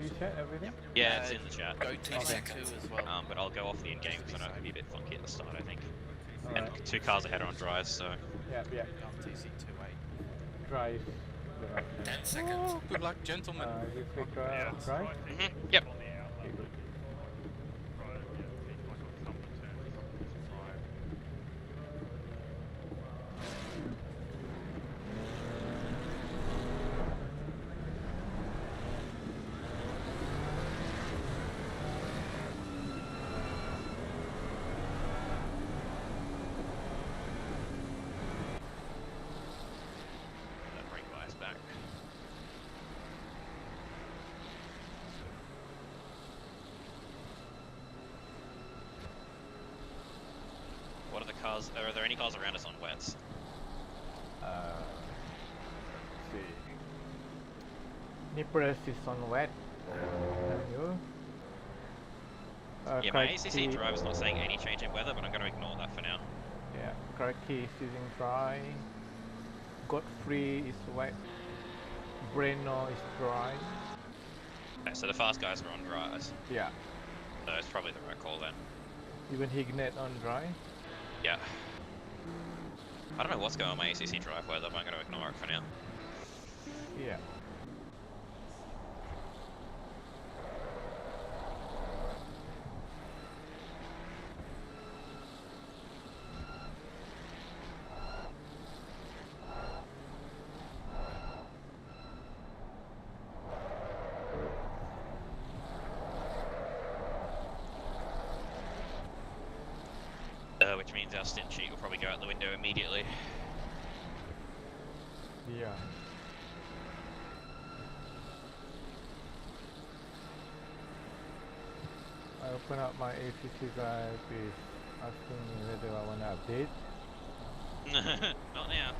you chat everything? Yeah, it's in the chat. Go 2 seconds as well. But I'll go off the in-game because I know it can be a bit funky at the start, I think. Alright. And 2 cars ahead are on dries, so... Yeah. TC28. Drive. 10 seconds. Good luck, gentlemen. You click drive? Yep. Okay, good. That brake bias back. What are the cars? Are there any cars around us on wets? Let's see. Nippers is on wet. You. Yeah, my ACC drive is not saying any change in weather, but I'm going to ignore that for now. Yeah, Karaki is using dry. Godfrey is wet. Breno is dry. Okay, so the fast guys are on dries. Yeah. So it's probably the right call then. Even Hignet on dry. Yeah. I don't know what's going on with my ACC drive weather, but I'm going to ignore it for now. Yeah. Which means our stint sheet will probably go out the window immediately. Yeah. I open up my ACC drive, is asking me whether I want to update. Not now.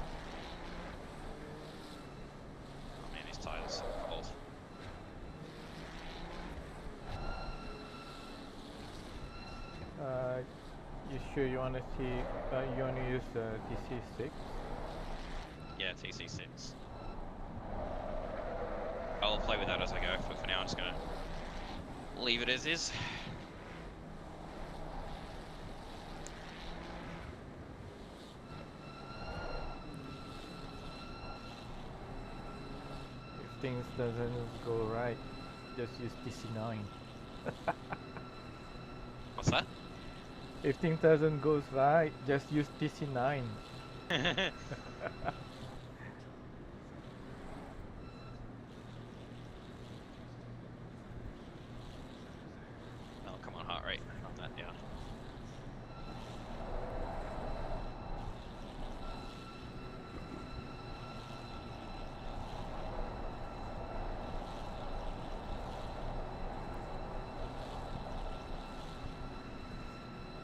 Oh man, these tires are so cold. You sure you want to see, you want to use TC6? Yeah, TC6. I'll play with that as I go, but for now I'm just gonna leave it as is. If things doesn't go right, just use TC9. What's that? If things doesn't go right, just use TC9. Oh, come on, heart rate. Not that down.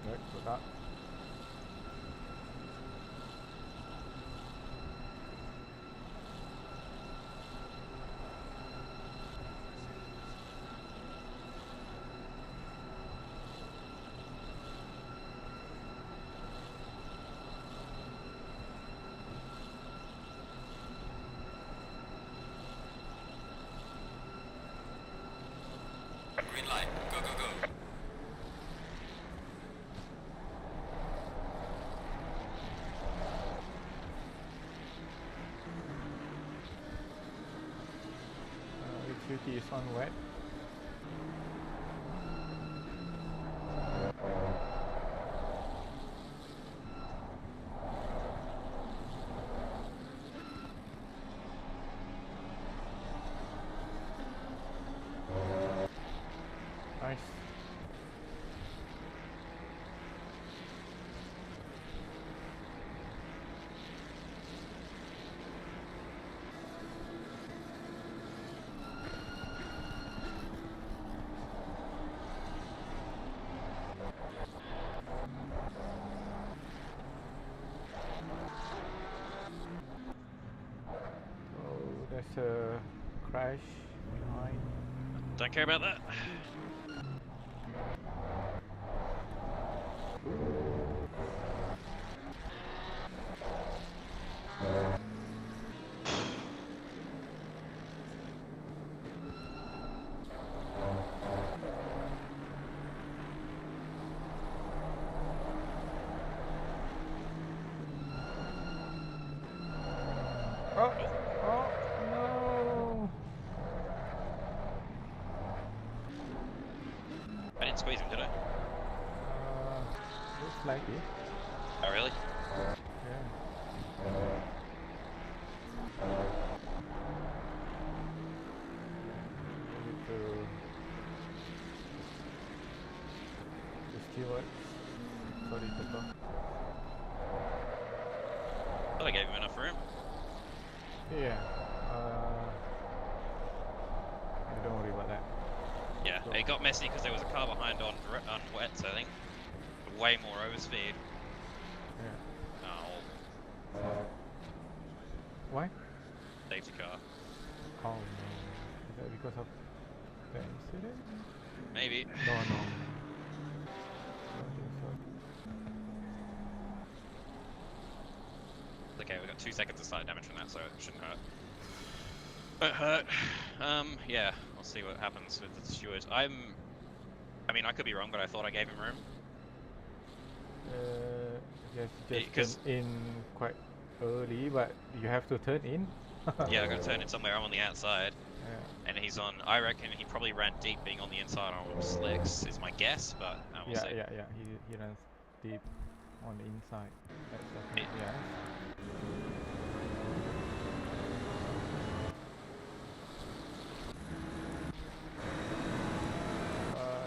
Right, so that. Green light. Go, go, go. Duty is on wet. Nice. Oh, there's a crash behind. Don't care about that. squeeze him, did I? Looks like it. Oh, really? Yeah. Maybe to the steward. Sorry, Toto. Thought I gave him enough room. Yeah. Don't worry about that. Yeah, So- it got messy because there was a car behind on wets, I think. Way more overspeed. Yeah. Oh, Why? safety car. Oh no. Is that because of the incident? Maybe. No, no. Don't think so. Okay, we got 2 seconds of slight damage from that, so it shouldn't hurt. Won't hurt. Yeah, we'll see what happens with the steward. I mean, I could be wrong, but I thought I gave him room. Yes, Because- just turn in quite early, but you have to turn in. Yeah, I gotta turn it somewhere. I'm on the outside, Yeah. and he's on. I reckon he probably ran deep, being on the inside on slicks, is my guess, but we'll see. Yeah. He runs deep on the inside. That's definitely yes.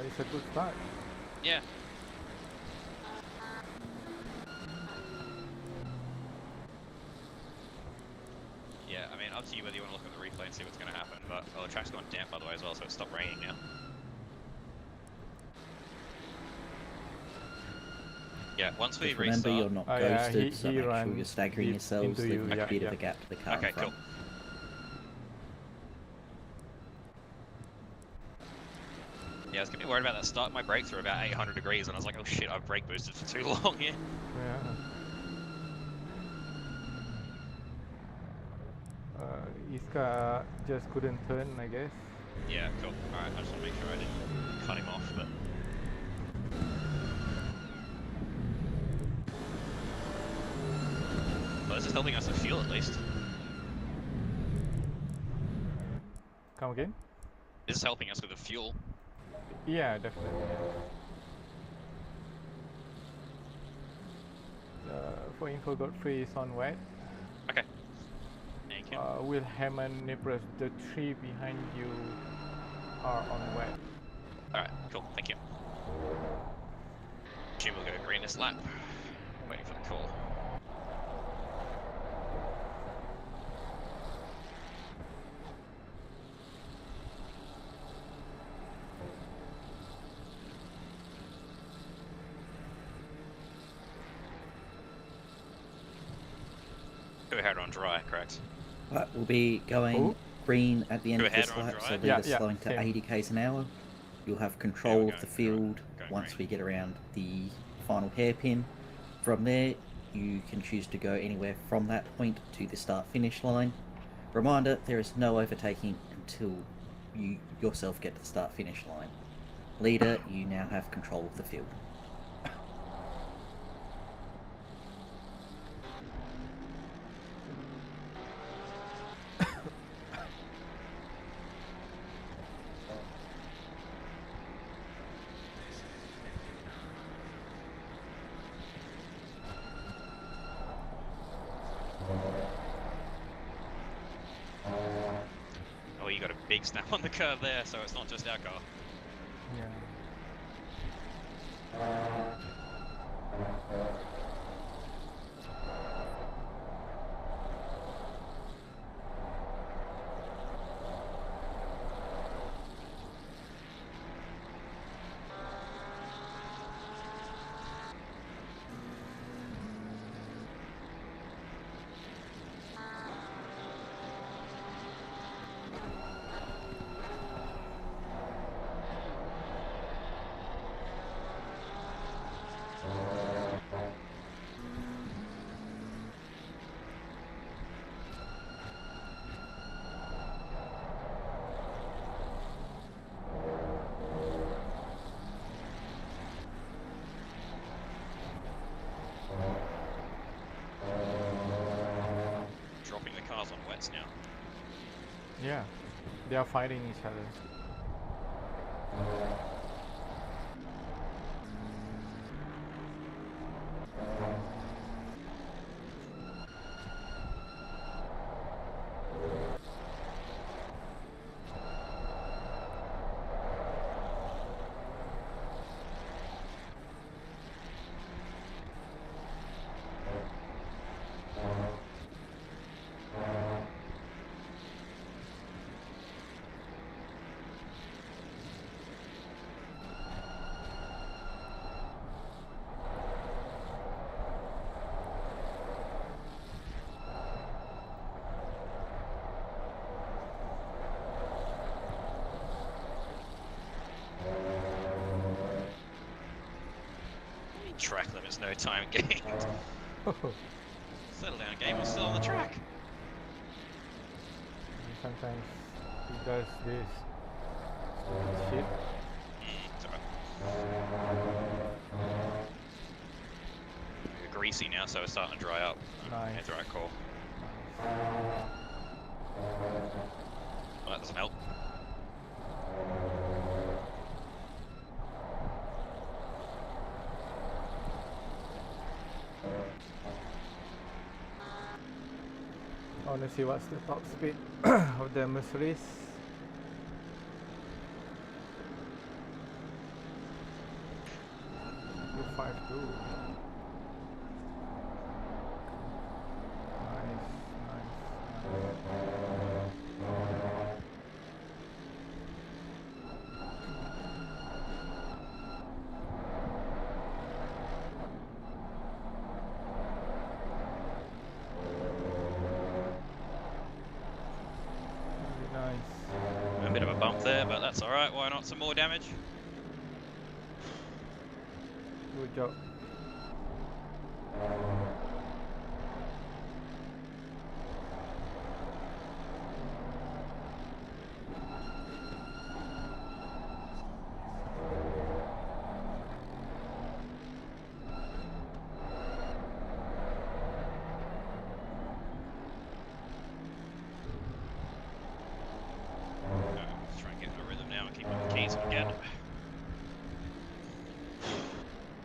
It's a good start. Yeah. Yeah, I mean, up to you whether you want to look at the replay and see what's going to happen, but the track's gone damp, by the way, as well, so it's stopped raining now. Yeah, once we Just remember, restart... you're not Oh, yeah, ghosted, so he make sure ran you're staggering deep yourselves. into Leaving you, a yeah, bit of yeah. a gap to the car Okay, in front. cool. Yeah, I was getting worried about that start. My brakes were about 800 degrees, and I was like, oh shit, I've brake boosted for too long here. Yeah. Iska just couldn't turn, I guess. Yeah, cool. Alright, I just want to make sure I didn't cut him off, but... Well, this is helping us with fuel, at least. Come again? This is helping us with the fuel. Yeah, definitely. For info, Godfrey is on wet. Okay. Thank you. Wilhelm and Nipras, the three behind you are on wet. Alright, cool, thank you. Jim will go green this lap. Waiting for the call. Go ahead on dry, correct? Right, we'll be going Oh. green at the end Go of this ahead, on lap, so drive. lead Yeah, us yeah, slowing to same. 80 k's an hour. You'll have we're control going of the dry, field going once green. we get around the final hairpin. From there, you can choose to go anywhere from that point to the start-finish line. Reminder, there is no overtaking until you yourself get to the start-finish line. Leader, you now have control of the field. Oh, you got a big snap on the curve there, so it's not just our car. Yeah. Dropping the cars on wets now. Yeah. They are fighting each other. track limits, no time gained. Settle down, game. We're still on the track. Sometimes he does this shit. It's alright. We're greasy now, so it's starting to dry up. Nice. That's alright, cool. Well, that doesn't help. I want to see what's the top speed of the Mercedes. 252. Nice, A bit of a bump there, but that's alright. Why not some more damage? good job. Let's try and get in a rhythm now and keep on the keys again.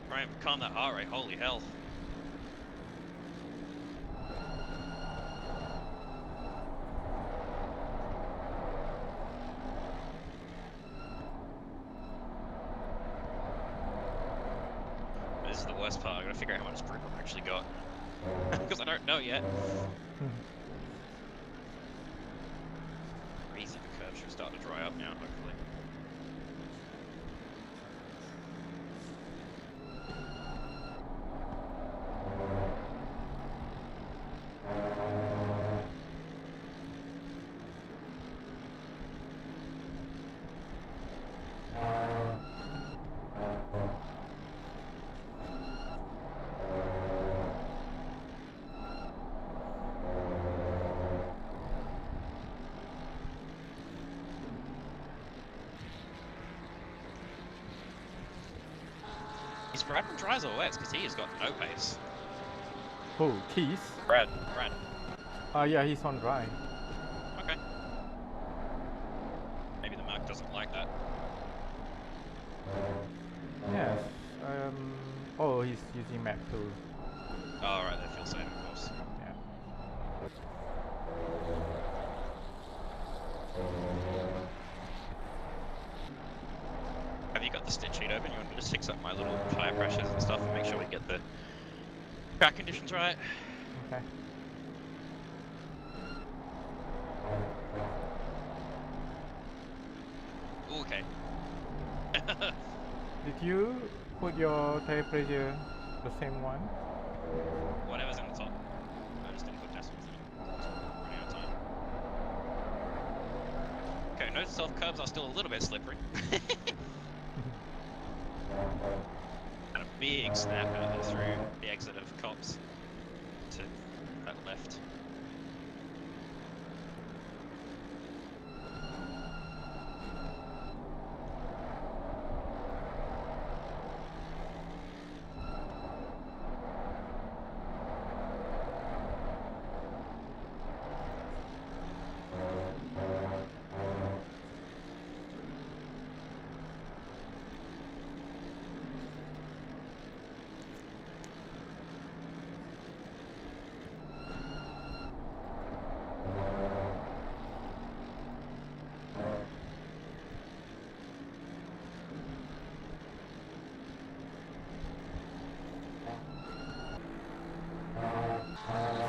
Right, calm that heart rate, holy hell. This is the worst part, I gotta figure out how much grip I've actually got. Because I don't know yet. Crazy, the curve should start to dry up now, hopefully. Is Brad on dries or wets? Because he has got no pace. Oh, keys? Brad. Yeah, he's on dry. Okay. Maybe the Mac doesn't like that. Yes. Oh, he's using map too. Oh, alright, they feel safe, of course. Yeah. Have you got the stitch sheet open? You want me to fix up my little tire pressures and stuff and make sure we get the track conditions right? Okay. Ooh, okay. Did you put your tire pressure the same one? Whatever's in the top. I just didn't put decimals in it. Running out of time. Okay, note self curbs are still a little bit slippery. And a big snap out there through the exit of cops to that left.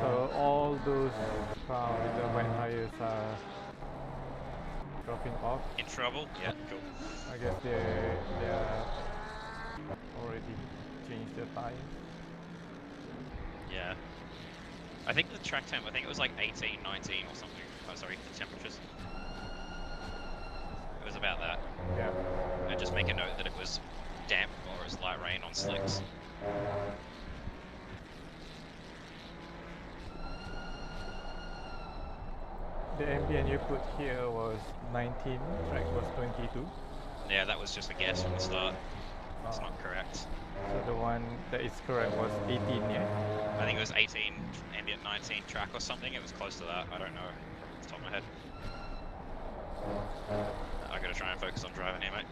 So all those cars with the wet tires are dropping off. In trouble? Yeah, cool. I guess they are already changed their tires. Yeah. I think the track temp, I think it was like 18, 19 or something. Oh, sorry, the temperatures. It was about that. Yeah. And just make a note that it was damp or it was light rain on slicks. The ambient you put here was 19, track was 22. Yeah, that was just a guess from the start. It's Oh, not correct. so the one that is correct was 18, yeah? I think it was 18, ambient 19 track or something. It was close to that. I don't know from the top of my head. I gotta try and focus on driving here, mate.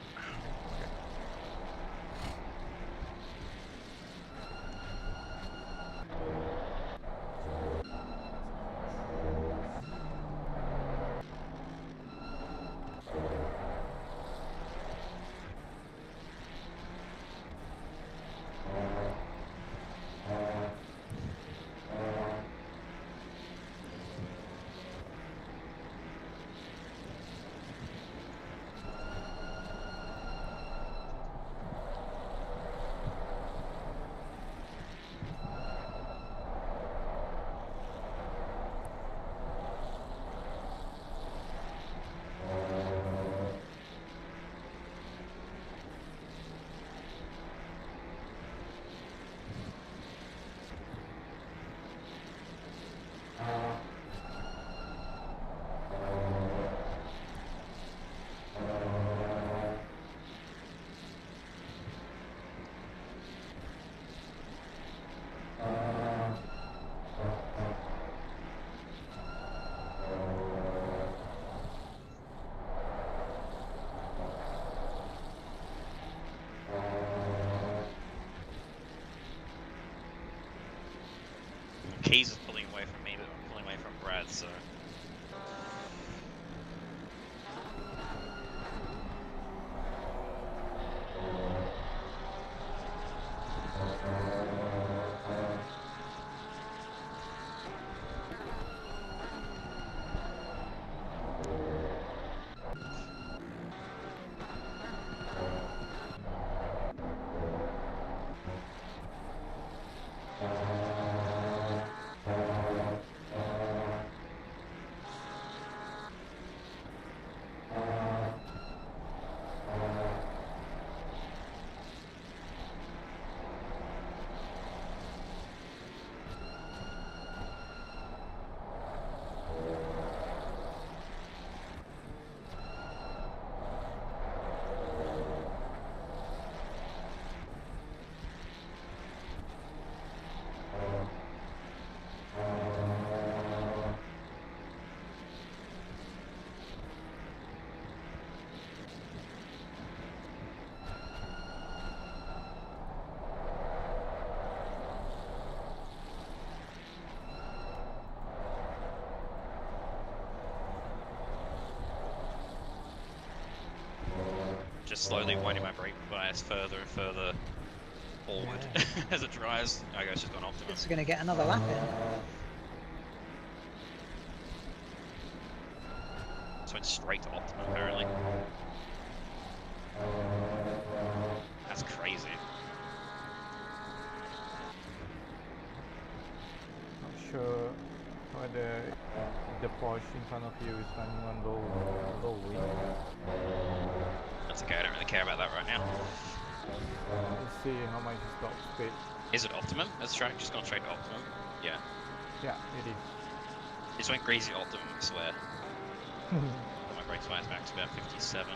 Keys is pulling away from me, but I'm pulling away from Brad, so... Just slowly winding my brake bias further and further forward as it drives. I guess she's gone optimum. It's going to get another lap in. Just went straight to optimum apparently. That's crazy. Not sure whether the Porsche in front of you is running on low wing. That's okay, I don't really care about that right now. Let's see how much is top speed. Is it optimum? Has the track just gone straight to optimum? Yeah. Yeah, it is. It just went crazy optimum, I swear. My brakes bias back to about 57.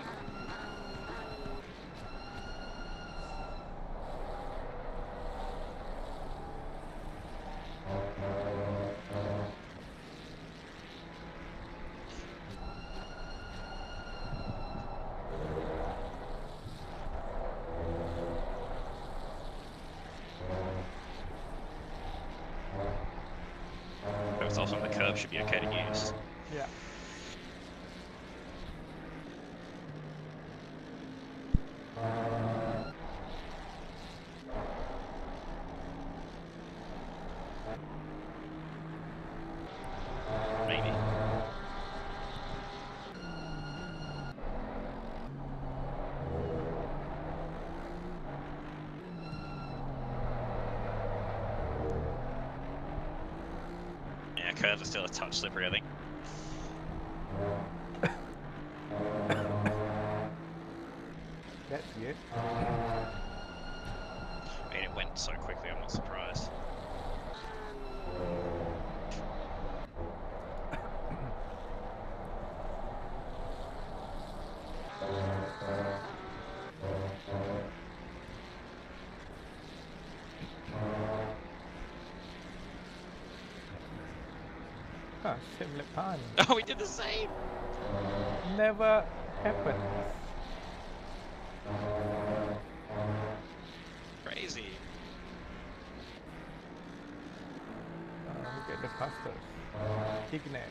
It's also on the curve, should be okay to use. Yeah. Maybe. Yeah, curves are still a touch slippery, I think. That's good. I mean, it went went so quickly, I'm not surprised. Huh, same lap time. Oh, we did the same! Never happens. Crazy. Who get the fastest? Ignite.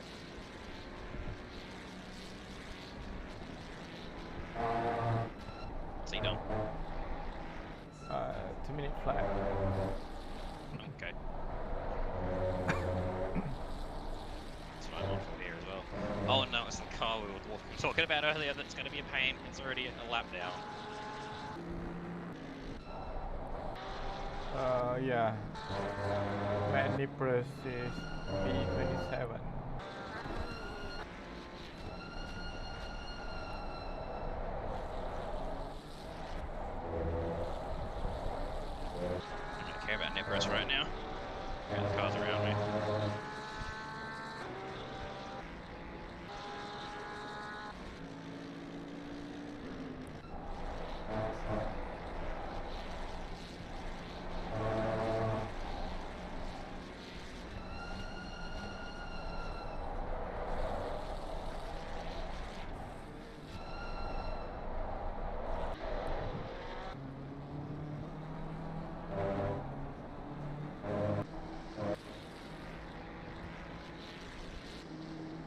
What's he done? 2-minute flat. Okay. That's what I want from here as well. Oh no, it's the car we were talking about earlier that's going to be a pain. It's already a lap down. Yeah. Manipulus is P27. I don't care about Nipros right now. Got the cars around me.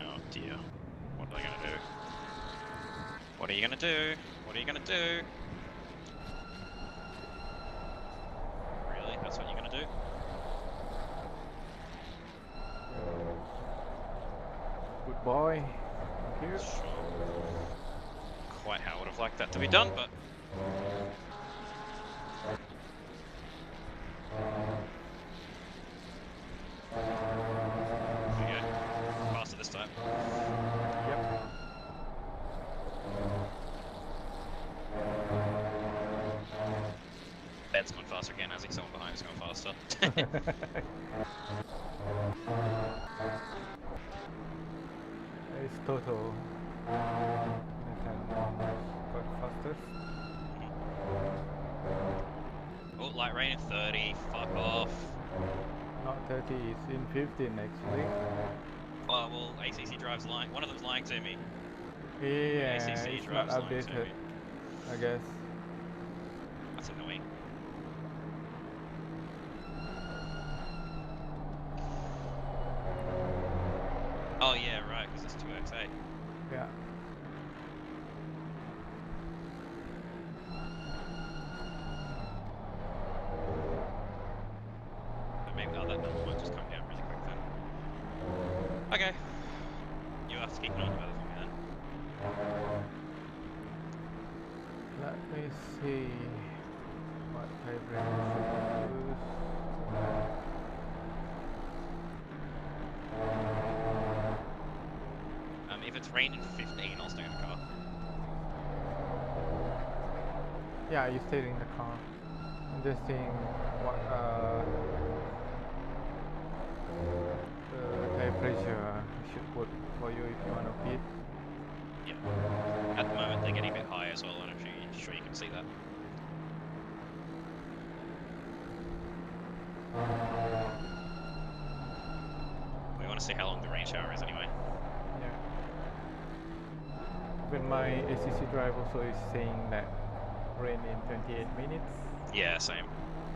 Oh dear. What are they gonna do? What are you gonna do? What are you gonna do? Really? That's what you're gonna do? Good boy. Thank you. Sure. Quite how I would have liked that to be done, but there we go. Faster this time. Yep. Ben's gone faster again. I think someone behind is going faster. It's total. Got fastest. Oh, light rain in 30. Fuck off. Not 30, it's in 15 actually. Oh, well, ACC drives lying. One of them's lying to me. Yeah, ACC it's not drives lying to updated, me. I guess. That's annoying. Oh yeah, right, because it's 2x8. Yeah. But maybe that number might just come down really quick then. Okay. You have to keep an eye on the weather for me then. Let me see what favorite should use. If it's raining 15, I'll stay in the car. Yeah, you stayed in the car. I'm just seeing what the tire pressure I should put for you if you want to pit. Yeah. At the moment, they're getting a bit high as well, and I'm sure you can see that. We want to see how long the rain shower is anyway. Yeah. When my ACC drive also is saying that rain in 28 minutes. Yeah, same.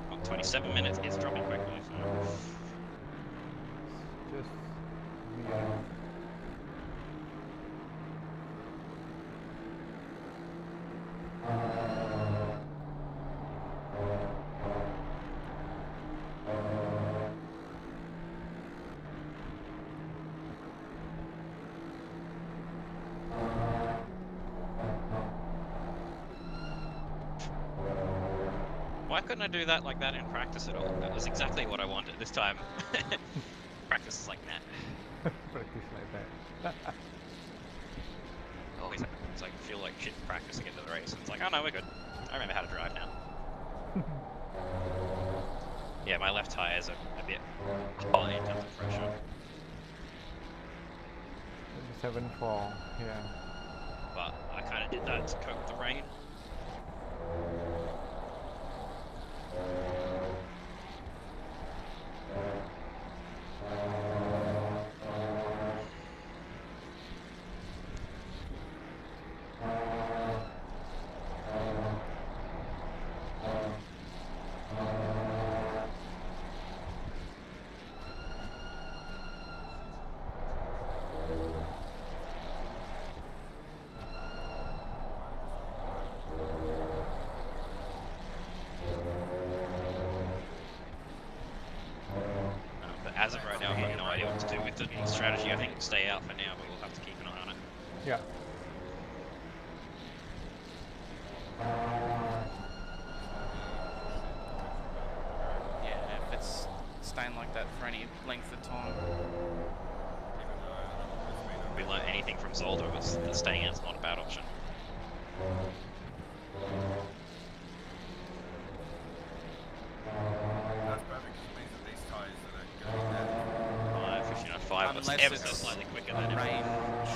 Well, 27 minutes is dropping quickly, so... It's just weird. Why couldn't I do that like that in practice at all? That was exactly what I wanted this time. Practice is like that. Practice like that. Always happens. It's like feel like shit practicing into the race. And it's like, oh no, we're good. I remember how to drive now. Yeah, my left tyres are a bit high in terms of pressure. 7.4, yeah. But I kind of did that to cope with the rain. But as of right now, I've got no idea what to do with the strategy. I think stay out for now, but we'll have to keep an eye on it. Yeah. Yeah, if it's staying like that for any length of time. If we learn anything from Zolder, it's that staying out's not a bad option. That's perfect because it means that these tyres that are going there. 15.5, that's Unless ever so it's slightly quicker than it. rain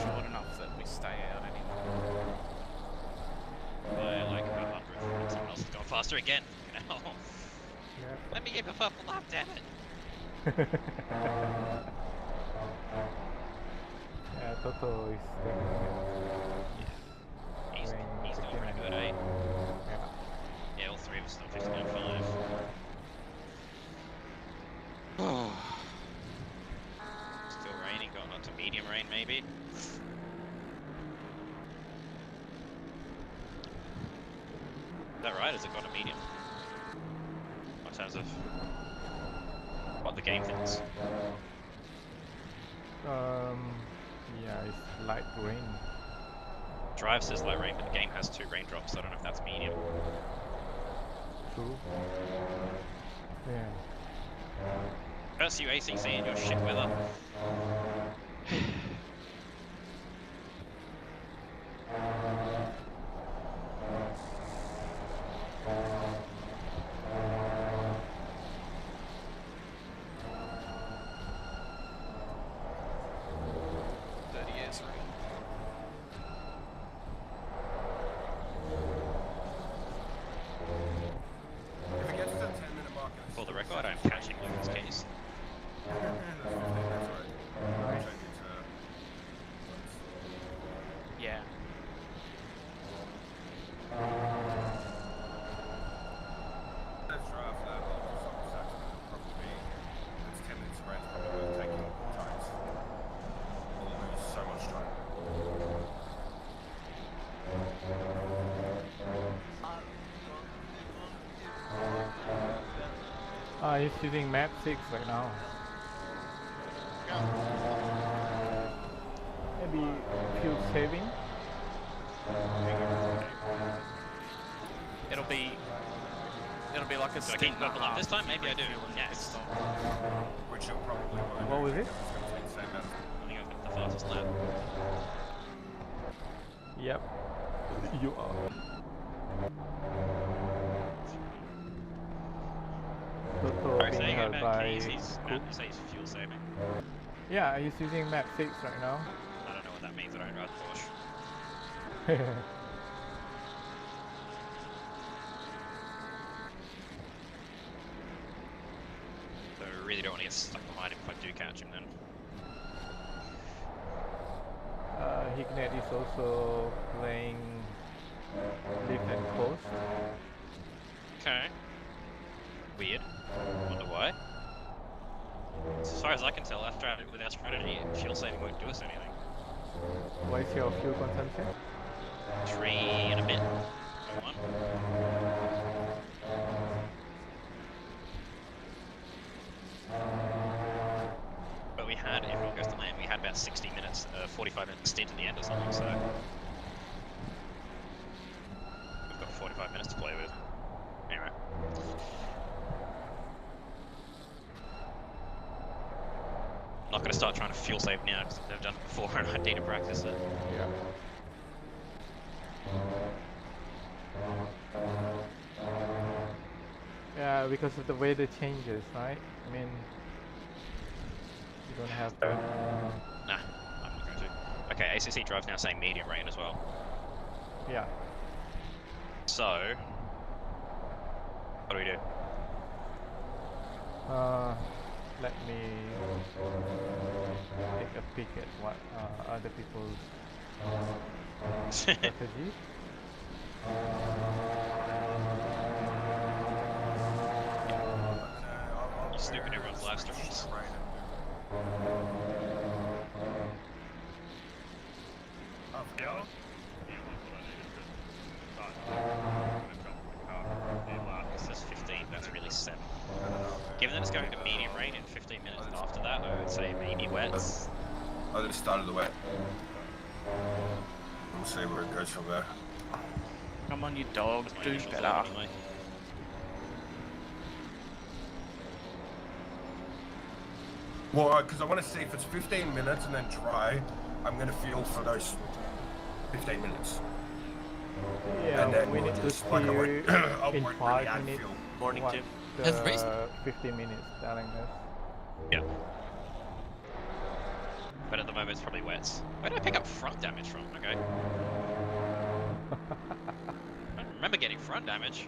short enough that we stay out anymore. By like 100. Someone else has gone faster again. Ow. Yeah. Let me give a purple lap, damn it. Yeah, Toto is taking He's doing pretty good, eh? Yeah. Yeah, all three of us are 15.5. Still raining, going on to medium rain maybe. Is that right? Has it got a medium? In terms of what the game thinks. Yeah, it's light rain. Drive says light rain, but the game has 2 raindrops, so I don't know if that's medium. True. Yeah. Curse you ACC and your shit weather. Dirty ass rain. If it gets to the 10-minute mark, and it's For the record, I'm catching Luke's case. that's 15, that's right. Nice. Change it to Yeah. let's drive that long to some section. Probably it's 10 minutes around, probably worth taking tyres. We'll lose so much time. He's using map 6 right now. Maybe fuel saving? It'll be like a Do I stint keep and a purple up half this time? Maybe I do. refuel in the Yes. pit stop. Which you'll probably won't. What was it? It's going to take the same amount of I think I've got the fastest lap. Yep. You are. Toto Alright, being saying held about by keys, he's Cook. you say he's fuel saving. Yeah, he's using map 6 right now. I don't know what that means, I don't drive Porsche. So I really don't want to get stuck behind him if I do catch him then. Hignet is also playing Lift and Coast. Okay. Weird. Wonder why. As far as I can tell, with our strategy, fuel saving won't do us anything. What is your fuel consumption? 3 and a bit. 1. But we had, if everyone goes to land, we had about 60 minutes, 45-minute stint at the end or something, so we've got 45 minutes to play with. Anyway. I'm not going to start trying to fuel save now because I've done it before and I need to practice it. Yeah. Yeah, because of the weather changes, right? I mean, you don't have to. Nah, I'm not going to. Okay, ACC Drive's now saying medium rain as well. Yeah. So, what do we do? Let me take a peek at what other people's strategy. You snooping everyone's live streams. It says 15, that's really 7. Given that it's going to medium rain in 15 minutes after that, I would say maybe wets. I just started the wet. We'll see where it goes from there. Come on, you dog, That's my do initial better. thought anyway. Well, because I want to see if it's 15 minutes and then dry, I'm going to feel for those 15 minutes. Yeah, And then we we'll need to just, see like, I won't- I in won't 5 really add minutes fuel. Morning, what Tim. the That's raised. 15 minutes telling us. Yeah. But at the moment it's probably wets. Where did I pick up front damage from? Okay. I don't remember getting front damage.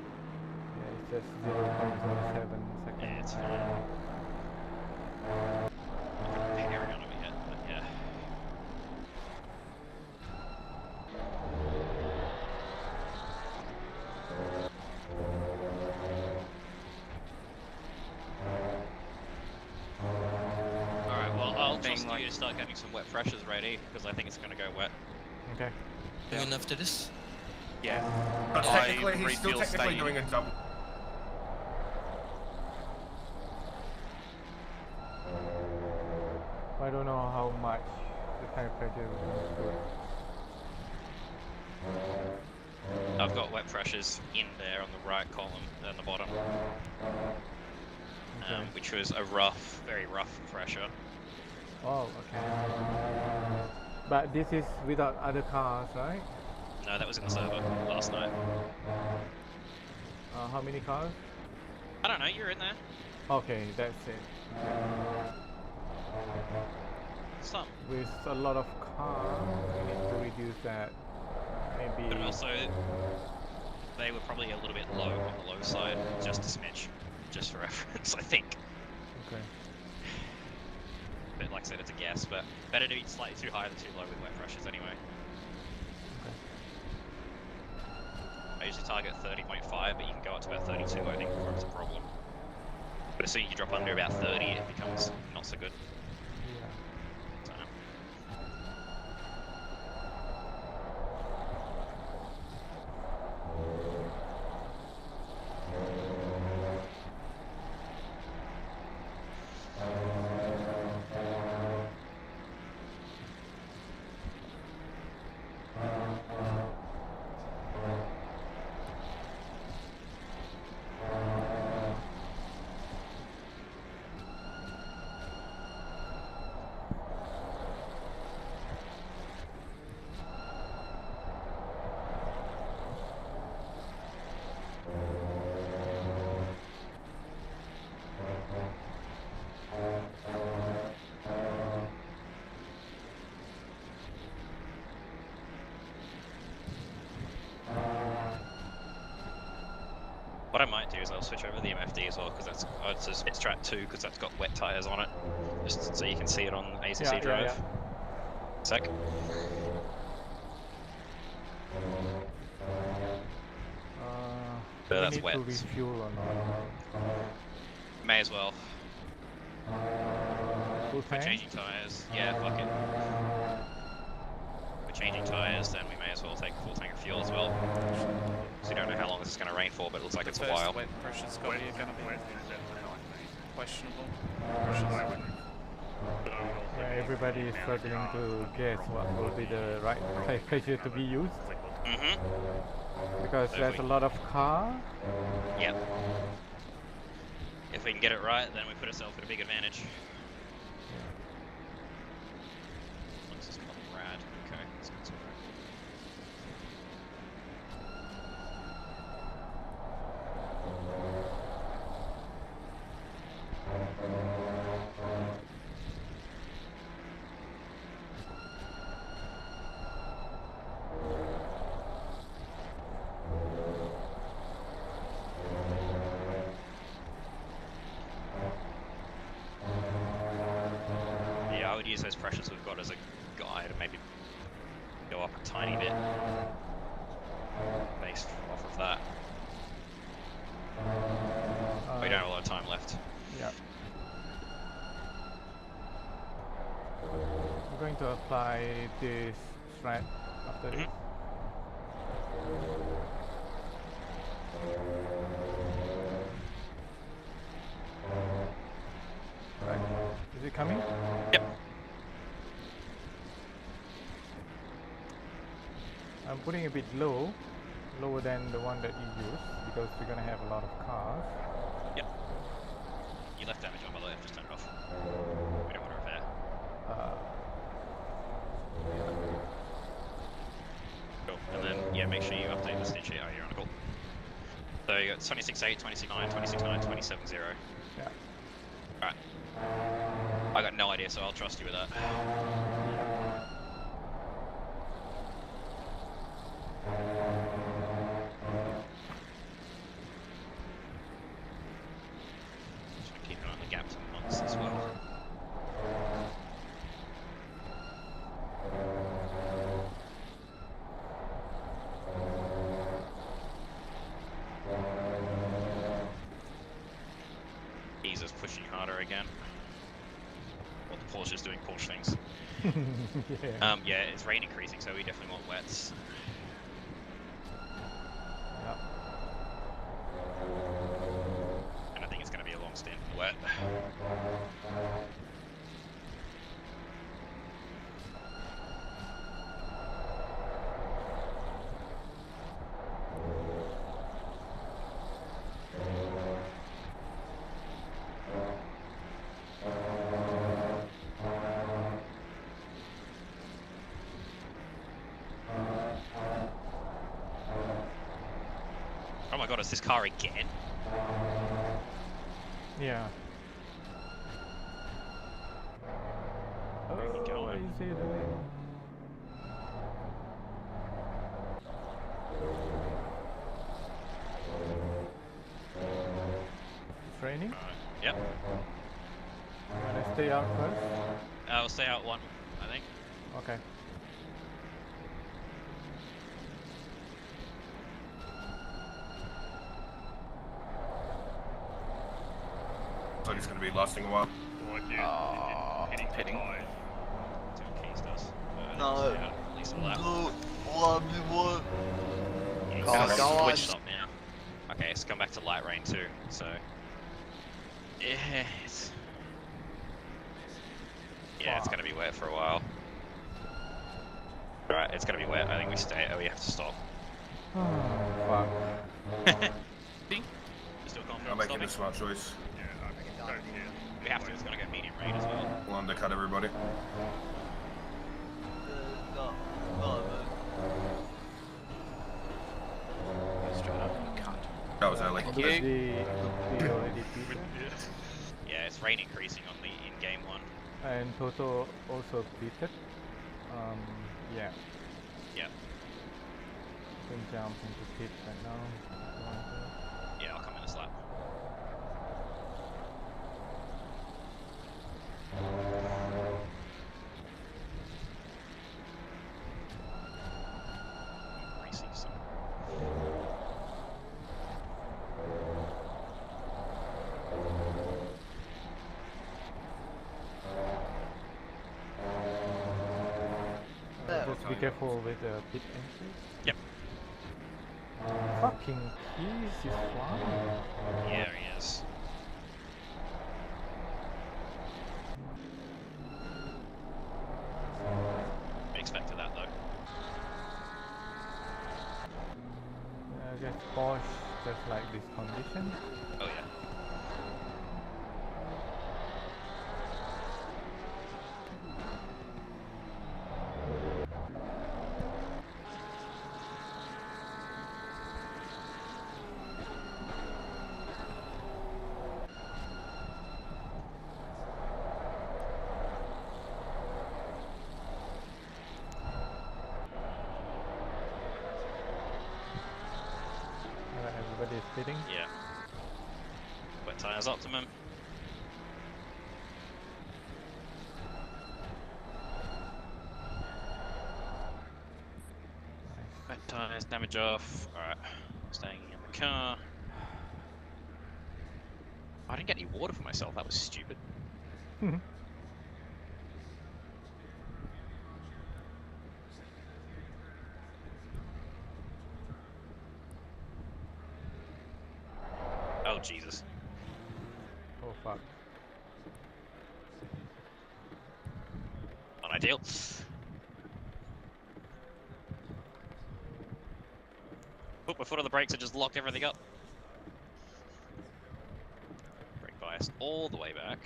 Yeah, it's just 0.07 seconds. Yeah, it's fine. I've got a parry on over yet, but yeah. Alright, well I'll trust you to start getting some wet freshers ready, because I think it's gonna go wet. Okay. Going after this? Yeah. But I technically, he's still refuel technically state. doing a double. I don't know how much the tire pressure will do. I've got wet freshers in there on the right column and the bottom, Okay. which was a rough, very rough pressure. Oh, okay. But this is without other cars, right? No, that was in the server last night. How many cars? I don't know, you're in there. Okay, that's it. Some. With a lot of cars, we need to reduce that. Maybe. But also, they were probably a little bit low on the low side, just a smidge, just for reference, I think. Okay. But like I said, it's a guess, but better to be slightly too high than too low with wet freshers anyway. Okay. I usually target 30.5, but you can go up to about 32, I think, before it's a problem. But as soon as you drop under about 30, it becomes not so good. Yeah. So. What I might do is I'll switch over the MFD as well, because that's it's strat 2 because that's got wet tires on it, just so you can see it on ACC Drive. Yeah. Sec. Do we that's need wet. to refuel or not? May as well. Full We're tank? changing tires. Yeah, fuck it. We're changing tires, then we may as well take a full tank of fuel as well. So you don't know how long this is going to rain for, but it looks like it's a First while. wet pressure's got here gonna be questionable. Yeah, everybody is struggling to guess what will be the right tire pressure to be used. Mm-hmm. Because So if there's a we- lot of car. Yep. If we can get it right, then we put ourselves at a big advantage. This is called rad. Okay, let's go to rad. would use those pressures we've got as a guide and maybe go up a tiny bit based off of that. We don't have a lot of time left. Yeah. I'm going to apply this thread after this. Right. Is it coming? Yep. I'm putting a bit lower than the one that you used because we're gonna have a lot of cars. Yep. You left damage on, by the way. I've just turned it off. We don't want to repair. Cool. And then, yeah, make sure you update the stitch sheet. Oh, you're on a call. So you got 26.8, 26.9, 26.9, 27.0. Yeah. Alright. I got no idea, so I'll trust you with that. Just keep an eye on the gaps and months as well. Jesus, pushing harder again. Well, the Porsche's doing Porsche things. Yeah. Yeah, it's rain increasing, so we definitely want wets. Yeah. And I think it's going to be a long stint for wet. Oh my god, it's this car again? Yeah. Where are you going? What is it doing? It's raining? Yep. You wanna stay out first? We'll stay out one, I think. Okay. Looks like it's going to be lasting a while. Pitting. That's what Keys does. No. Yeah, at least a lap. Love me, what? Yeah, you Oh, can't God. switch up now. Okay, it's come back to light rain too, so... Yeah, it's gonna be wet for a while. Alright, it's gonna be wet. I think we stay. Oh, we have to stop. Oh, fuck. You're still confident I'm in making a stopping? smart choice. We have to. It's gonna get medium rain as well. We'll undercut everybody. No, man. Straight up, you can't. That was early. Thank Did you. the already beat it? Yeah, it's rain increasing on the in game one. And Toto also beat it. Yeah. Yeah, Can jump into pit right now. yeah, I'll come in this lap. Greasy, so. Just be careful with the pit entry. Yep. Fucking keys is flying. Yeah, he is. We expected that though. Just Porsche, just like this condition. Oh yeah. Alright, everybody's pitting. Yeah. Wet tires optimum. damage off. Alright. Staying in the car. I didn't get any water for myself, that was stupid. Oh, Jesus. Oh fuck. Not ideal. Put my foot on the brakes and just locked everything up. Brake bias all the way back.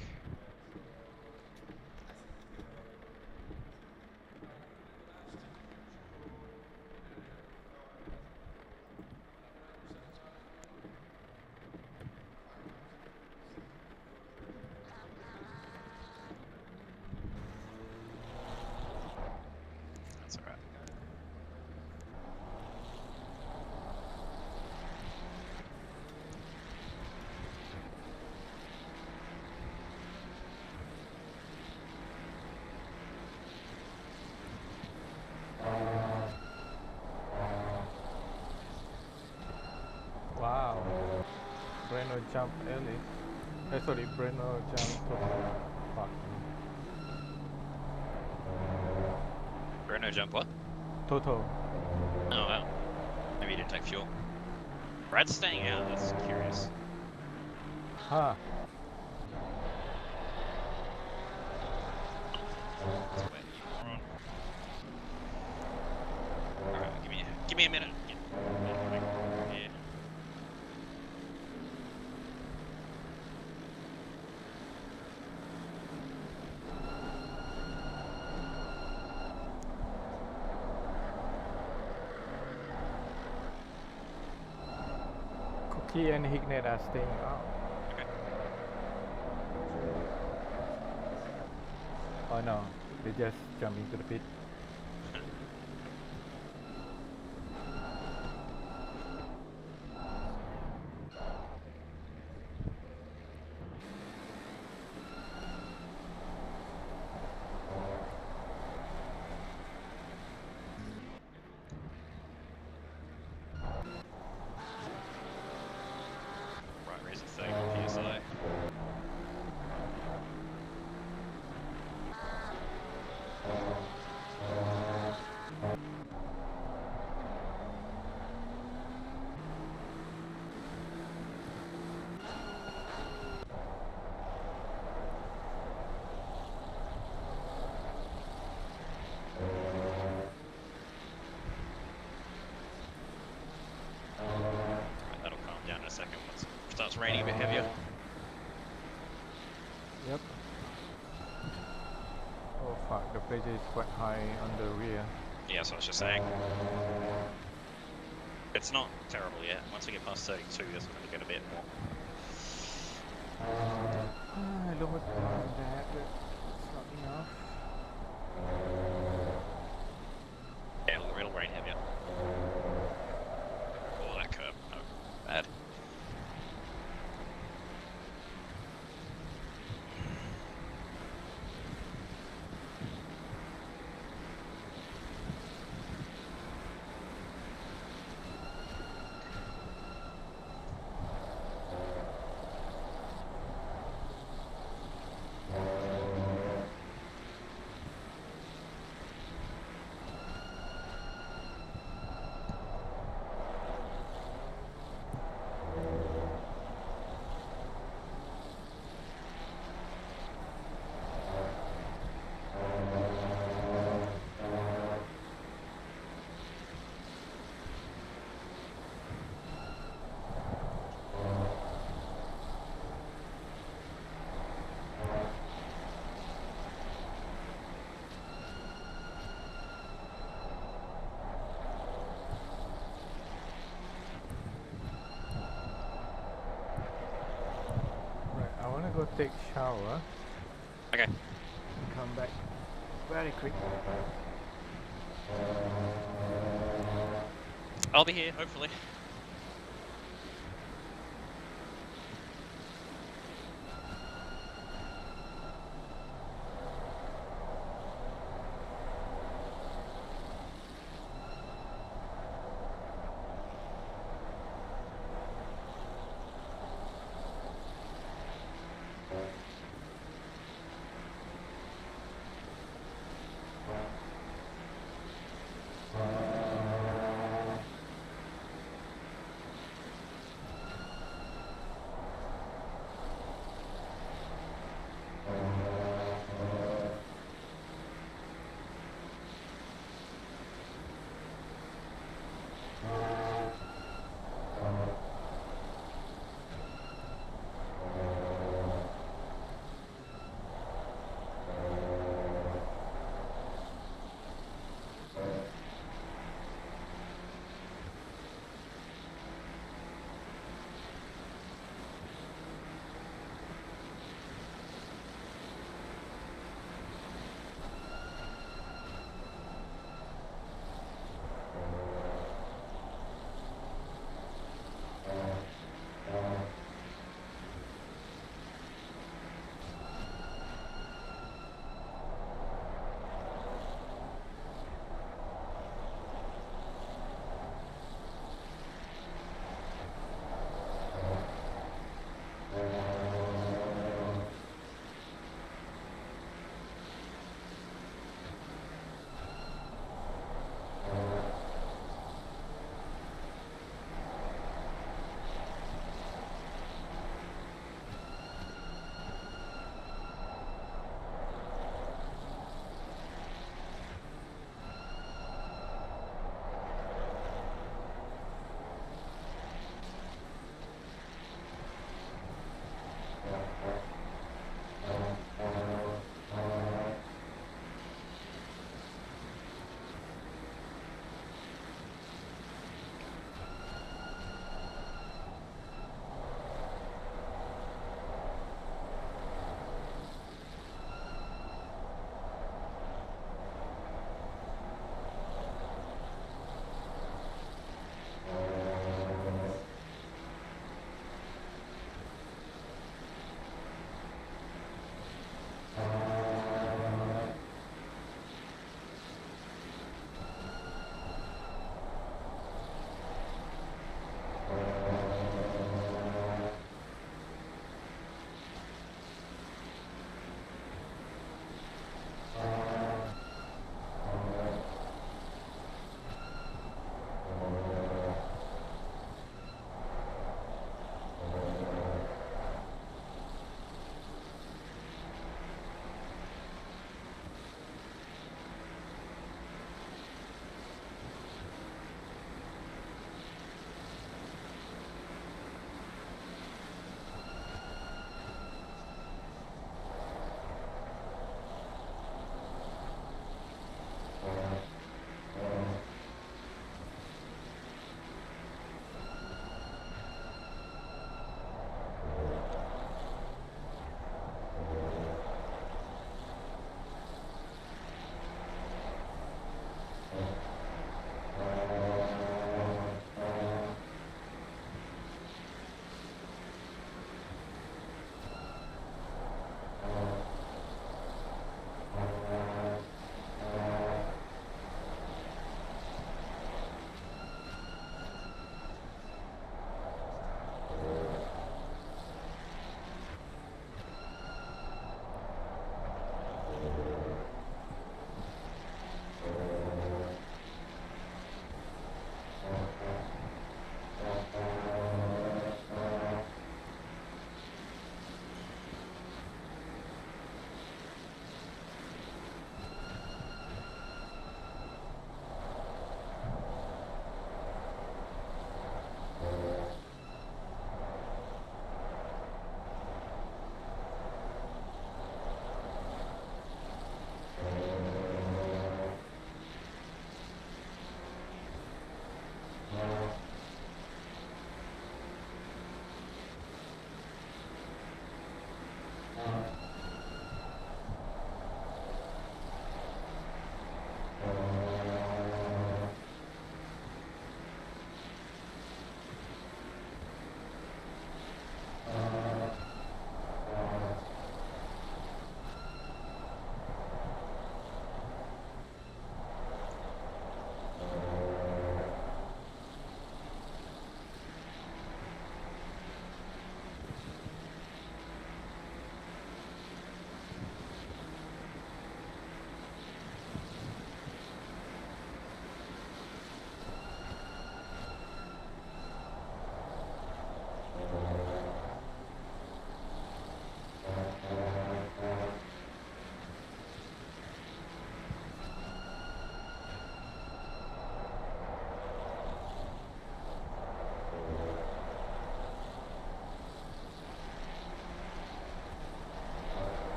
That's alright. Wow. Breno jump early. Sorry, Breno jump Toto. Fuck. Bruno jump what? Toto. Oh wow. Maybe he didn't take fuel. Brad's staying out, that's curious. Huh. That's wet, you moron. Alright, give me a minute. Yeah. Cookie and Hignet are staying out. Okay. Oh no, they just jump into the pit. Right, raise it 31 PSI. Right, that'll calm down in a second once it starts raining a bit heavier. Yep. Oh fuck, the pressure is quite high on the rear. Yeah, that's what I was just saying. It's not terrible yet. Once we get past 32, that's when it'll get a bit more. I lowered that, but it's not enough. Yeah, it'll rain heavier. Oh, that curve. Oh, bad. Right, I wanna go take shower Okay. and come back very quick. I'll be here, hopefully.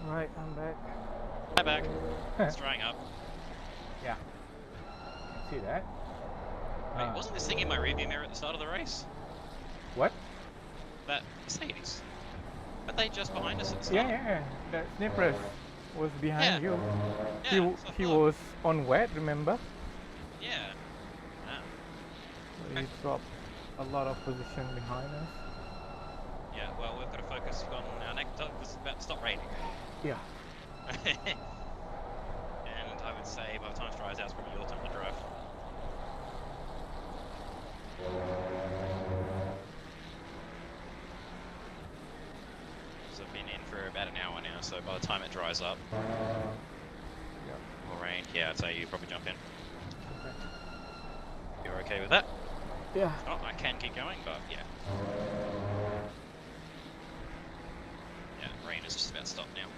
Right, I'm back. Hi back. It's drying up. Yeah. See that? Wait, wasn't this thing in my rearview mirror at the start of the race? What? That Mercedes. Are they just behind us at the Yeah, start? yeah, yeah. That Snippers was behind Yeah. you. Yeah, he that's what I he thought. was on wet, remember? Yeah. Ah. He Okay. dropped a lot of position behind us. Yeah, well, we've got to focus on our next dog because it's about to stop raining. Yeah. And I would say by the time it dries out, it's probably your turn to drive. time it dries up. Yeah. Or rain. Yeah, I'd say you probably jump in. Okay. You're okay with that? Yeah. Oh, I can keep going, but yeah. Yeah, rain is just about stopped now.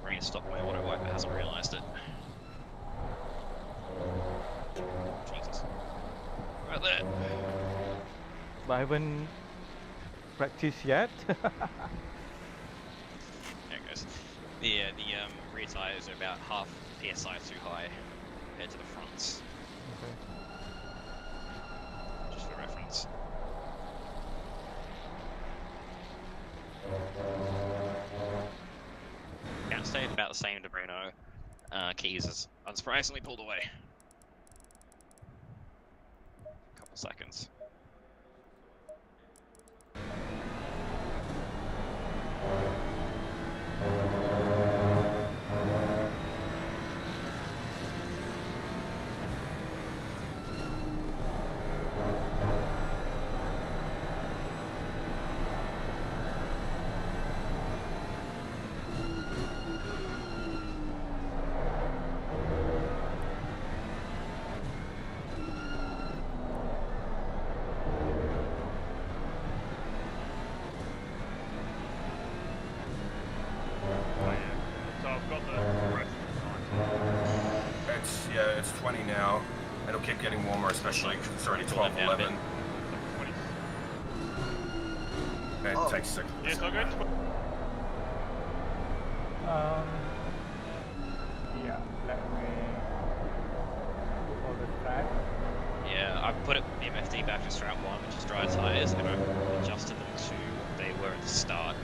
Rain has stopped my auto wipe, it hasn't realised it. Jesus. Right there. But I haven't practiced yet. There it goes. The rear tyres are about half PSI too high compared to the fronts, Okay. just for reference. Count stayed about the same to Bruno. Keys is unsurprisingly pulled away. Couple seconds. So I've got the rest of It's 20 now. It'll keep getting warmer, especially because it's already 12, Down a bit. 11. the night. It takes 6. Yeah, so I'll go 20. Yeah, let me for the track. Yeah, I put it the MFD back to strap 1, which is dry tyres, and I adjusted them to what they were at the start.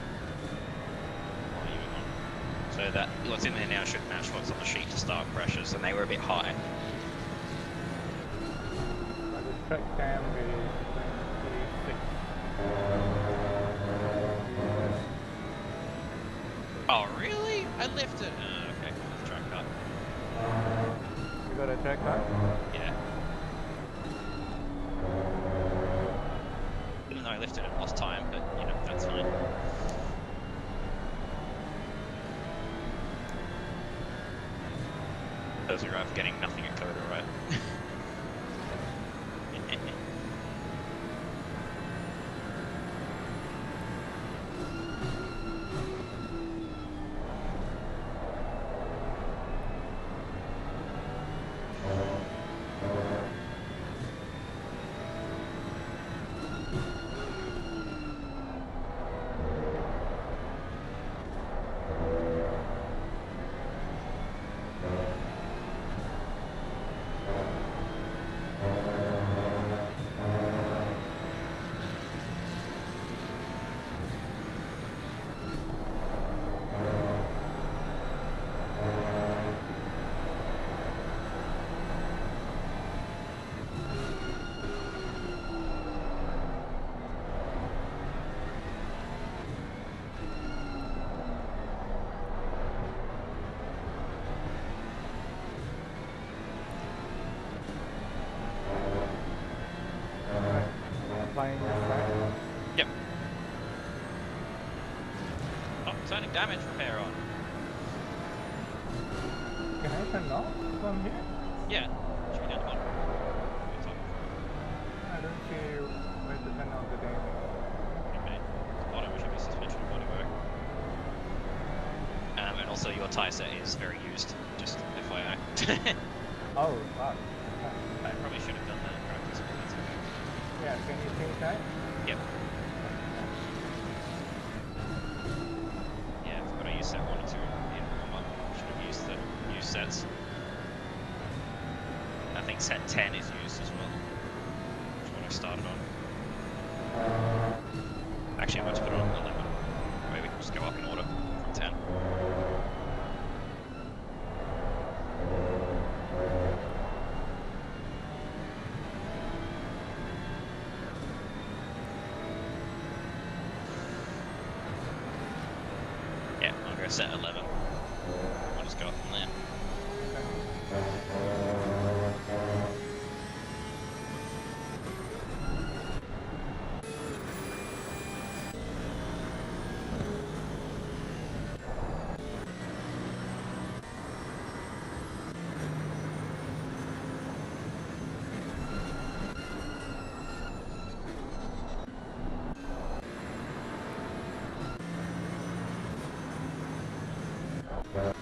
While you were on. So that what's in there now should match what's on the sheet to start pressures, and they were a bit high. But the track time is 26. Oh, really? I lifted. Okay, the track cut. You got a track cut? Yeah. Even though I lifted and lost time, but you know, that's fine. Those who are getting nothing at Coda, right? Applying the track. Yep. Oh, turning damage repair on. Can I turn off from here? Yeah. Should be down the bottom. What's up? I don't see where to turn off the damage. Okay. The bottom should be suspension of bodywork. And also your tie set is very used, just FYI. Oh, wow. I probably should have done that in practice, but that's okay. Yeah, can you change that? Yep. Yeah, I forgot I used set 1 and 2 in warm-up. Should have used the new sets. I think set 10 is used as well, which is what I started on. Actually, I'm going to put it on 11. Maybe we can just go up in order from 10. Yeah, I'll go set 11. I'll just go up from there. The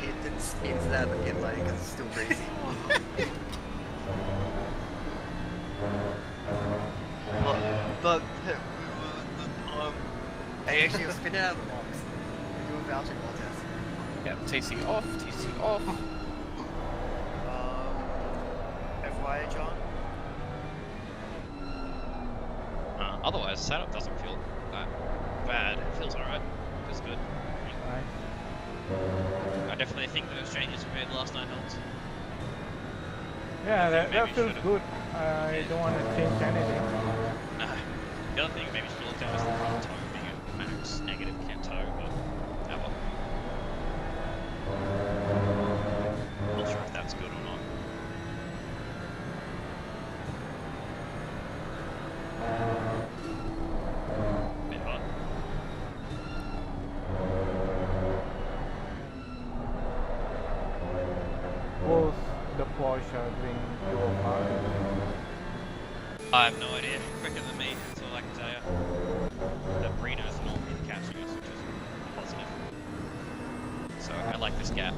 pit that spins it out of the pit lane because it's still greasy. But Hey, actually, you'll spin it out of the box. Do a voucher contest. Yeah, TC off, TC off. FYI, John. Otherwise, the setup doesn't feel that bad. It feels alright. Feels good. Nice. I definitely think those changes we made the last 9 holes. Yeah, that maybe feels should've- good. I don't want to change anything. No. The other thing maybe should look at is the front toe being a max negative can toe, but oh well. Not sure if that's good or not. Bit hot. Both the Porsche are doing dual fire. I have no idea. Quicker than me, that's all I can tell you. The Brino's normally catching us, which is positive. So I like this gap.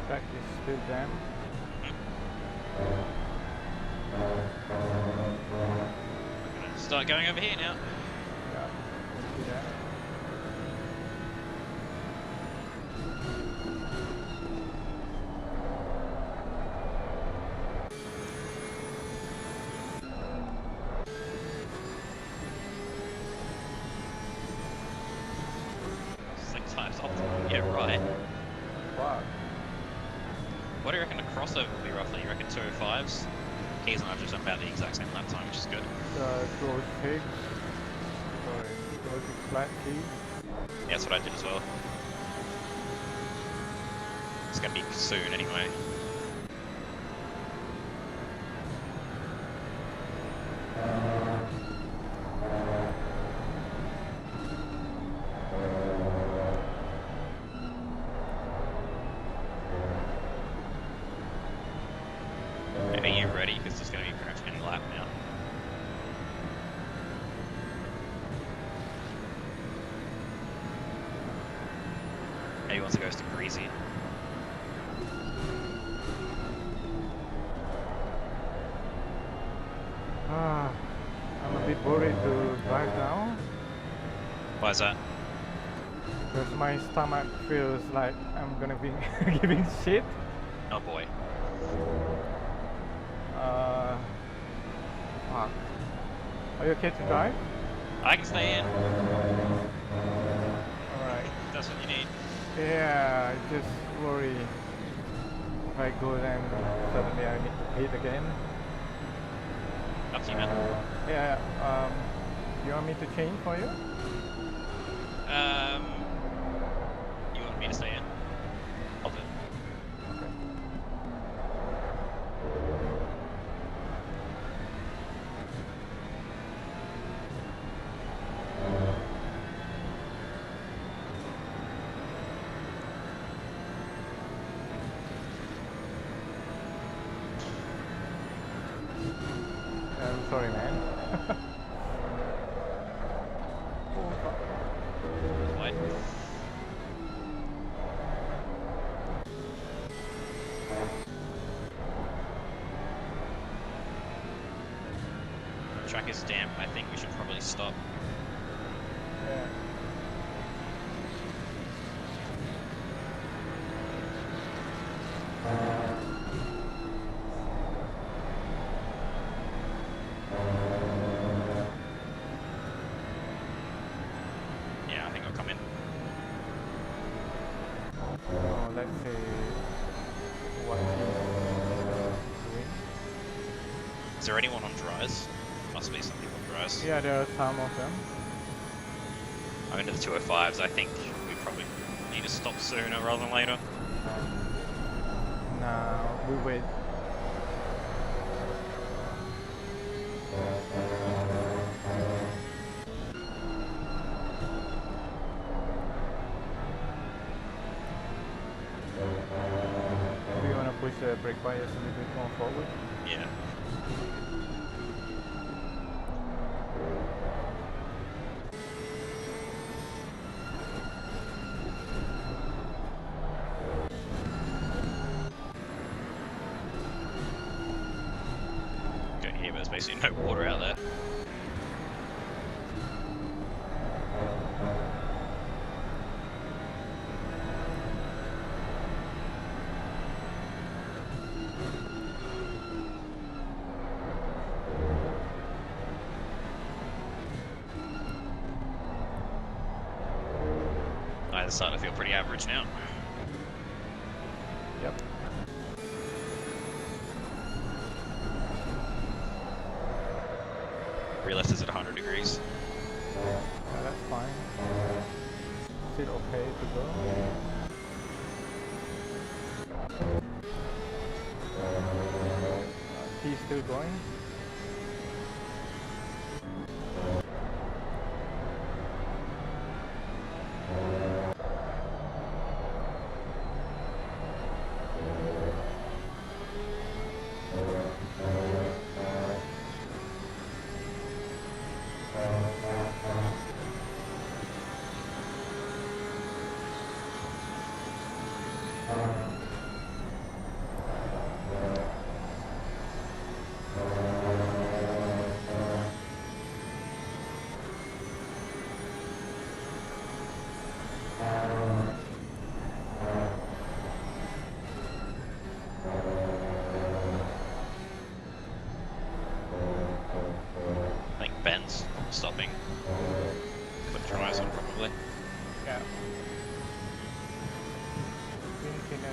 Track is still jammed. Start going over here now. Yeah, let's do that. Six times optimal. Yeah, right. Wow. What do you reckon the crossover will be roughly? You reckon 205s? Keys and I've just done about the exact same lap time, which is good. Close 6. Sorry, close 6 flat key. Yeah, that's what I did as well. It's gonna be soon anyway. Are you ready? Because it's gonna be pretty much any lap now. Maybe once it goes to greasy. I'm a bit worried to drive now Why is that? because my stomach feels like I'm gonna be giving shit. Oh boy. Fuck. Are you okay to drive? I can stay in. Alright. That's what you need. Yeah, I just worry if I go then suddenly I need to pit again. Up to you, man. Yeah, you want me to change for you? You want me to stay in? I'll do it. Okay. I'm sorry, man. Oh, fuck. The track is damp. I think we should probably stop. Yeah. Yeah, I think I'll come in. Oh, let's see what he's doing. Is there anyone on dries? Must be some people on dries. Yeah, there are some of them. I'm into the 205s. I think we probably need to stop sooner rather than later. Now we wait. Do you want to push the brake bias a little bit more forward? Yeah. Go here, but there's basically no water out there. I'm starting to feel pretty average now. Yep. Rear left is at 100 degrees. Yeah, that's fine. Is it okay to go? He's still going? I think Ben's stopping. Put dries on probably. Yeah. Thinking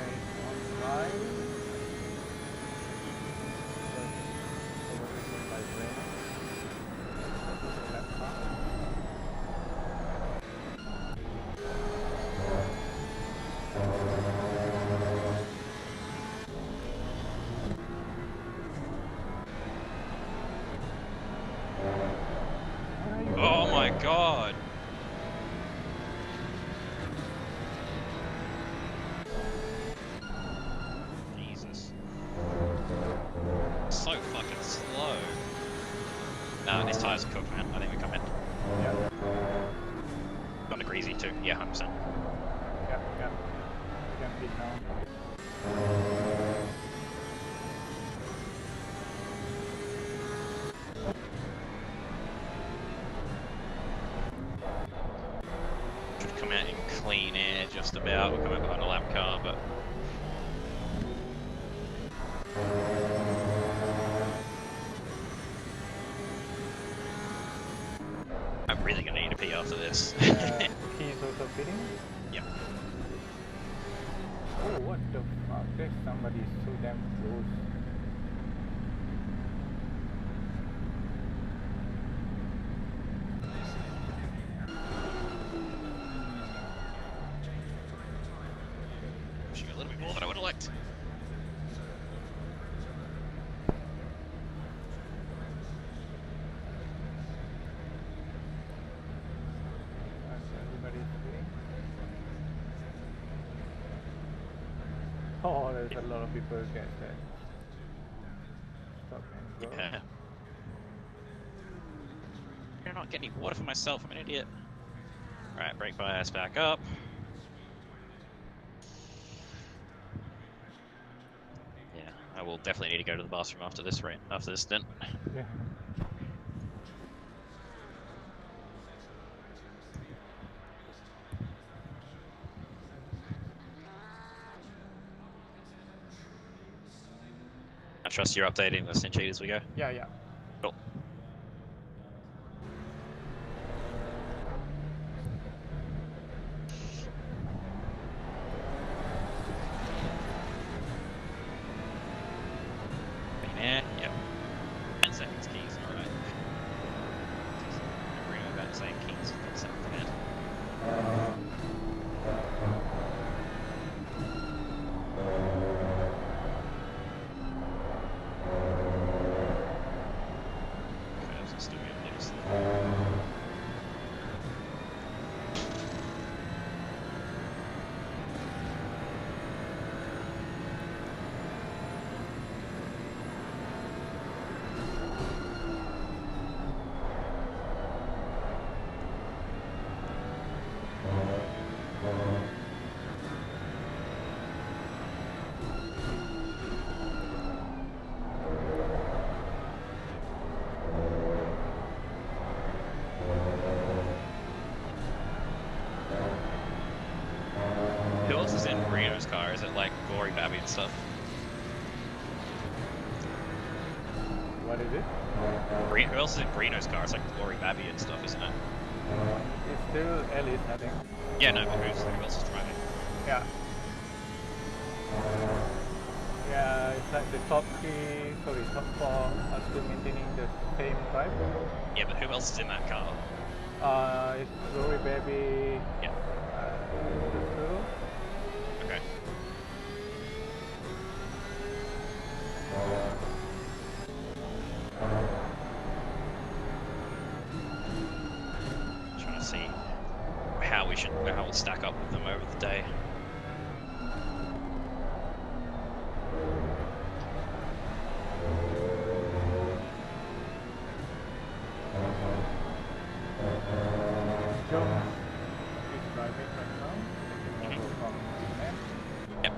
on drive. Overtaken by brain. Left half. Oh my god! Jesus. So fucking slow. Nah, these tires are cooked, man. I think we come in. Yeah. Got a greasy too. Yeah, 100%. Yeah. Can pit now. Should come out in clean air just about. We'll come out behind a lap car, but I'm really gonna need a pee after this. He's also fitting? Yep. Oh, what the fuck? There's somebody so damn close. Pushing a little bit more than I would have liked. Everybody's fitting. Oh, there's a lot of people get that. Stop and go. Yeah. I'm not getting any water for myself. I'm an idiot. Alright, brake bias back up. I will definitely need to go to the bathroom after this stint. Yeah. I trust you're updating the stint sheet as we go. Yeah, yeah. Cool. Yeah, yep. 10 seconds keys, alright. Bring about the same keys, 10 seconds ahead. Curves are still getting a little slow. Who else is in Reno's car? Is it like Gory Babby and stuff? What is it? Who else is in Reno's car? It's like Gory Babby and stuff, isn't it? It's still Alice, I think. Yeah, no, but who else is driving? Yeah. Yeah, it's like the top four are still maintaining the same drive. Yeah, but who else is in that car? It's Glory Baby. Yeah. The two. Okay. Trying to see how we'll stack up with them over the day. Jones is driving right now. Taking over from Octane. Yep.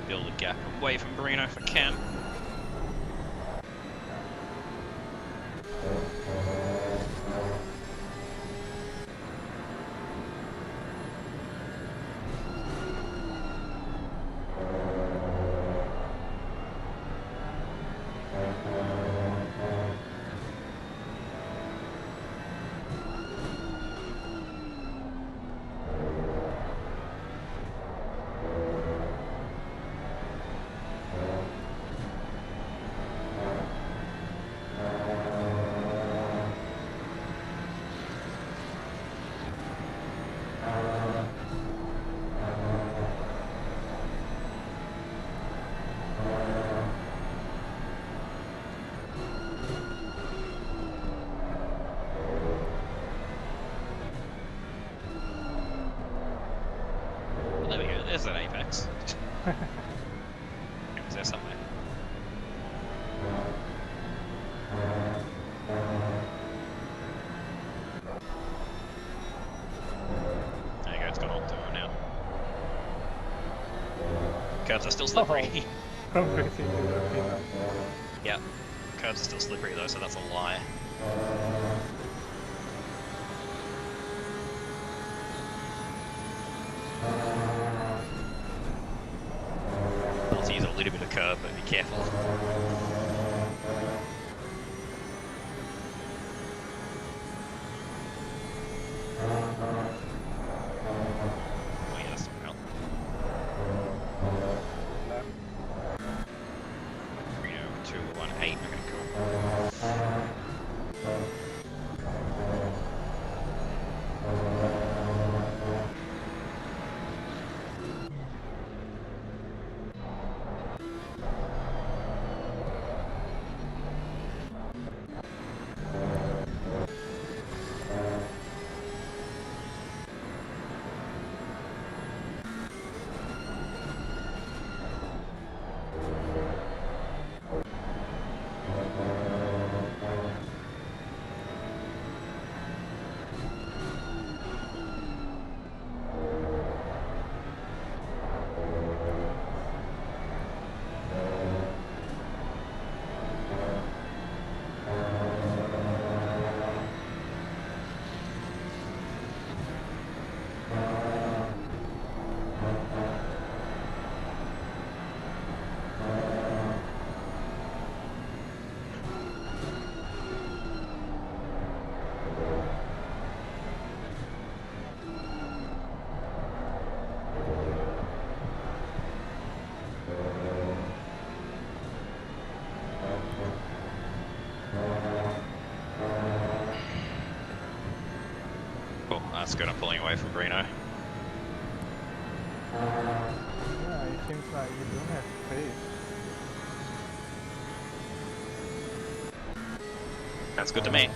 Build a gap away from Brino if I can. Well, there we go, there's that apex. It was there somewhere. There you go, it's gone Octane now. Curves are still slippery. From racing to the pickup. Yep. Curves are still slippery though, so that's a lie. I'll use a little bit of curve, but be careful. Oh yeah, that's not out. Left. 30218, okay, cool. Cool, that's good. I'm pulling away from Brino. Yeah, it seems like you don't have space. That's good to me.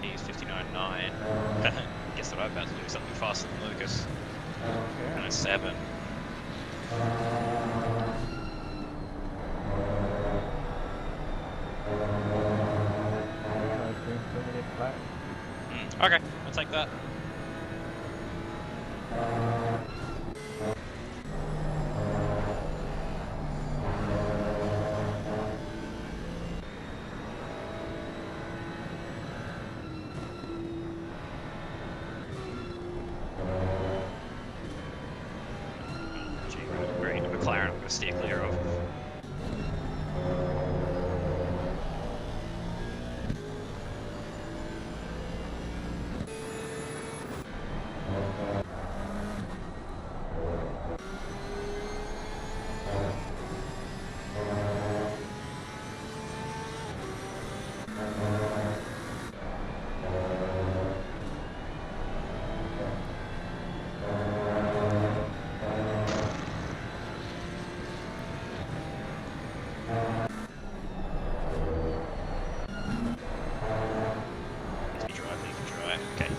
He's 59.9. Guess that I'm about to do something faster than Lucas. Okay. And a 7. It's doing 2 minutes flat. Okay, I'll take that. Gee, green McLaren, I'm going to steer clear of. If you drive, you can drive. Okay.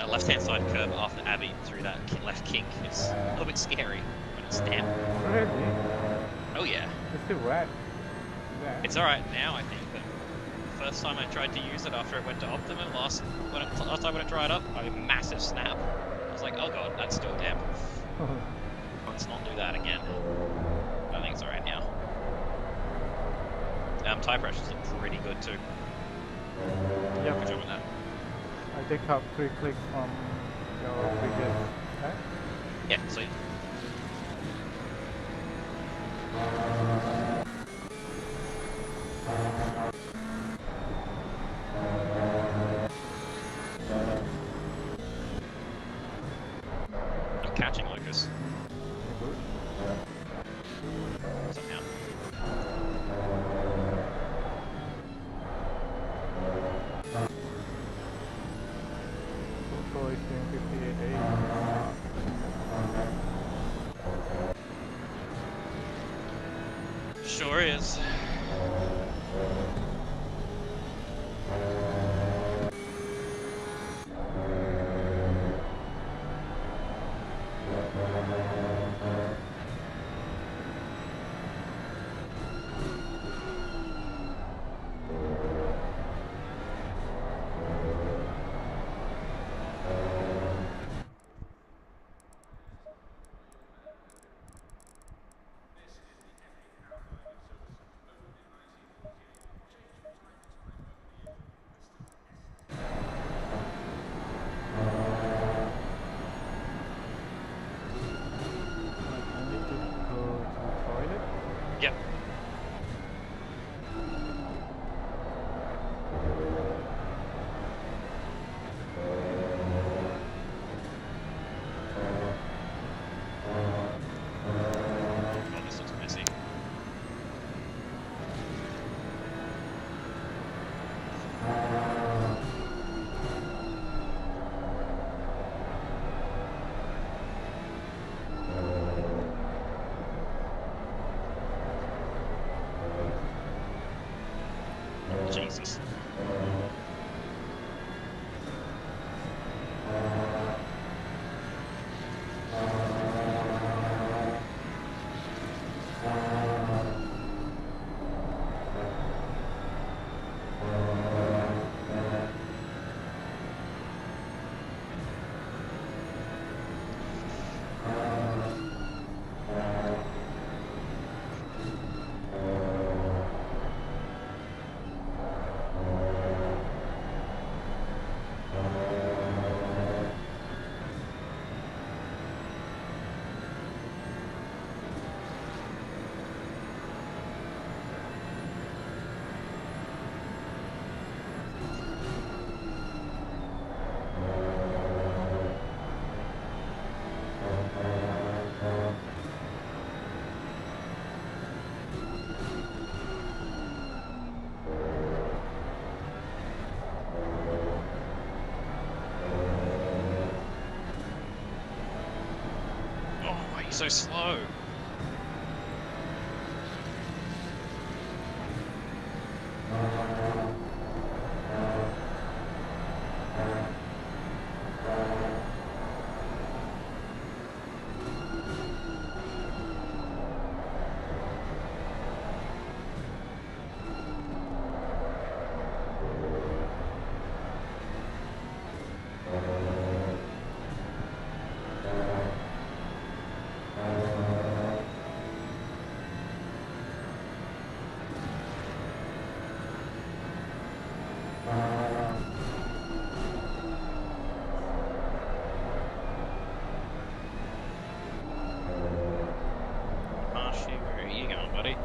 Left-hand side curve after Abbey through that left kink is a little bit scary when it's damp. Really? Oh yeah. It's still wet. Yeah. It's alright now, I think, but the first time I tried to use it after it went to optimum, last time when it dried up, I had a massive snap. I was like, oh god, that's still damp. Let's not do that again. I think it's alright now. Tire pressures look pretty good too. Yeah. Good job with that. I take up 3 clicks from your previous right? Yeah, sweet. I'm catching Lucas. Somehow. So it's doing 58.8. Sure is. I need to go to the toilet. Yep. Oh, this looks messy. Jesus. so slow. Marshy, where are you going, buddy?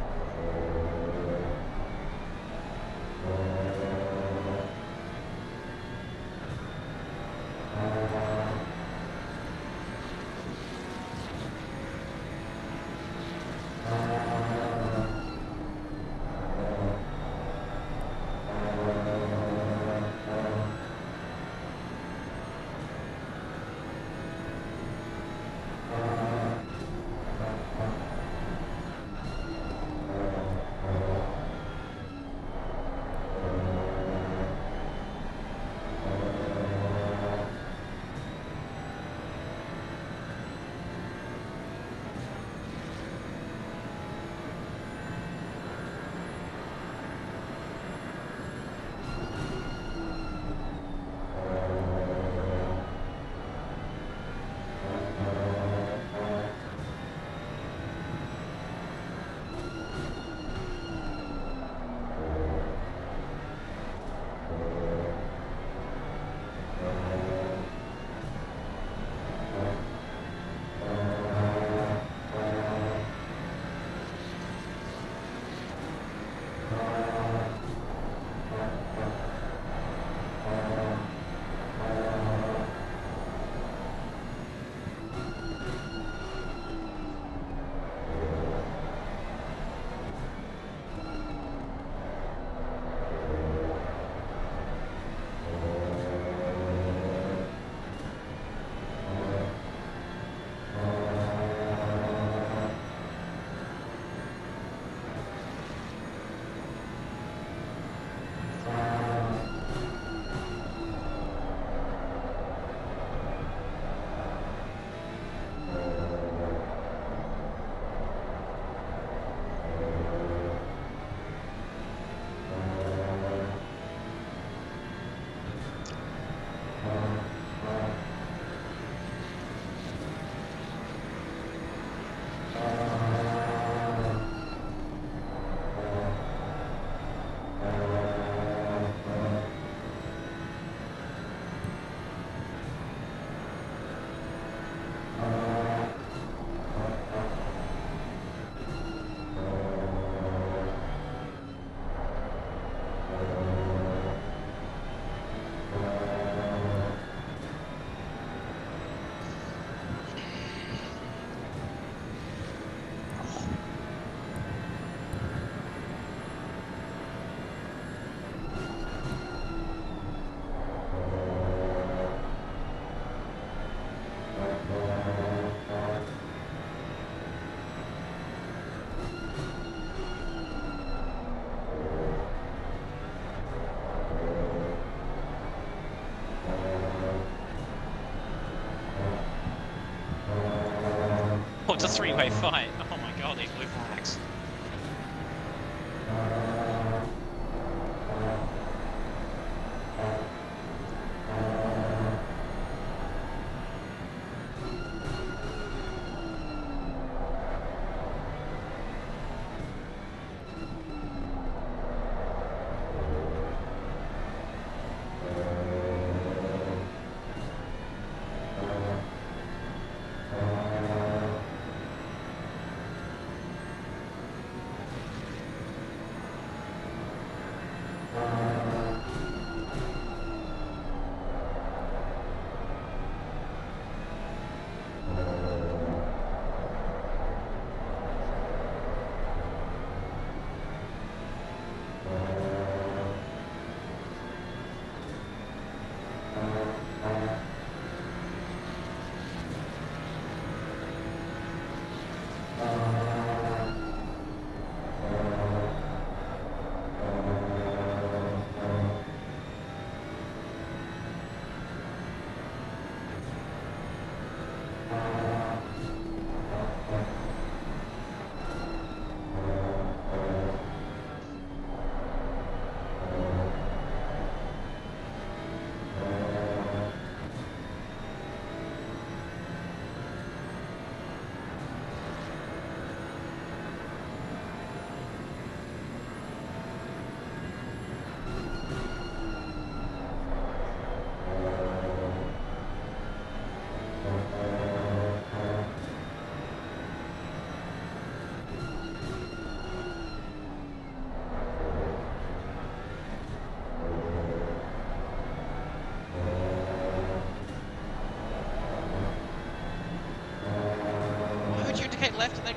Oh, it's a three-way fight. Oh my god, these blue flags.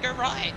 go right.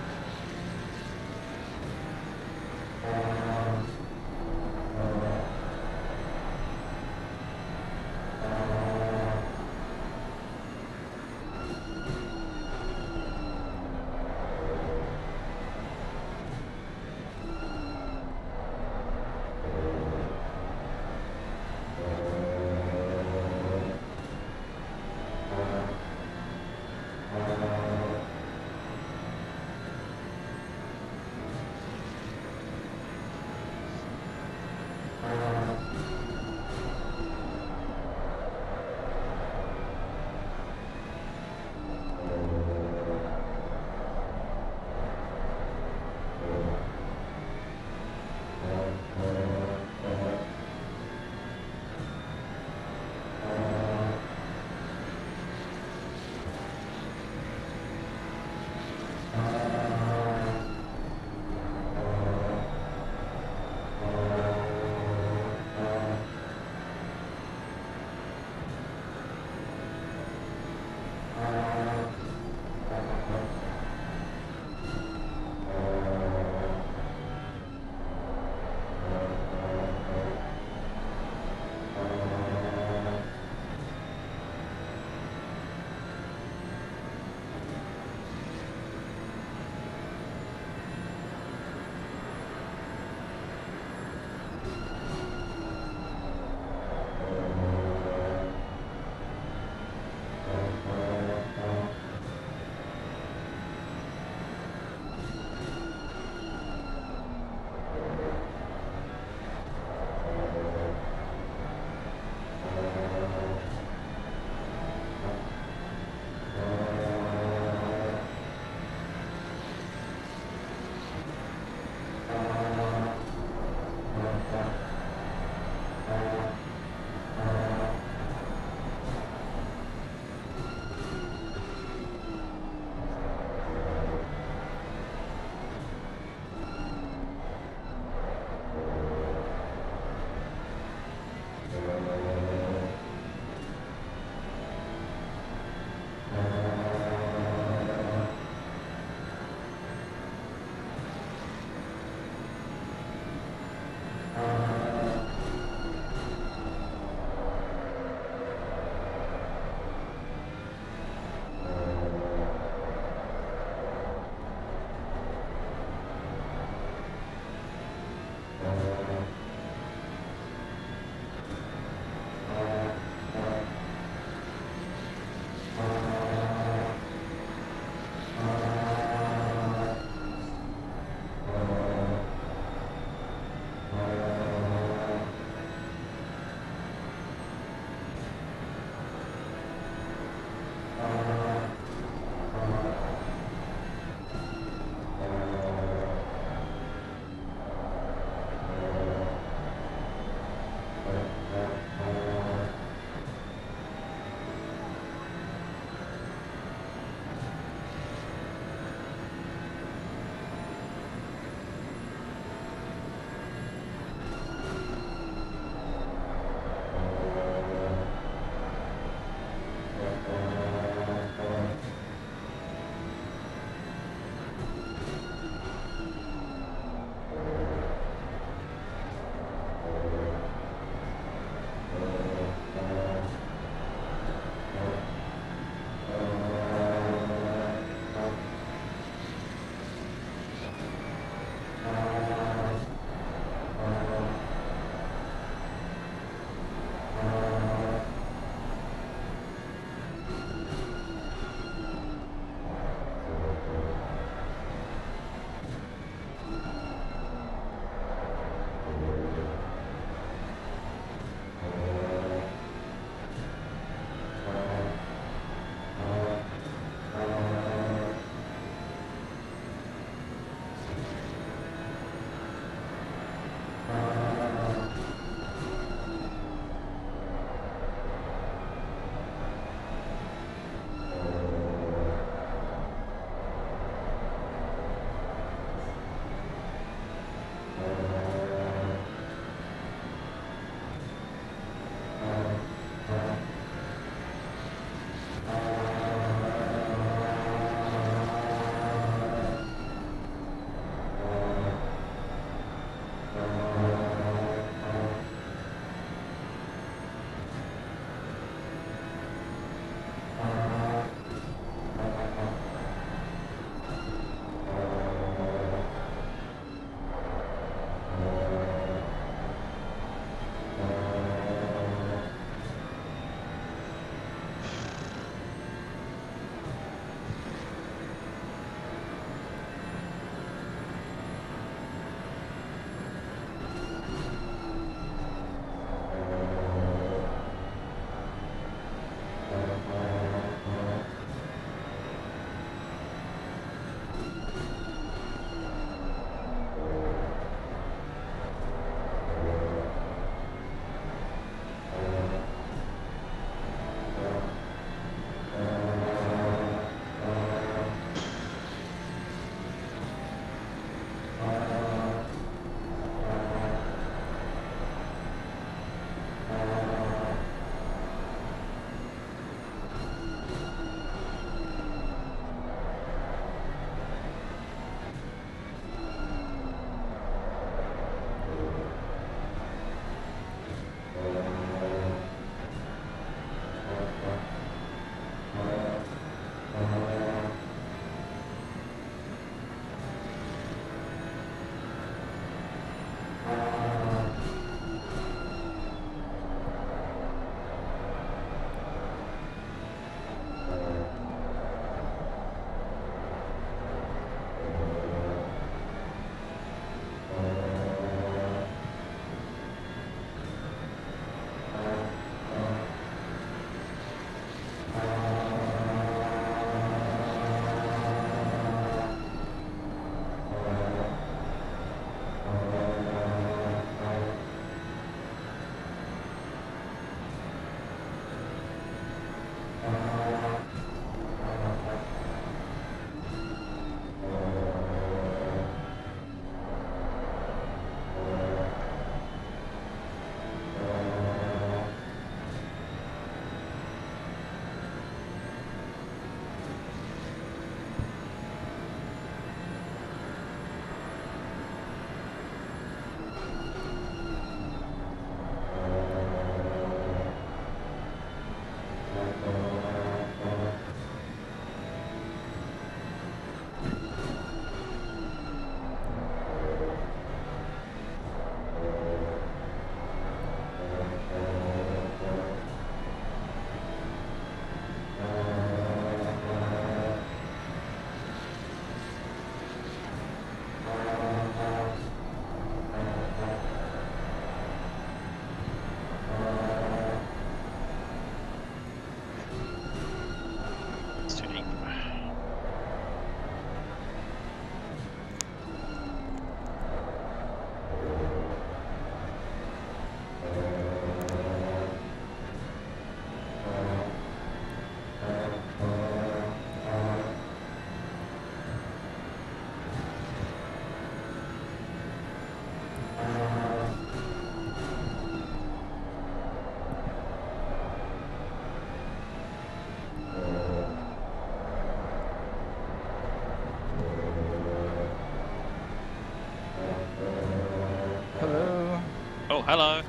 Oh, hello.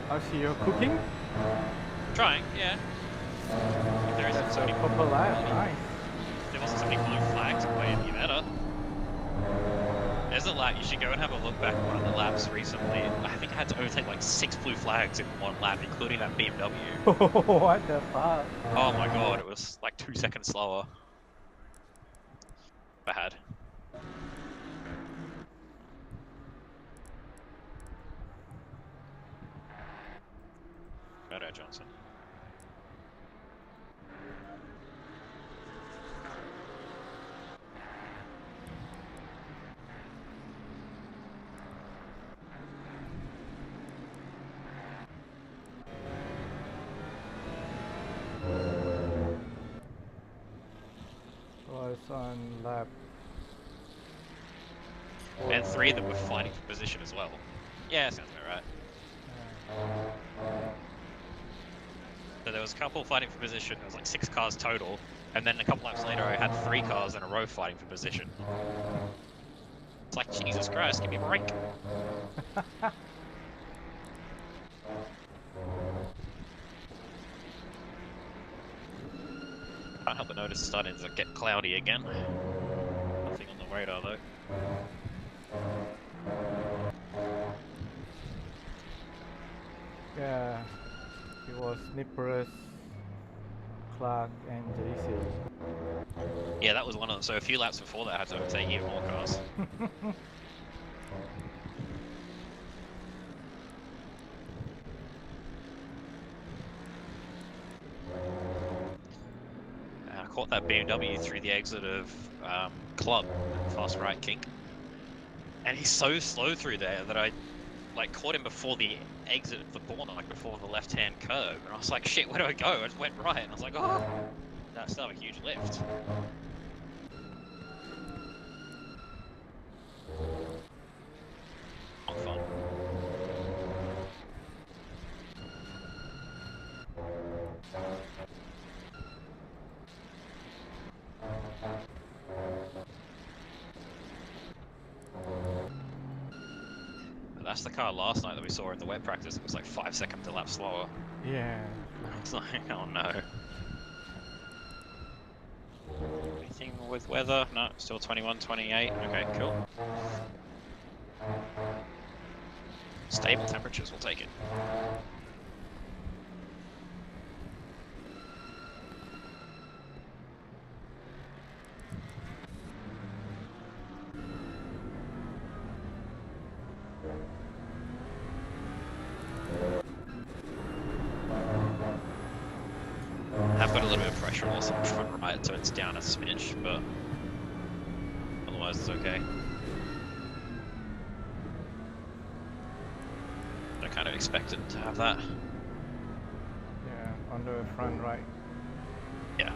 I see you're cooking. Trying, yeah. If there isn't That's so a many, proper lap. Nice. if there wasn't so many blue flags, it might be better. There's a lap, you should go and have a look back at one of the laps recently. I think I had to overtake like 6 blue flags in one lap, including that BMW. What the fuck? Oh my god, it was like 2 seconds slower. Bad. Better, Johnson. Was on lap. And 3 of them were fighting for position as well. Yeah, sounds about right. So there was a couple fighting for position, there was like 6 cars total, and then a couple laps later I had 3 cars in a row fighting for position. It's like, Jesus Christ, give me a break. Can't help but notice it's starting to get cloudy again. Nothing on the radar though. Yeah, it was Nippers, Clark, and JC. Yeah, that was one of them. So a few laps before that I had to overtake even more cars. I caught that BMW through the exit of Club, fast right kink. And he's so slow through there that I like caught him before the exit of the corner, like before the left-hand curve. And I was like, shit, where do I go? I just went right, and I was like, oh, that's still a huge lift. Not fun. But that's the car last night that we saw in the wet practice. It was like 5 seconds a lap slower. Yeah. It's like, oh no. Anything with weather? No, still 21, 28. Okay, cool. Stable temperatures, we'll take it. I've got a little bit of pressure also on front right, so it's down a smidge, but otherwise it's okay. I kind of expected to have that. Yeah, on the front right. Yeah.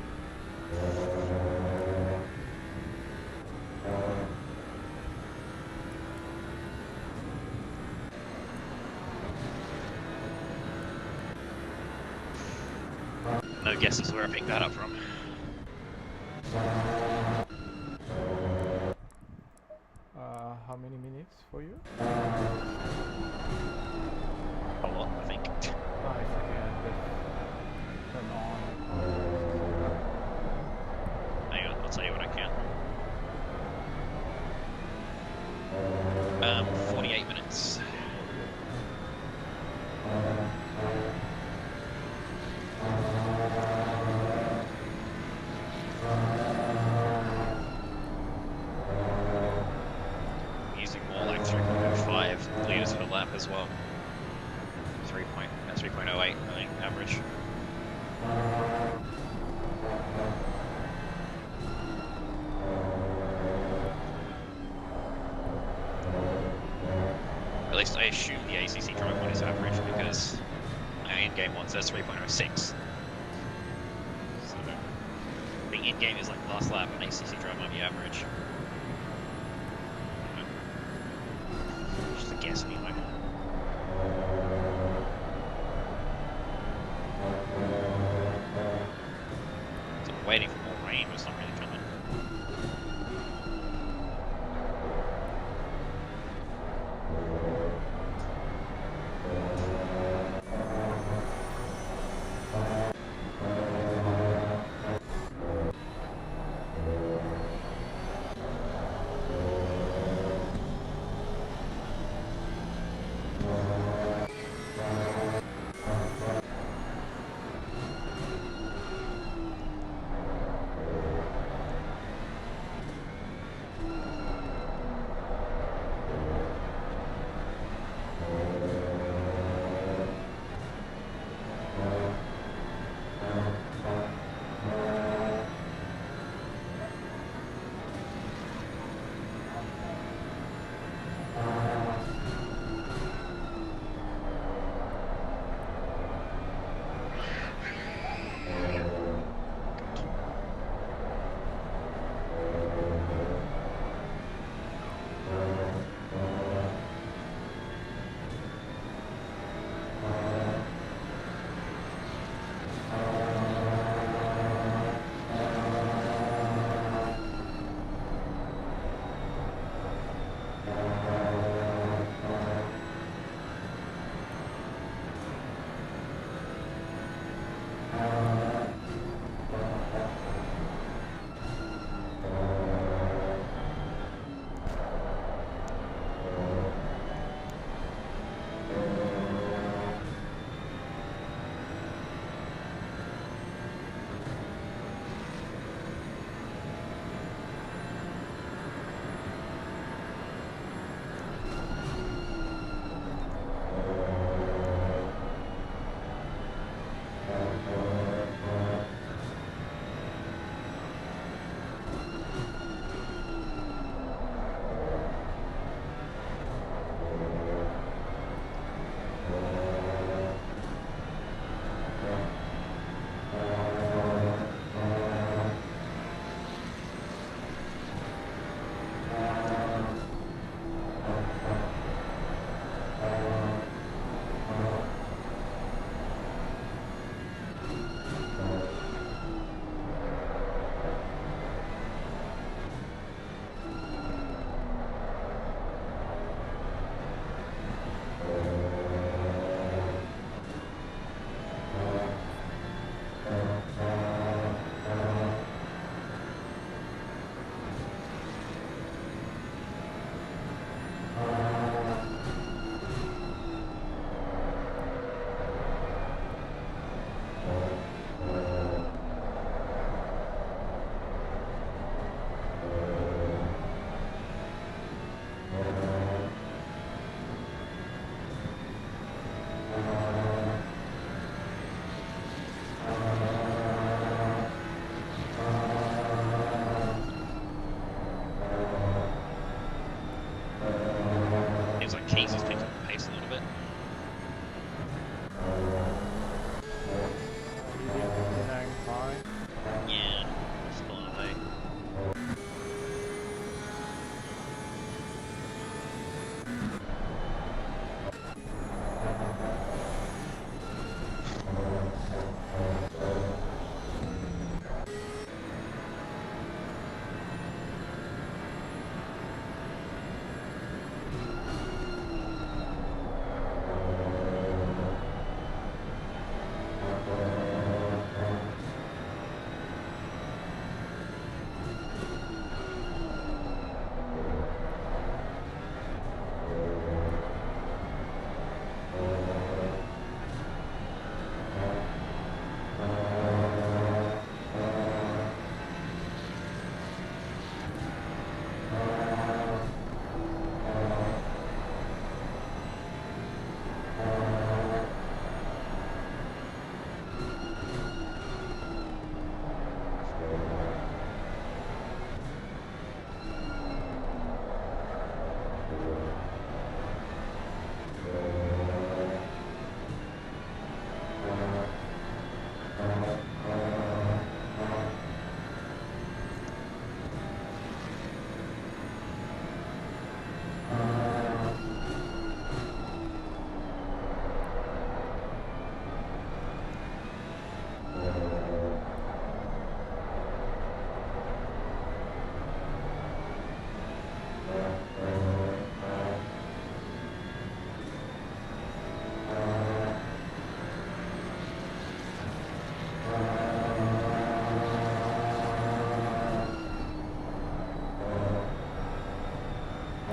No guesses where I picked that up from. How many minutes for you? A lot, I think. Oh, it's okay. Just turn on. Hang on, I'll tell you what I can. 48 minutes. Using more like 3.05 liters per lap as well. 3.08, I think, average. At least I assume the ACC drive one is average because in-game one says 3.06. So the in-game is like last lap and ACC drive might be average. Just a guess anyway. So I'm waiting for more rain, but it's not really coming.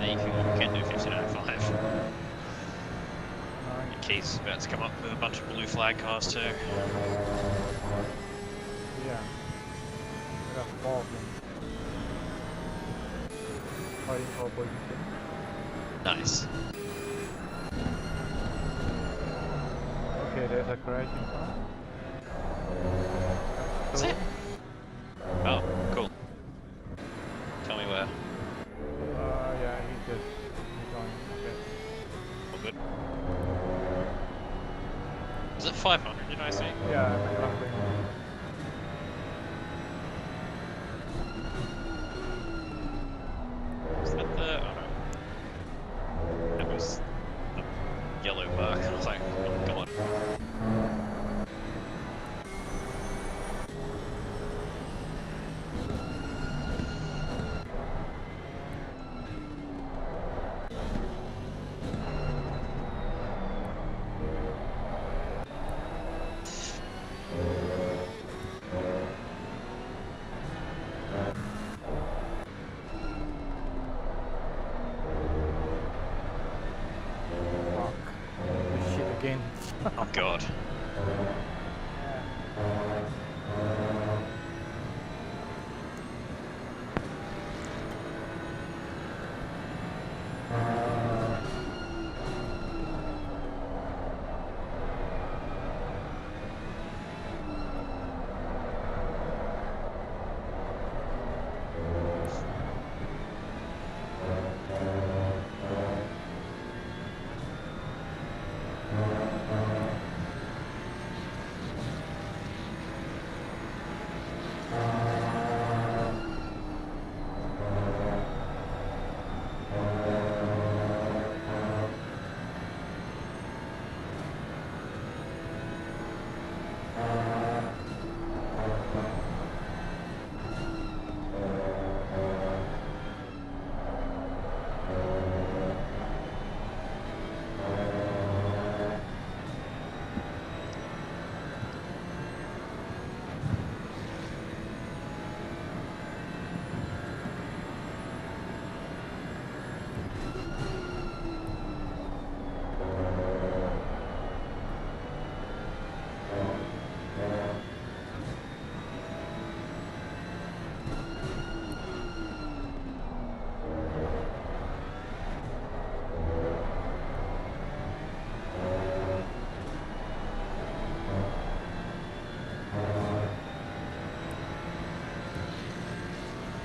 Yeah, you can do 59.5. Nice. Your key's about to come up with a bunch of blue flag cars too. Yeah. We got 4 of them. Fighting for position. Nice. Okay, there's a crash in front. That's it. Oh, cool. Tell me where. Yeah, he's going. Okay. All good. Was it 500, did I see? Yeah, roughly. Was that the... oh no. That was the yellow mark. I was like, oh god. Fuck. Shit again. Oh god.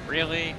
Really?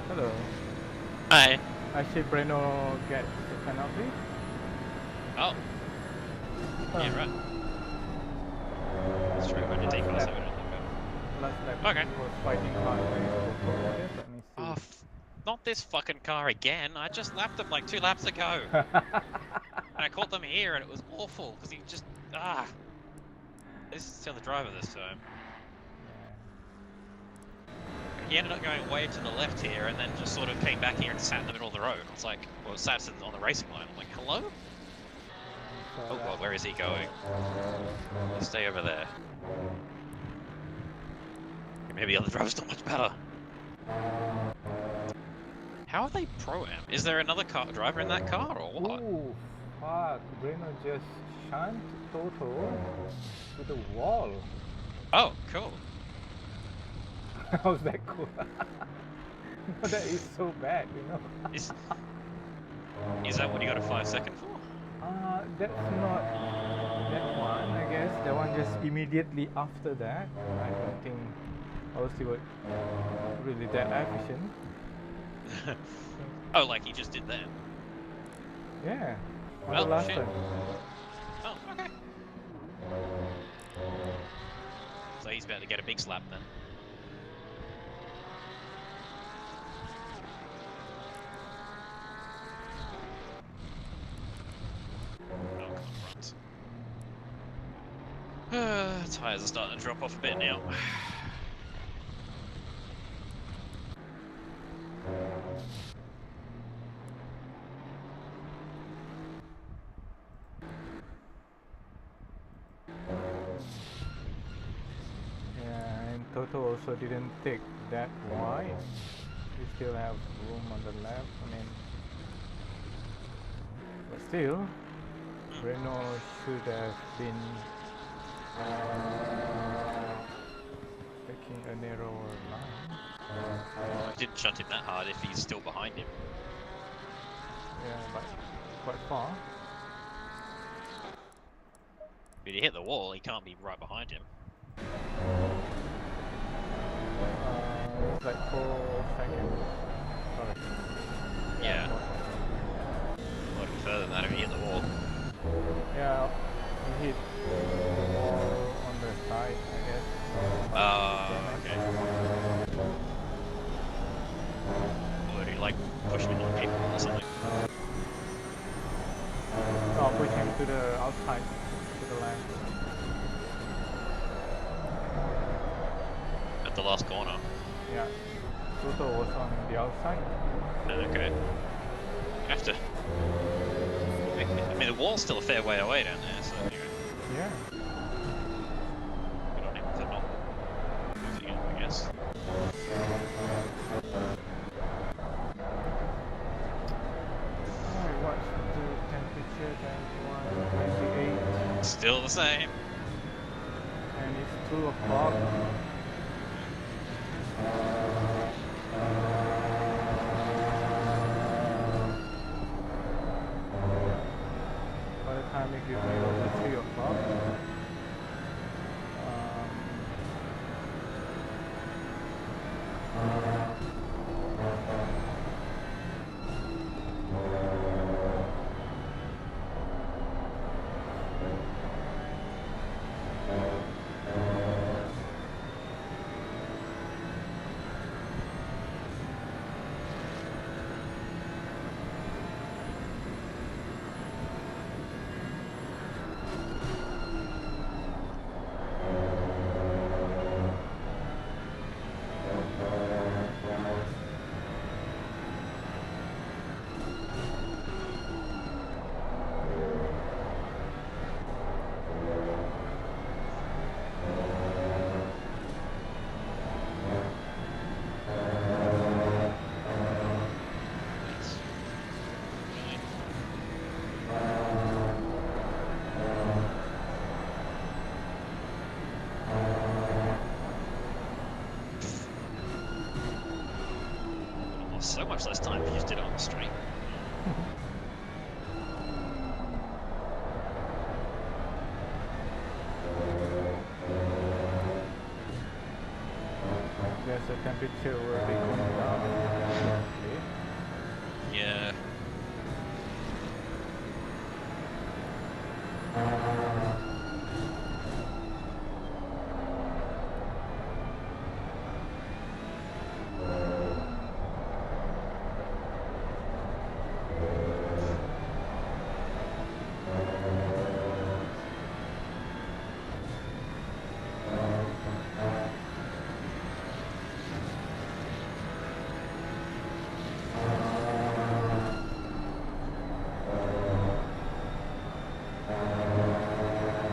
Hello. Hi. Actually, Breno get the penalty. Oh. Yeah, right. That's true. I did take Last also. lap, last lap Okay. he was fighting hard against Toto, I guess. Let me see. Oh, not this fucking car again. I just lapped them like 2 laps ago. And I caught them here and it was awful because he just. This is still the driver this time. He ended up going way to the left here and then just sort of came back here and sat in the middle of the road. It's like, well, it sat on the racing line. I'm like, hello? Oh god, where is he going? Stay over there. Maybe the other driver's not much better. How are they pro-am? Is there another driver in that car or what? Ooh, fuck. Breno just shunt Toto to the wall. Oh, cool. How's that cool? No, that is so bad, you know. Is that what you got a 5-second for? That's not that one, I guess. The one just immediately after that. I don't think obviously was really that efficient. Oh, like he just did that? Yeah. On Well, the last shit. time. Oh, okay. So he's about to get a big slap then. Tires are starting to drop off a bit now. Yeah, and Toto also didn't take that wide. We still have room on the left. I mean, but still, Breno should have been taking a narrower line. I didn't shunt him that hard if he's still behind him. Yeah, but quite far. If he hit the wall, he can't be right behind him. It's like 4 seconds. Sorry. Yeah. A lot further than that if he hit the wall. Yeah, he hit the wall on the side, I guess. Okay. Or did he like push him into the people or something? No, push him to the outside, to the left. At the last corner. Yeah, Toto was on the outside. Okay. You have to. I mean, the wall's still a fair way away down there, so anyway. Yeah. Good on him for not losing it, I guess. Oh, what's the temperature? 21, 28. Still the same. And it's 2 o'clock. By the time it gives me over 3 o'clock. so much less time if you just did it on the street. There's a temperature already going down. Okay. Yeah.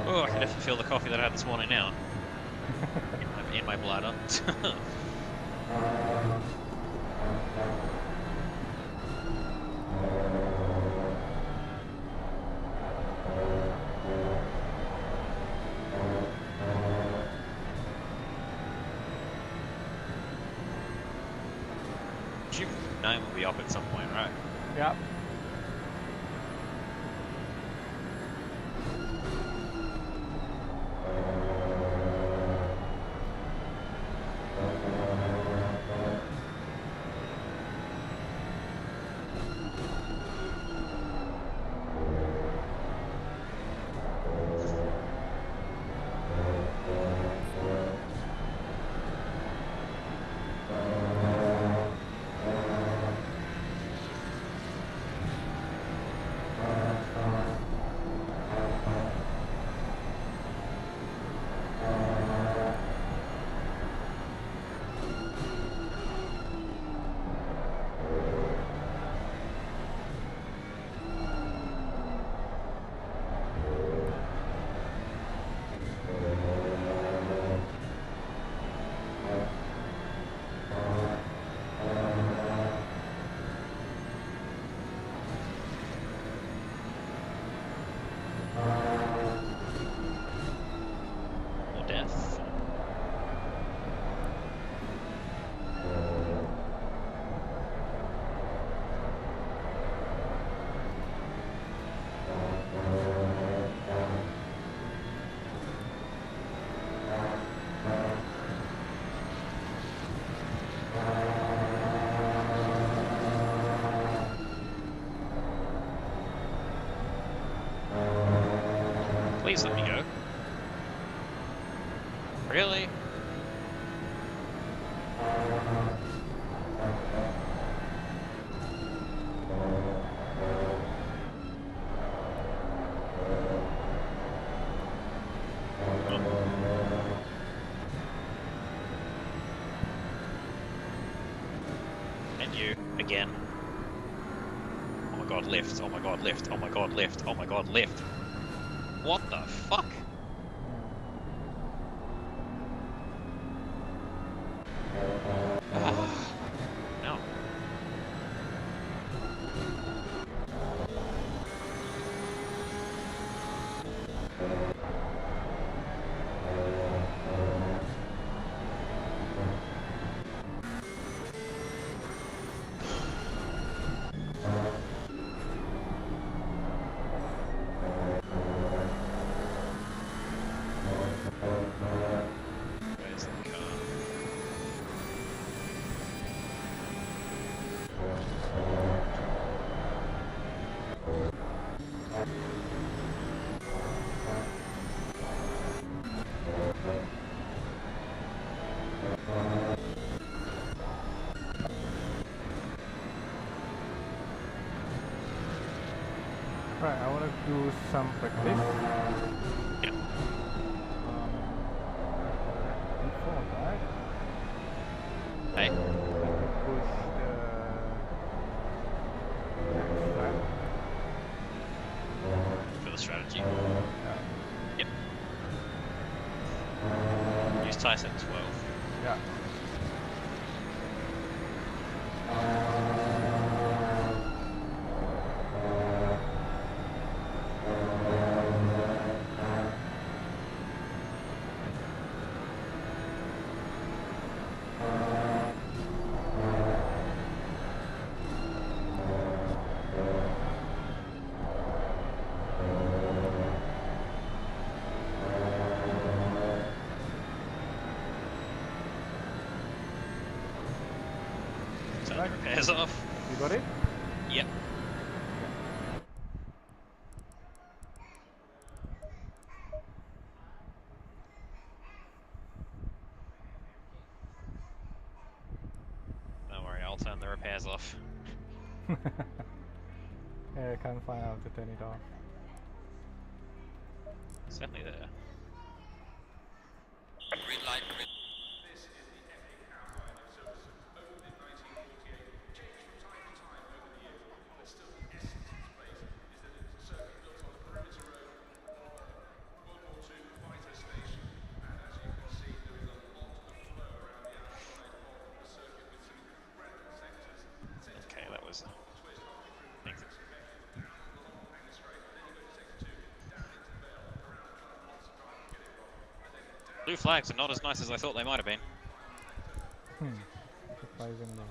Oh, I can definitely feel the coffee that I had this morning now. in my bladder. You know we'll be up at some point, right? Yeah. Or death. Please let me go. Really? And you, again. Oh my god, lift, oh my god, lift, oh my god, lift, oh my god, lift. What the fuck? No. Where's the car? Right, I want to do some practice. Yeah. Before that, Hey. I can push the next lap. For the strategy. Yeah. Yep. Use Tyson 12. Yeah. flag. Repairs off. You got it? Yep. Don't worry, I'll turn the repairs off. Yeah, I can't find out to turn it off. It's definitely there. Green light, green. Okay, that was. Blue flags are not as nice as I thought they might have been. Surprisingly.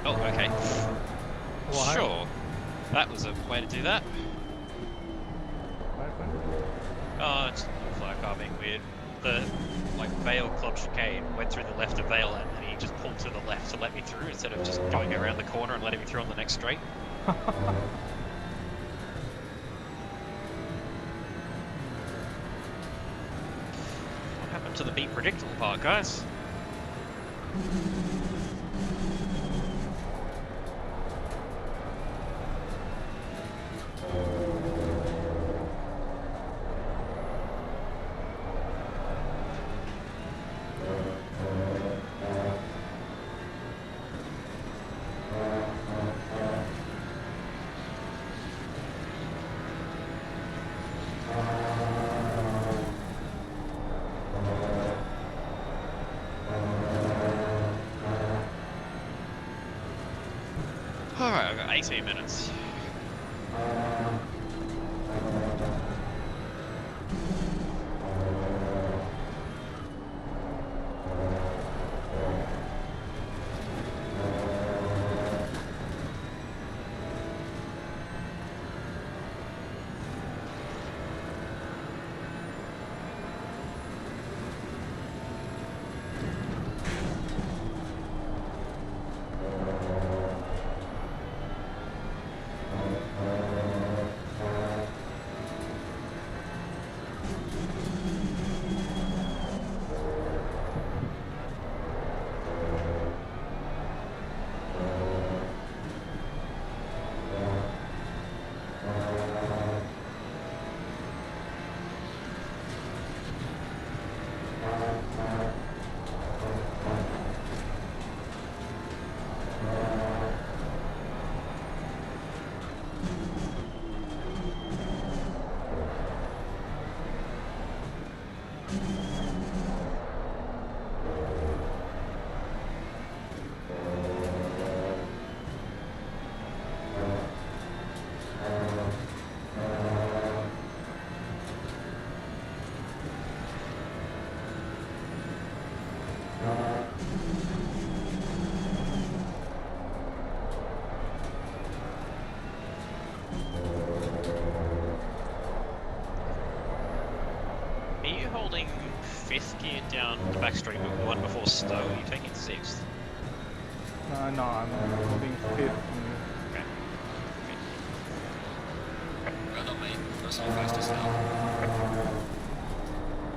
Oh, okay. What? Sure. That was a way to do that. What happened? Oh, it's fire car being weird. The Vale Club chicane went through the left of Vale and he just pulled to the left to let me through instead of just going around the corner and letting me through on the next straight. What happened to the be predictable part, guys? Alright, I've got 18 minutes. Are you holding 5th gear down the back straight with the one before Stowe? Are you taking 6th? No, I'm holding 5th. Okay. Well done, mate. First and fastest now.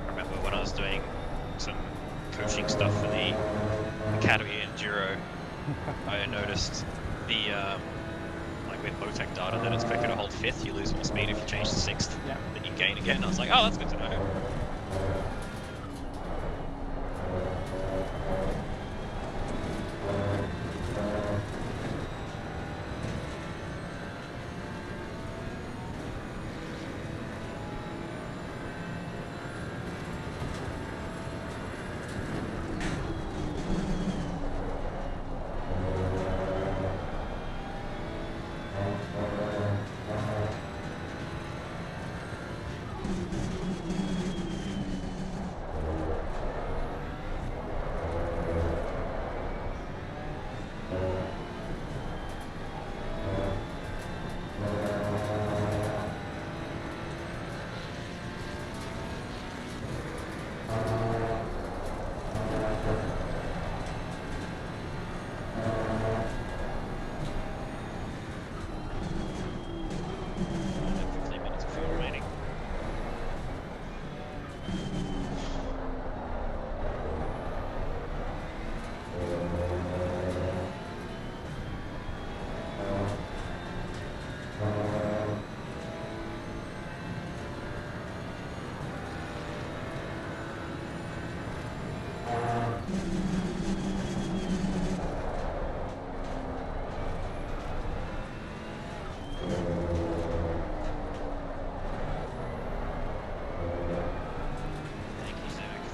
I remember when I was doing some coaching stuff for the Academy Enduro, I noticed the like with Motec data that it's quicker to hold 5th, you lose more speed if you change to 6th, Yeah. then you gain again. I was like, oh, that's good to know.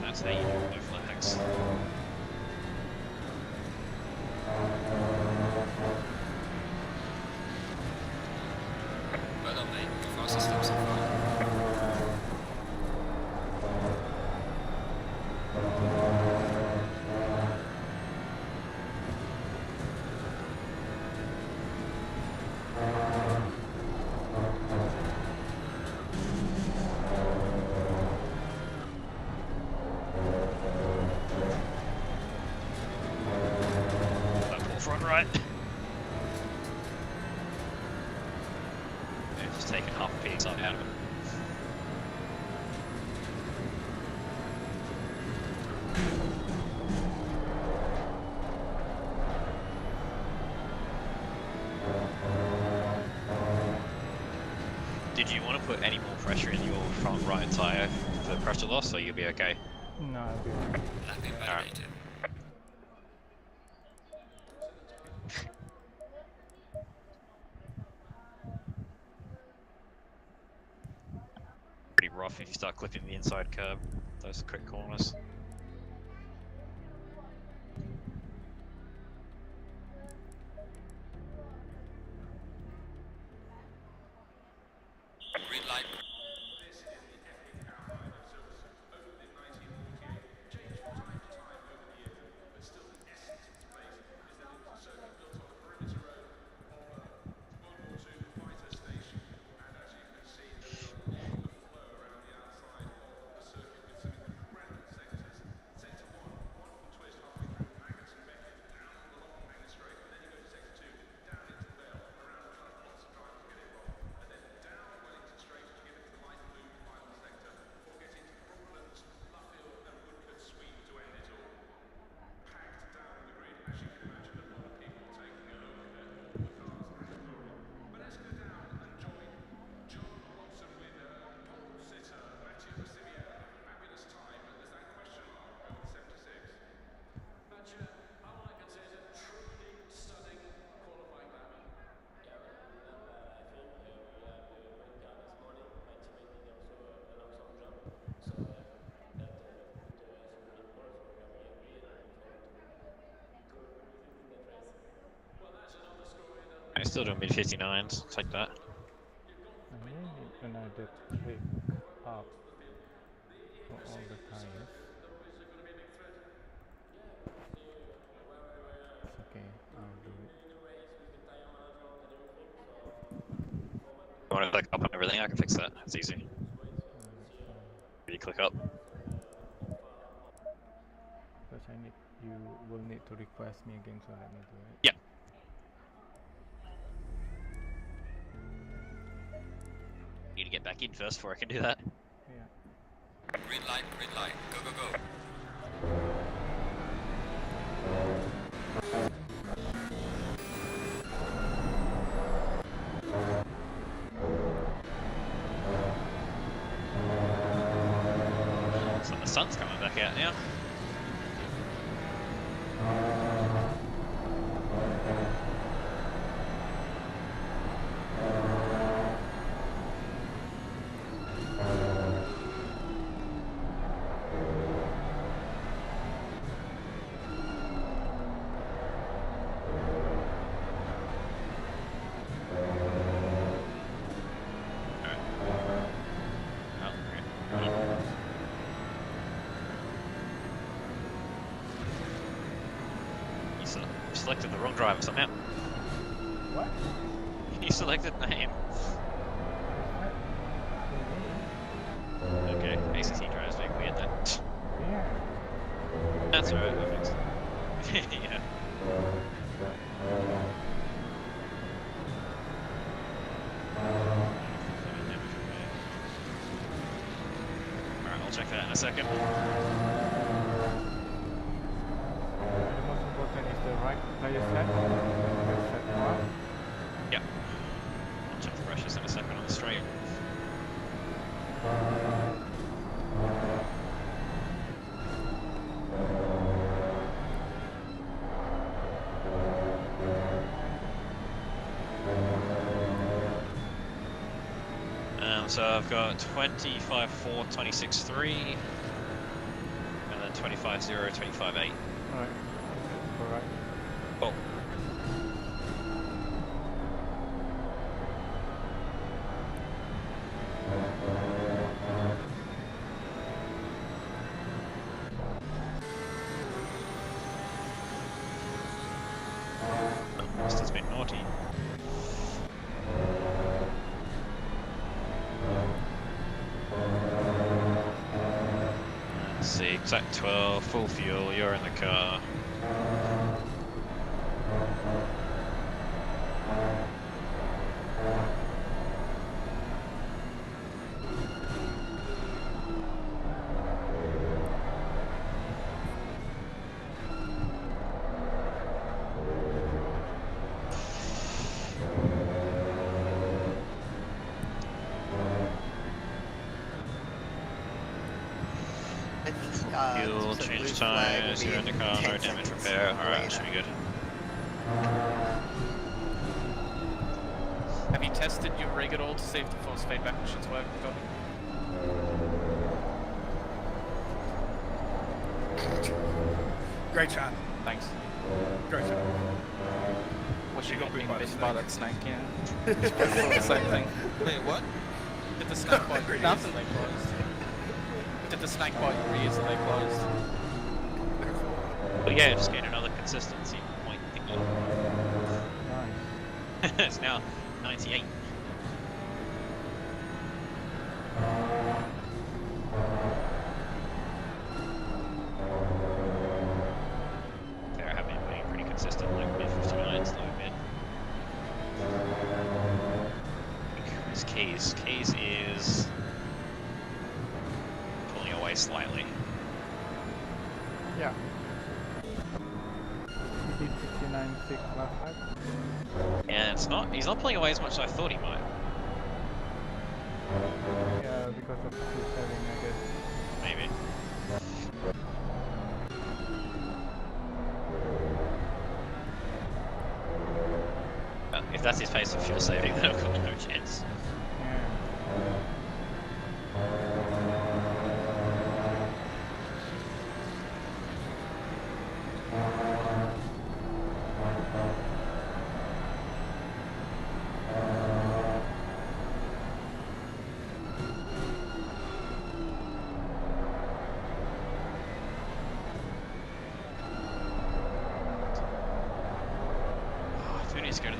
That's how you do no flags. Well done, mate. Your fastest lap so far. Front right. Yeah, just taking half a PXI out of it. Did you want to put any more pressure in your front right tyre for pressure loss, or you'll be okay? No, I'll be Lap invalidated. Pretty rough if you start clipping the inside curb, those quick corners. still doing mid 59s. Take that. I really need another pick up for all the tires. It's okay, I'll do it. You want to click up on everything? I can fix that. It's easy. That's fine. You click up. Because you will need to request me again, so let me do it. Yeah. Need to get back in first before I can do that. Yeah. Green light, go, go, go. So the sun's coming back out now. Selected the wrong driver somehow. What? You selected name. Okay, ACT drives being weird then. Yeah. That's alright, I'll fix it. Yeah. Alright, I'll check that in a second. The most important is the right tire set. Tire set one. Yep. I'll check the pressures in a second on the straight. So I've got 25.4, 26.3, and then 25.0, 25.8. Alright. Alright. Oh. Must have been naughty. Let's see, exact 12, full fuel, you're in the car. Fuel, change tires, you're in the car, no damage repair. Alright, that should be good. Have you tested your rig at all to see if the force feedback machines work? Great shot. Thanks. Great shot. Wish You you got got bit being by the bitten by snake. that snake, yeah. It's the same thing. Wait, what? Did the snake bite your ears Nothing. and they closed? Did the snake bite your ears and they closed? But yeah, just gain another consistency point thingy. Nice. It's now 98. There, I have been being pretty consistent, like mid 59s, low mid. Where's Keys? Keys is pulling away slightly. Yeah. He did 69.6 last time. And he's not pulling away as much as I thought he might. Yeah, because of fuel saving, I guess. Maybe. If that's his pace of fuel saving, then I've got no chance. Yeah.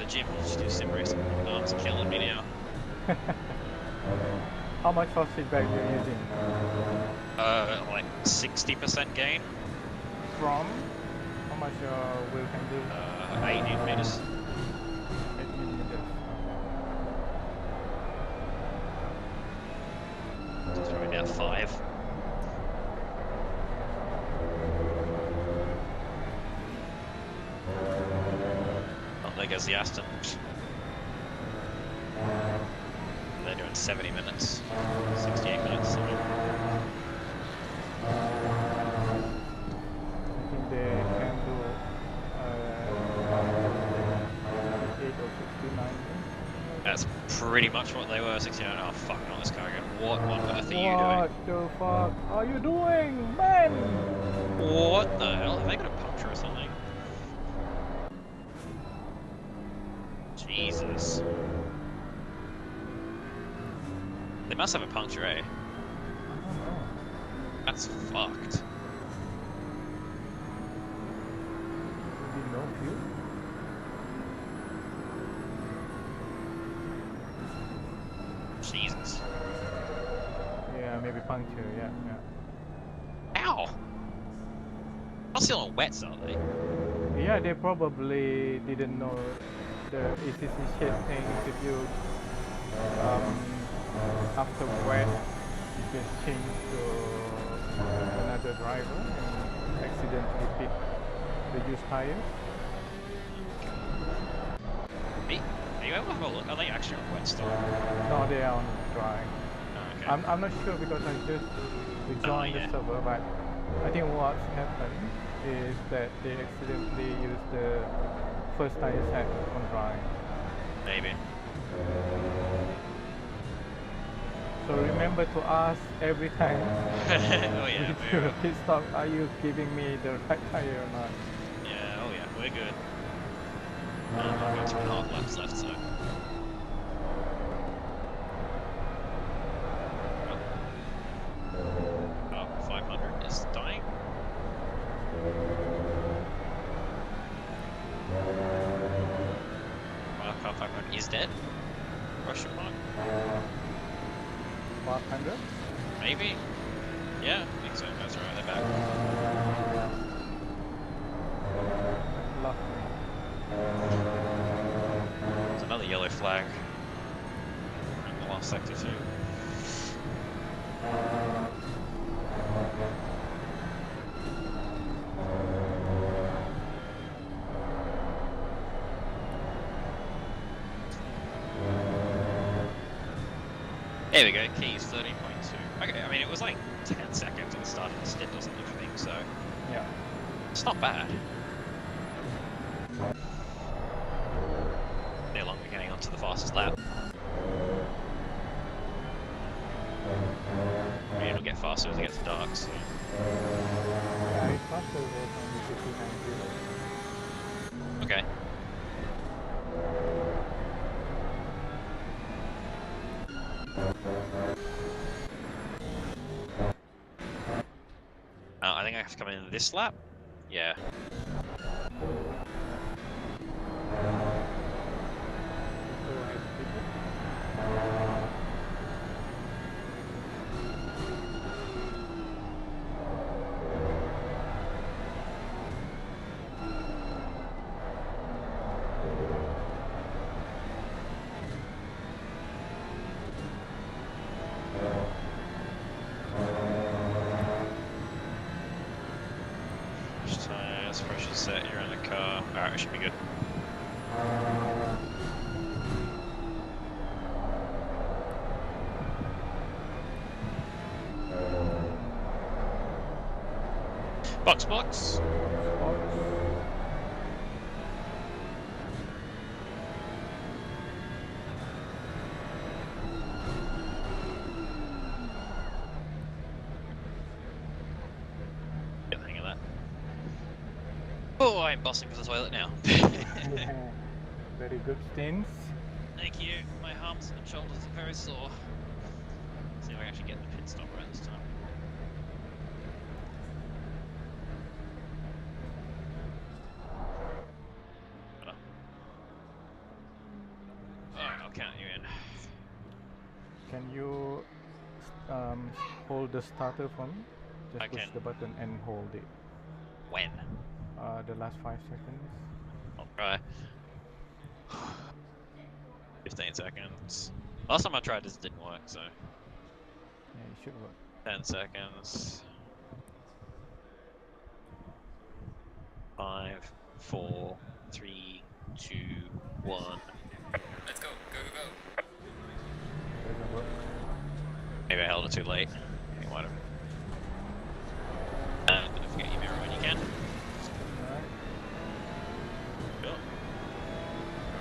the gym, you just do SIMRIGS. My arm's killing me now. How much force feedback are you using? Like 60% gain. From? How much wheel can do? 8 Newton meters. 8 millimeters. So it's probably about 5. Oh, there goes the Aston. They're doing 70 minutes. 68 minutes. I think they can do 8 or 69. That's pretty much what they were. 69. Oh fuck! Not this car again. What on earth are you What the fuck are you doing, man? doing? What the hell? Have they got a puncture or something? Jesus. They must have a puncture, eh? I don't know. That's fucked. Maybe no fuel? Jesus. Yeah, maybe puncture, yeah. Ow! Not still on wets, are they? Yeah, they probably didn't know the ECC shit things. If you after wet, you just change to another driver and accidentally pit the used tires. Are you able to have a look? Are they actually on wet still? No, they are on dry. Oh, okay. I'm not sure because I just rejoined yeah. the server, but I think what's happened is that they accidentally used the first tire set on dry. Maybe. So remember to ask every time Oh yeah, with we're, your pit stop, are you giving me the right tire or not? yeah, oh yeah, we're good. I've got 2.5 laps left, so. Oh, 500 is dying. Car 500 is dead? Question mark? 500? Maybe? Yeah, I think so. That's right, they're back. Lovely. There's another yellow flag. In the last sector too. There we go, keys 13.2. Okay, I mean it was like 10 seconds at the start of the stint or something, I think, so Yeah. it's not bad. They're long we're getting onto the fastest lap. I mean, it'll get faster as it gets dark, so. Yeah, it's faster than only 59. Okay. I think I have to come in this lap? Yeah. Tires, pressure set, you're in the car. Alright, it should be good. Box. Get the hang of that. Oh, I'm busting for the toilet now. Yeah. Very good stints. Thank you. My arms and shoulders are very sore. See if I can actually get the pit stop right this time. Better. count you in. Can you hold the starter for me? Just I push can. the button and hold it. When? The last 5 seconds. I'll try. 15 seconds. Last time I tried this didn't work, so Yeah, it should work. 10 seconds. 5, 4, 3, 2, 1. Let's go. Go, go, go. Doesn't work. Maybe I held it too late. You might have. Don't forget your mirror when you can. Alright. Cool.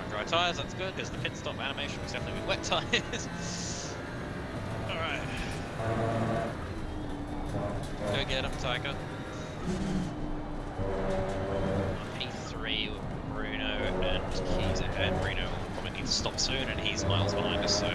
On dry tires, that's good because the pit stop animation was definitely with wet tires. Alright. Go get him, Tiger. P3 with Bruno and he's ahead. Bruno will probably need to stop soon and he's miles behind us, so.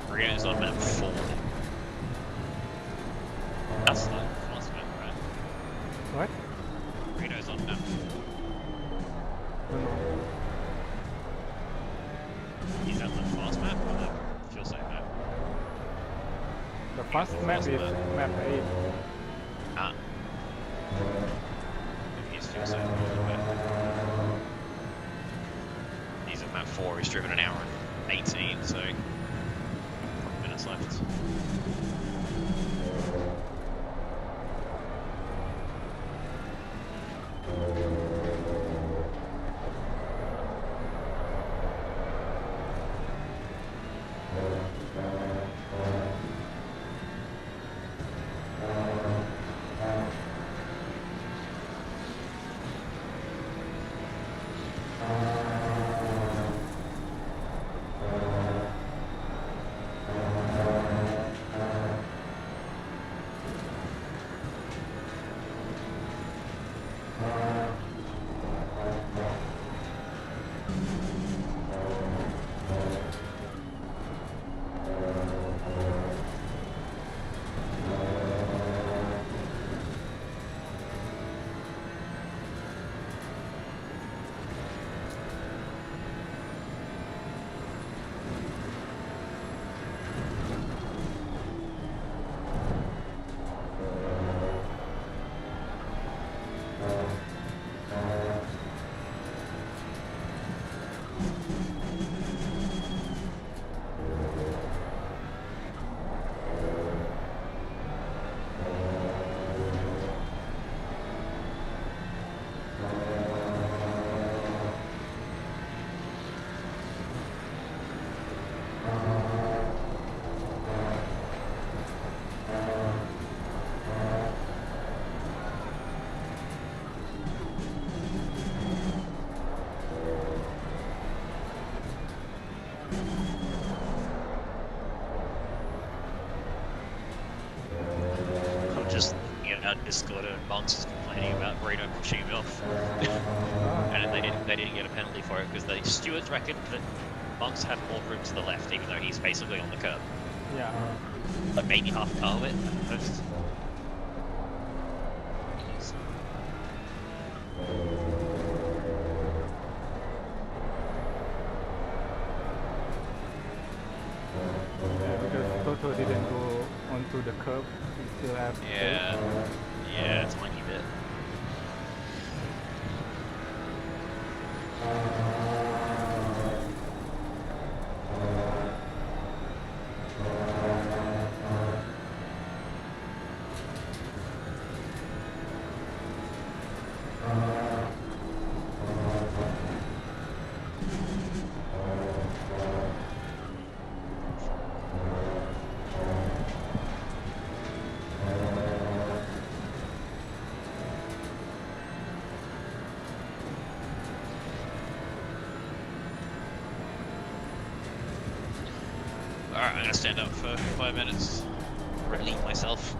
Bruno's on map 4. That's the last map, right? What? Bruno's on map 4. No, no. Is that the fast map or the fuel safe map? The first map is map 8. Ah. Maybe he's fuel safe a little bit. He's at map 4, he's driven an hour and 18, so 20 minutes left. I'm just looking at our Discord and Monks is complaining about Bruno pushing him off. And they didn't get a penalty for it because the stewards reckoned that Monks had more room to the left even though he's basically on the curb. Yeah. Like maybe half a car of it at most. Yeah, because Toto didn't go onto the curb. He still have Yeah, yeah, a tiny bit. gonna stand up for 5 minutes, relieve myself.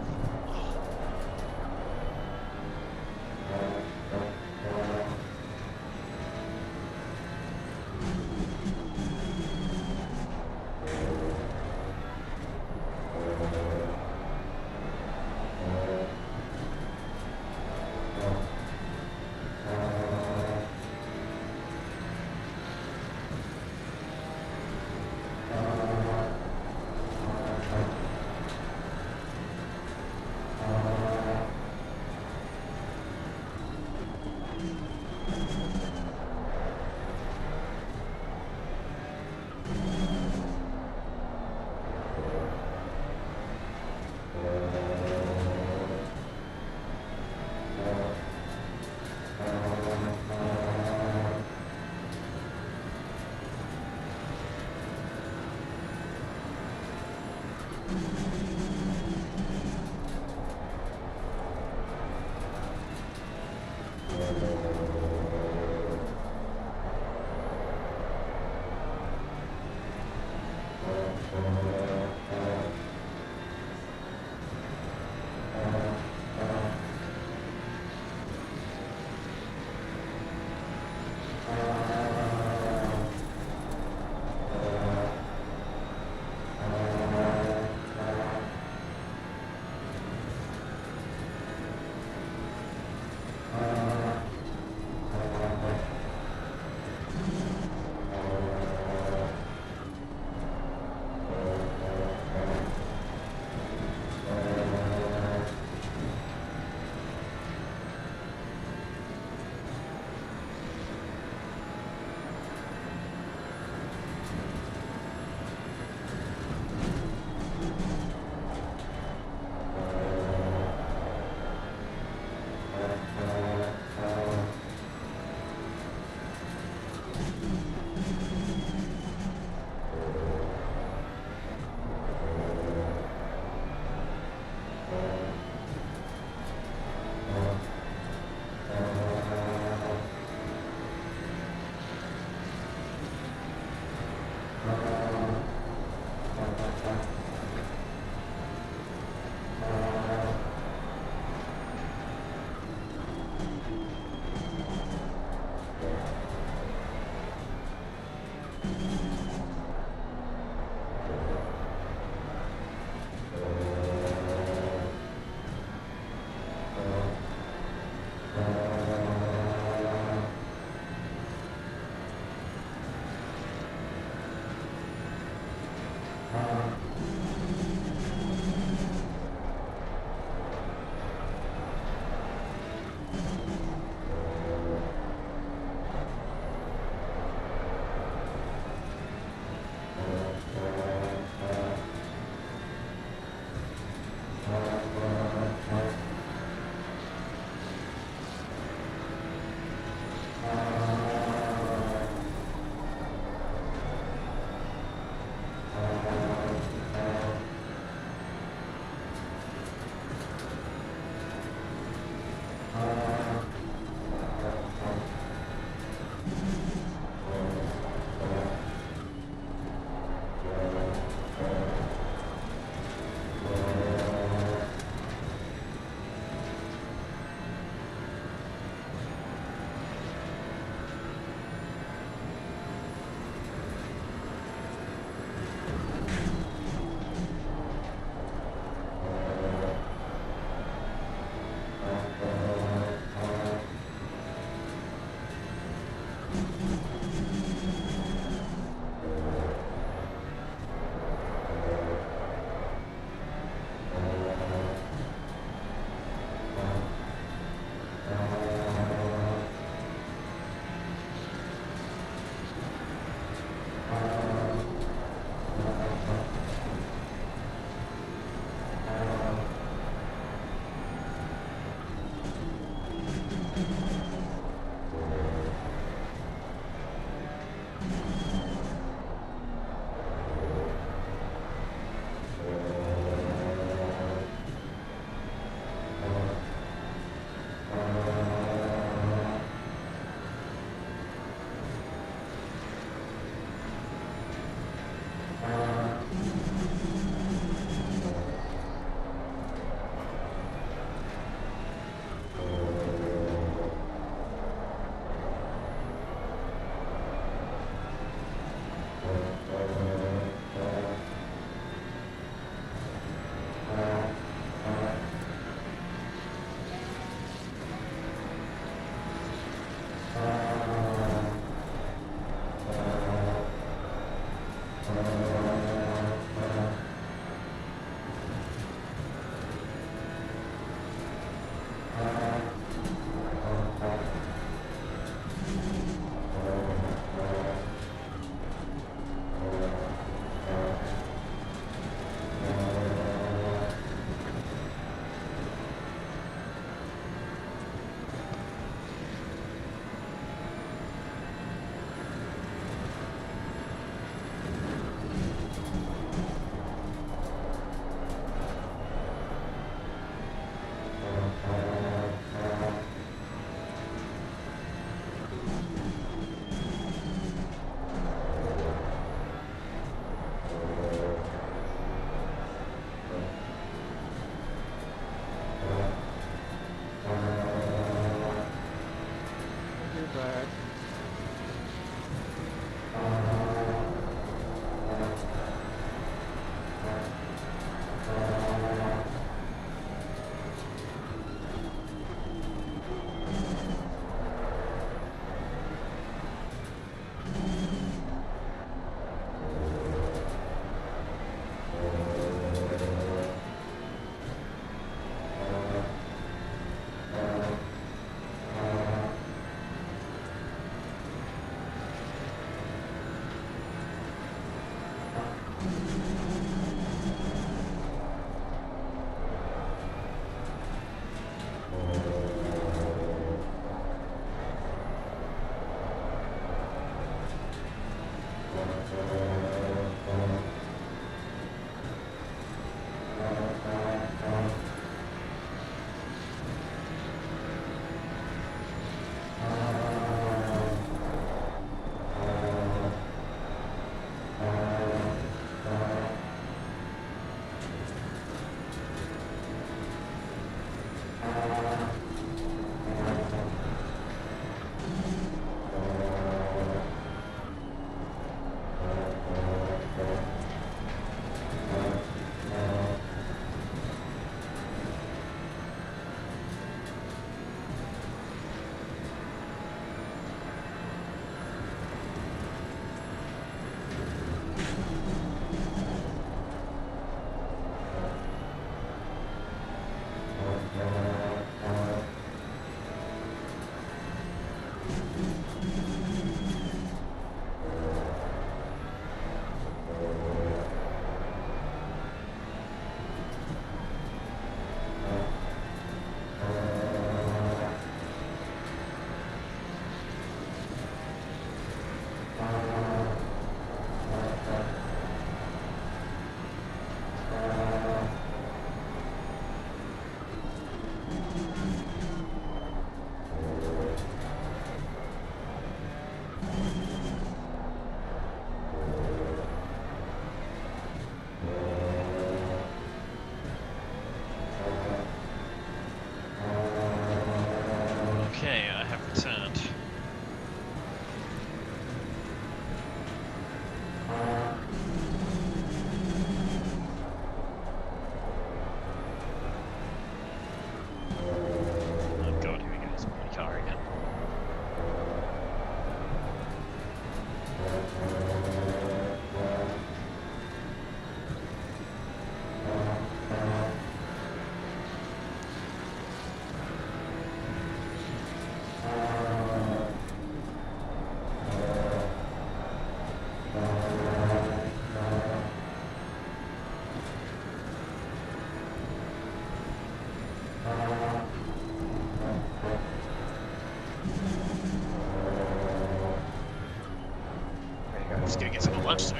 Just gonna get some lunch soon.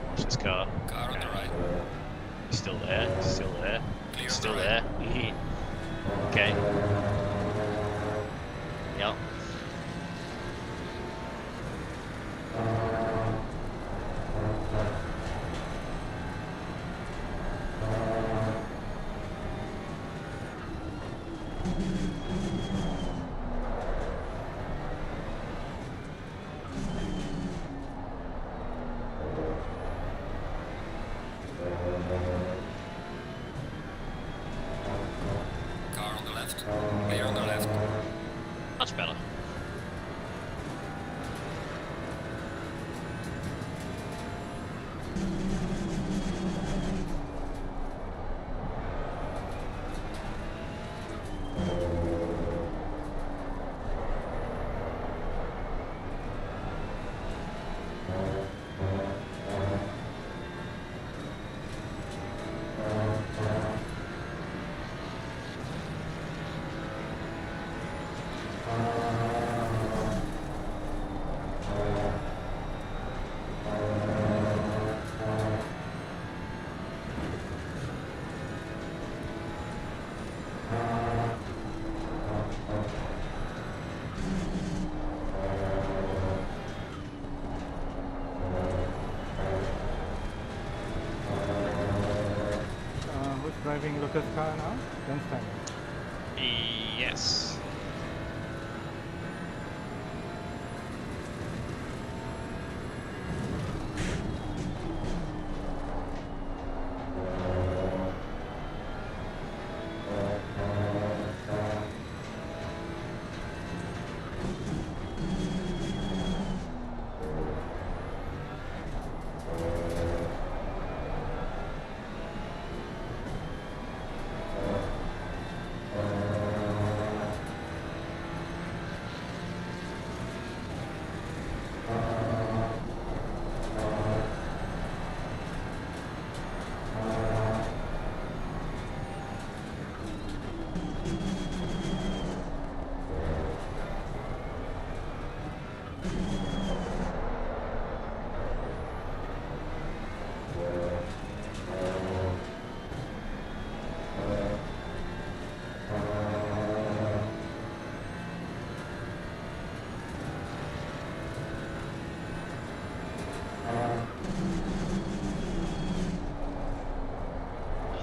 Watch this car. Car on the right. He's still there. He's still there. Clear He's on still the there. right. Okay. Yep. Car on the left. Clear on the left. Much better. Who's driving Lucas' car now? Dunstan. Yes.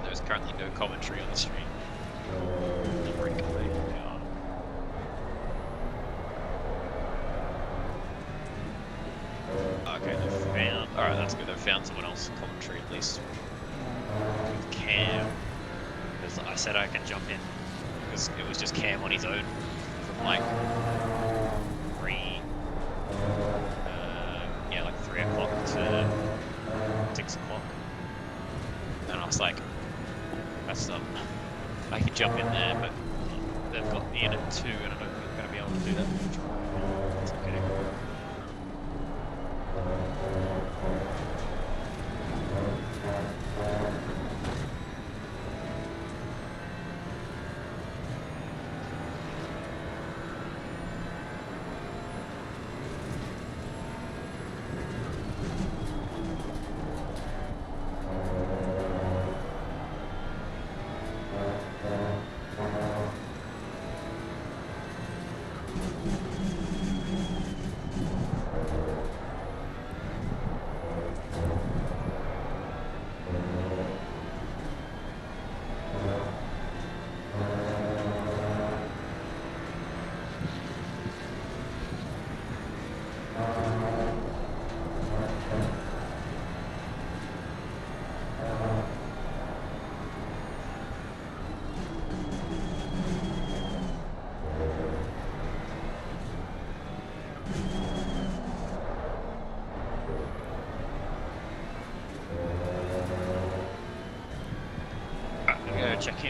There's currently no commentary on the stream. Frequently, yeah. Okay, they found. Alright, that's good. They found someone else commentary at least. With Cam. Because I said I can jump in. Because it was just Cam on his own. From like 3. Yeah, like 3 o'clock to 6 o'clock. And I was like, that's not. I could jump in there, but they've got me in at 2 and I don't think I'm going to be able to do that. It's okay.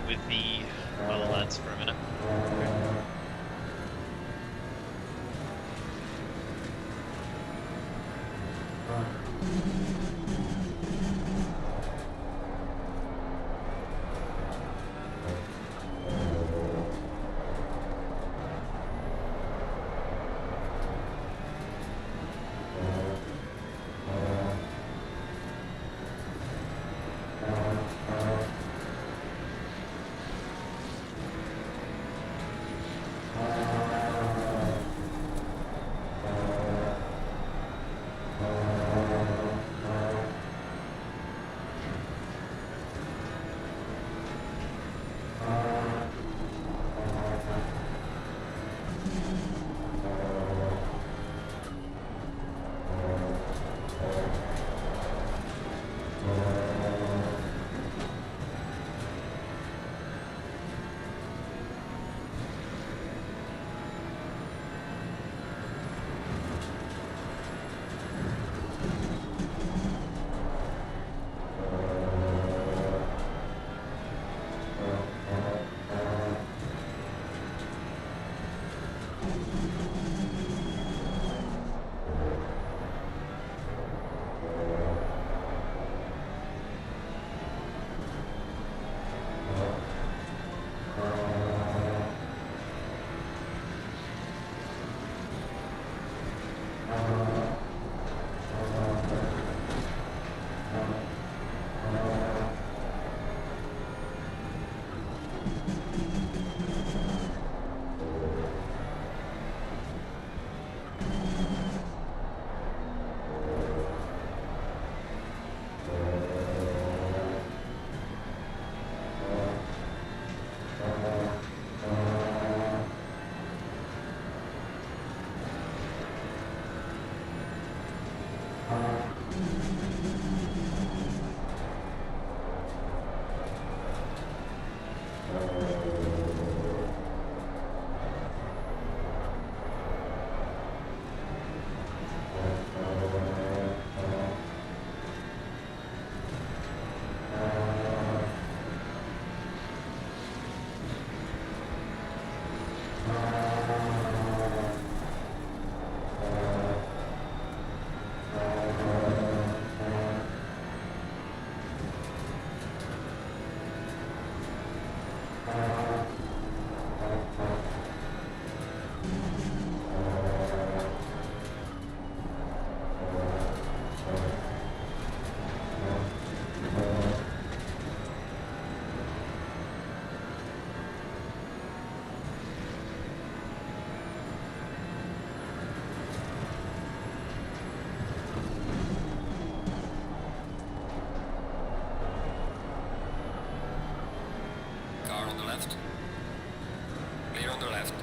with the other lads for a minute. Car on the left. Clear on the left.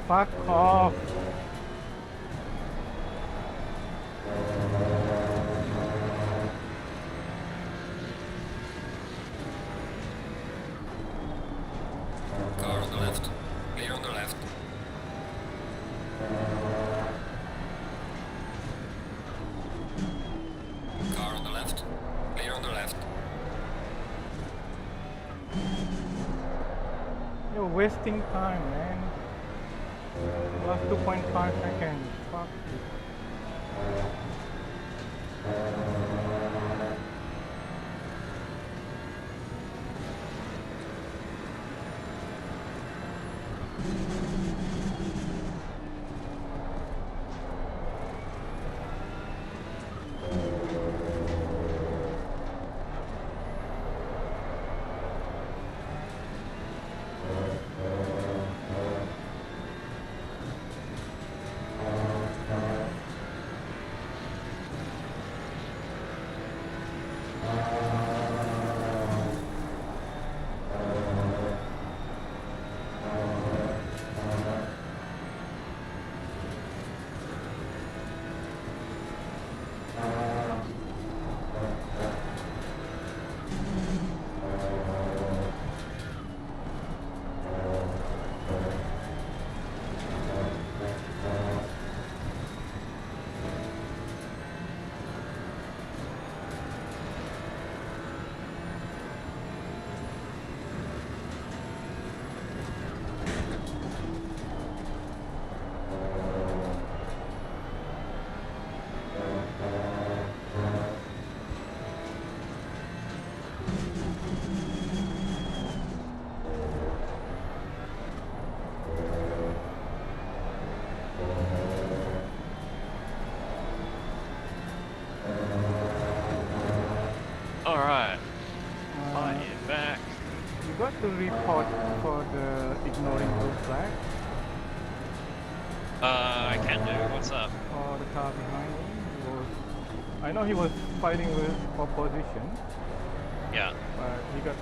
Fuck off. Car on the left. Clear on the left. Car on the left. Clear on the left. You're wasting time, man. Last 2.5 seconds. Fuck it. Alright. I am back. You got to report for the ignoring blue flag I can do. What's up? for the car behind me. I know he was fighting with opposition, Yeah. but he got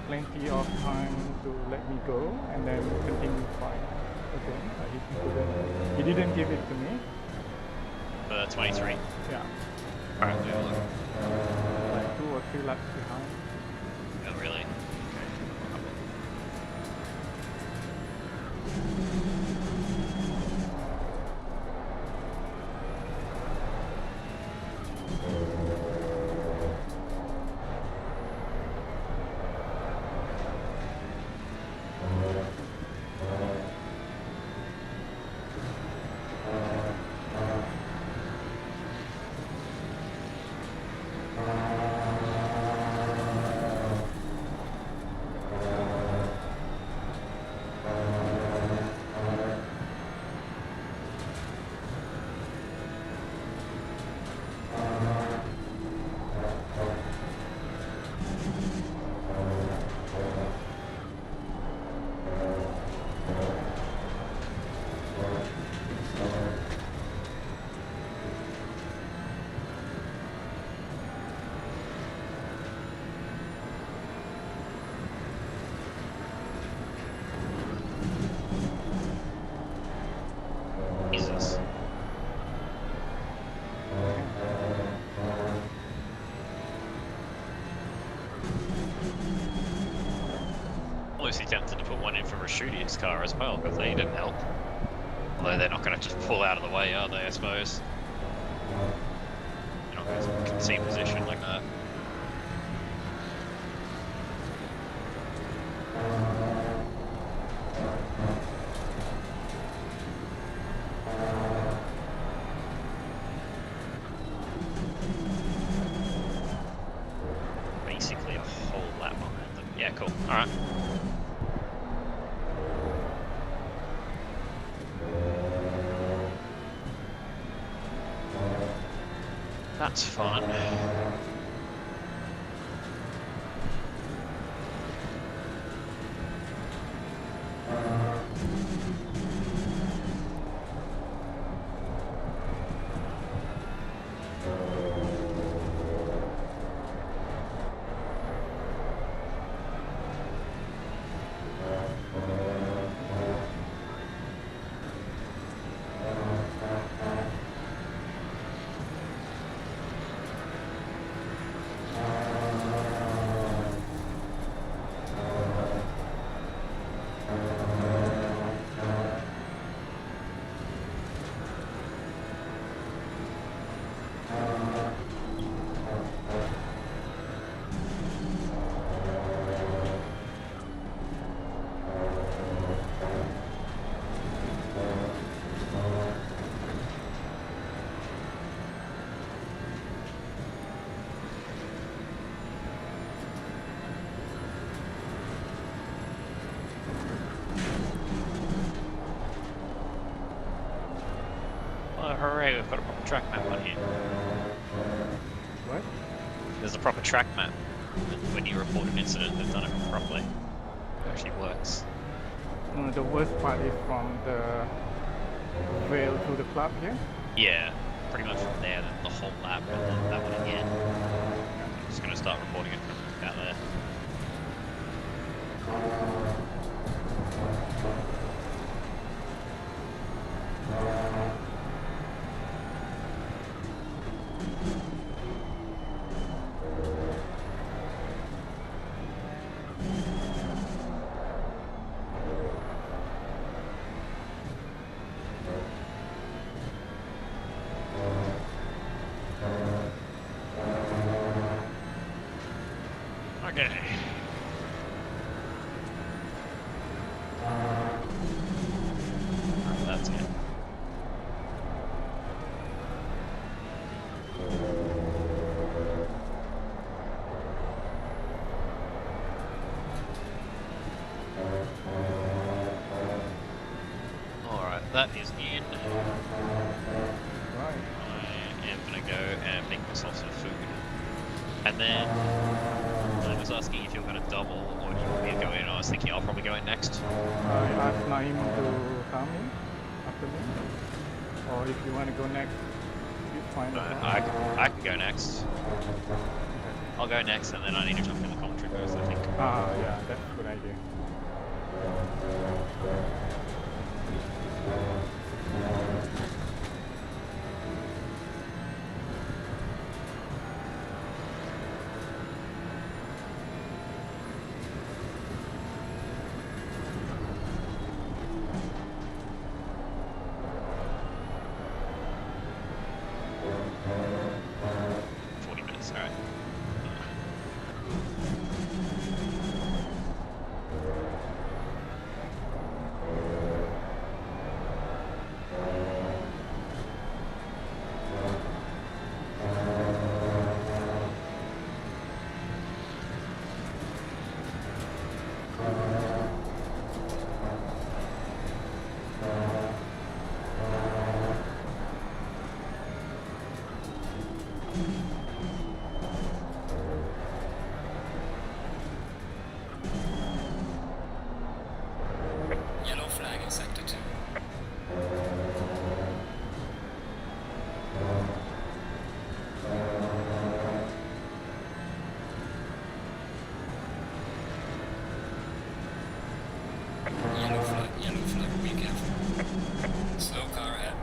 plenty of time to let me go and then continue fight. Okay, he didn't give it to me. 23. Yeah, Alright, we will look. like 2 or 3 laps behind. Oh, really? Jesus. Lucy tempted to put one in for Rashuti's car as well, because they didn't help. Although they're not going to just pull out of the way, are they, I suppose? can see position like that. Basically a whole lap behind them. Yeah, cool. Alright. That's fun. Oh, hooray, we've got a proper track map on here. What? There's a proper track map. When you report an incident, they've done it properly. It actually works. The worst part is from the rail to the club here. Yeah, pretty much from there, then the whole lap, and then that one again. I'm just going to start reporting it from about there. Okay. That's it. Alright, that is in. Right. I am gonna go and make myself some food. And then I was asking if you're going to double or do you want me to go in. I was thinking I'll probably go in next. I asked Naim to come in after me. Or if you want to go next, it's fine. as well. I can go next. I'll go next and then I need to jump in the commentary first, I think. Ah, yeah, that's a good idea. Alright. Yellow flag in sector 2. Yellow flag, be careful. Slow car ahead.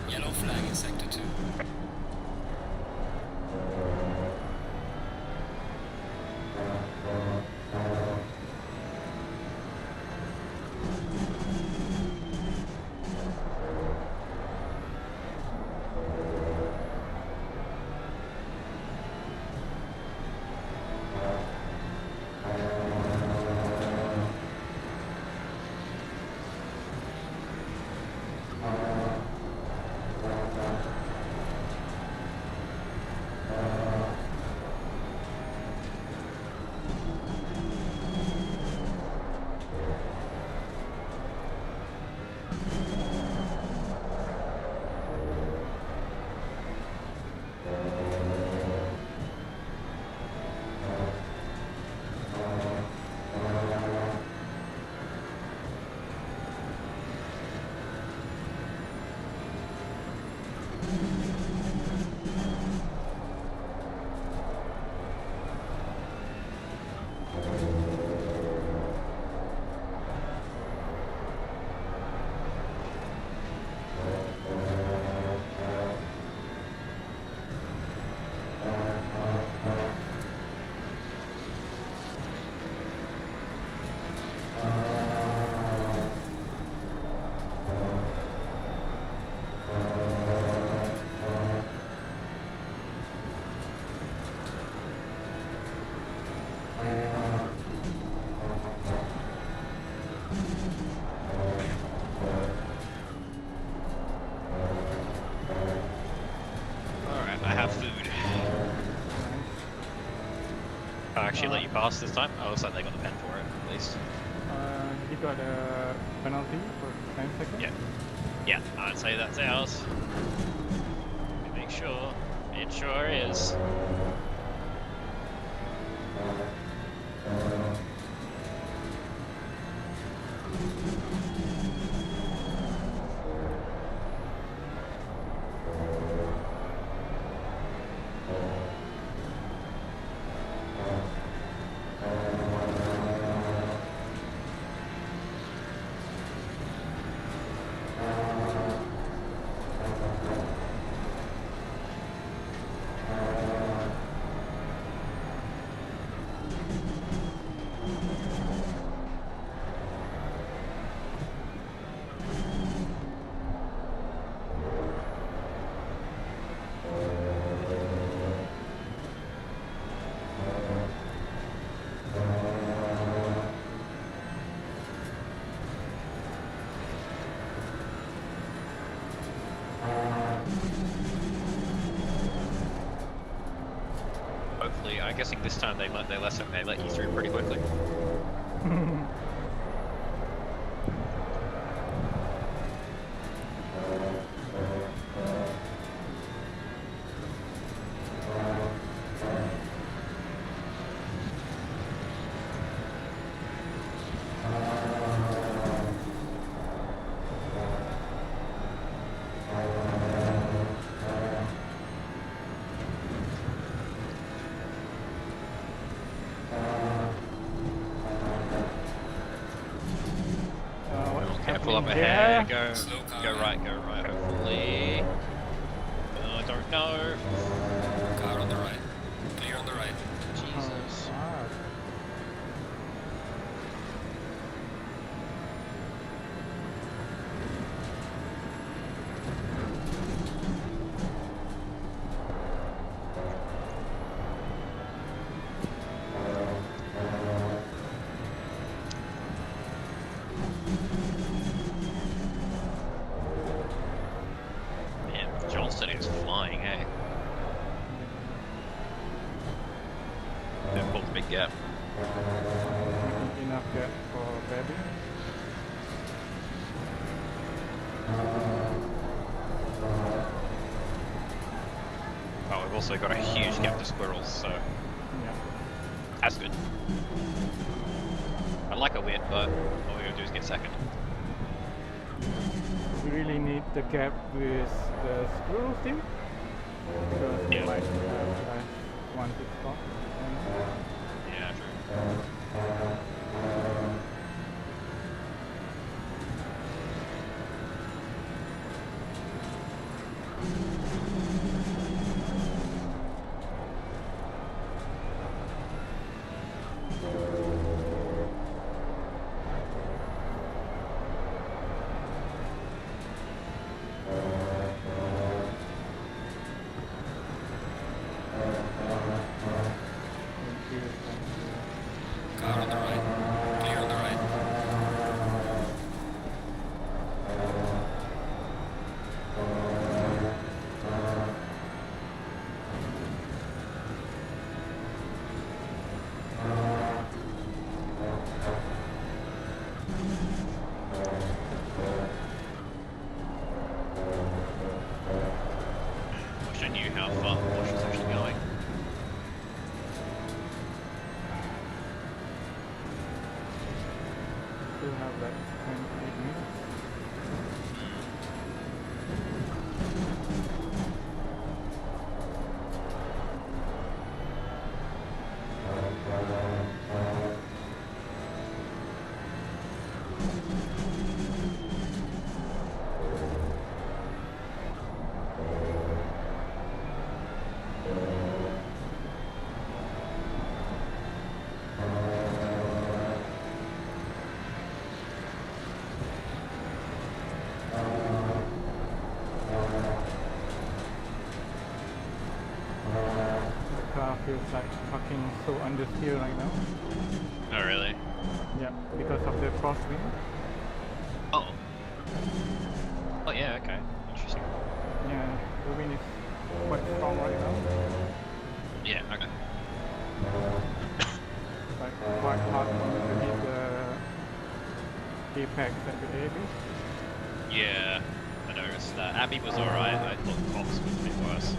Yellow flag in sector 2. Alright, I have food. I'll actually let you pass this time. Oh, looks like they got the pen for it, at least. He got a penalty for 9 seconds. Yeah. Yeah, I'd say that's ours. Let me make sure. It sure is. Hopefully, I'm guessing this time they let you through pretty quickly. Careful up ahead, go right, hopefully. I don't know. Car on the right. Clear on the right. Jesus. Man, Johnston is flying, eh? They've pulled a big gap. Enough gap for Baby. Oh, we've also got a huge gap to Squirrels, so... Yeah. That's good. I'd like a win, but all we gotta do is get second. We really need the gap with the Squirrels team because we Yeah. might have one pit stop. Yeah, true. Car on the right. Clear on the right. Wish I knew how far Porsche was actually going. Still have like 28 minutes. The car feels like fucking so understeer right now. Oh, really? Yeah, because of the crosswind. Oh. Oh, yeah, okay. Interesting. Yeah, the wind is quite strong right now. Yeah, okay. Like quite hard for me to hit the apex at the AB. Yeah, I noticed that. Abbey was alright, I thought Cox was a bit worse.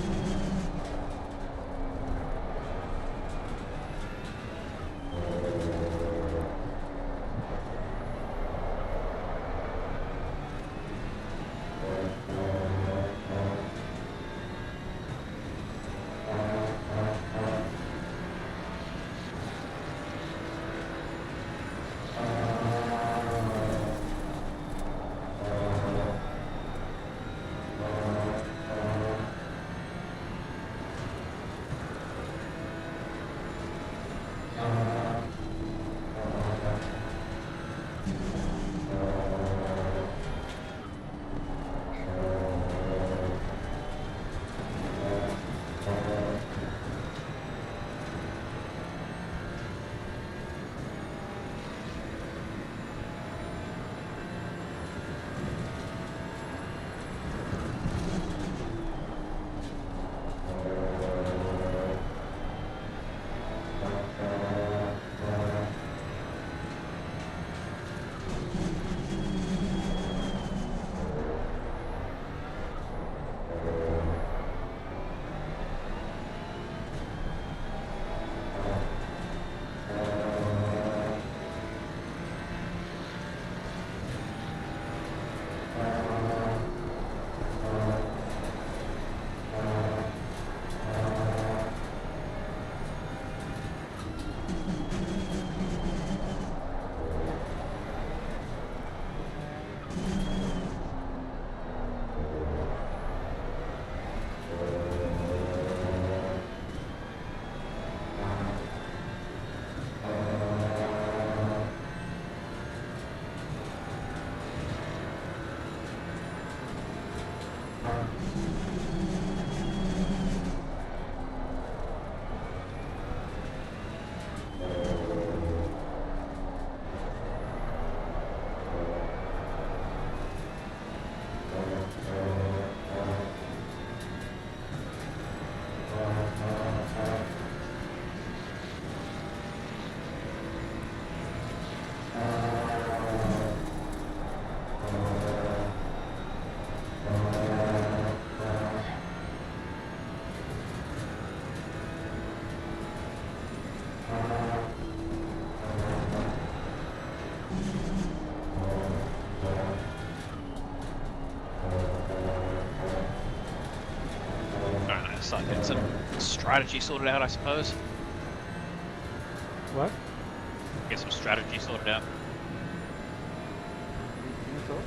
Get some strategy sorted out, I suppose. What? Get some strategy sorted out. You think so?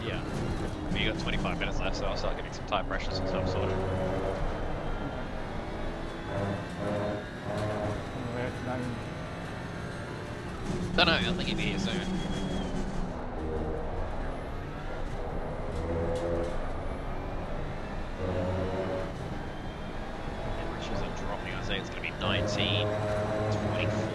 Yeah. I mean, you got 25 minutes left, so I'll start getting some tire pressures and stuff sorted. We're at 9. Don't know, I think he'll be here soon. Temperatures are dropping, I say it's going to be 19, 24.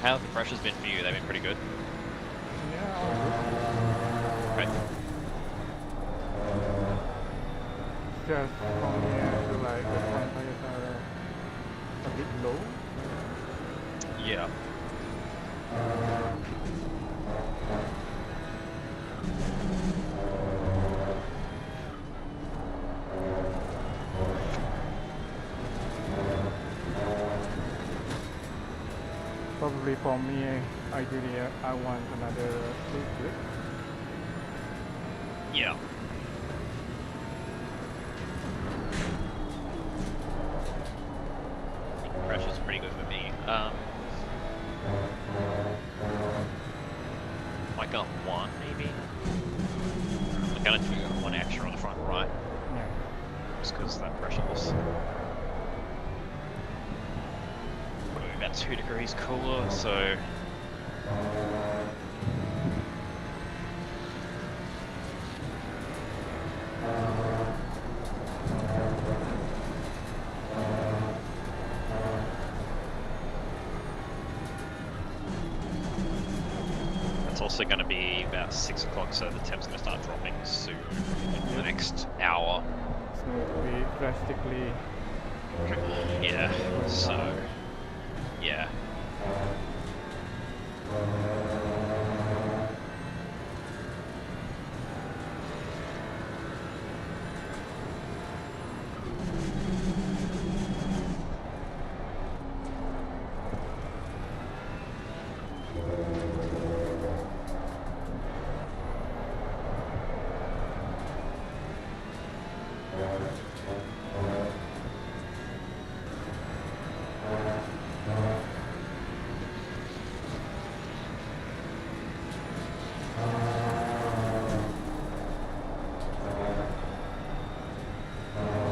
How have the pressures been for you? They've been pretty good. Yeah, all good. Right. Just from here to like the tires are a bit low. Yeah. Probably for me, ideally I want another fluid grip. Yeah. I think the pressure's pretty good for me. Might go up one, maybe? I'm gonna do one extra on the front right, Yeah. just because that pressure was probably about 2 degrees cooler, so it's also going to be about 6 o'clock, so the temp's going to start dropping soon in the next hour. It's going to be drastically. Yeah, so Yeah.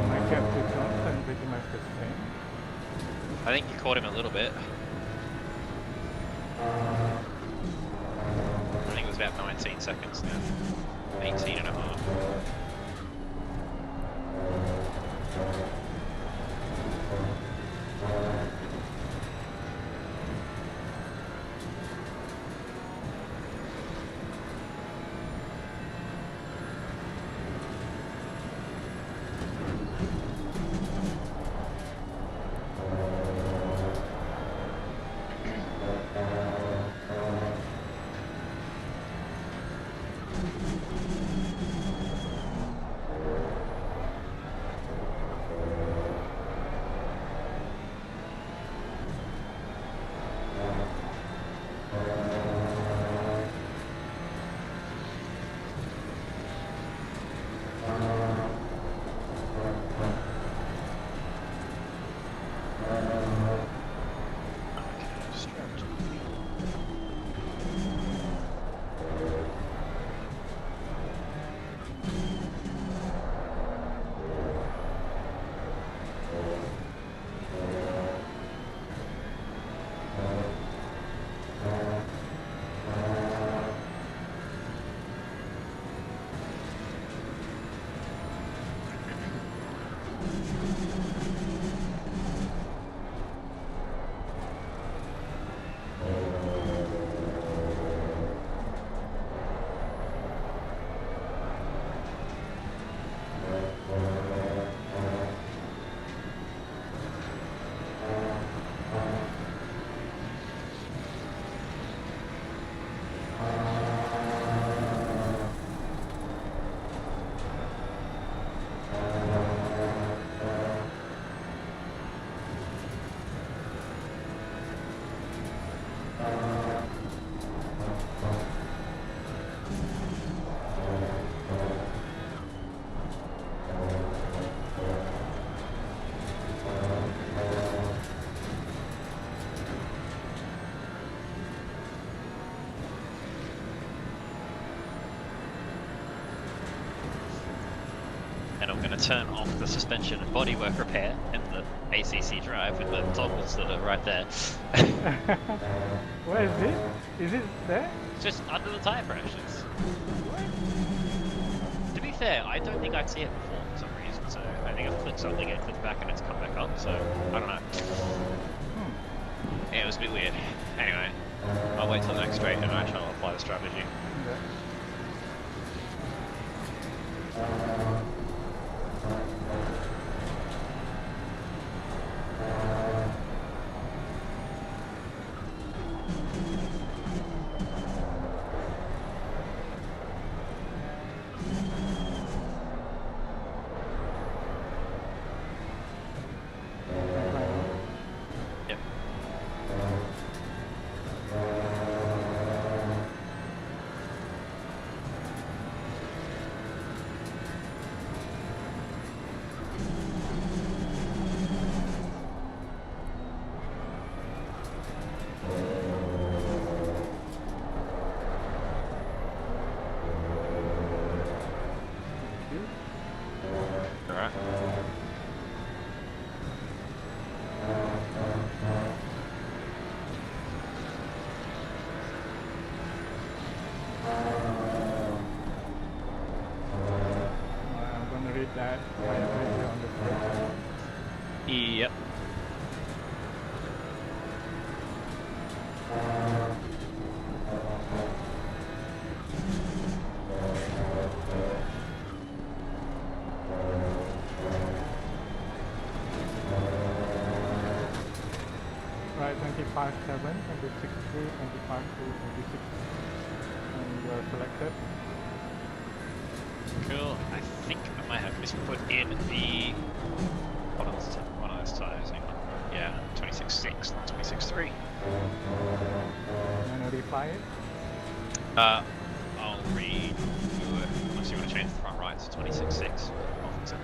My gap to Johnson pretty much the same. I think you caught him a little bit. I think it was about 19 seconds now. 18 and a half. And I'm going to turn off the suspension and bodywork repair and the ACC drive with the toggles that are right there. Where is it? Is it there? It's just under the tyre pressures. To be fair, I don't think I'd see it before for some reason, so I think I've clicked something and clicked back and it's come back up, so I don't know. Yeah, it was a bit weird. Anyway, I'll wait till the next straight and I shall apply the strategy. Okay. Yep. Alright. I'm gonna read that tire pressure on the front. Yep. Right, 25 25.7, 26.3, 25.2, 26, and you are selected. Cool. I think I might have misput in the one of those tires. Hang on. Yeah, 26.6, not 26.3. And reply it. I'll read unless you want to change the front right to 26.6. I'll fix it.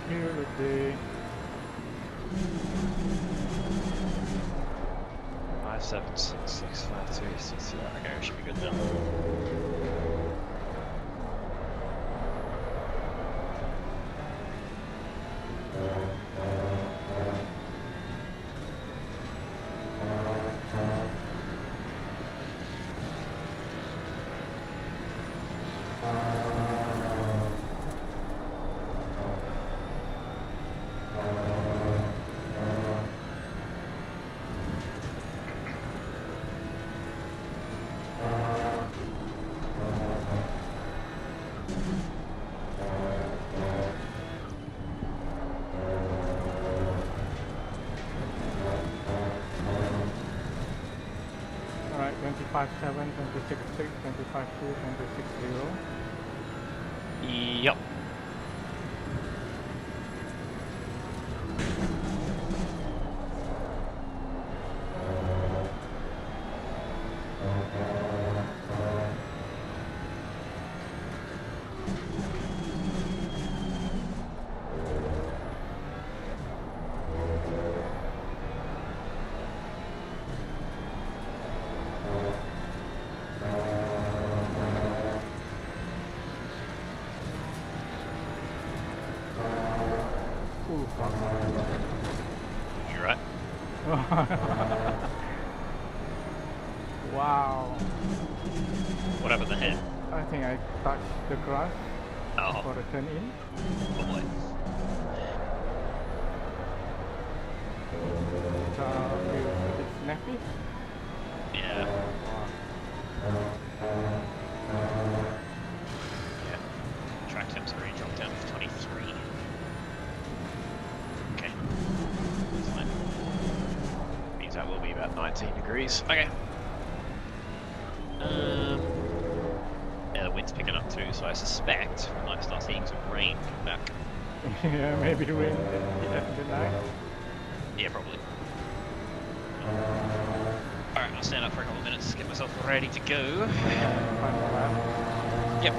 Here with the 5766526. Okay, we should be good now. alright, 25.7, 26.6, 25.2, 26.0. Yep. Ooh, fuck. You're right. Wow. What happened ahead? I think I touched the grass Oh, for a turn in. boy. So it's snappy. Yeah. Yeah. Track temps already dropped down to 23. Okay. That's fine. Means that will be about 19 degrees. Okay. Yeah, the wind's picking up too, so I suspect we might start seeing some rain come back. Yeah, maybe rain at the night. Yeah, probably. Alright, I'll stand up for a couple of minutes, get myself ready to go. Final lap. Yep.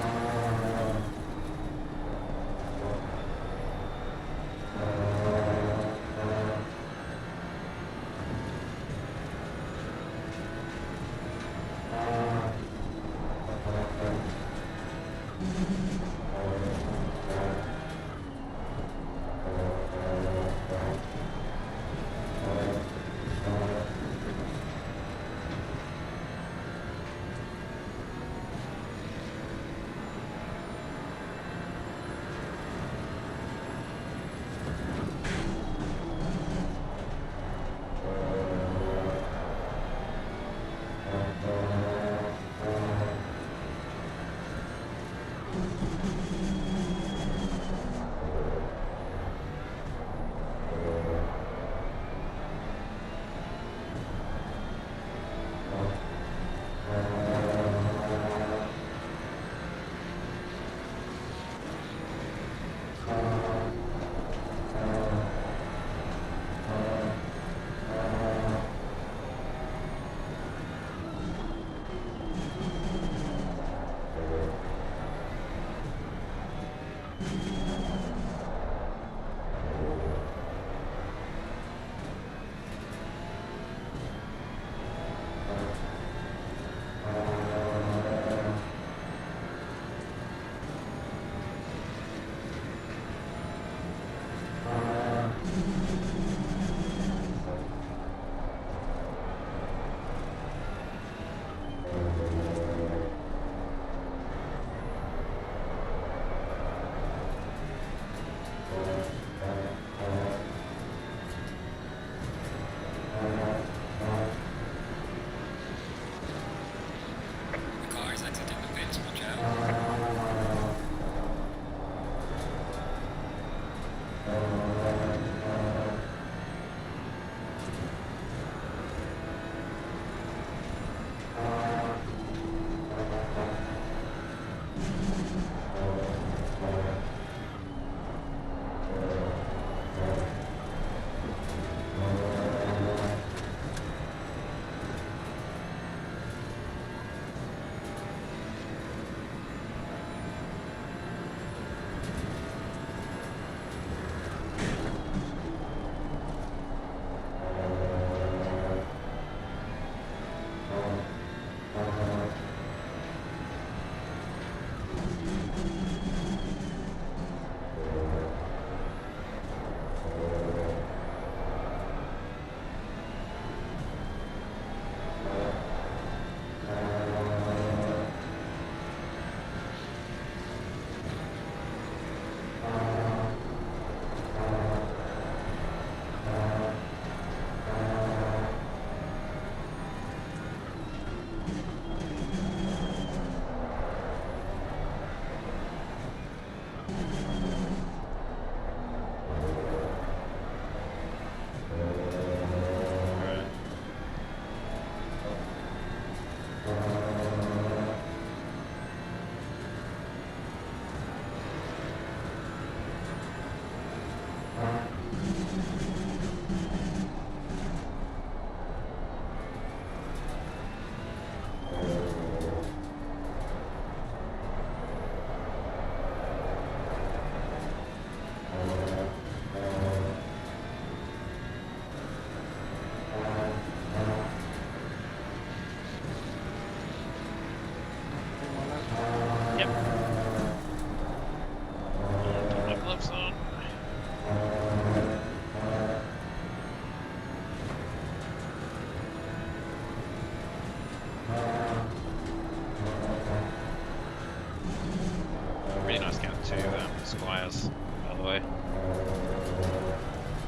to Squires, by the way.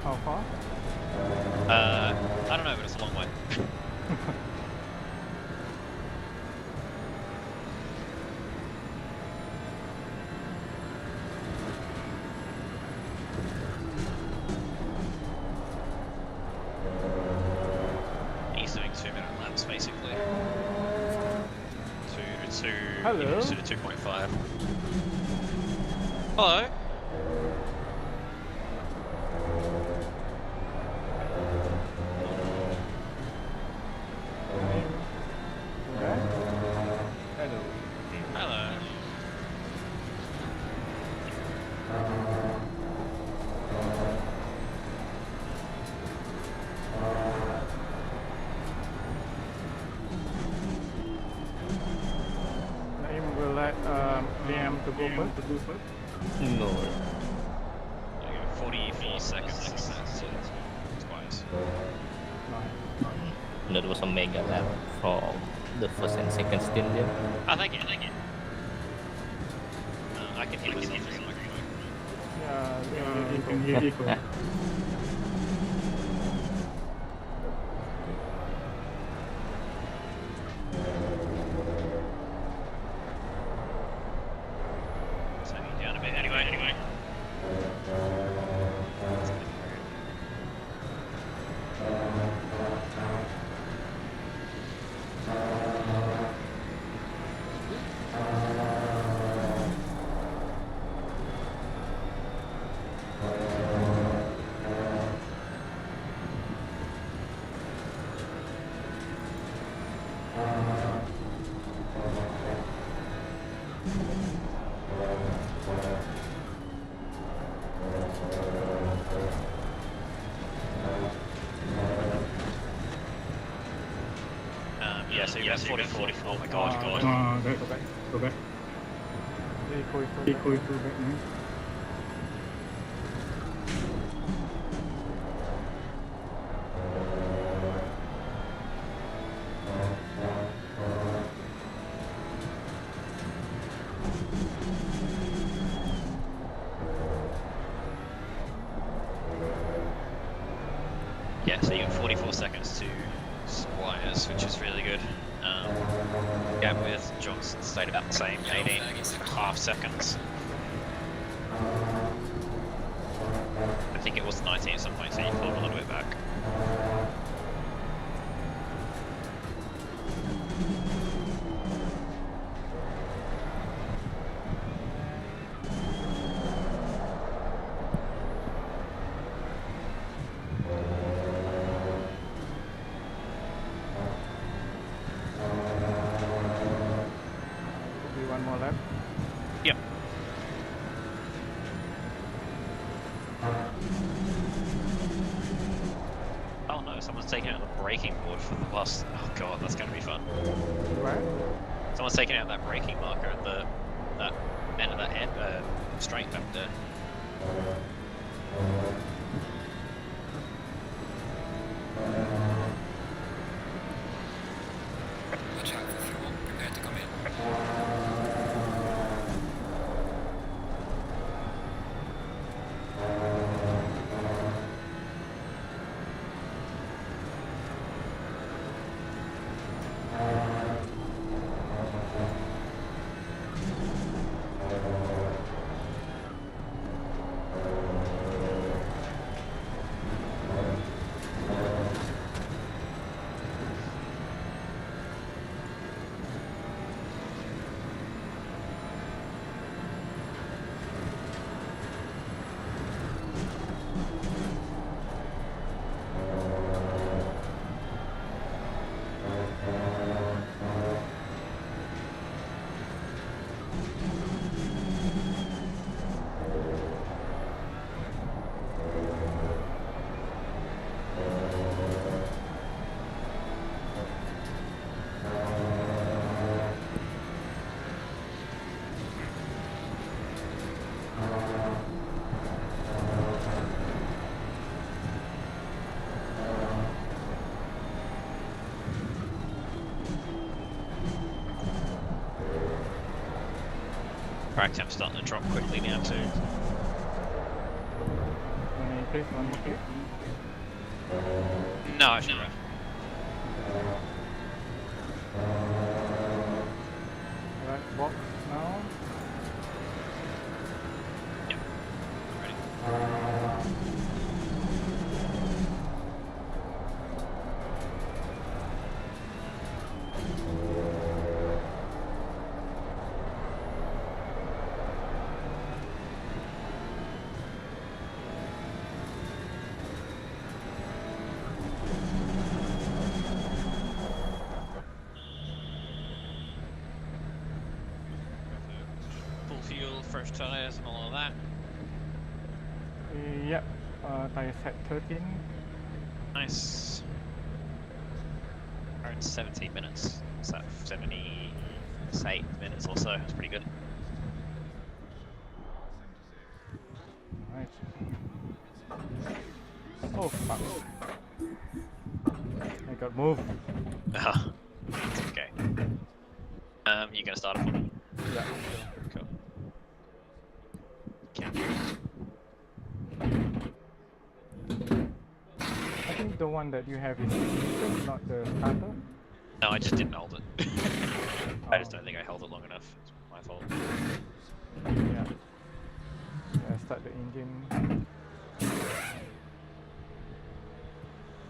How far? I don't know, but it's a long way. He's doing 2-minute laps, basically. 2 to 2. Hello. 2 to 2.5. Hello. Hello. Hello. Naim will let Liam to go first. No. 44 seconds. Squires. That was a mega lap from the first and second stint there. Oh, thank you. I can hear myself through the microphone. Yeah, you can hear echo. Turn me down a bit anyway. Yeah, so you have 44. Oh my god. Go back. The echo is too back now. Yeah, so you have 44 seconds to Squires, which is really good. Gap with Johnson stayed about the same, 18.5 seconds. I think it was 19 at some point, so you pulled a little bit back. Be one more lap. Yep. Oh no, someone's taking out the braking board for the bus. Oh god, that's gonna be fun. Right? Someone's taking out that braking marker at that end of that straight back there. Watch out for fuel. Prepare to come in. crack temp's starting to drop quickly now too. Can I place one more click? No, I should have. Right, box now. Yep. Ready. Full fuel, fresh tyres and all of that. Yep, tire set 13. Nice. Around 17 minutes. What's that? 78 minutes or so. That's pretty good. Right. Oh fuck. I got moved. Ah, it's okay. You gonna start it for me? Yeah. Cool. Okay. I think the one that you have is ignition, not the starter. No, I just didn't hold it. I just Oh. don't think I held it long enough. It's my fault. Yeah. Start the engine. There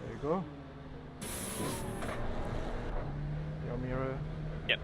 you go. Your mirror. Yep.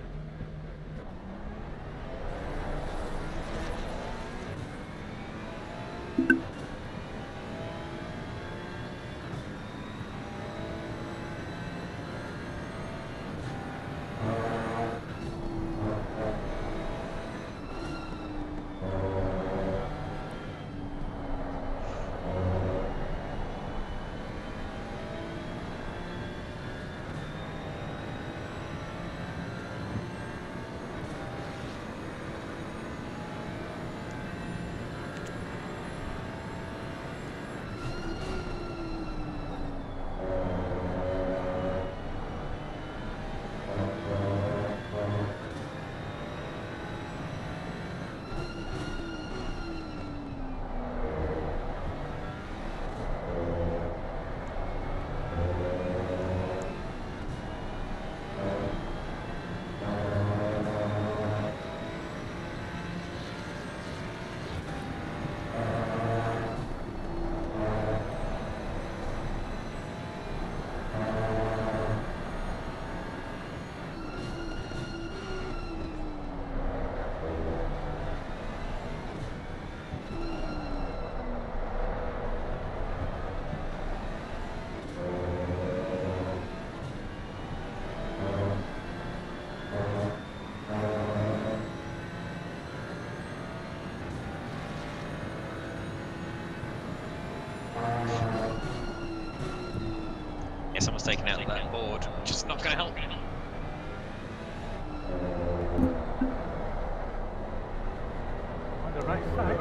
Yeah, someone's taken out that board, which is not going to help. On the right side.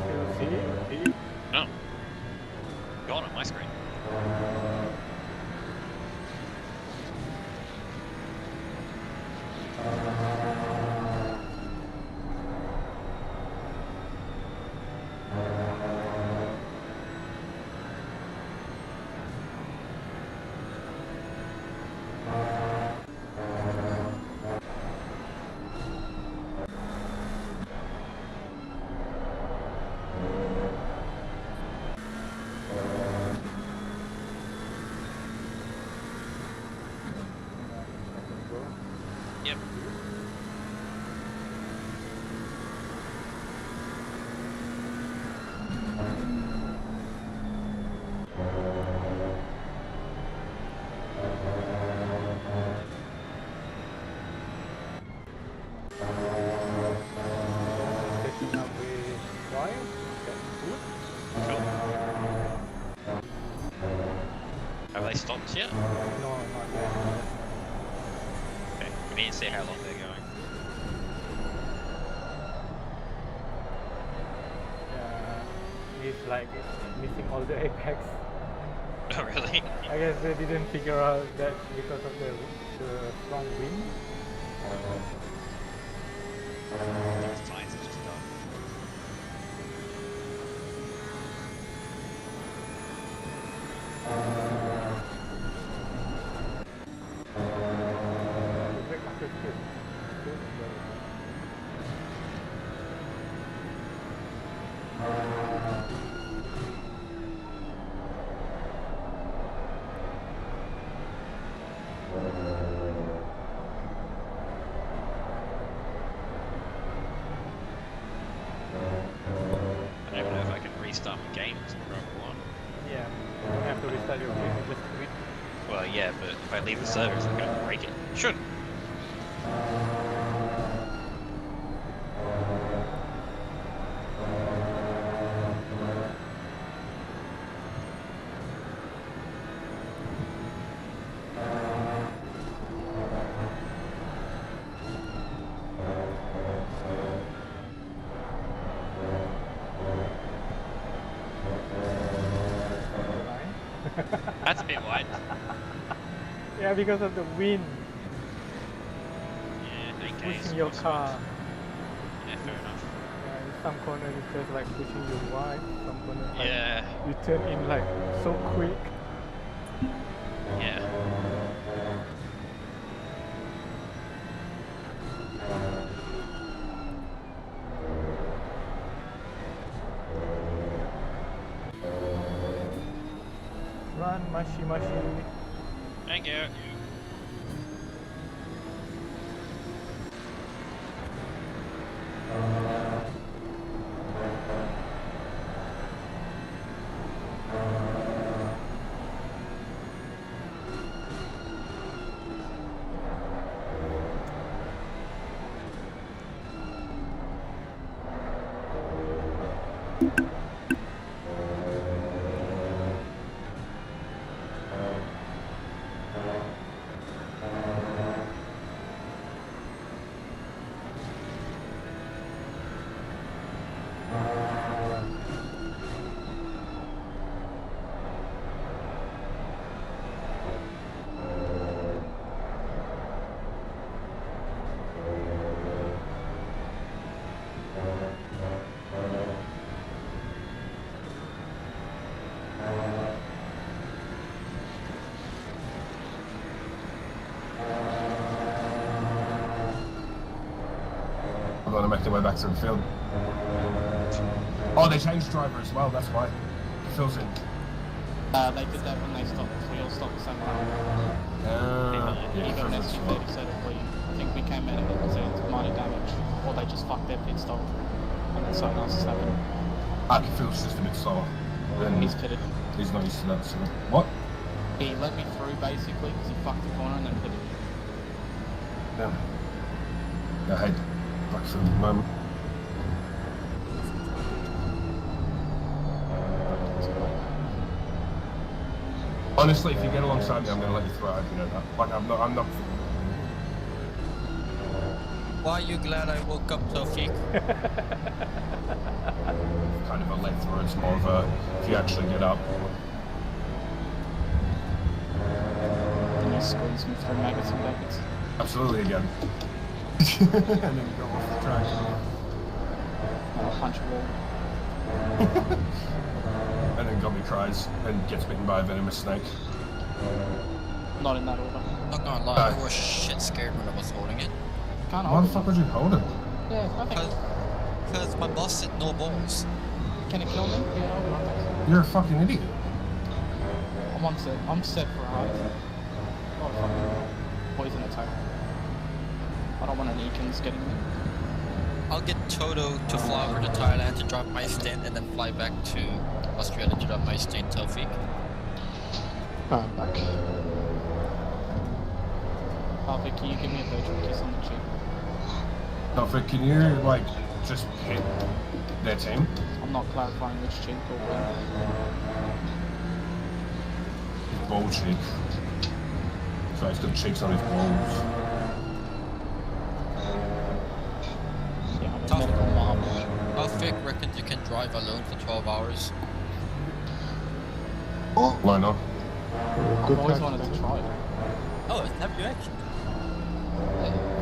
Still see? Oh. Gone on my screen. Yep. Setting up with wire. That's good. Cool. Have they stopped yet? No, not yet. Okay. We need to see how long they're going. It's like it's missing all the apex. Oh, really? I guess they didn't figure out that because of the strong wind. restart my game to Rover 1. Yeah, you don't have to restart your game, just quit. Well, yeah, but if I leave the server, it's not gonna break it. Shouldn't. That's a bit wide. Yeah, because of the wind Yeah, okay. pushing your car. Yeah, fair enough. Yeah, in some corners it's just like pushing you wide, some corners like Yeah, you turn in like so quick. yeah. Run, mashi. Thank you. I'm going to make their way back to the field. Oh, they changed driver as well, that's why. Phil's in. They did that when they stopped. We all stopped the same time. He got an that's SG 37 lead. I think we came out of it and said minor damage, or they just fucked their pit stop, and then something else has happened. Phil's just a bit slower. And He's pitted. he's not used to that, so... What? He let me through basically because he fucked the corner and then pitted. Yeah. Yeah, I hate Blackfield at the moment. Honestly, if you get alongside me, I'm going to let you through. You know that. Like, I'm not... Why are you glad I woke up, Tawfiq? kind of a let through. It's more of a, if you actually get up. And he squeezed me through maggots and buckets. Absolutely again. And then go off the track. And I'll punch a wall. And then Gummy cries and gets bitten by a venomous snake. Not in that order. Not gonna lie, I was shit scared when I was holding it. Can't Why hold the fuck would you hold it? Yeah, I think. Because my boss said no balls. Can it kill me? Yeah, I think so. You're a fucking idiot. I'm on set. I'm set for a heart attack. Not a fucking poison attack. I don't want an Eakins getting me. I'll get Toto to fly over to Thailand to drop my stint and then fly back to Australia to drop my stint, Tawfiq. I'm back. Harvey, can you give me a virtual kiss on the cheek? Tawfiq, can you, like, just hit their team? I'm not clarifying which cheek or where. His ball cheek. So he's got cheeks on his balls. Yeah, I'm a medical mom. Tawfiq reckons you can drive alone for 12 hours. Why not? I've always wanted to try it. Oh, have you actually?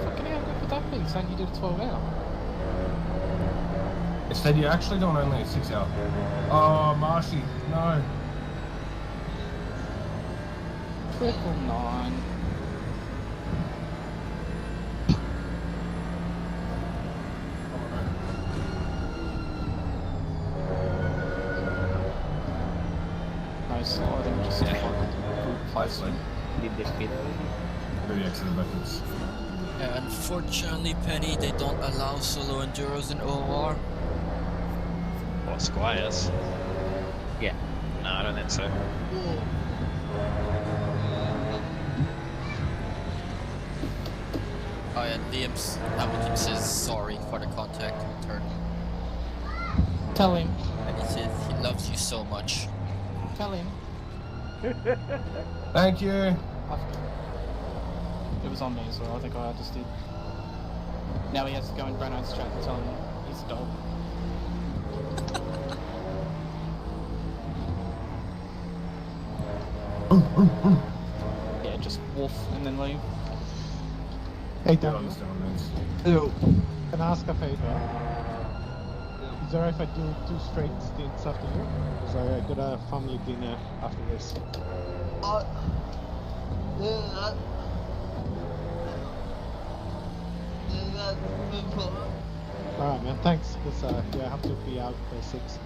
Fucking hell, go for that thing, saying you did a 12 hour. Instead, you're actually doing only a 6 hour. Oh, Marshy, no. 999. No sliding, just fucking placement. Did they speed Maybe accident methods. Yeah, unfortunately, Penny, they don't allow solo enduros in OOR. What, Squires? Yeah. No, I don't think so. Oh yeah, Liam's Hamilton says sorry for the contact turn. Tell him. And he says he loves you so much. Tell him. Thank you. It was on me, so I think I just did. Now he has to go in Breno's chat and tell him he's a dog. Yeah, just wolf and then leave. Hey, I Daniel, understand this. can I ask a favor? Is it alright if I do 2 straight stints after you? Because I got a family dinner after this. Alright, man, thanks. Because yeah, I have to be out by 6.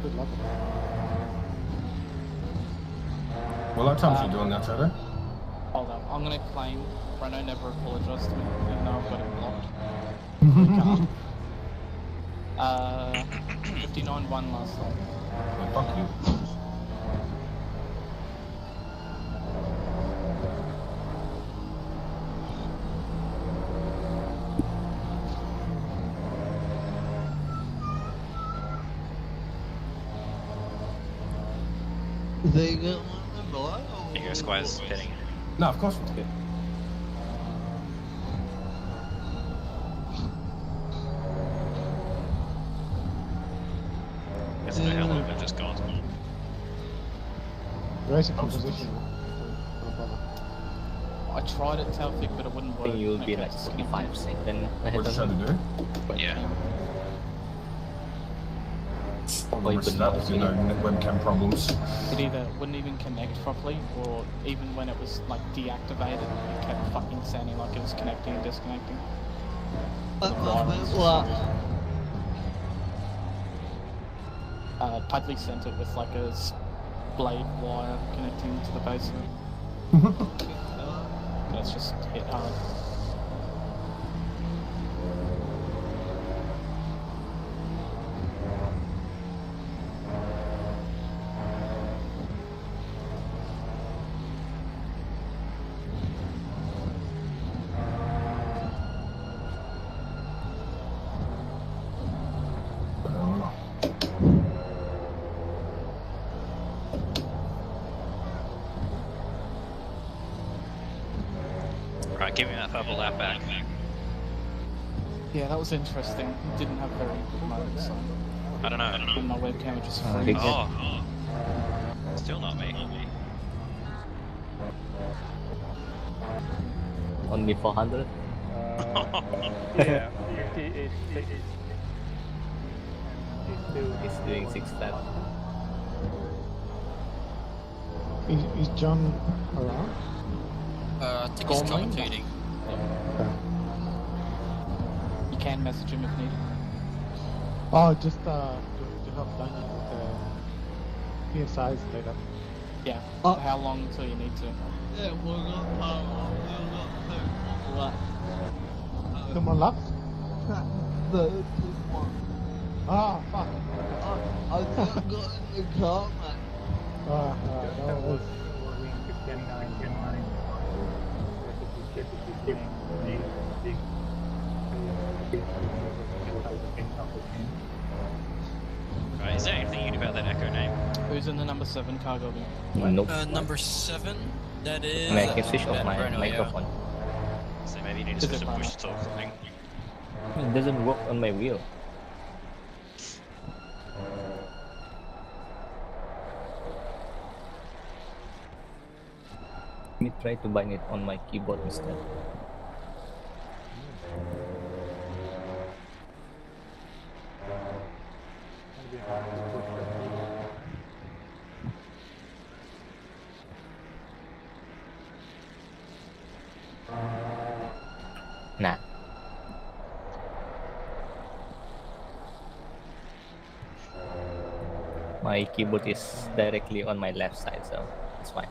Good luck. What times you doing that, Shadow? Hold up, I'm gonna claim Breno never apologised to me, even though I've got him blocked. We can't. 59-1 last time. Fuck you. They got one in below. Here you go, Squires hitting. No, of course not. I don't know how long they've just gone. Racing composition. No problem. I tried it, Taufik, but it wouldn't I work. think you'll be Okay, like just 45 seconds ahead What of you trying to do? Yeah. Or you Risk could that not if you know webcam problems. It either wouldn't even connect properly, or even when it was like deactivated, it kept fucking sounding like it was connecting and disconnecting. Pudley sent it with like a blade wire connecting to the base of it. That's just hit hard. Right, give me that purple lap back. Yeah, that was interesting. It didn't have very good moments, so I don't know. on my webcam it just I freezed. think Oh. Still not me. only 400. Yeah, it's still It's doing 6 laps. Is John around? I think he's commentating. Okay. You can message him if needed. Oh, just to help Daniel with the PSIs later. Yeah. Oh. How long until you need to? Yeah, we're got 2 left. 2 more laps? The 2 more. Ah, fuck. I just got in the car, man. No worries. Right, is there anything you can do about that echo name? Who's in the number 7 cargo bin? Nope. Number 7, that is... I can switch off my Breno, microphone. So maybe you need to Is switch it to push Breno? to talk something. It doesn't work on my wheel. Let me try to bind it on my keyboard instead. Nah. My keyboard is directly on my left side, so it's fine.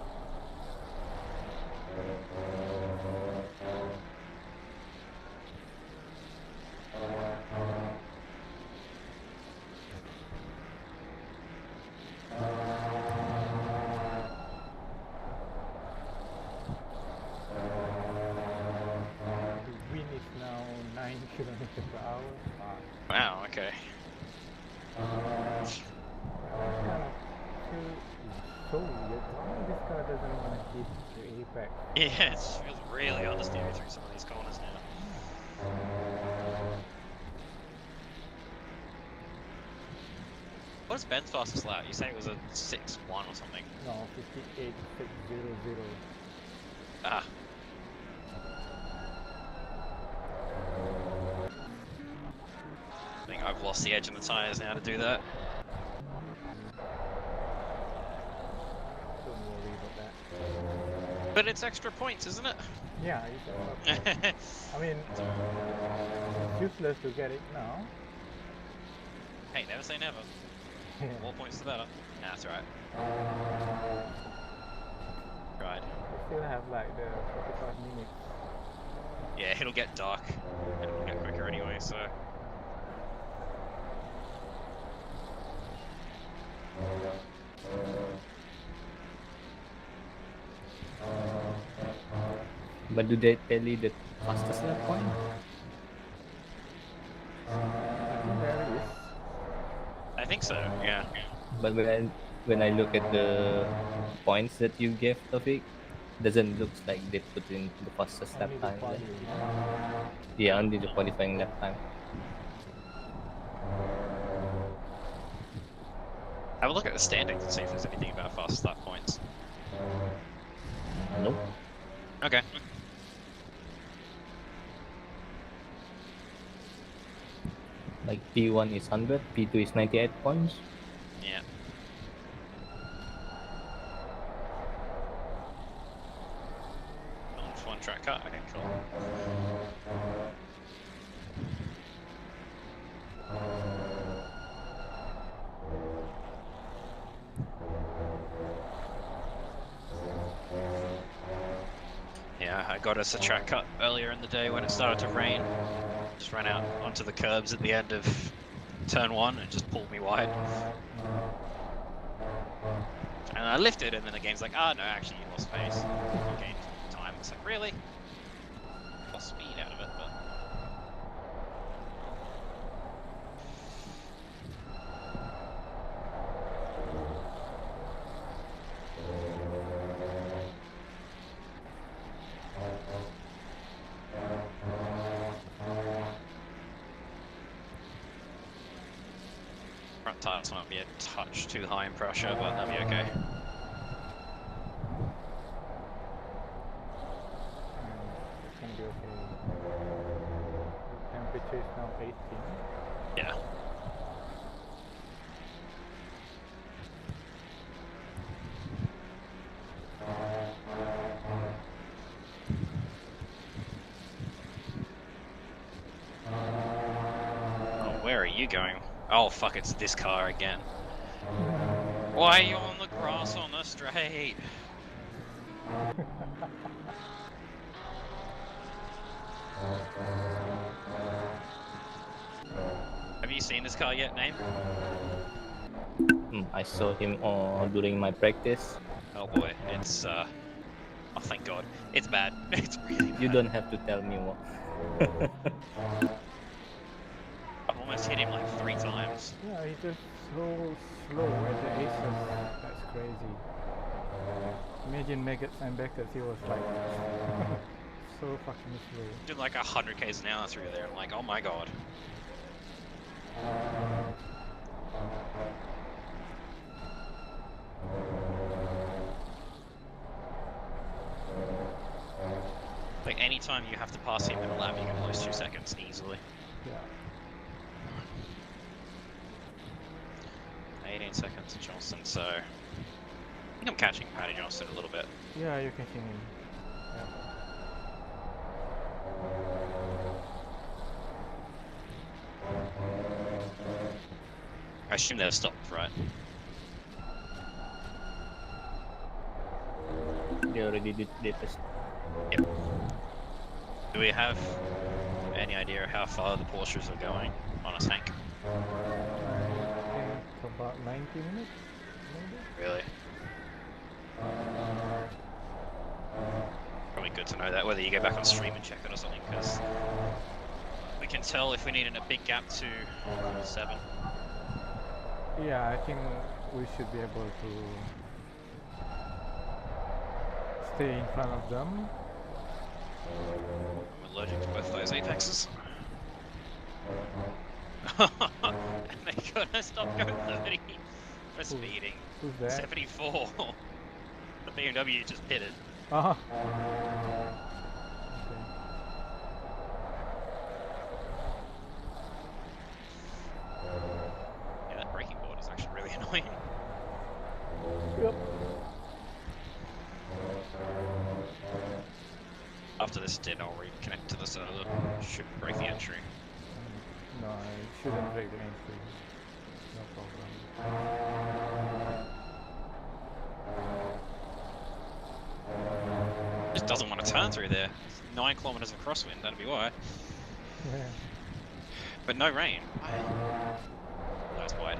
kilometers per hour. Wow, okay. Kind of feel so weird. Why this car doesn't want to hit the apex? Yeah, it feels really understeery through some of these corners now. What is Ben's fastest lap? You say it was a 6.1 or something? No, 58.600. Ah. I think I've lost the edge in the tyres now to do that. Don't worry about that. But it's extra points, isn't it? Yeah, you can. I mean, it's useless to get it now. Hey, never say never. More points the better. Nah, that's right. Right. We still have like the 45 minutes. Yeah, it'll get dark. It'll get quicker anyway, so. But do they tell you the fastest lap point? I think there is. I think so, yeah. But when I look at the points that you gave, Tawfiq, doesn't look like they put in the fastest lap Only the time. quality. Yeah, only the qualifying lap time. Have a look at the standings and see if there's anything about fast lap points. Nope. Okay. Like P1 is 100, P2 is 98 points. Yeah. One track cut, okay, cool. Yeah, I got us a track cut earlier in the day when it started to rain. Just ran out onto the curbs at the end of turn 1 and just pulled me wide. And I lifted, and then the game's like, ah, no, actually you lost pace. You gained time. It's like, really? Lost speed out of it, but... Front tires might be a touch too high in pressure, but that'll be okay. It's gonna be okay. The temperature is now 18. Yeah. Oh, where are you going? Oh fuck, it's this car again. Why are you on the grass on the straight? Have you seen this car yet, Name? I saw him during my practice. Oh boy, it's oh thank god. It's bad. It's really bad. You don't have to tell me more. I've almost hit him like 3 times. Yeah, he's just so slow at the aces. That's crazy. Imagine Maggots and Beckett's, he was like so fucking slow. Did like 100 k's an hour through there. I'm like, oh my god. Like anytime you have to pass him in a lap, you're gonna lose 2 seconds easily. Yeah. 18 seconds to Johnston, so I think I'm catching Paddy Johnston a little bit. Yeah, you're catching him. Yeah. I assume they're stopped, right? They already did this. Yep. Do we have any idea how far the Porsches are going on a tank? I think about 90 minutes, maybe? Really? Probably good to know that, whether you go back on stream and check it or something, because we can tell if we need a big gap to 7. Yeah, I think we should be able to stay in front of them. I'm allergic to both those apexes. And they gotta stop going 30 for speeding. Who's that? 74. The BMW just pitted. Uh-huh. Yeah, that braking board is actually really annoying. Yep. After this stint, I'll reconnect to the server. Should break the entry. No, I shouldn't break the entry. No problem. Just doesn't want to turn through there. 9 kilometers of crosswind, that'd be why. Yeah. But no rain. That's wide.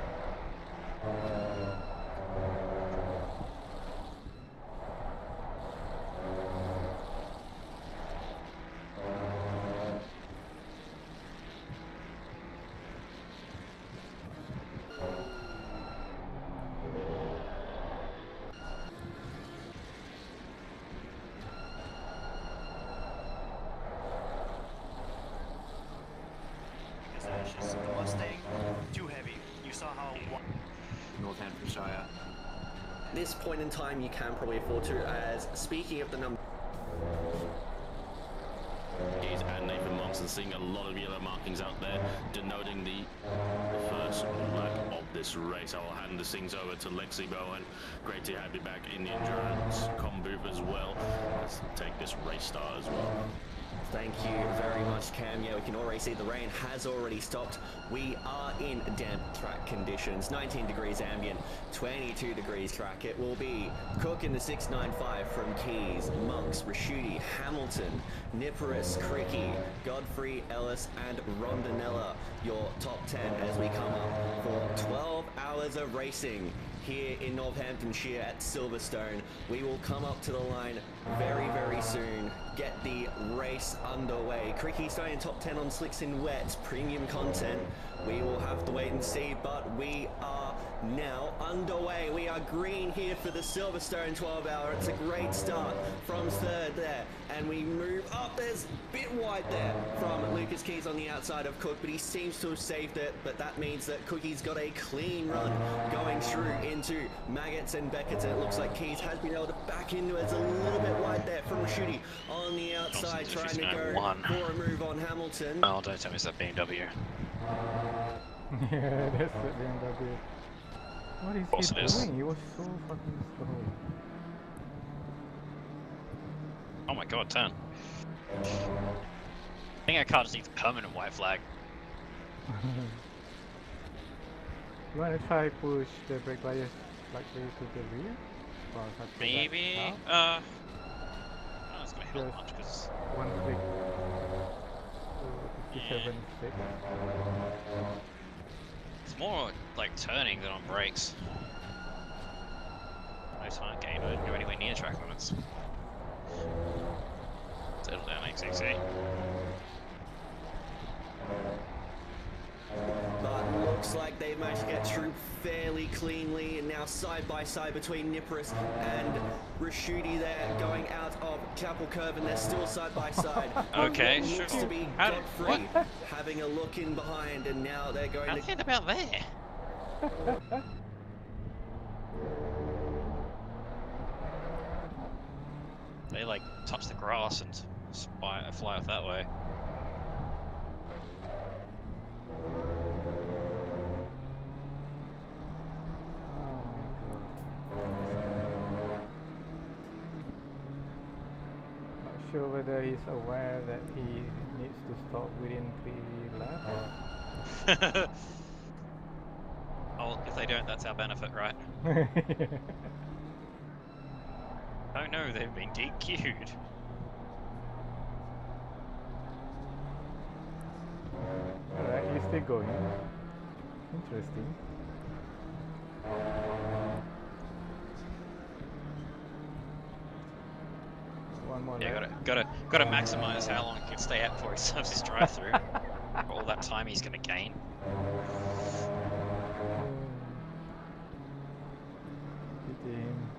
It's just the Mustang too heavy. You saw how Northamptonshire. At this point in time, you can probably afford to, as speaking of the number. And Nathan Monson seeing a lot of yellow markings out there, denoting the first leg of this race. I will hand the things over to Lexi Bowen. Great to have you back in the endurance comm booth as well. Let's take this race start as well. Thank you very much, Cam. Yeah, we can already see the rain has already stopped. We are in damp track conditions. 19 degrees ambient, 22 degrees track. It will be Cook in the 695 from Keys, Monks, Raschuti, Hamilton, Niparis, Cricky, Godfrey, Ellis, and Rondinella. Your top 10 as we come up for 12 hours of racing here in Northamptonshire at Silverstone. We will come up to the line very, very soon. Get the race underway. Cricky starting in top 10 on slicks and wets. Premium content. We will have to wait and see, but we are now underway. We are green here for the Silverstone 12 hour. It's a great start from third there. And we move up. There's a bit wide there from Lucas Keys on the outside of Cook, but he seems to have saved it. But that means that Cookie's got a clean run going through into Maggots and Beckett's. And it looks like Keys has been able to back into it. It's a little bit wide there from Raschuti on the outside, trying to go for a move on Hamilton. Oh, don't tell me it's that BMW. Yeah, that's the BMW. What is he doing? He was so fucking slow. Oh my god, turn. I think our car just needs a permanent white flag. You wanna try push the brake bias slightly to the rear? Or maybe? That That's gonna help much because one click. 57.6. it's more like turning than on brakes. No time gain, I didn't go anywhere near track limits. Settle down, XXC. But looks like they've managed to get through fairly cleanly, and now side by side between Niparis and Raschuti there, going out of Chapel Curve, and they're still side by side. Okay, sure. Looks to be Godfrey having a look in behind, and now they're going to get about there. They like touch the grass and fly off that way. Not sure whether he's aware that he needs to stop within 3 laps. Oh, if they don't, that's our benefit, right? Oh no, they've been DQ'd. Alright, he's still going. Interesting. One more Yeah, lap. gotta maximize how long he can stay out before he serves his drive-through. time he's going to gain. Pity him.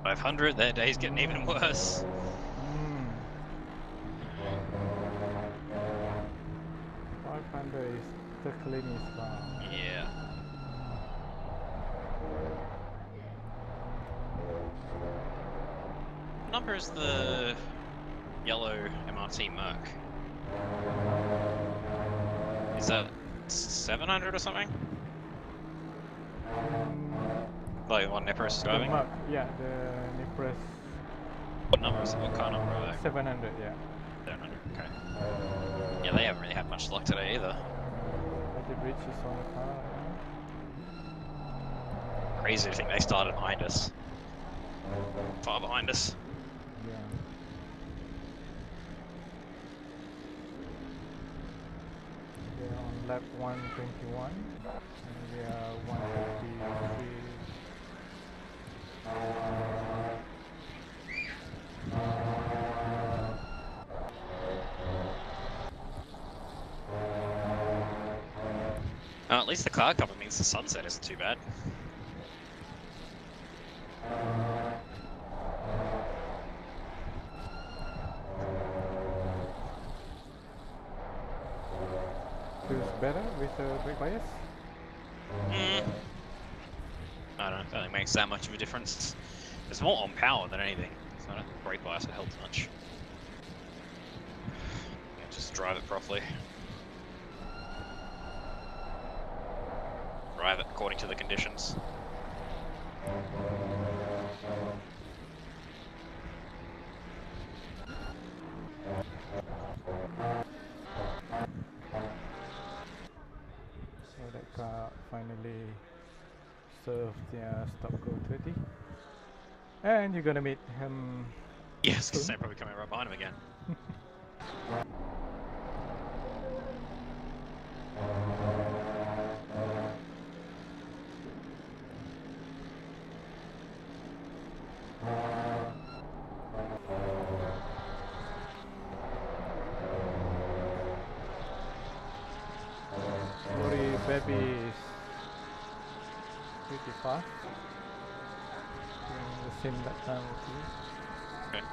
.500, their day's getting even worse. 500 is the cleanest one. Yeah. What number is the yellow MRT Merc? Is that 700 or something? Like what Nipper's driving? The Merc, yeah, the Nipper's. What number is it? What car number are they? 700, yeah. 700, okay. Yeah, they haven't really had much luck today either. The bridge is on the car. Crazy to think they started behind us. Far behind us. Yeah. They're on lap 121 and we are 153. At least the cloud cover means the sunset isn't too bad. Feels better with the brake bias? I don't know, I don't think it makes that much of a difference. It's more on power than anything. So I don't think brake bias helps much. Yeah, just drive it properly. Drive it according to the conditions. So that car finally served their stop go 30. And you're gonna meet him. Yes, because they're probably coming right behind him again. Sorry, baby is pretty fast. Doing the same lap time with you. Okay.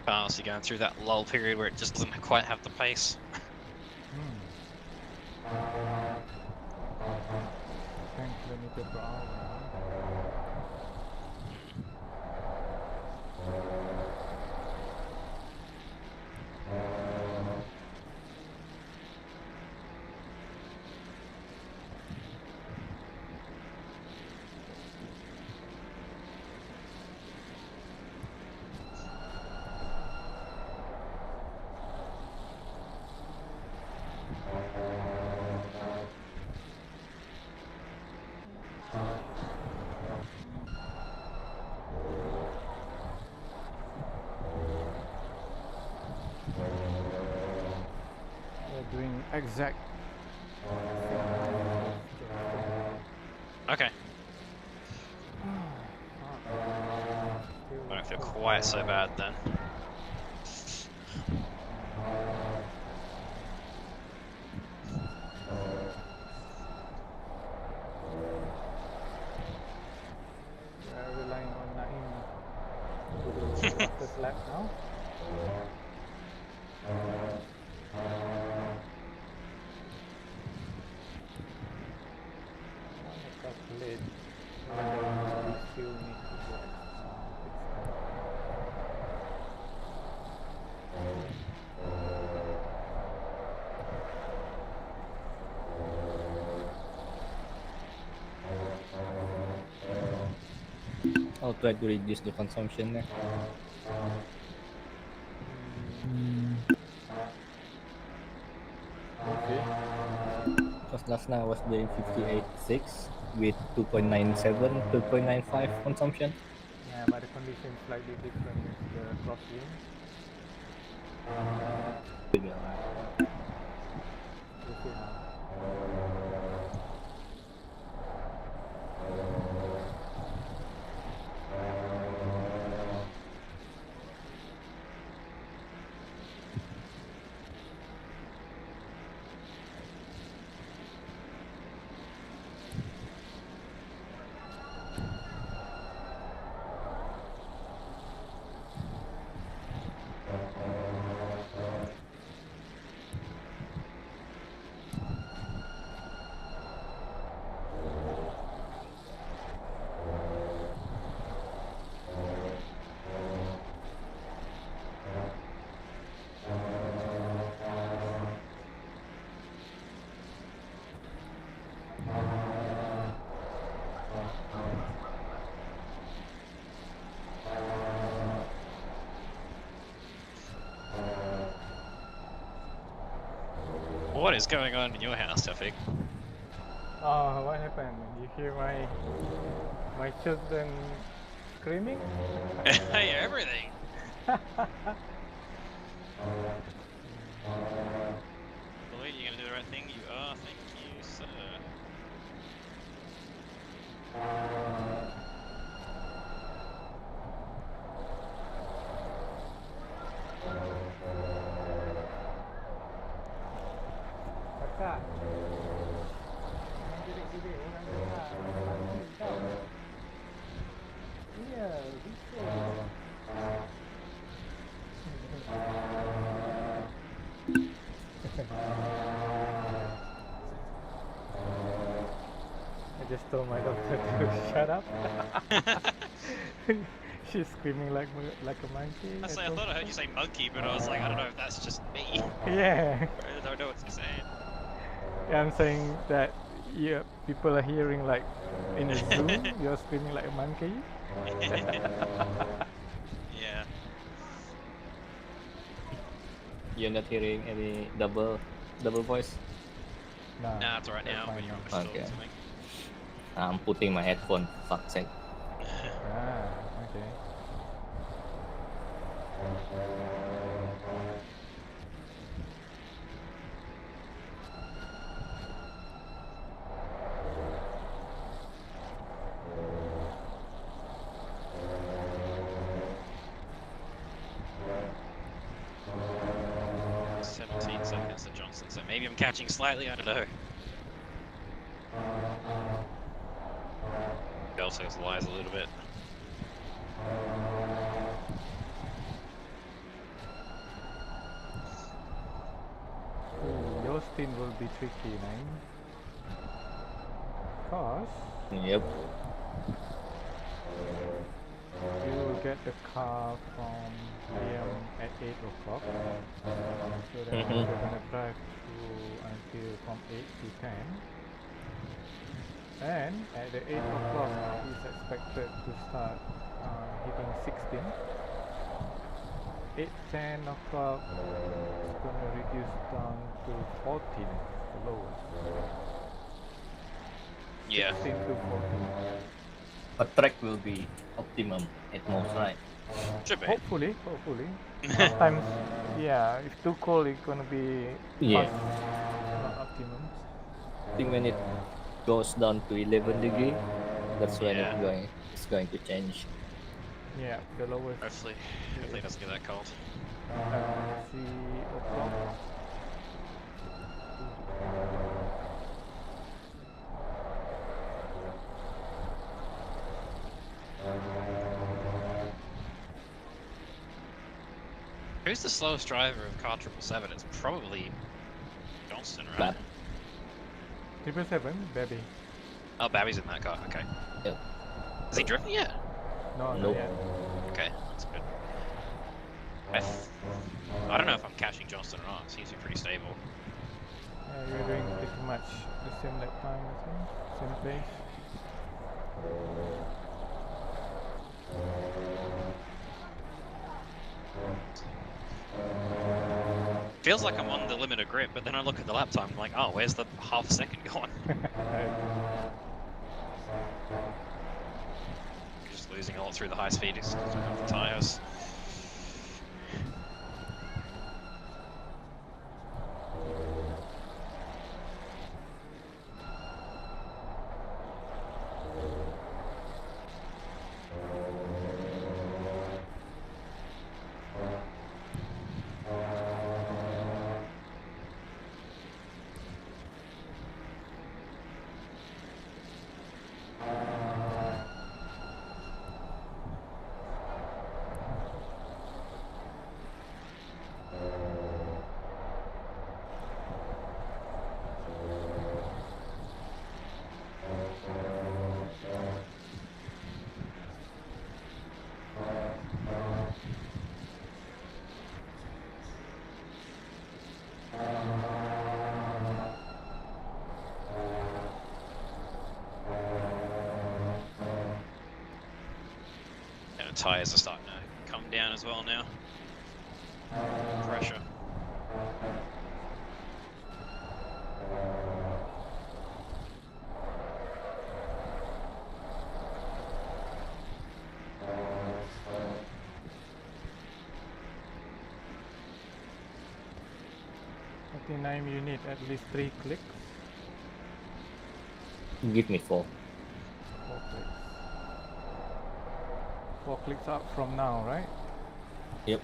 fast. You're going through that lull period where it just doesn't quite have the pace. 10 kilometers per hour. We're doing exact. Okay. I don't feel quite so bad then. We're relying on Naim to do the fastest lap now. Calculate whether we still need to do I'll try to reduce the consumption there. Okay. Because last night I was doing 58.6 with 2.97, 2.95 consumption. Yeah, but the condition is slightly different with the crosswind. We'll see now. What is going on in your house, Tafik? Oh, what happened? You hear my children screaming? Hey, everything! Believe you're gonna do the right thing? You are, thank you, sir. Kakak, gede-gede orang kakak. Iya, bisa. I just told my daughter to shut up. She's screaming like a monkey. I thought I heard you say monkey, but I was like, I don't know if that's just me. Yeah. I don't know what you're saying. Yeah, I'm saying that people are hearing like in a zoo, you're screaming like a monkey. Yeah. You're not hearing any double voice? Nah, it's alright now. When you're on the shore Okay. or something. I'm putting my headphone, fuck's sake. Ah, okay. Uh, 17 seconds to Johnson, so maybe I'm catching slightly, I don't know. He also lies a little bit. 16 will be tricky, man. Because Yep. you will get the car from Liam at 8 o'clock. So then Mhm. you're gonna drive through until from 8 to 10. And at the 8 o'clock, he's expected to start hitting 16. 8-10 o'clock is gonna reduce down to 14, the lowest. Yeah. 16 to 14. A track will be optimum at most, right? Should be. Hopefully. Sometimes, yeah, if too cold, it's gonna be Yeah. fast, not optimum. I think when it goes down to 11 degree, that's when Yeah. it's going to change. Yeah, the lowest. Hopefully it doesn't get that cold. 3 o'clock. Who's the slowest driver of car 777? It's probably Johnston, right? Bab. 777, baby. Oh, Babby's in that car. Okay. Yep. Has he driven yet? No, not Nope. yet. Okay, that's good. I don't know if I'm catching Johnston or not. It seems to be pretty stable. Yeah, you're doing pretty much the same lap time as him, same pace. Feels like I'm on the limit of grip, but then I look at the lap time. I'm like, oh, where's the half a second going? Just losing a lot through the high speed because I don't have the tires. Tires are starting to come down as well now. Pressure. I think you need at least 3 clicks. Give me 4. 4 clicks. 4 clicks up from now, right? Yep.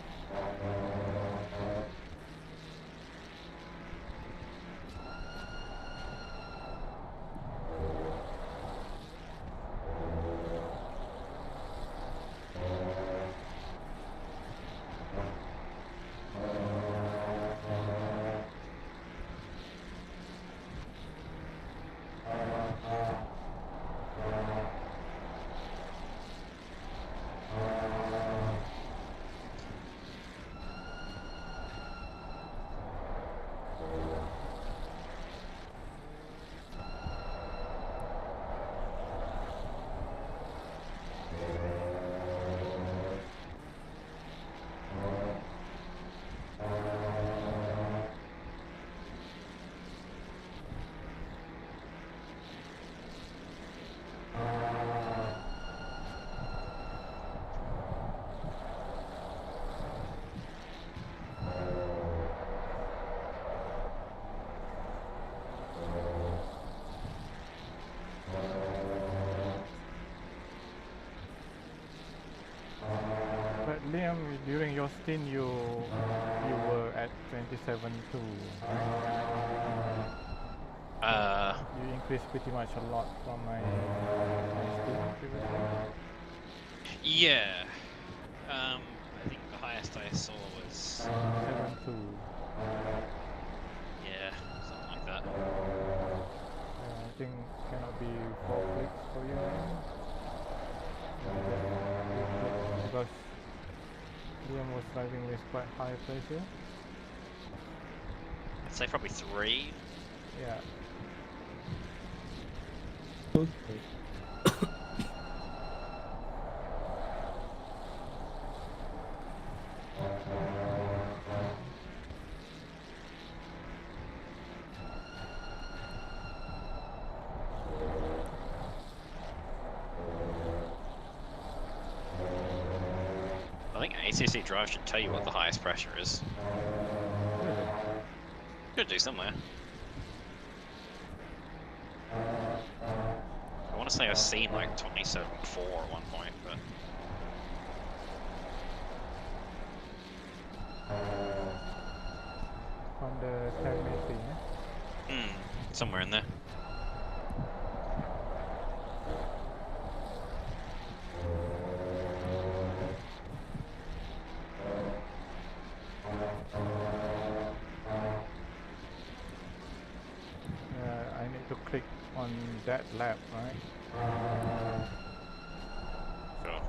Liam, during your stint, you were at 27 too. You increased pretty much a lot from my stint previously. Yeah. I think the highest I saw was 7-2. yeah, something I think cannot be 4 clicks for you now. Because Liam was driving with quite high pressure. I'd say probably 3. Yeah. I think ACC Drive should tell you what the highest pressure is. Really? Should do somewhere. I want to say I've seen like 27.4 at one point, but On the 10-minute thing, yeah? somewhere in there. I need to click on that lap, right? Sure.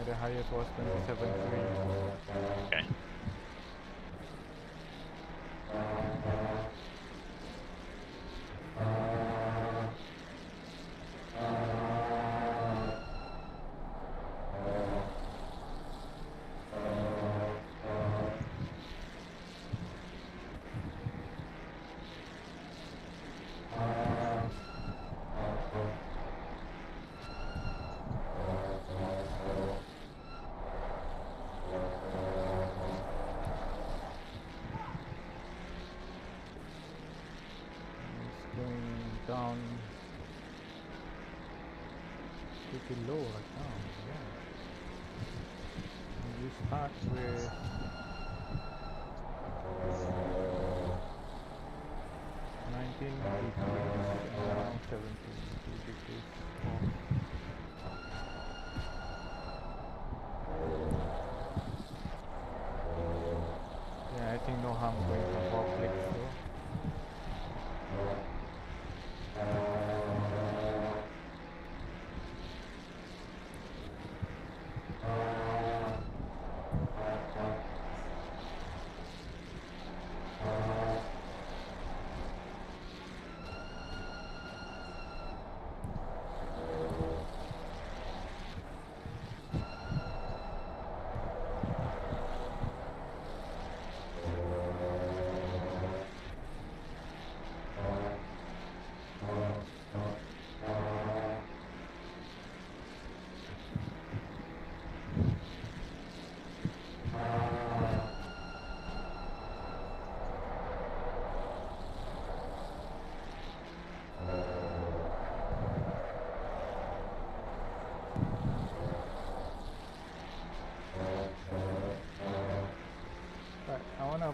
The highest was 27.3. Okay. Down pretty low right now, yeah. And you start with 19 degrees and now 17 degrees off. Yeah, I think no harm going for 4 clicks though.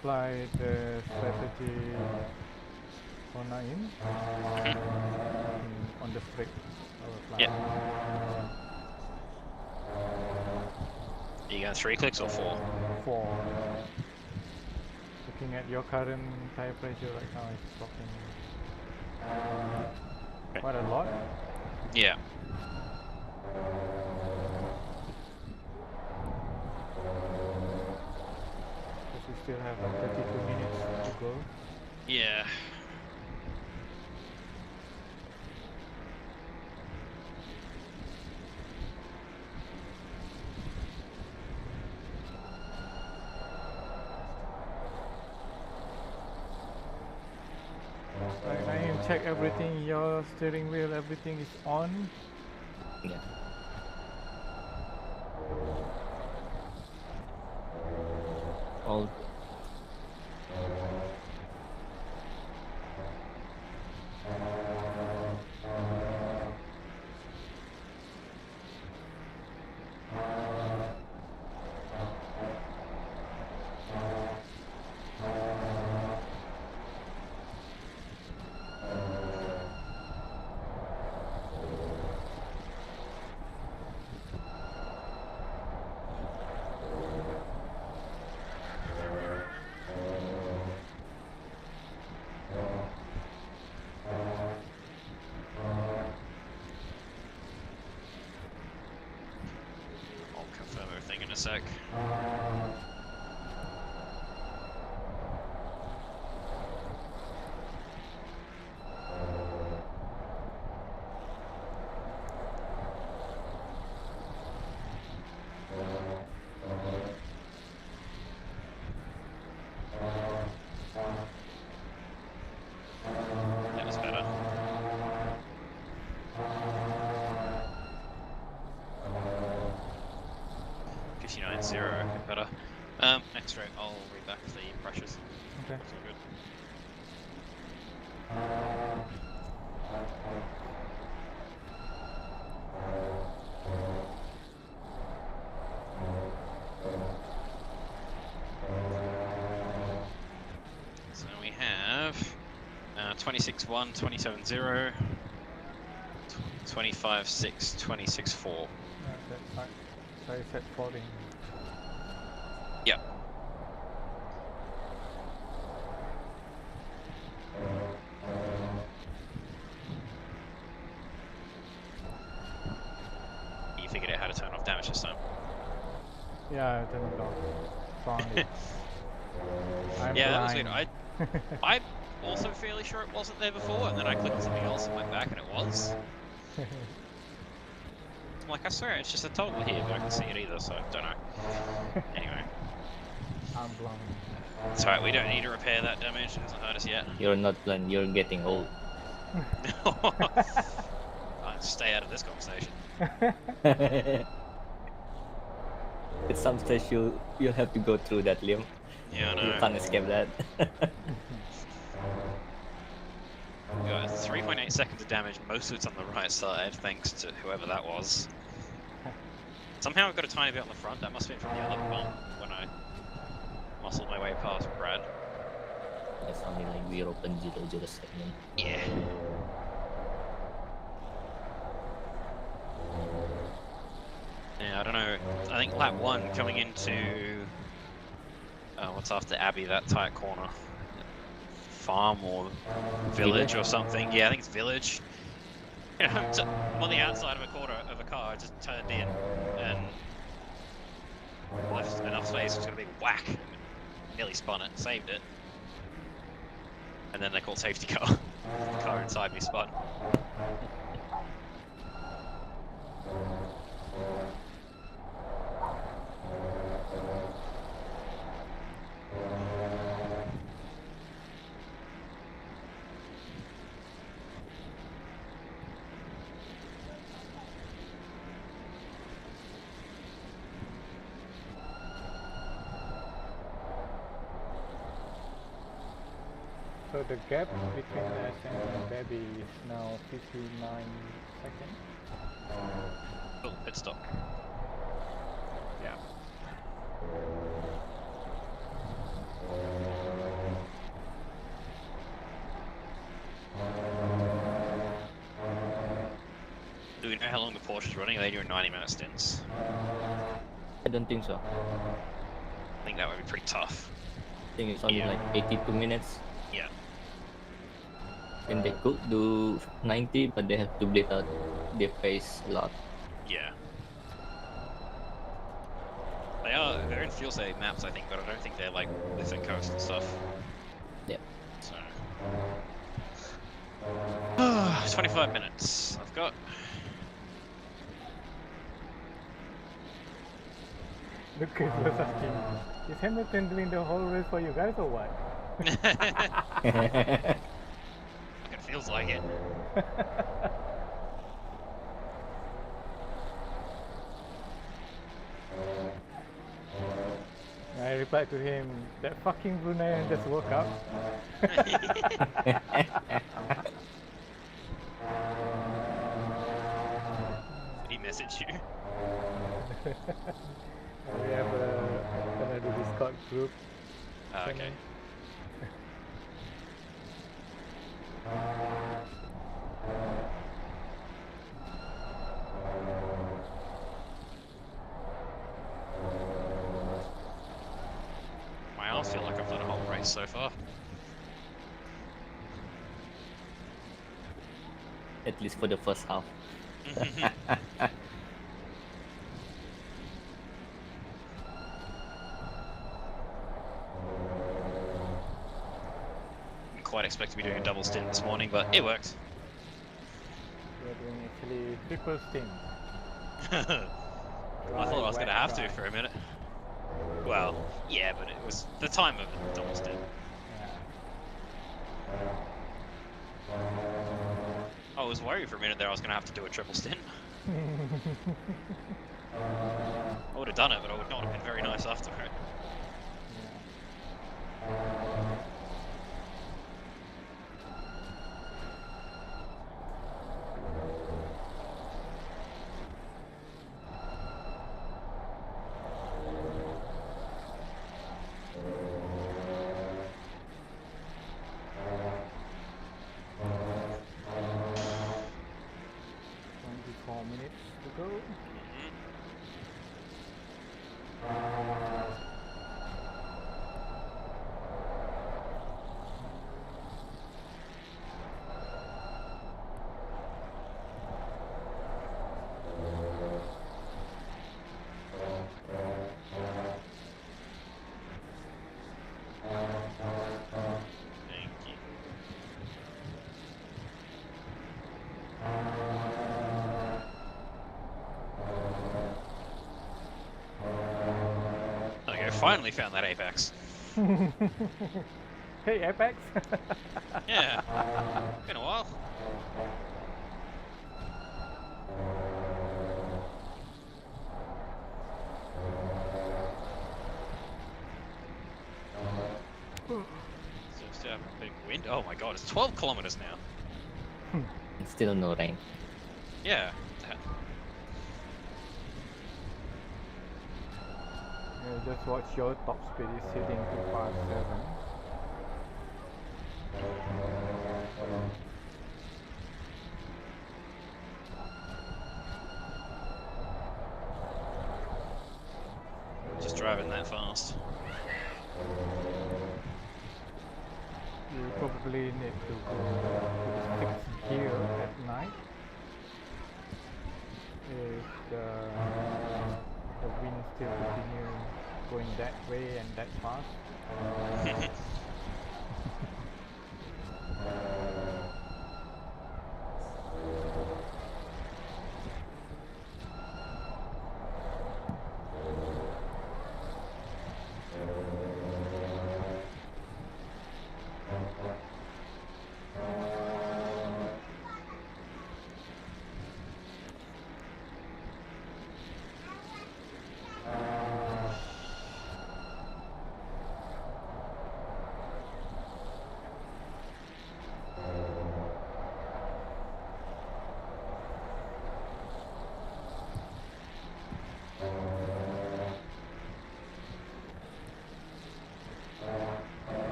Apply the strategy for 9 on the straight. Yeah. Are you going 3 clicks or 4? 4. Looking at your current tire pressure right now, it's dropping quite a lot. Yeah. We still have 32 minutes to go. Yeah. Right now you check everything, your steering wheel, everything is on. Yeah. All in a sec. That was better. 59.0, a bit better. Next row, I'll read back the pressures. Okay. That's all good. So we have 26.1, 27.0, 25.6, 26.4. That's fine. So I set 14. Yep. You figured out how to turn off damage this time. Yeah, I turned it off. Found it. I'm Yeah, that was blind. weird. I'm also fairly sure it wasn't there before, and then I clicked on something else and went back and it was. I'm like, I swear it's just a toggle here, but I can see it either, so I don't know. Anyway. I'm blind. It's alright, we don't need to repair that damage, it hasn't hurt us yet. You're not blind, you're getting old. I'll stay out of this conversation. At some stage you'll have to go through that, Liam. Yeah, I know. You can't escape that. We got 3.8 seconds of damage, most of it's on the right side, thanks to whoever that was. Somehow I've got a tiny bit on the front, that must have been from the other bump when I muscled my way past Brad. It's only like 0.007. Yeah. Yeah, I don't know. I think lap 1 coming into what's after Abbey, that tight corner. Farm or village or something. Yeah, I think it's village. You know, I'm on the outside of a corner of a car, I just turned in and left enough space, it's got a big whack. Nearly spun it, saved it. And then they called safety car. The car inside me spun. So the gap between us and Baby is now 59 seconds. Oh, pit stop. Yeah. Do we know how long the Porsche's running? Are they doing 90-minute stints? I don't think so. I think that would be pretty tough. I think it's only Yeah. like 82 minutes. Yeah. And they could do 90, but they have to bleed out their pace a lot. Yeah. They're in fuel saving maps, I think, but I don't think they're like within coast and stuff. Yeah. So. 25 minutes. I've got. Look, Chris was asking, is Hamilton doing the whole race for you guys or what? It feels like it. I replied to him, that fucking Bruneian just woke up. Did he message you? We have another Discord group. Oh, okay. I all feel like I've done a whole race so far. At least for the first half. quite expect to be doing a double stint this morning, but it worked. We're doing actually triple stint. I thought I was going to have to for a minute. Well, yeah, but it was the time of a double stint. I was worried for a minute there I was going to have to do a triple stint. I would have done it, but I would not have been very nice after it. Finally found that apex. Hey, apex. Yeah, been a while. Seems to have a big wind. Oh my god, it's 12 kilometers now. Still no rain. Yeah. Just watch your top speed is hitting 257. Just driving that fast. You probably need to go to 6th gear at night if the wind still continues going that way and that fast.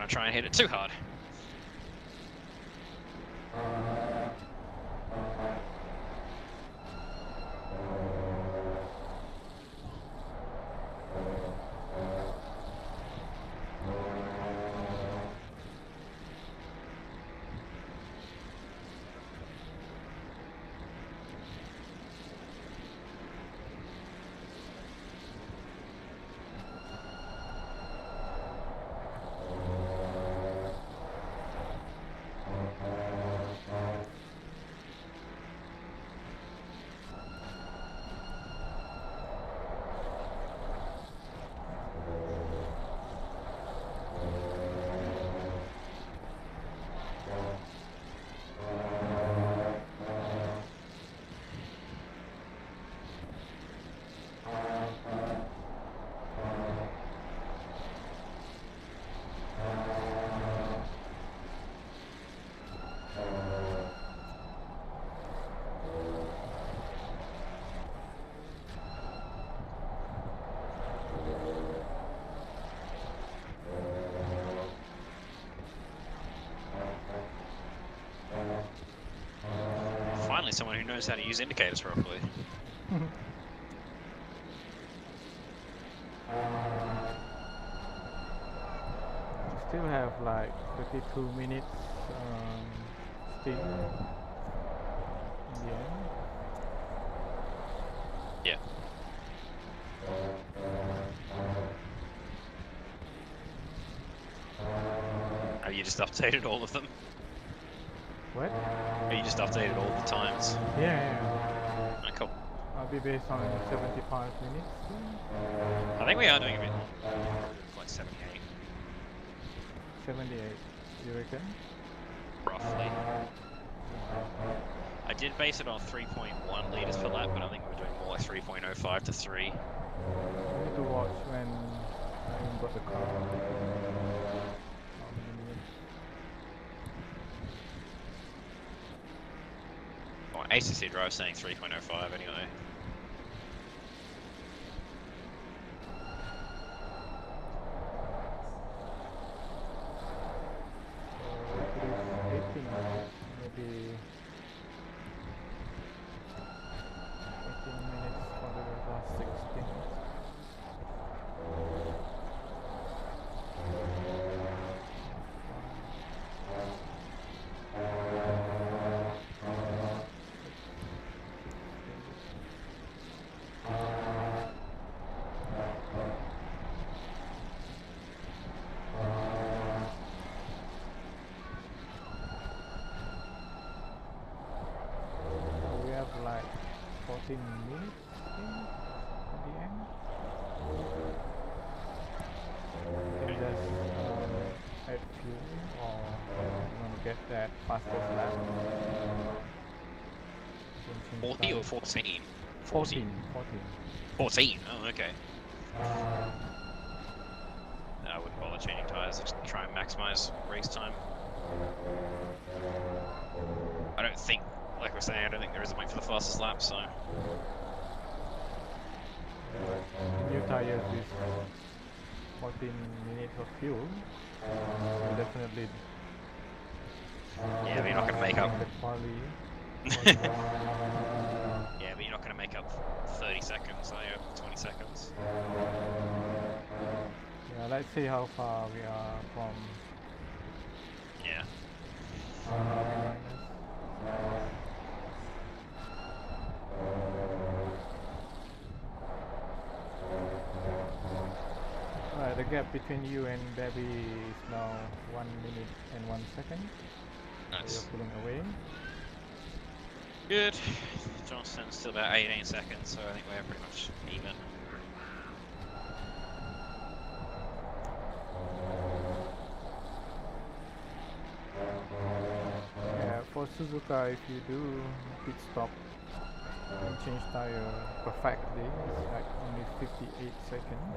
Try and hit it too hard. Finally, someone who knows how to use indicators properly. Still have like 32 minutes 16 in the end. Yeah. Have you just updated all of them? What? Have you just updated all the times? Yeah. Oh, cool. I'll be based on 75 minutes. I think we are doing a bit like 78, 78, you reckon? roughly. I did base it on 3.1 liters per lap, but I think we were doing more like 3.05 to 3. I need to watch when I got the car. How many minutes? Oh, ACC Drive saying 3.05 anyway. So it is 18, maybe 18 minutes for the last 16. We have like 14 minutes at the end. Can just add fuel or you want to get that fastest lap? 40 or 14? 14. 14? Oh, okay. No, I wouldn't bother changing tyres, just try and maximise race time. I don't think, like we're saying, I don't think there is a point for the fastest lap, so... New tires with 14 minutes of fuel will definitely Yeah, but you're not going to make up... the quali. Yeah, but you're not going to make up 30 seconds, are you? 20 seconds. Yeah, let's see how far we are from. Yeah. Alright, the gap between you and Baby is now 1 minute and 1 second. Nice. You're pulling away. Good. Johnston's still about 18 seconds, so I think we're pretty much even. Yeah, for Suzuka, if you do pit stop and change tire perfectly, it's like only 58 seconds.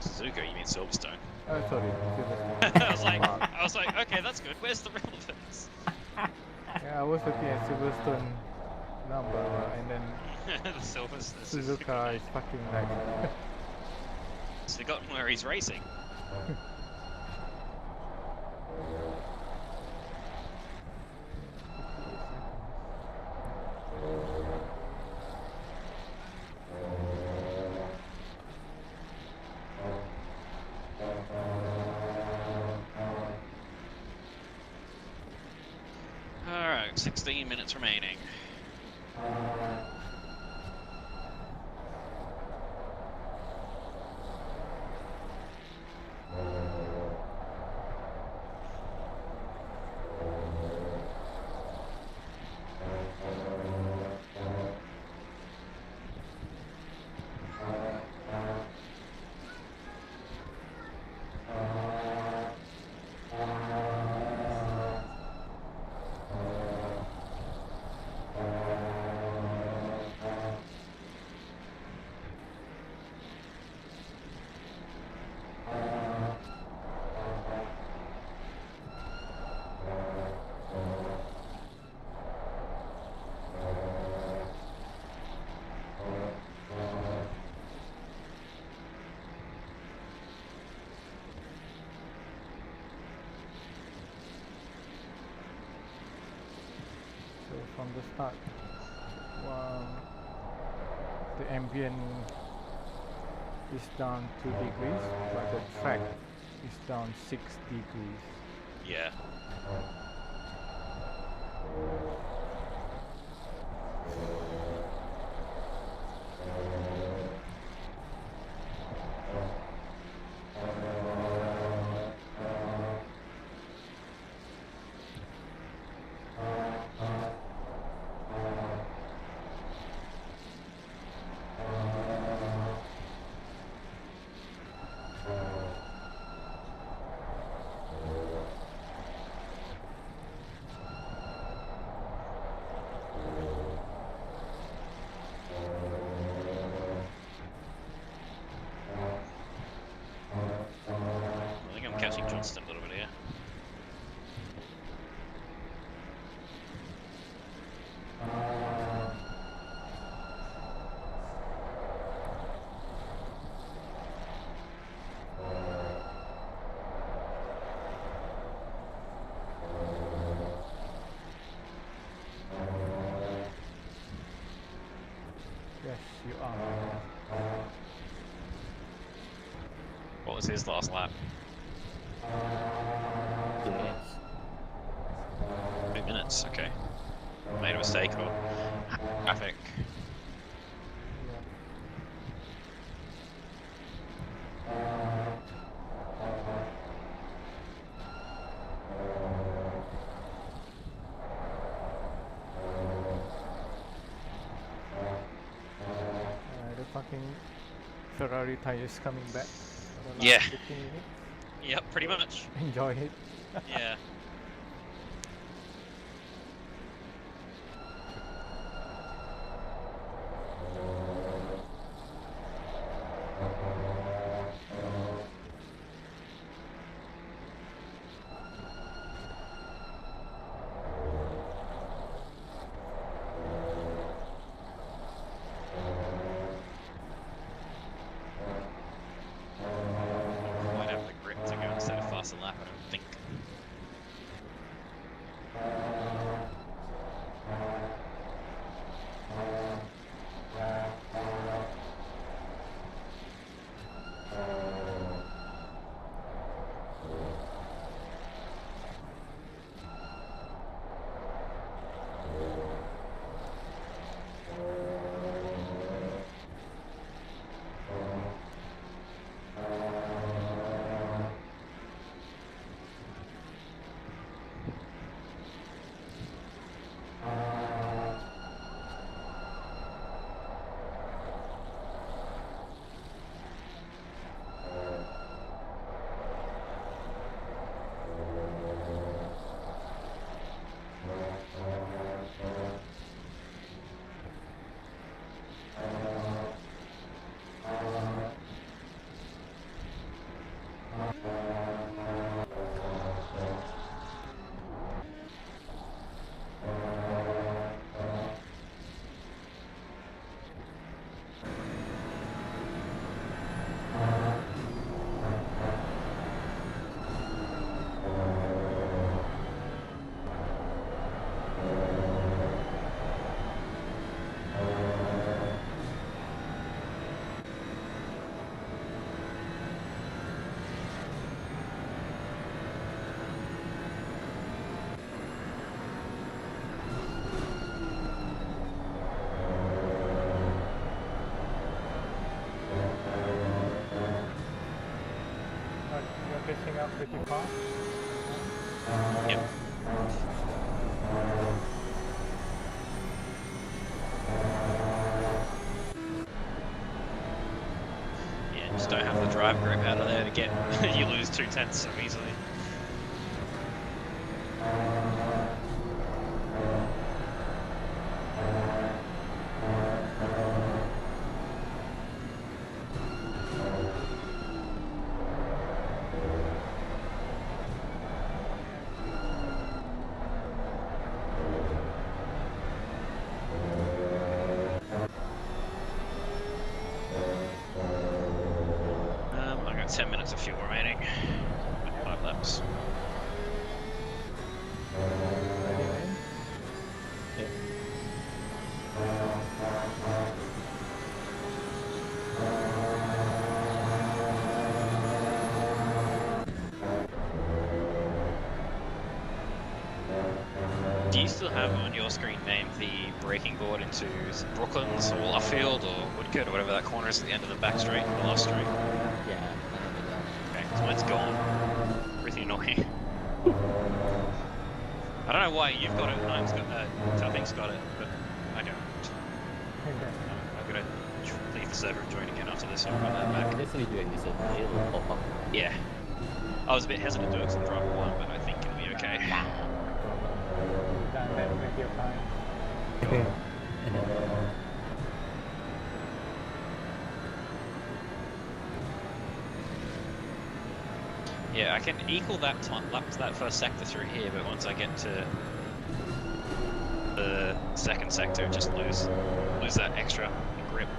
Suzuka, you mean Silverstone? Sorry, Silverstone. I was like, okay, that's good. Where's the relevance? Yeah, I was looking at Silverstone number and then the Suzuka is fucking like. He's forgotten where he's racing. Alright, 16 minutes remaining. From the start, the ambient is down 2 degrees, but the track is down 6 degrees. Yeah. I think I'm catching Johnston a little bit here. Yes, you are. What was his last lap? 2 minutes. 2 minutes, okay. Made a mistake or traffic. The fucking Ferrari tires coming back. For the Yeah. last 15 minutes. Yep, pretty much. Enjoy it. Yeah. Might have the grip to go instead of faster lap, I don't think. You're catching up pretty fast. Yep. Yeah, just don't have the drive grip out of there to get you lose 2/10 so easily. I got 10 minutes of fuel remaining. 5 laps. Ready, man? Yeah. you still have on your screen named the braking board into Brooklands or Luffield or Woodcote or whatever that corner is at the end of the back straight, the last straight? Yeah, I remember that. Okay, so mine's gone. Really annoying. I don't know why you've got it and Tuffing's got it, but I don't. I'm gonna leave the server and join again after this. I'll run that back. Definitely doing this at the it'll pop up. Yeah. I was a bit hesitant to do it because I'm driver 1, but I think it'll be okay. Done that with your time. Yeah, I can equal that time lap to that first sector through here, but once I get to the second sector, just lose that extra grip.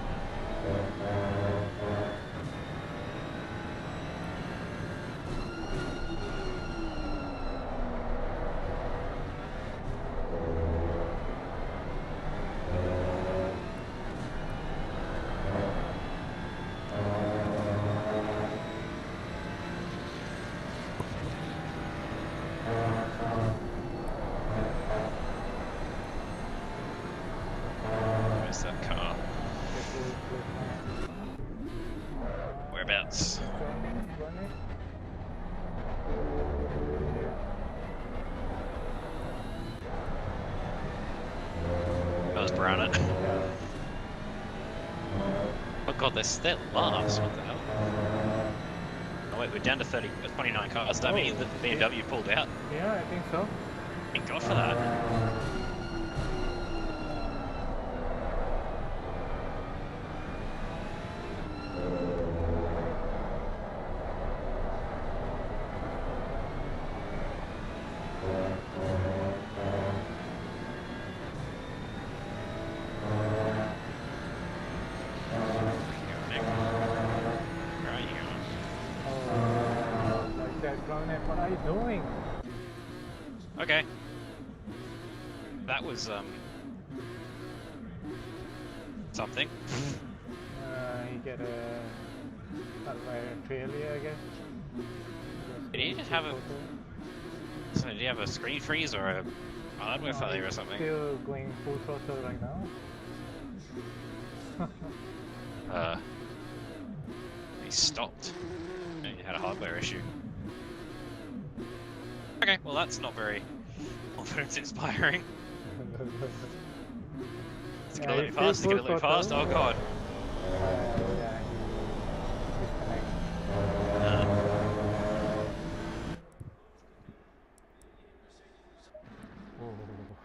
Where's that car? Whereabouts? That was Brown it. Oh god, they're last. What the hell? Oh wait, we're down to 29 cars. Does that mean that the BMW pulled out? Yeah, I think so. Thank God for that. What are you doing? Okay. That was, something. You get a failure, I guess. Did you just have a... So did you have a screen freeze or a hardware failure or something? Still going full throttle right now. He stopped. And you had a hardware issue. Okay, well that's not very confidence inspiring. It's gonna let me pass, it's gonna let me pass, oh god.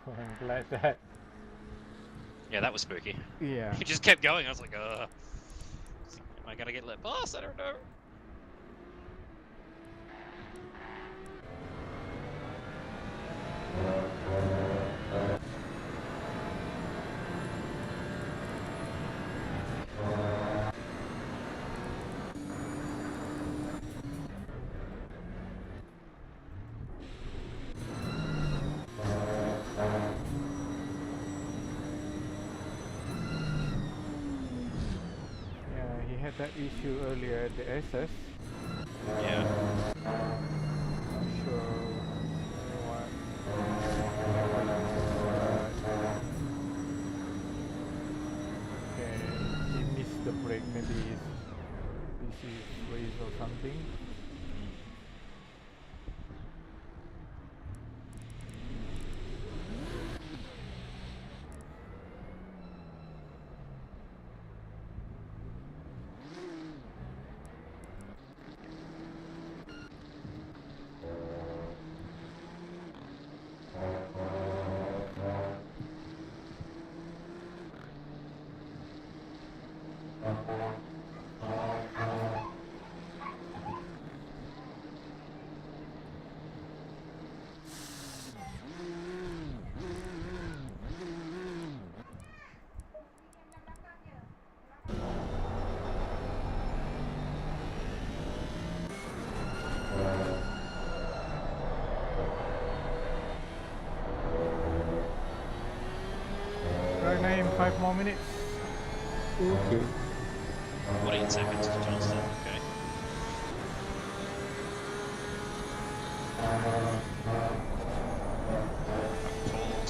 I'm glad that. Yeah, that was spooky. Yeah. He just kept going, I was like, am I gonna get let pass? I don't know. Yeah, he had that issue earlier at the SS. Yeah. Not sure what. Okay, he missed the break. Maybe his PC freeze or something. Right now in 5 more minutes. Okay. 14 seconds to Johnston, okay. Pulled.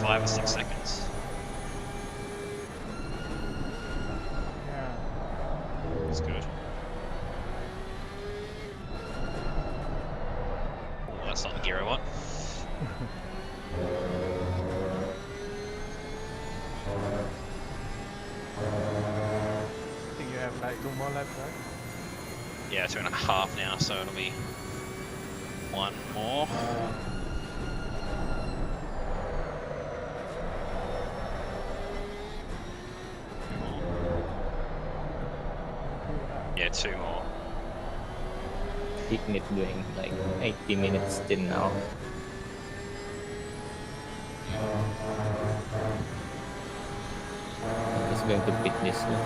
5 or 6 seconds. Yeah. That's good. Oh, that's not the gear I want. I think you have like 2 more laps, right? Yeah, 2.5 now, so it'll be 1 more. Yeah, 2 more. Ignite doing like 80 minutes till now. I'm just going to pick this one.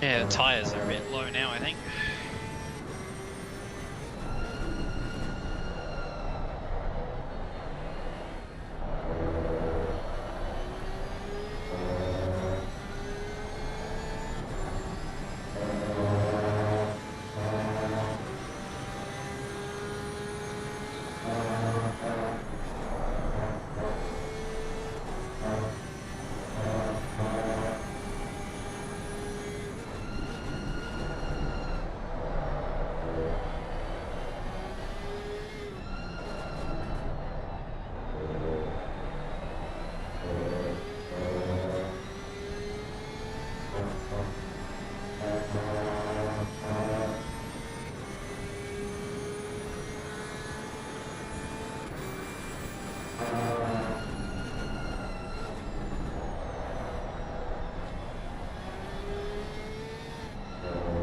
Yeah, the tyres are a bit low now, I think.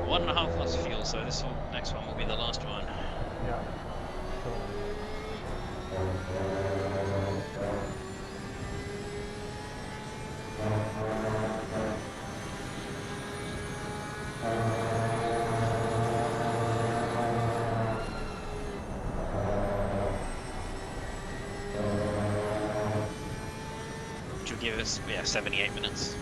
One and a half less fuel, so this one, next one will be the last one. Yeah. So. Which will give us, yeah, 78 minutes.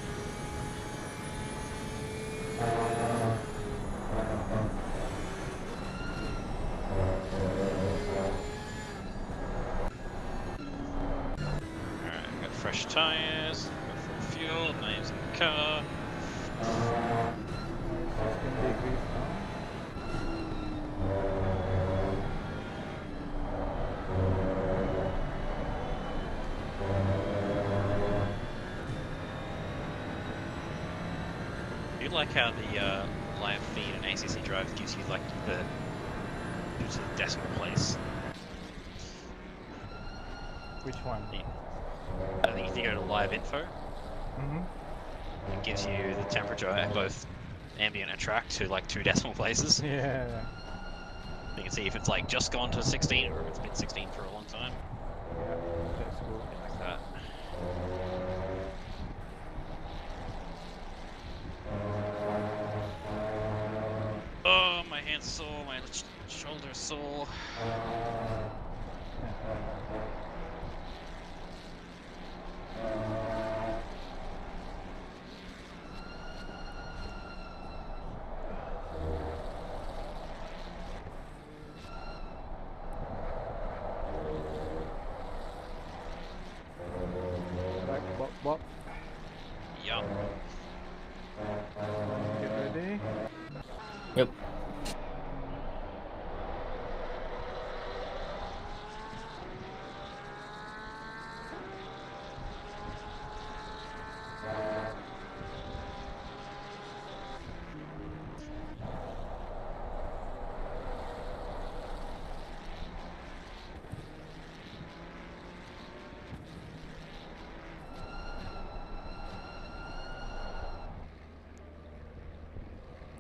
Alright, we've got fresh tyres, got full fuel, names in the car. 16 degrees now. I do like how the live feed and ACC drive gives you like the decimal place. Which one? I think if you go to live info, Mm-hmm. it gives you the temperature at both ambient and track to like 2 decimal places. Yeah. You can see if it's like just gone to 16 or if it's been 16 for a long time. Yeah, that's good. Like that. Oh, my hand's sore, my shoulder's sore. Right, bop, bop. Yeah. Get ready. Yep.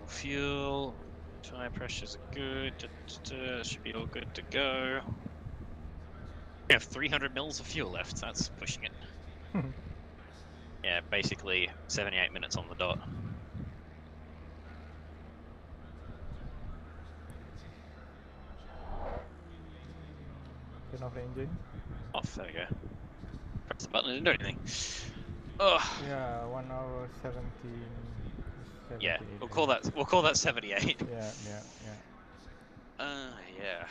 Fuel. Tire pressures are good. Should be all good to go. We have 300 mils of fuel left. That's pushing it. Yeah, basically 78 minutes on the dot. Turn off the engine. Off. There we go. Press the button. It didn't do anything. Oh. Yeah, 1 hour 17. Yeah, 78 we'll call that. We'll call that 78. Yeah. Yeah.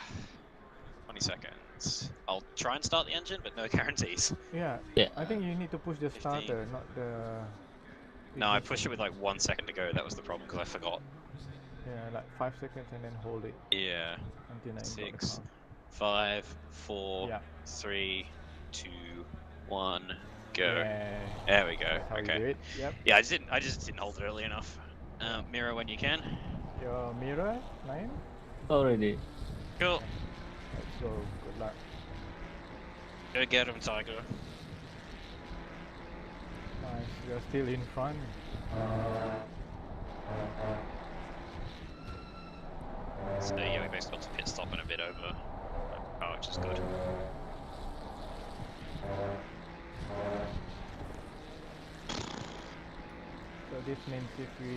20 seconds. I'll try and start the engine, but no guarantees. Yeah. Yeah. I think you need to push the 15. starter, not the. No, I pushed it with like 1 second to go. That was the problem because I forgot. Yeah, like 5 seconds and then hold it Yeah. until I got the 6, car. 5, 4, Yeah. 3, 2, 1, go. Yeah. There we go. That's how you do Okay. it. Yep. Yeah, I just didn't hold it early enough. Mirror when you can. Your mirror, 9. Already. Cool. Let's go. Good luck. Go get him, Tiger. Nice. You're still in front. So yeah, we basically got to pit stop and a bit over. Oh, which is good. So this means if we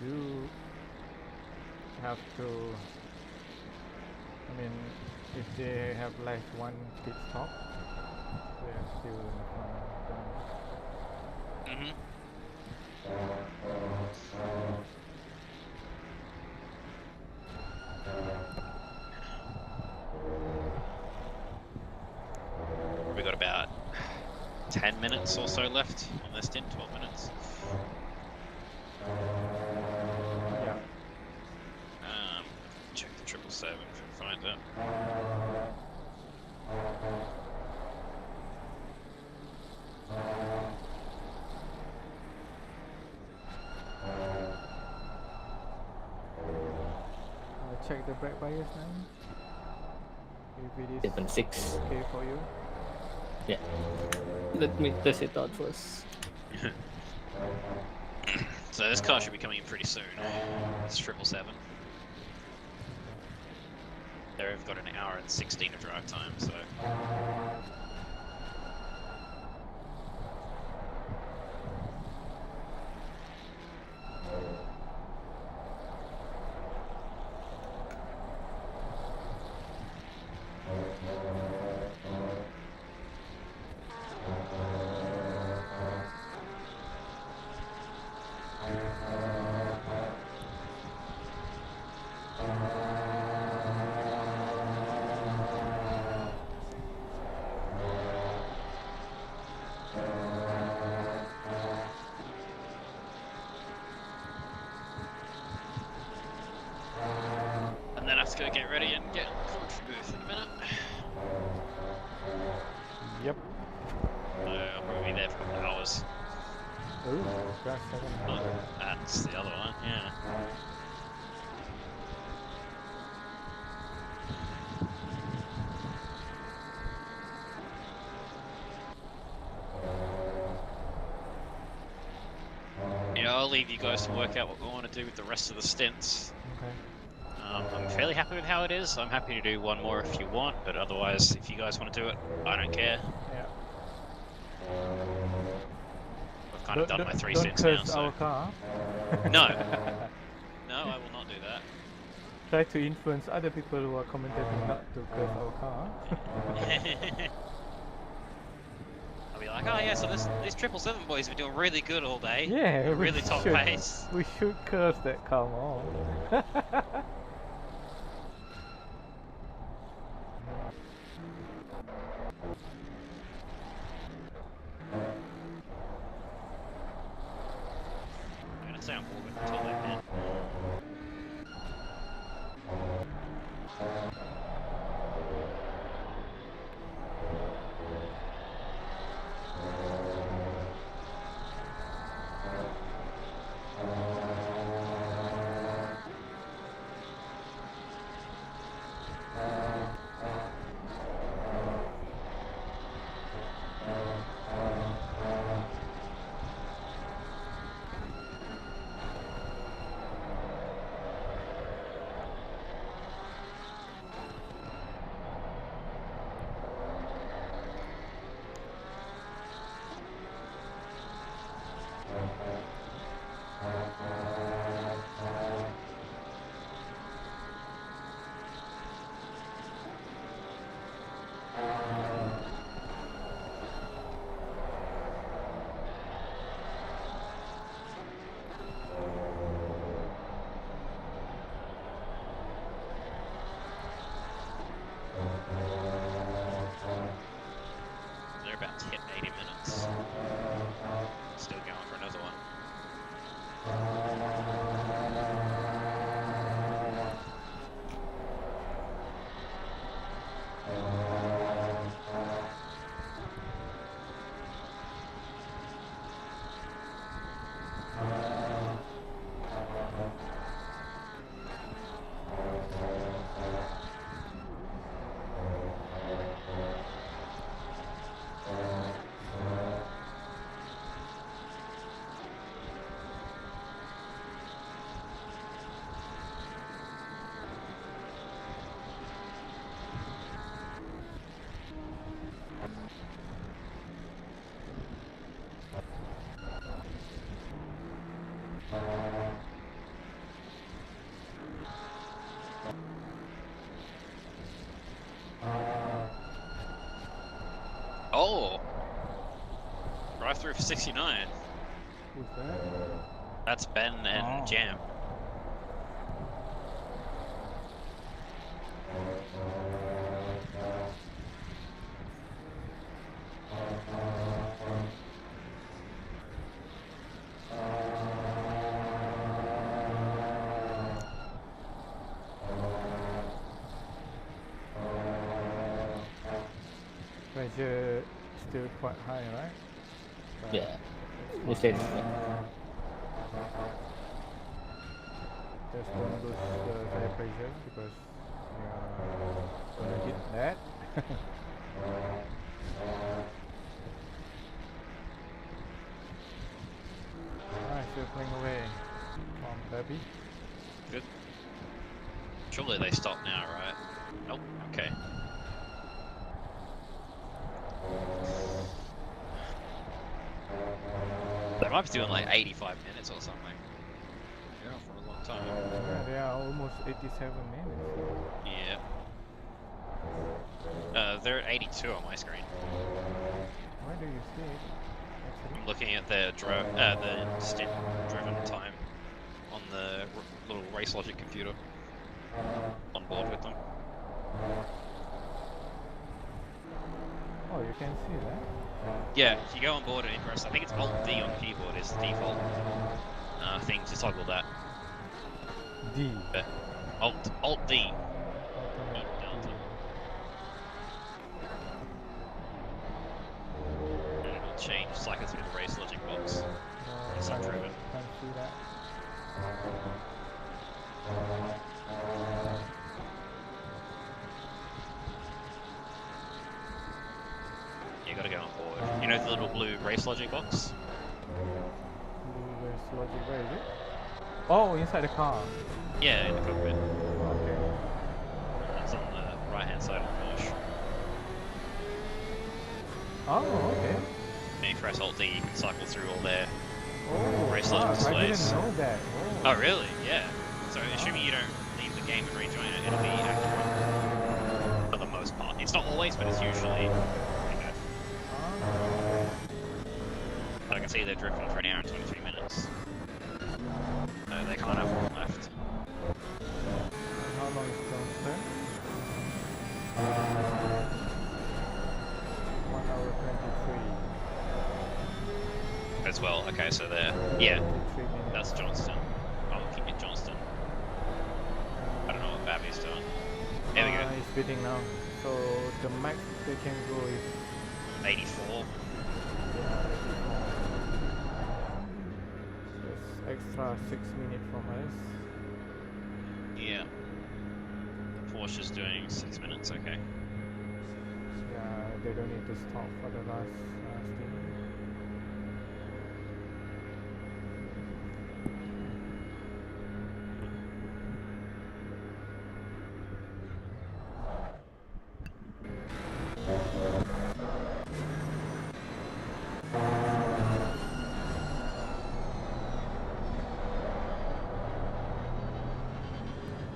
do have to, I mean, if they have like one pit stop, we are still in front of them. Mm-hmm. We got about 10 minutes or so left on this stint, 12 minutes. Yeah. Check the 777 if we can find it. Check the brake bias now. If it is 7.6. okay for you. Yeah. Let me test it out first. So this car should be coming in pretty soon. It's 777. They've got an hour and 16 of drive time, so. And then I have to go get ready and get commentary booth in a minute. Yep. I'll probably be there for a couple of hours. Ooh, crash 700. That's the other one, yeah. Yeah, I'll leave you guys to work out what we want to do with the rest of the stints. Okay. I'm fairly happy with how it is. I'm happy to do one more if you want, but otherwise, if you guys want to do it, I don't care. Yeah. I've kind of done my 3 don't stints now, curse so. our car. No. No, I will not do that. Try to influence other people who are commentating not to curse our car. I'll be like, oh yeah, so these 777 boys have been doing really good all day. Yeah, we really top should, pace. We should curse that car more. I'm gonna stay on board with until they can. for 69. Who's that? That's Ben and Oh. Jam. Pressure still quite high, right? But Yeah. They said just don't lose the tire pressure because you're gonna hit that. Alright, still playing away from Derby. Good. Surely they stop now, right? Oh, okay. They might be doing like 85 minutes or something. Yeah, for a long time. Yeah, they are almost 87 minutes. Yeah. They're at 82 on my screen. Where do you see it? Actually? I'm looking at the stint driven time on the little race logic computer on board with them. Oh, you can see that? Yeah, if you go on board and press, I think it's Alt D on the keyboard is the default thing to toggle that. D. Alt D. Alternate Delta. D. And it'll change cycle through the race logic box. No, It's can't unproven. see that. You gotta go on board. You know the little blue race logic box? Blue race logic, where is it? Oh, inside the car. Yeah, in the cockpit. Okay. It's on the right hand side of the dash. Oh, okay. And you press Alt D, you can cycle through all their Oh, race logic fuck, I displays. didn't know that. Oh, really? Yeah. So assuming you don't leave the game and rejoin it, it'll be accurate. For the most part. It's not always, but it's usually. I can see they're drifting for an hour and 23 minutes. So they can't have one left. How long is Johnston? 1 hour 23. As well, okay, so they're. Yeah, 23 minutes. that's Johnston. I'll keep it Johnston. I don't know what Babby's doing. There we go. He's speeding now. So the max they can go is 84. extra 6 minutes from us. Yeah. Porsche's doing 6 minutes, okay. Yeah, they don't need to stop for the last stint.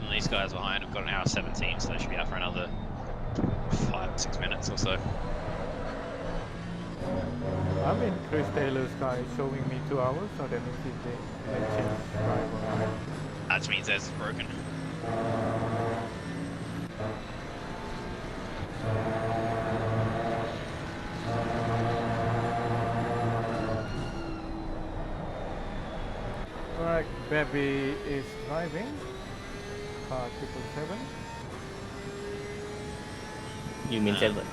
And these guys behind have got an hour 17, so they should be out for another 5-6 minutes or so. I mean, Chris Taylor's car is showing me 2 hours, so that means if they change driver, right? That means theirs is broken. Alright, Baby is driving. Car 777. you mean 7.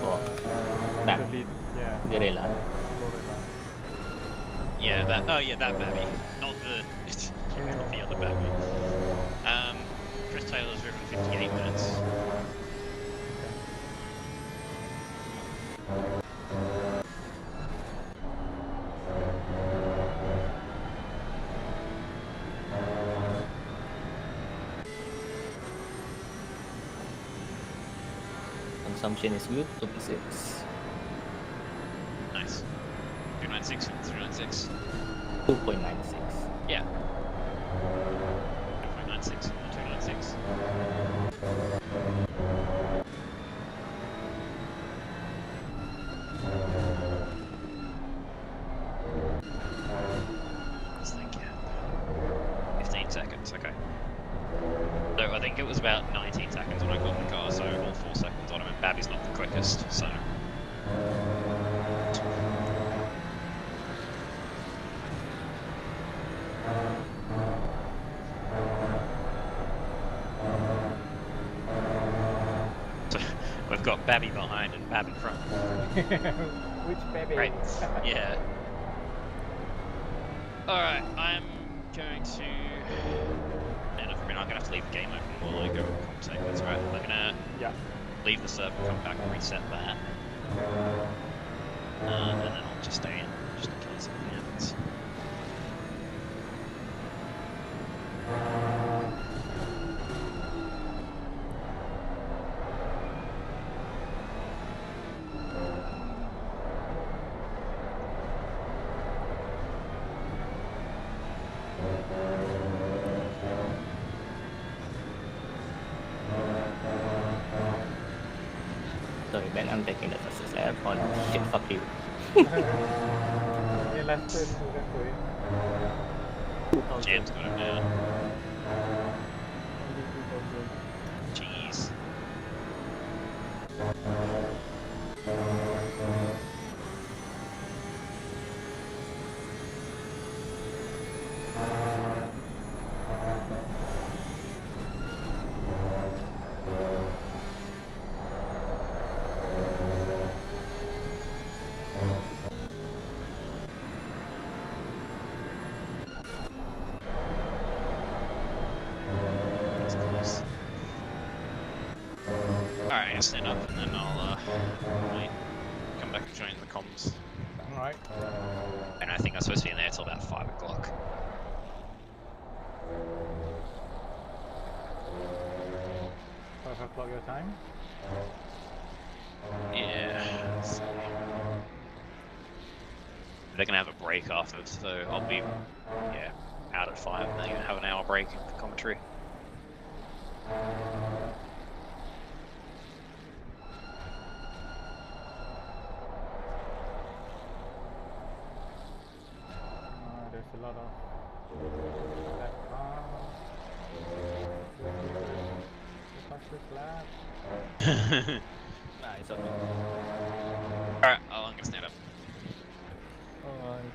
Oh, The that. lead, yeah. Garela. Lorena. Yeah, that. Oh, yeah, that Babby. Not the. Not the other Babby. Chris Taylor's driven 58 minutes. Consumption is good, 26. Nice. 296, 396. 2.96. Yeah. 2.96, 296. think it was about 19 seconds when I got in the car, so all 4 seconds on him, and Babby's not the quickest, so. So we've got Babby behind and Bab in front. Which baby? Right, yeah. Alright, I'm going to... And I'm gonna have to leave the game open while I go conversate. That's right. I'm gonna leave the server, come back and reset that. And then I'll just stay in, just in case anything happens. Sorry, Ben, I'm taking the fastest lap on shit, fuck you. Ini last turn bukan gue. Jam's got him now. Only 2000. Jeez. Alright, I'll stand up and then I'll wait. Come back and join the comms. Alright. And I think I'm supposed to be in there till about 5 o'clock. Five o'clock your time? Yeah. So they're gonna have a break after, so I'll be out at 5 and they're gonna have an hour break for commentary. There's a lot of that car. The fastest lap. Nice, okay. Alright, I'm gonna stand up. Alright,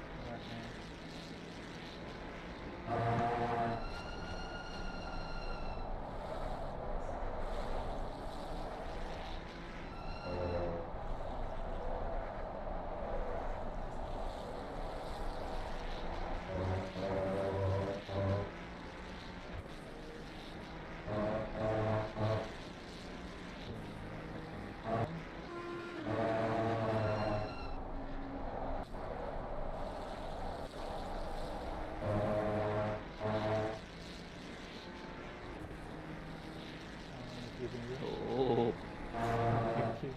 Oh. Thank you.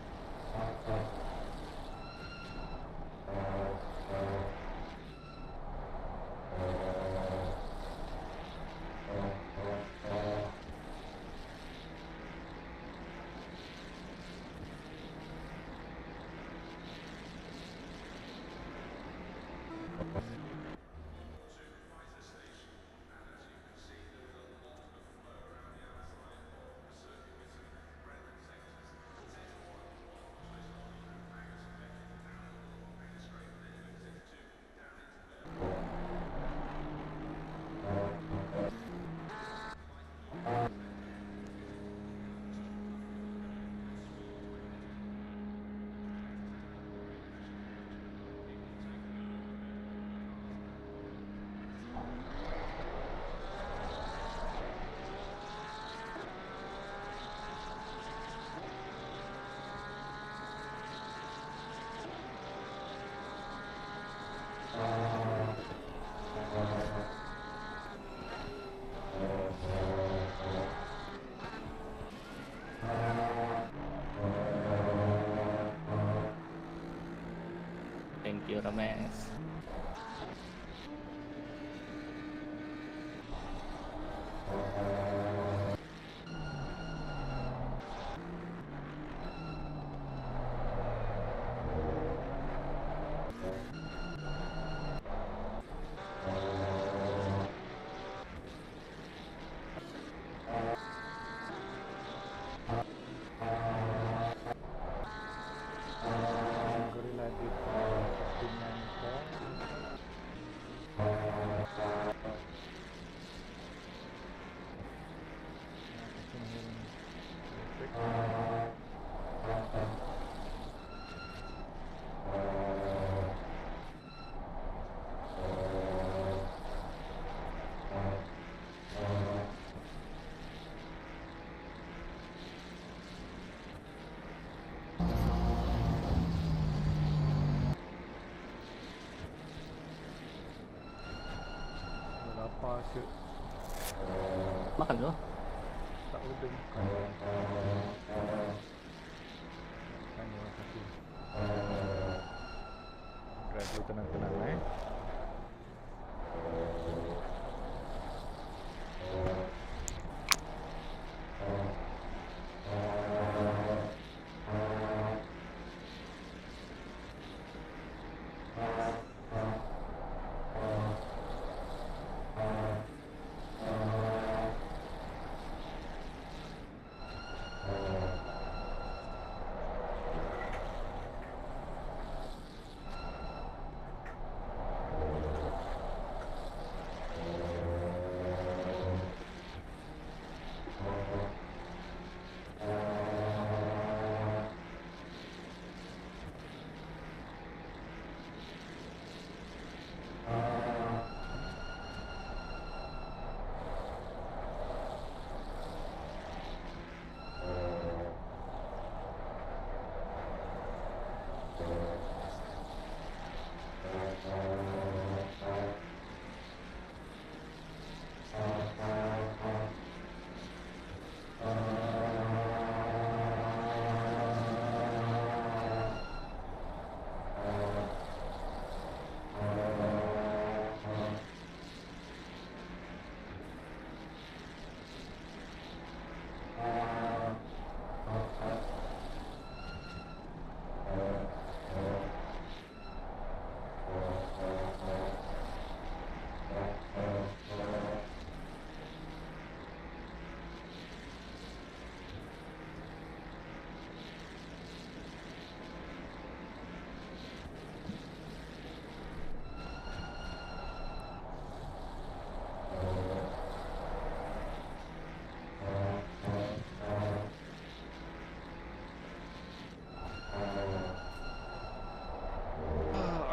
Thank you, Ramesh. parachute. Makan dulu. Tak udah makan. Makan ni satu. Drive dulu tenang-tenang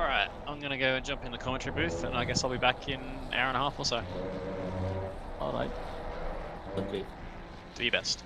Alright, I'm gonna go and jump in the commentary booth, and I guess I'll be back in an hour and a half or so. Alright. Okay. Do your best.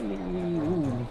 Ooh.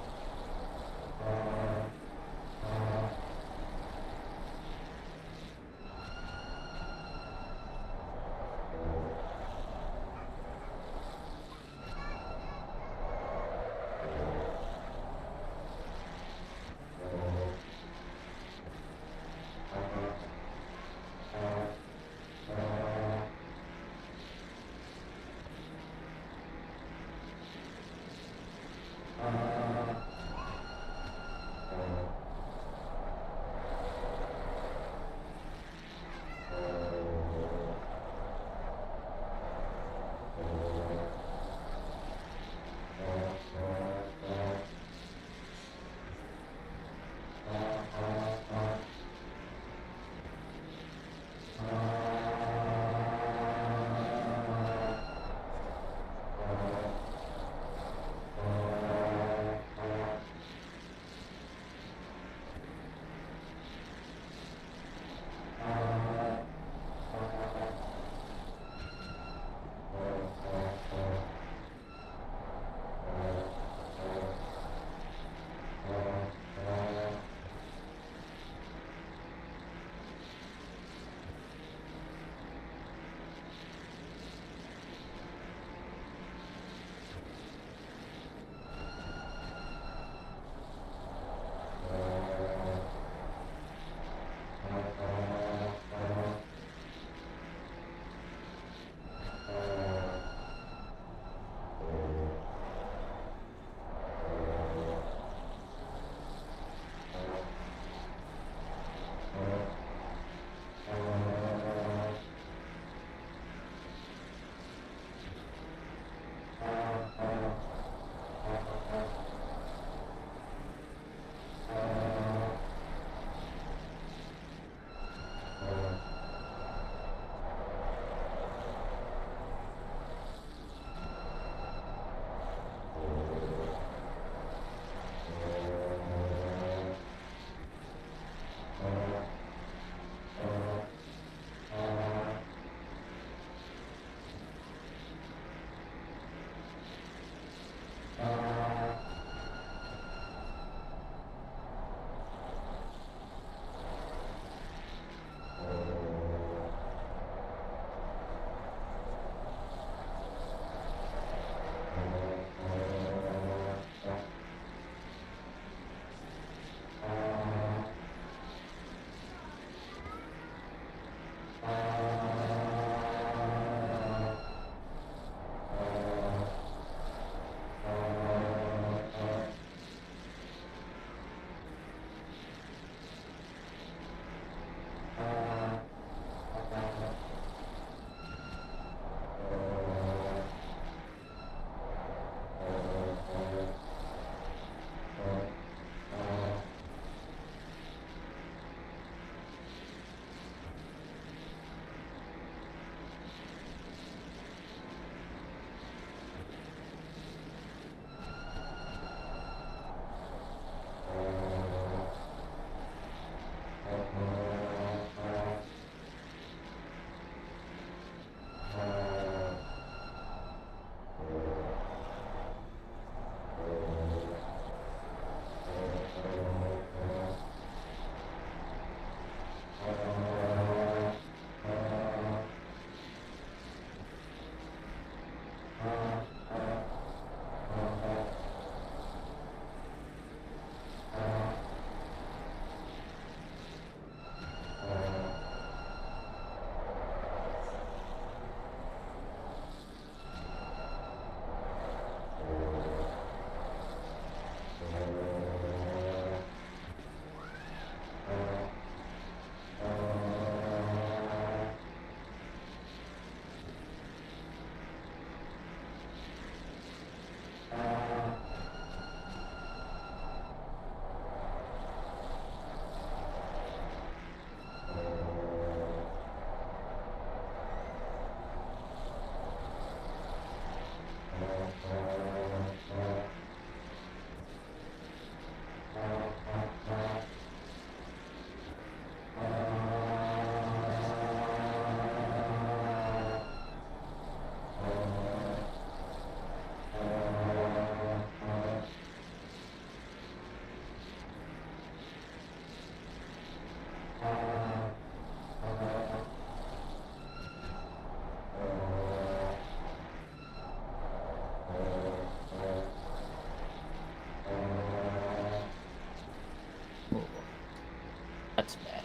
That's bad.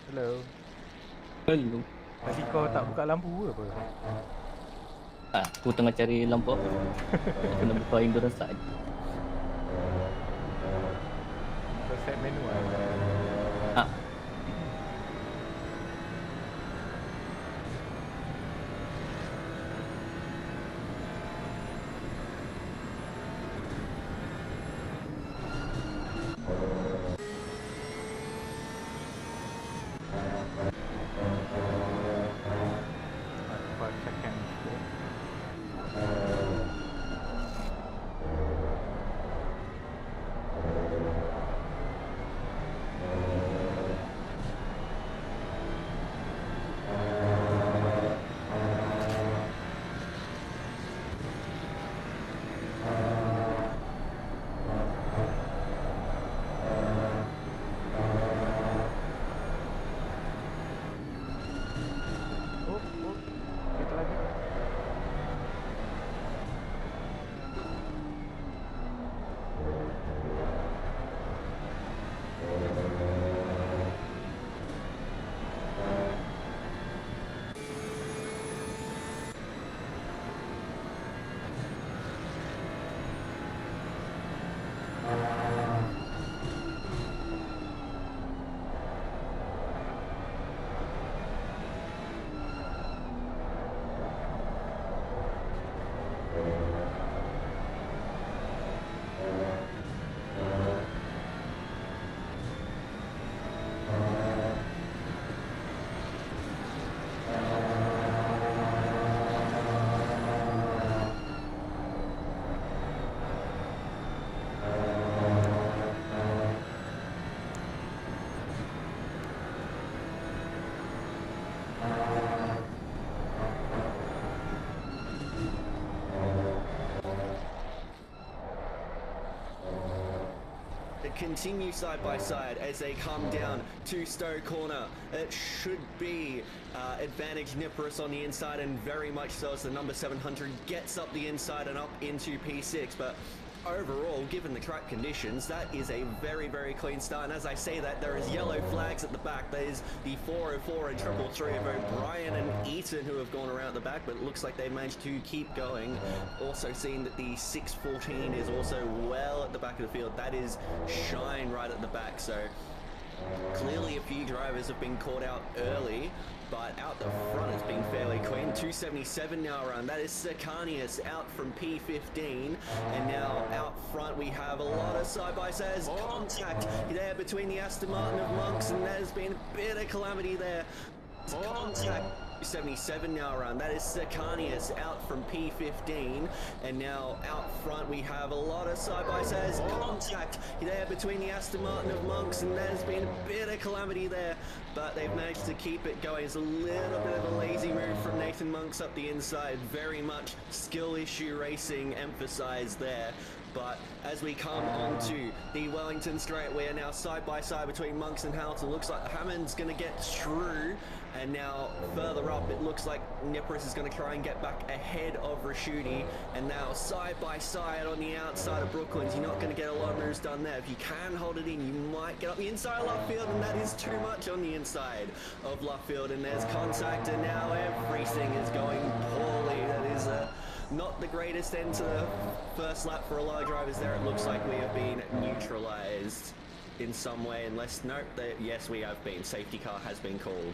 Hello. Hello. Tadi kau tak buka lampu ke apa? Aku tengah cari lampu apa? Aku nak buka endurance saja. Kau set menu lah. Continue side by side as they come down to Stowe Corner. It should be advantage Nippurus on the inside, and very much so as the number 700 gets up the inside and up into P6. But overall, given the track conditions, that is a very, very clean start. And as I say that, there is yellow flags at the back. There's the 404 and 333 of O'Brien and Eaton who have gone around the back, but it looks like they managed to keep going. Also seeing that the 614 is also well at the back of the field. That is Shine right at the back. So clearly a few drivers have been caught out early, but out the front it's been fairly clean. 277 now around. That is Sicanius out from P15, and now out front we have a lot of side-by-sides contact there between the Aston Martin of Monks, and there's been a bit of calamity there. Contact 77 now around. That is Sicanius out from P15, and now out front we have a lot of side-by-sides contact there between the Aston Martin of Monks, and there's been a bit of calamity there, but they've managed to keep it going. It's a little bit of a lazy move from Nathan Monks up the inside, very much skill issue racing emphasized there. But as we come on to the Wellington straight, we are now side by side between Monks and Hamilton. Looks like Hammond's going to get through, and now further up it looks like Nippris is going to try and get back ahead of Raschuti, and now side by side on the outside of Brooklands. You're not going to get a lot of moves done there. If you can hold it in, you might get up the inside of Luffield, and that is too much on the inside of Luffield, and there's contact, and now everything is going poorly. That is not the greatest end to the first lap for a lot of drivers there. It looks like we have been neutralized in some way, unless, nope, yes, we have been. Safety car has been called.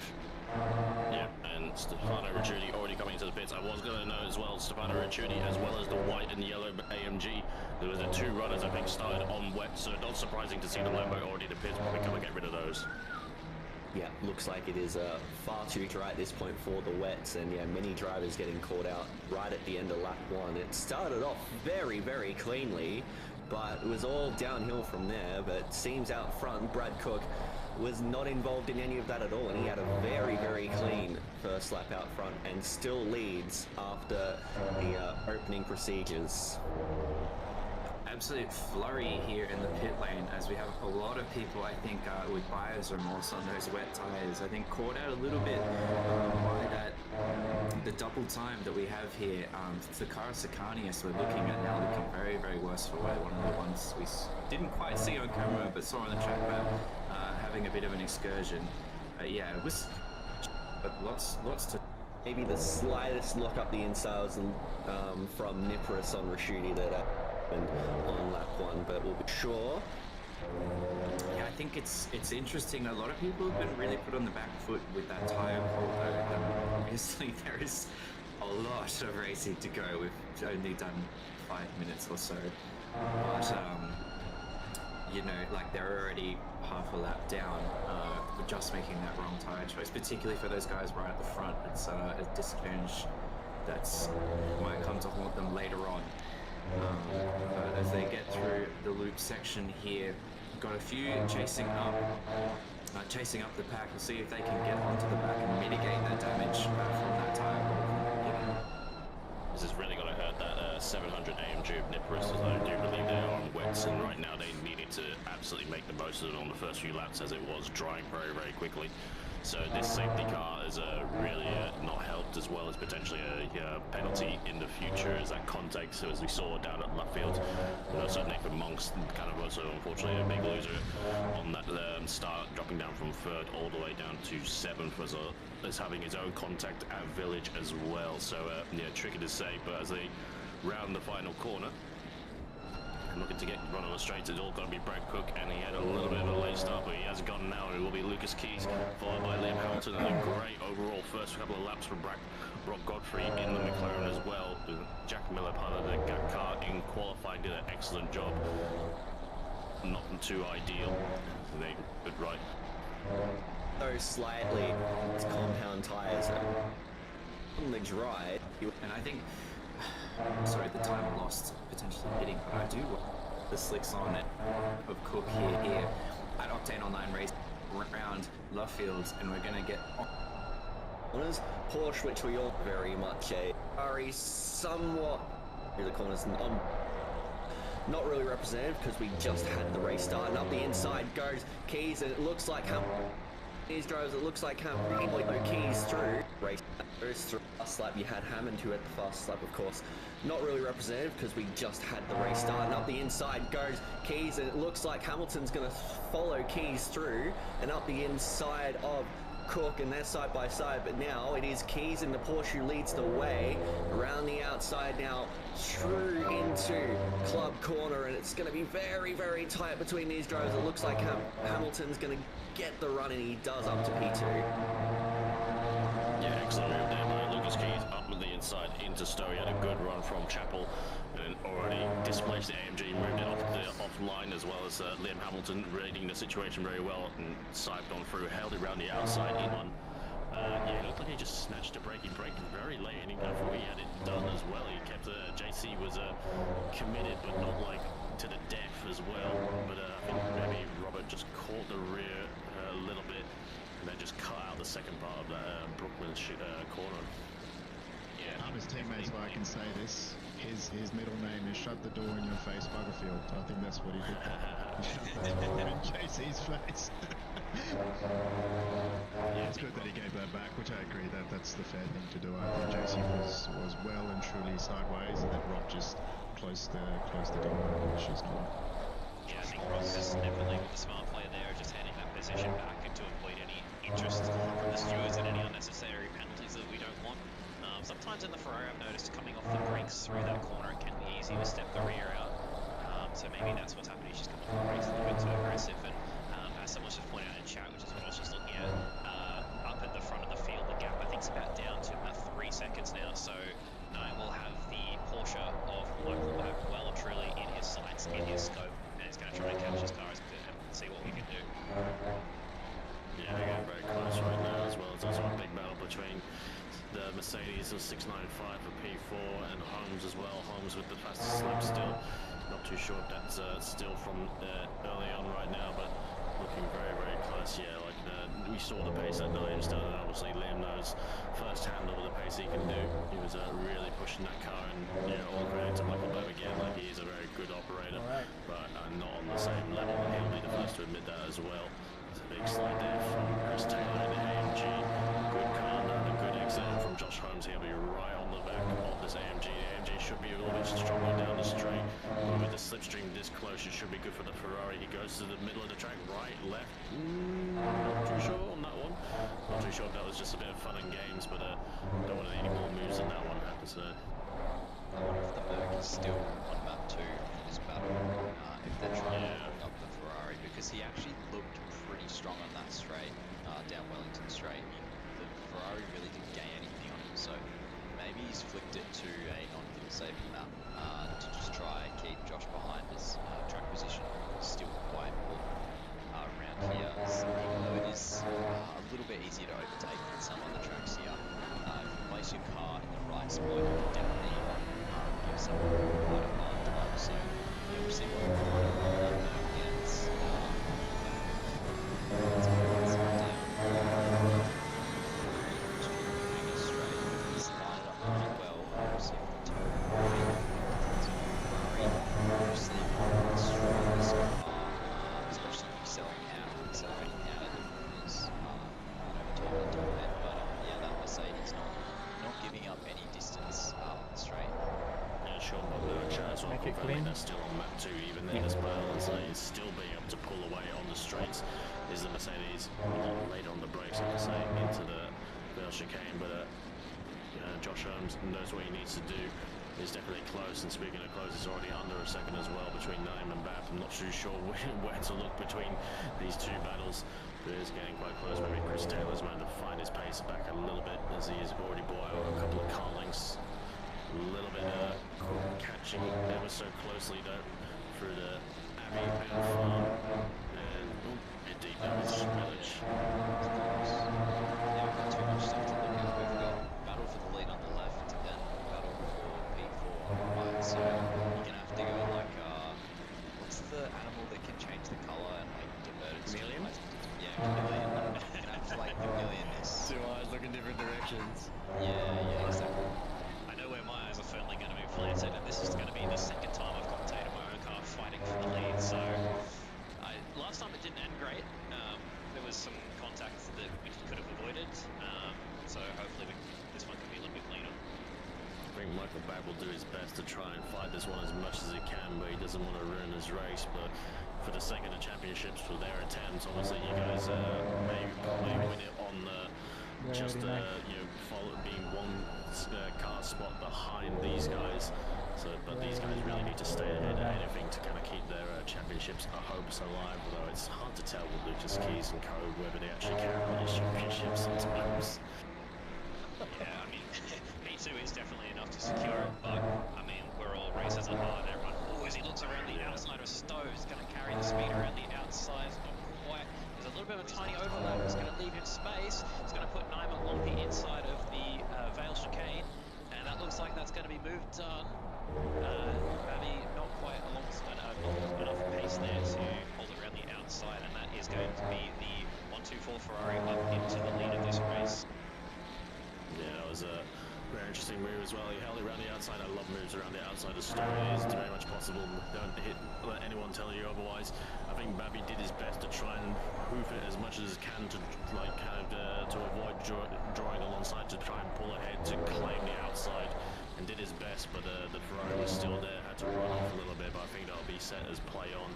Yeah, and Stefano Ricciuti already coming into the pits. I was going to note as well, Stefano Ricciuti, as well as the white and yellow AMG. There was the two runners, I think, started on wet, so not surprising to see the Lambo already in the pits, but we're going to get rid of those. Yeah, looks like it is far too dry at this point for the wets, and yeah, many drivers getting caught out right at the end of lap one. It started off very, very cleanly, but it was all downhill from there. But seems out front, Brad Cook was not involved in any of that at all, and he had a very, very clean first lap out front and still leads after the opening procedures. Absolute flurry here in the pit lane, as we have a lot of people, I think, with buyer's remorse on those wet tires. I think caught out a little bit by that, the double time that we have here. Sakara Sicanius, we're looking at now, looking very, very worse for wear. One of the ones we didn't quite see on camera, but saw on the track map, having a bit of an excursion. Yeah, it was lots to. Maybe the slightest lock up the insides from Nippris on Raschuti that happened on lap one, but we'll be sure. Yeah, I think it's interesting. A lot of people have been really put on the back foot with that tyre pull, though. Obviously, there is a lot of racing to go. We've only done 5 minutes or so, but you know, like they're already half a lap down for just making that wrong tyre choice, particularly for those guys right at the front. It's a disadvantage that's might come to haunt them later on. But as they get through the loop section here, got a few chasing up the pack. We'll see if they can get onto the back and mitigate that damage from that tyre. This is really going to hurt that 700 AMG of Nippris, as I do believe they are on wets, and right now they needed to absolutely make the most of it on the first few laps, as it was drying very, very quickly. So this safety car has really not helped, as well as potentially a penalty in the future, as that contact, so as we saw down at Luffield. And also Nathan Monks kind of also unfortunately a big loser on that start, dropping down from third all the way down to seventh, as having his own contact at Village as well. So yeah, tricky to say, but as they round the final corner, looking to get run on the straights, it's all going to be Brad Cook, and he had a little bit of a late start, but he has gone now, and it will be Lucas Keys, followed by Liam Hamilton, and a great overall first couple of laps from Rob Godfrey in the McLaren as well. Jack Miller, part of the GAT car in qualifying, did an excellent job. Not too ideal, they did right. So slightly, it's compound tyres on the dry, and I think, sorry, the time lost potentially hitting, but I do want the slicks on it of Cook here at Octane Online race around Luffield, and we're going to get corners. Porsche, which we all very much are somewhat through the corners, not really representative because we just had the race start, and up the inside goes Keys, and it looks like these drivers, it looks like Keys through race goes through. Last lap you had Hammond, who had the fastest lap, of course. Not really representative because we just had the race start, and up the inside goes Keys, and it looks like Hamilton's going to follow Keys through, and up the inside of Cook, and they're side by side, but now it is Keys in the Porsche who leads the way around the outside now through into Club Corner, and it's going to be very, very tight between these drivers. It looks like Hamilton's going to get the run, and he does up to P2. Yeah, excellent move there by Lucas Keys up with the inside into Stowe. He had a good run from Chapel, and already displaced the AMG, moved it offline, as well as Liam Hamilton reading the situation very well and siped on through, held it around the outside in one. Yeah, it looked like he just snatched a break. He braked very late, and I thought he had it done as well. He kept JC was committed, but not like to the death as well. But I think maybe Robert just caught the rear a little bit, and then just cut out the second part of that Brooklyn corner. Yeah, I'm his teammate, so I can say this. His middle name is Shut the Door in Your Face Buggerfield. I think that's what he did. He shut the door in JC's face. Yeah, it's good that he gave that back, which I agree that's the fair thing to do. I think JC was well and truly sideways, and then Rob just closed the door and she's gone. Yeah, I think Ross is definitely the smart play there, just handing that position back and to avoid any interest from the stewards and any unnecessary penalties that we don't want. Sometimes in the Ferrari I've noticed coming off the brakes through that corner it can be easy to step the rear out. So maybe that's what's happening, she's coming off the brakes a little bit too aggressive. And as someone just pointed out in chat, which is what I was just looking at, up at the front of the field, the gap I think is about down to about 3 seconds now. So Nine will have the Porsche of Michael back well and truly in his sights, in his scope, and he's going to try and catch his car and see what we can do. Yeah, they're getting very close right now as well. It's also a big battle between the Mercedes of 695 for P4 and Holmes as well. Holmes with the fastest lap still. Not too sure if that's still from early on right now, but looking very, very close. Yeah, like we saw the pace that Liam started. Obviously, Liam knows firsthand all the pace he can do. He was really pushing that car, and all credit to Michael Bab again. Like he is a very good operator, but not on the same level. He'll be the first to admit that as well. It's a big slide there from Chris Taylor in the AMG. Good car, another good exit from Josh Holmes. He'll be right on the back of this AMG. The AMG should be a little bit stronger down the straight. But with the slipstream this close, it should be good for the Ferrari. He goes to the middle of the track, right, left. Not too sure on that one. Not too sure if that was just a bit of fun and games, but don't want any more moves than that one, I have to say. I wonder if the Merc is still on map 2 for this battle, if they're trying to hold up the Ferrari, because he actually looked pretty strong on that straight, down Wellington Straight. The Ferrari really didn't gain anything on him, so maybe he's flicked it to a non-fuel saving map to just try and keep Josh behind his track position. It's still quite important around here, even though it is a little bit easier to overtake than some other tracks here. If you place your car in the right spot, you can definitely give someone quite a hard time. So we'll see what the Merc gets. Let's go down. Straight. He's lined up pretty well. We'll see if the toe obviously the strongest car, especially accelerating out at the corners, top end. But yeah, that Mercedes not giving up any distance on the straight. Yeah, sure, but chat as well. Confirming they're still on map 2, even in this battle, and so he's still being able to pull away on the straights. Is the Mercedes late on the brakes, like I say, into the Bell chicane, but Josh Holmes knows what he needs to do. He's definitely close, and speaking of close, he's already under a second as well between Naim and Bap. I'm not too sure where to look between these two battles, but it is getting quite close. Maybe Chris Taylor's managed to find his pace back a little bit, as he has already bought out a couple of car lengths. A little bit catching ever so closely though through the Abbey and Farm, and a bit deep there with Spillage. Yeah, we've got too much stuff to look at. We've got battle for the lead on the left and battle for P4 on the right, so you're gonna have to go like what's the animal that can change the colour and like divert its Chameleon? Yeah, chameleon. You're gonna have to like chameleon this. Two eyes look in different directions. Yeah, exactly. I know where my eyes are firmly going to be planted, and this is going to be the second time I've commentated my own car fighting for the lead. So last time it didn't end great. There was some contact that we could have avoided. So hopefully this one can be a little bit cleaner. I think Michael Babb will do his best to try and fight this one as much as he can, but he doesn't want to ruin his race. But for the sake of the championships, for their attempts, obviously you guys may probably win it on just being one car spot behind these guys. So, but these guys really need to stay ahead of anything to kind of keep their championships hopes alive. Although it's hard to tell with Lucas Keys and Co whether they actually care about these championships sometimes. Yeah, I mean, P2 is definitely enough to secure it, but I mean, we're all racers at heart. Everyone, as he looks around the outside of Stowe, is going to carry the speed around the outside. Not quite. There's a little bit of a tiny overlap. It's going to leave him space. It's going to put Naima along the inside of the Vale chicane, and that looks like that's going to be moved on. Maybe not quite not enough pace there to hold it around the outside, and that is going to be the 124 Ferrari up into the lead of this race. Yeah, that was a very interesting move as well. He held it around the outside. I love moves around the outside of Stone. It is very much possible. Don't let anyone tell you otherwise. I think Babby did his best to try and hoof it as much as he can to to avoid drawing alongside, to try and pull ahead to claim the outside, and did his best. But the Ferrari was still there, had to run off a little bit. But I think that'll be set as play on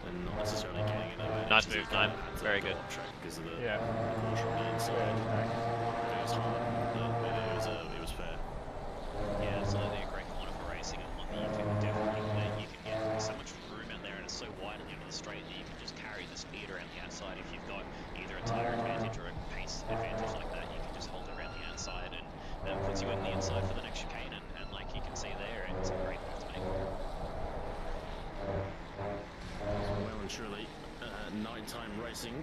and not necessarily getting an advantage. Nice move, Naim. Very good. Because of the Yeah. push on the inside. It was hard, but it was fair. Yeah, absolutely a great corner for racing, and one that you can definitely you can get so much room out there, and it's so wide at the end of the straight that you can just carry the speed around the outside. If you've got either a tire advantage or a pace advantage like that, you can just hold it around the outside, and that puts you in the inside for the next chicane, and like you can see there, it's a great move to make. Well and truly, nighttime racing,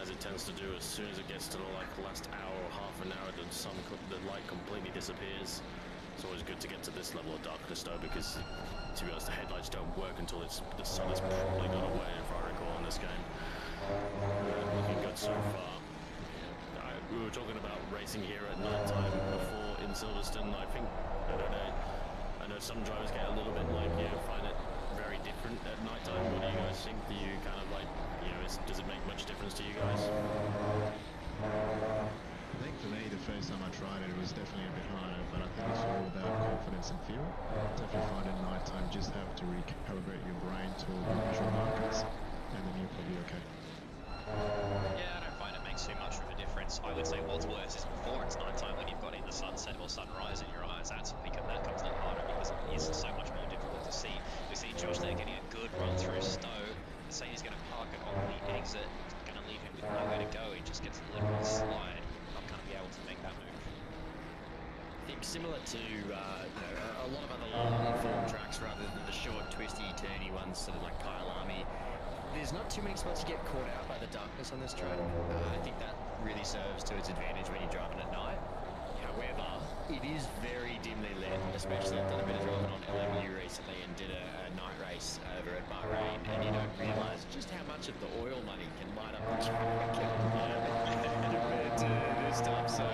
as it tends to do as soon as it gets to the last hour or half an hour, the light completely disappears. It's always good to get to this level of darkness though, because to be honest, the headlights don't work until the sun has probably gone away, if I recall, in this game. Looking good so far. We were talking about racing here at nighttime before in Silverstone. I know some drivers get a little bit find it very different at nighttime. What do you guys think? Do you kind of does it make much difference to you guys? I think for me, the first time I tried it, it was definitely a bit harder, but I think it's all about confidence and feel. Definitely find at night time, just have to recalibrate your brain to all the visual markers, and then you're probably okay. Yeah, I don't find it makes too much of a difference. I would say what's worse is before it's nighttime, when you've got either sunset or sunrise in your eyes. That comes a lot harder because it is so much more difficult to see. We see Josh there getting a good run through Stowe. Say he's going to park it on the exit. It's going to leave him with nowhere to go. He just gets a little slide. Not going to be able to make that move. I think similar to a lot of other long form tracks rather than the short, twisty, turny ones, sort of like Kyalami. There's not too many spots you get caught out by the darkness on this track. I think that really serves to its advantage when you're driving at night. However, it is very dimly lit, especially I've done a bit of driving on LMU recently and did a night race over at Bahrain, and you don't realise just how much of the oil money can light up the track compared to this stuff. So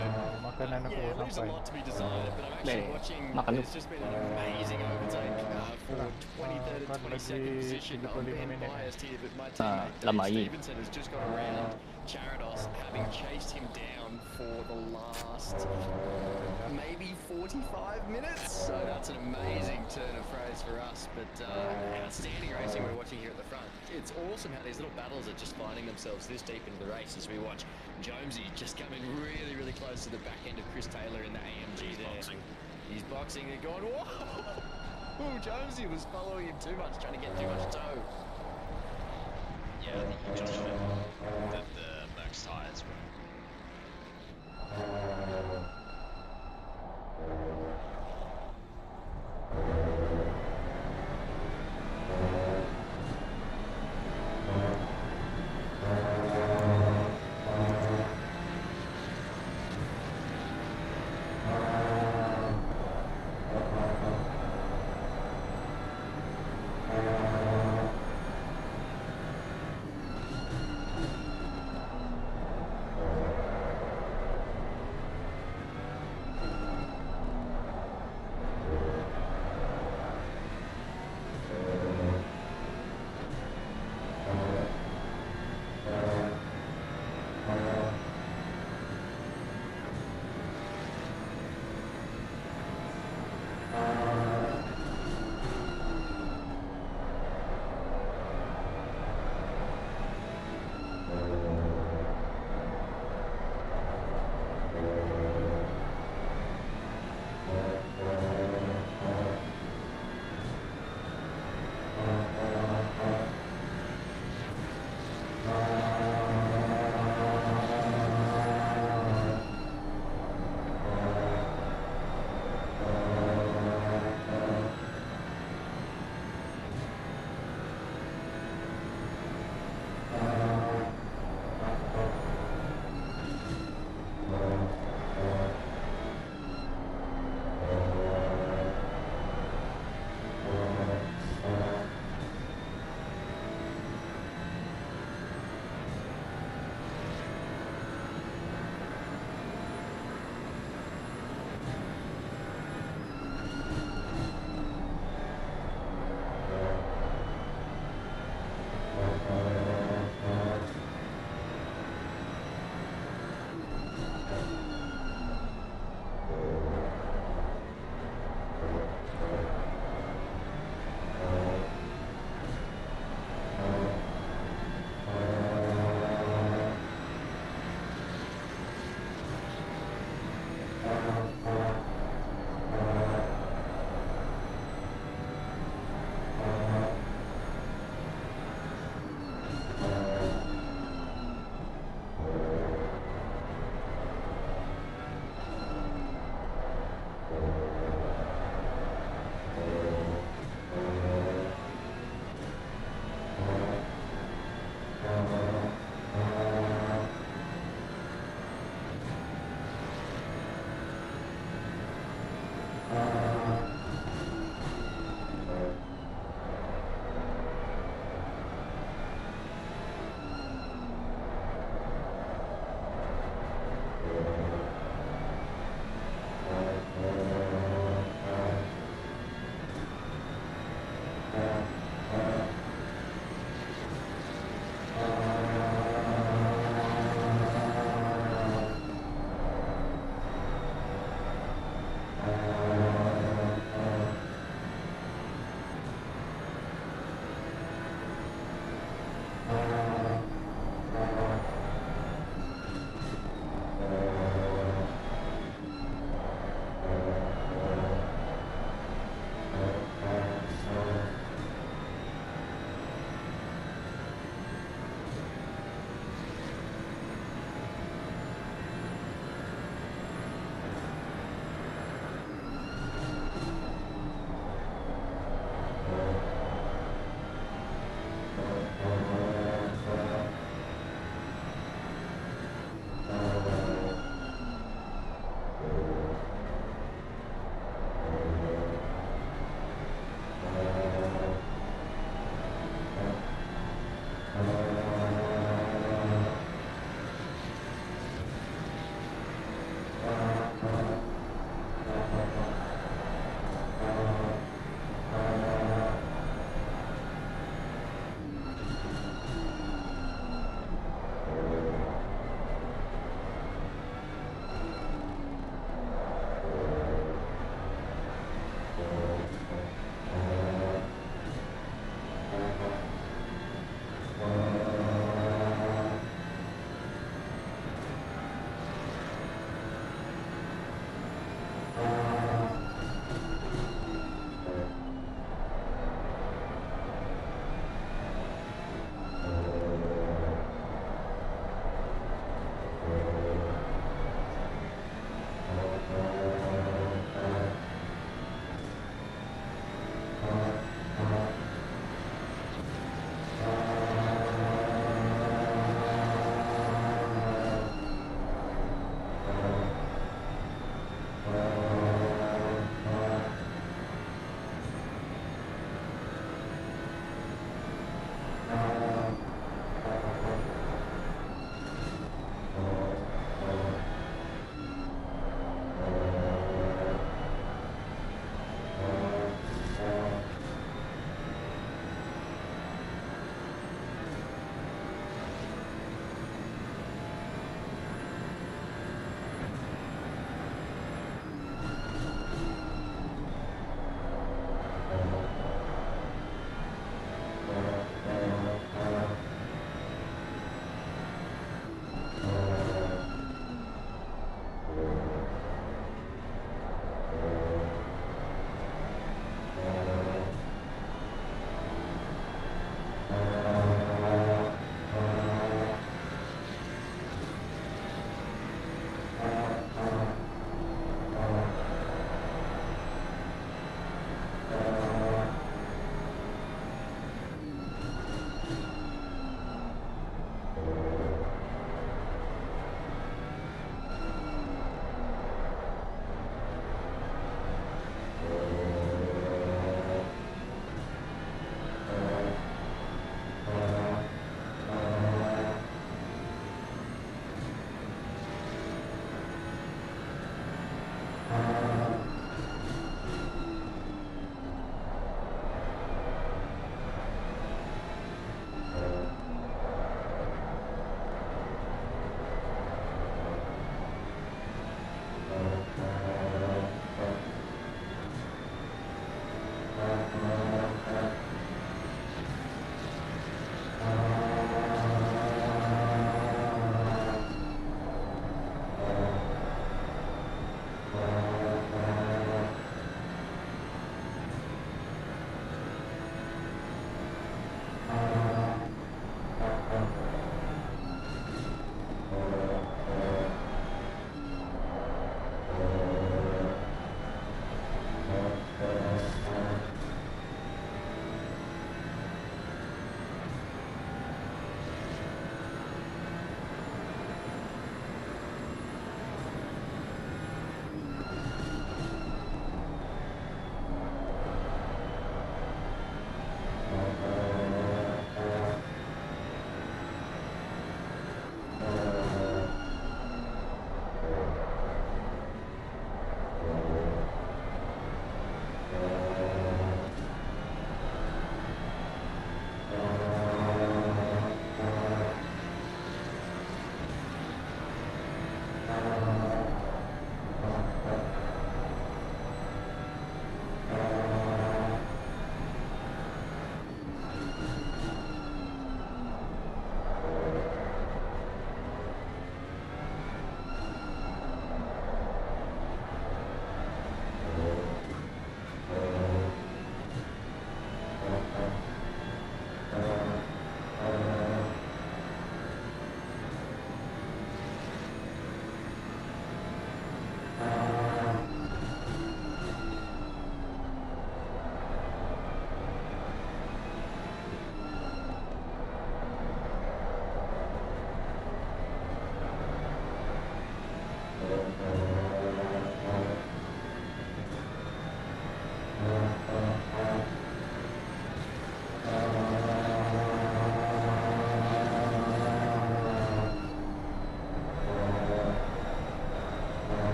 yeah, it leaves a lot to be desired, but I'm actually watching, there's just been an amazing overtake for 23rd and 22nd position. I'm being biased here, but my teammate Dave Stevenson has just got around Charados, having chased him down for the last maybe 45 minutes. So that's an amazing turn of phrase for us, but outstanding racing we're watching here at the front. It's awesome how these little battles are just finding themselves this deep into the race as we watch Jonesy just coming really, really close to the back end of Chris Taylor in the AMG there. He's boxing and going, whoa! Ooh, Jonesy was following him too much, trying to get too much toe. Yeah, I think you just showed that the Mercs tyres were.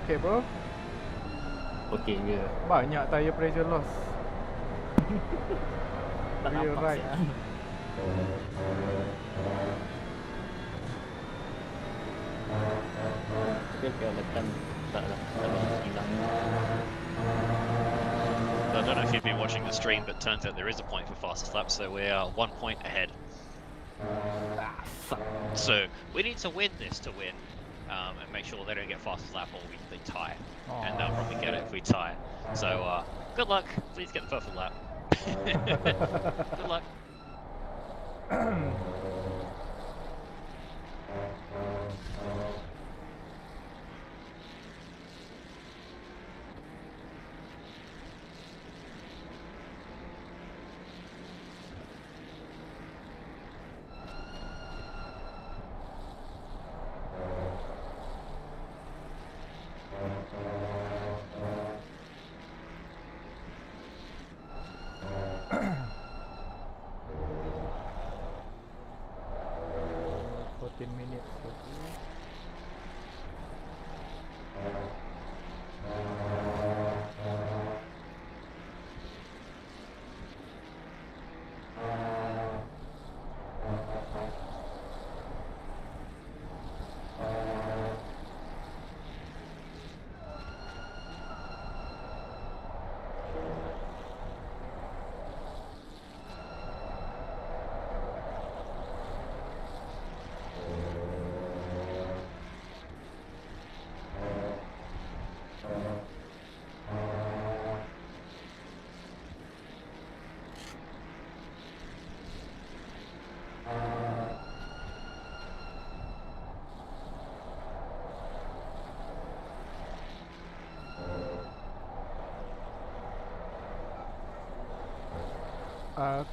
Okay bro. Okay je. Banyak tire pressure loss. Tak Real nampak right. sial. Tapi kalau tekan tak lah, kalau hilang. So I don't know if you've been watching the stream, but turns out there is a point for fastest lap, so we are 1 point ahead. So we need to win this to win, and make sure they don't get fastest lap or they tie. And they'll probably get it if we tie. So good luck. Please get the perfect lap. Good luck.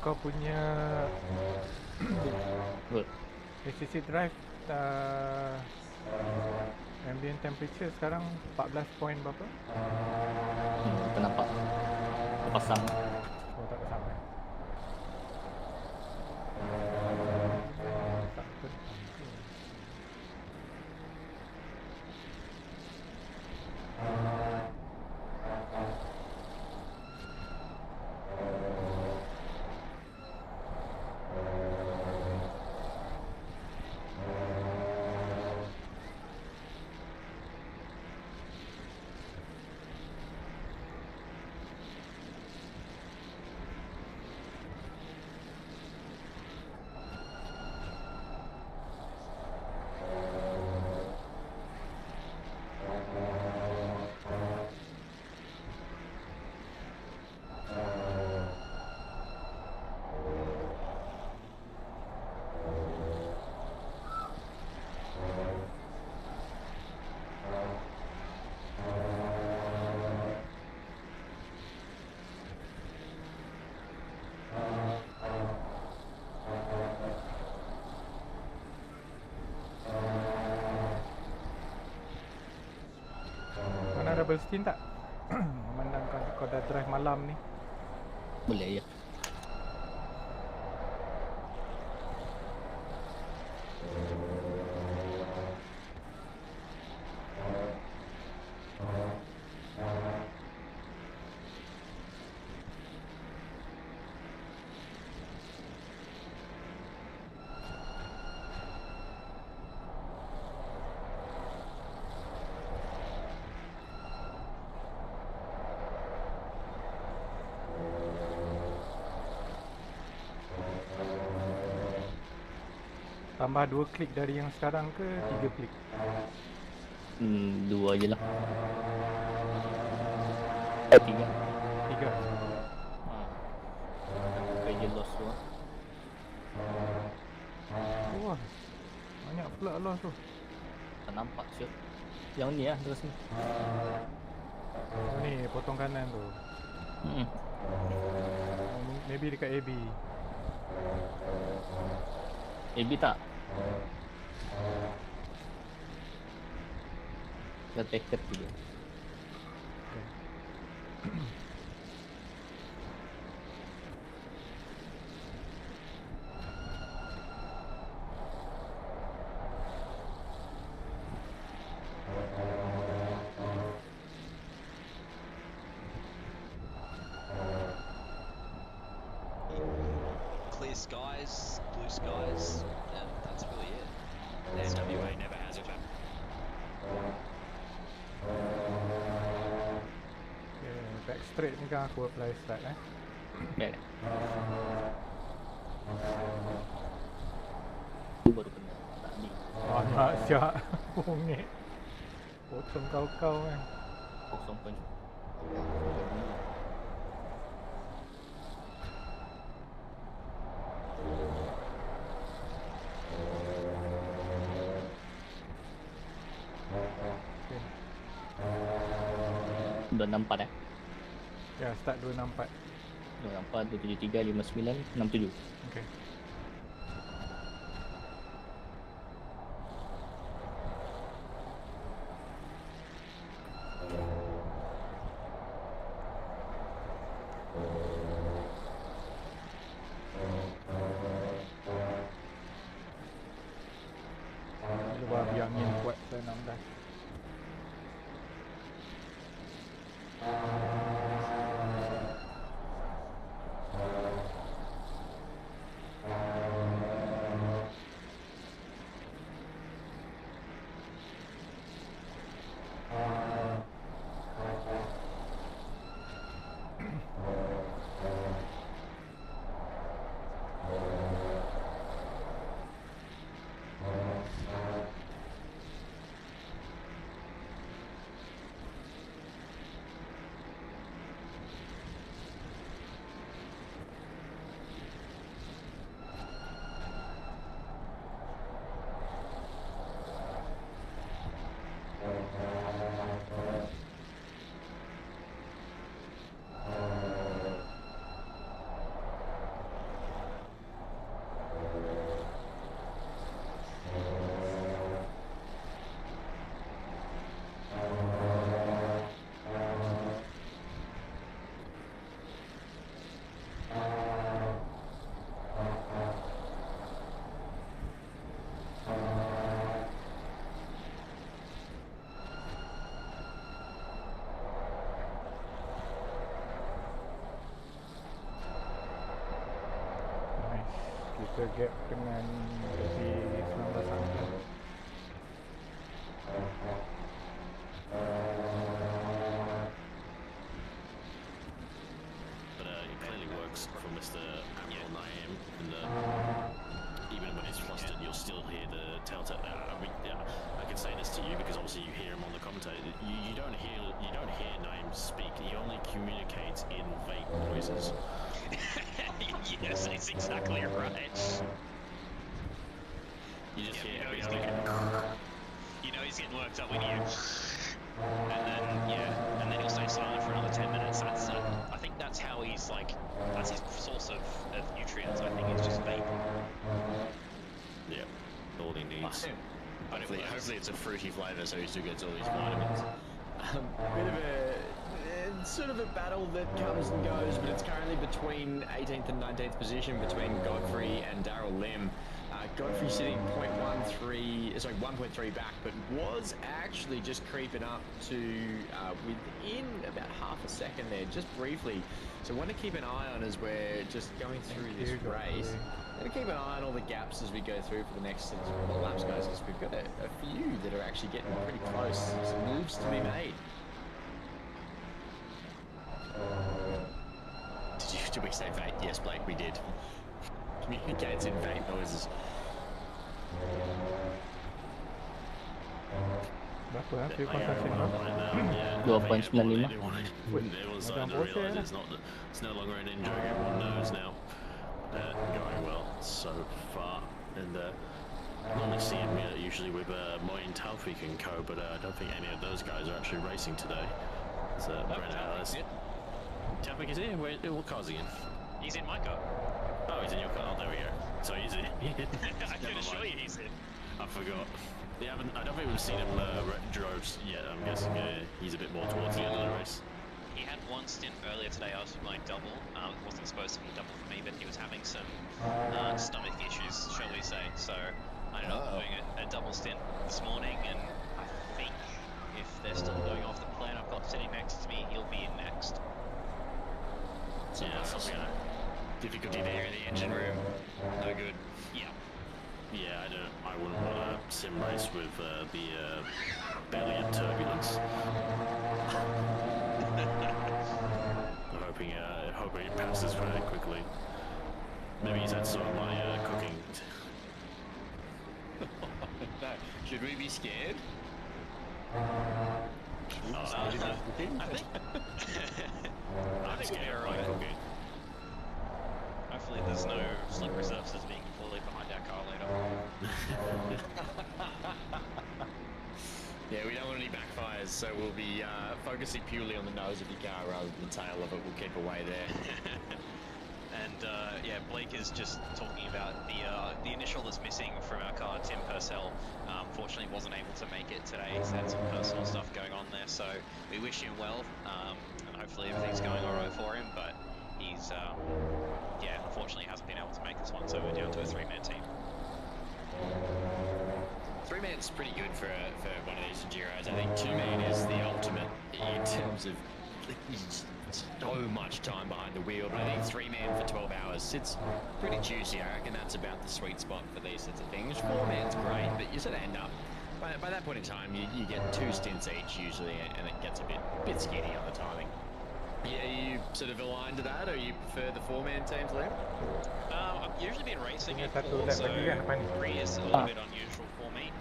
kau punya ACC drive ambient temperature sekarang 14 point berapa? Tak nampak. Pasang. Oh, tak pasang eh? Tak penting. Mana double steam tak? Memandangkan kau dah drive malam ni. Boleh ya. Tambah 2 klik dari yang sekarang ke 3 klik? 2 je lah. 3. 3. Pakai je loss tu lah. Wah, banyak pula loss tu. Tak nampak siap. Yang ni lah terus ni. Oh ni, potong kanan tu. Maybe dekat AB. AB tak? Dah take juga. Clear skies, blue skies, and that's really it. SWA never has it. Okay, back straight ni kan aku apply start Back. Tu baru kena. Tak ni. Banyak siap. Bungit. Potong kau-kau kan. 0.0. Dah 64 Ya, start 264. 264, 273, 59, 67. Okay. Luar biar angin kuat ke 16. tergap dengan di 19 angka. But it clearly works for Mr. Admiral Naim, and even when it's flustered, you'll still hear the telltale. I mean, I can say this to you because obviously you hear him on the commentator. You don't hear Naim speak. He only communicates in vape noises. Yes, that's exactly right. You just hear he's everything. You know he's getting worked up when you. And then he'll stay silent for another 10 minutes. That's I think that's how he's like. That's his source of nutrients. I think it's just vape. Yeah, all he needs. Hopefully it's a fruity flavour, so he still gets all these vitamins. Bit of a sort of a battle that comes and goes, but it's currently between 18th and 19th position between Godfrey and Daryl Lim. Godfrey sitting 1.3 back, but was actually just creeping up to within about half a second there, just briefly. So want to keep an eye on as we're just going through this race. Going to keep an eye on all the gaps as we go through for the next laps, guys, because we've got a few that are actually getting pretty close. Some moves to be made. Did we say vape? Yes, Blake, we did. Communicates in vape noises. Berapa lah? 3.95? 2.95. Everyone's starting to realise it's no longer an in-joke. Everyone knows now. Going well so far, and normally see him usually with Moin Taufik and co, but I don't think any of those guys are actually racing today. So Taufik is here. What car's he in? He's in my car. Oh, he's in your car. Oh, there we go. So he's in. I can assure you he's in. I forgot. I don't think we've seen him drove yet. I'm guessing he's a bit more towards the end of the race. He had one stint earlier today after my double. It wasn't supposed to be a double for me, but he was having some stomach issues, shall we say. So I ended up doing a double stint this morning, and I think if they're still going off the plan I've got sitting next to me, he'll be in next. So difficulty there in the engine room. No good. Yeah, I wouldn't want to sim race with the belly of turbulence. I'm hoping it passes very quickly. Maybe he's had some of my cooking. No. Should we be scared? I think I'm scared we're of my alright. cooking. Hopefully there's no slippery surfaces being deployed behind our car later. Yeah, we don't want any backfires, so we'll be focusing purely on the nose of your car rather than the tail of it. We'll keep away there. And yeah, Blake is just talking about the initial that's missing from our car, Tim Purcell. Unfortunately, wasn't able to make it today. He's had some personal stuff going on there, so we wish him well, and hopefully everything's going all right for him. But he's yeah, unfortunately hasn't been able to make this one, so we're down to a three-man team. Three-man's pretty good for one of these Giros. I think two-man is the ultimate in terms of so much time behind the wheel, but I think three-man for 12 hours sits pretty juicy. I reckon that's about the sweet spot for these sorts of things. Four-man's great, but you sort of end up, by that point in time, you get 2 stints each usually, and it gets a bit skinny on the timing. Yeah, are you sort of aligned to that, or you prefer the four-man teams, Liam? I've usually been racing in Satu 4, lap so lagi kan depan ni. 3 is a little bit unusual for me.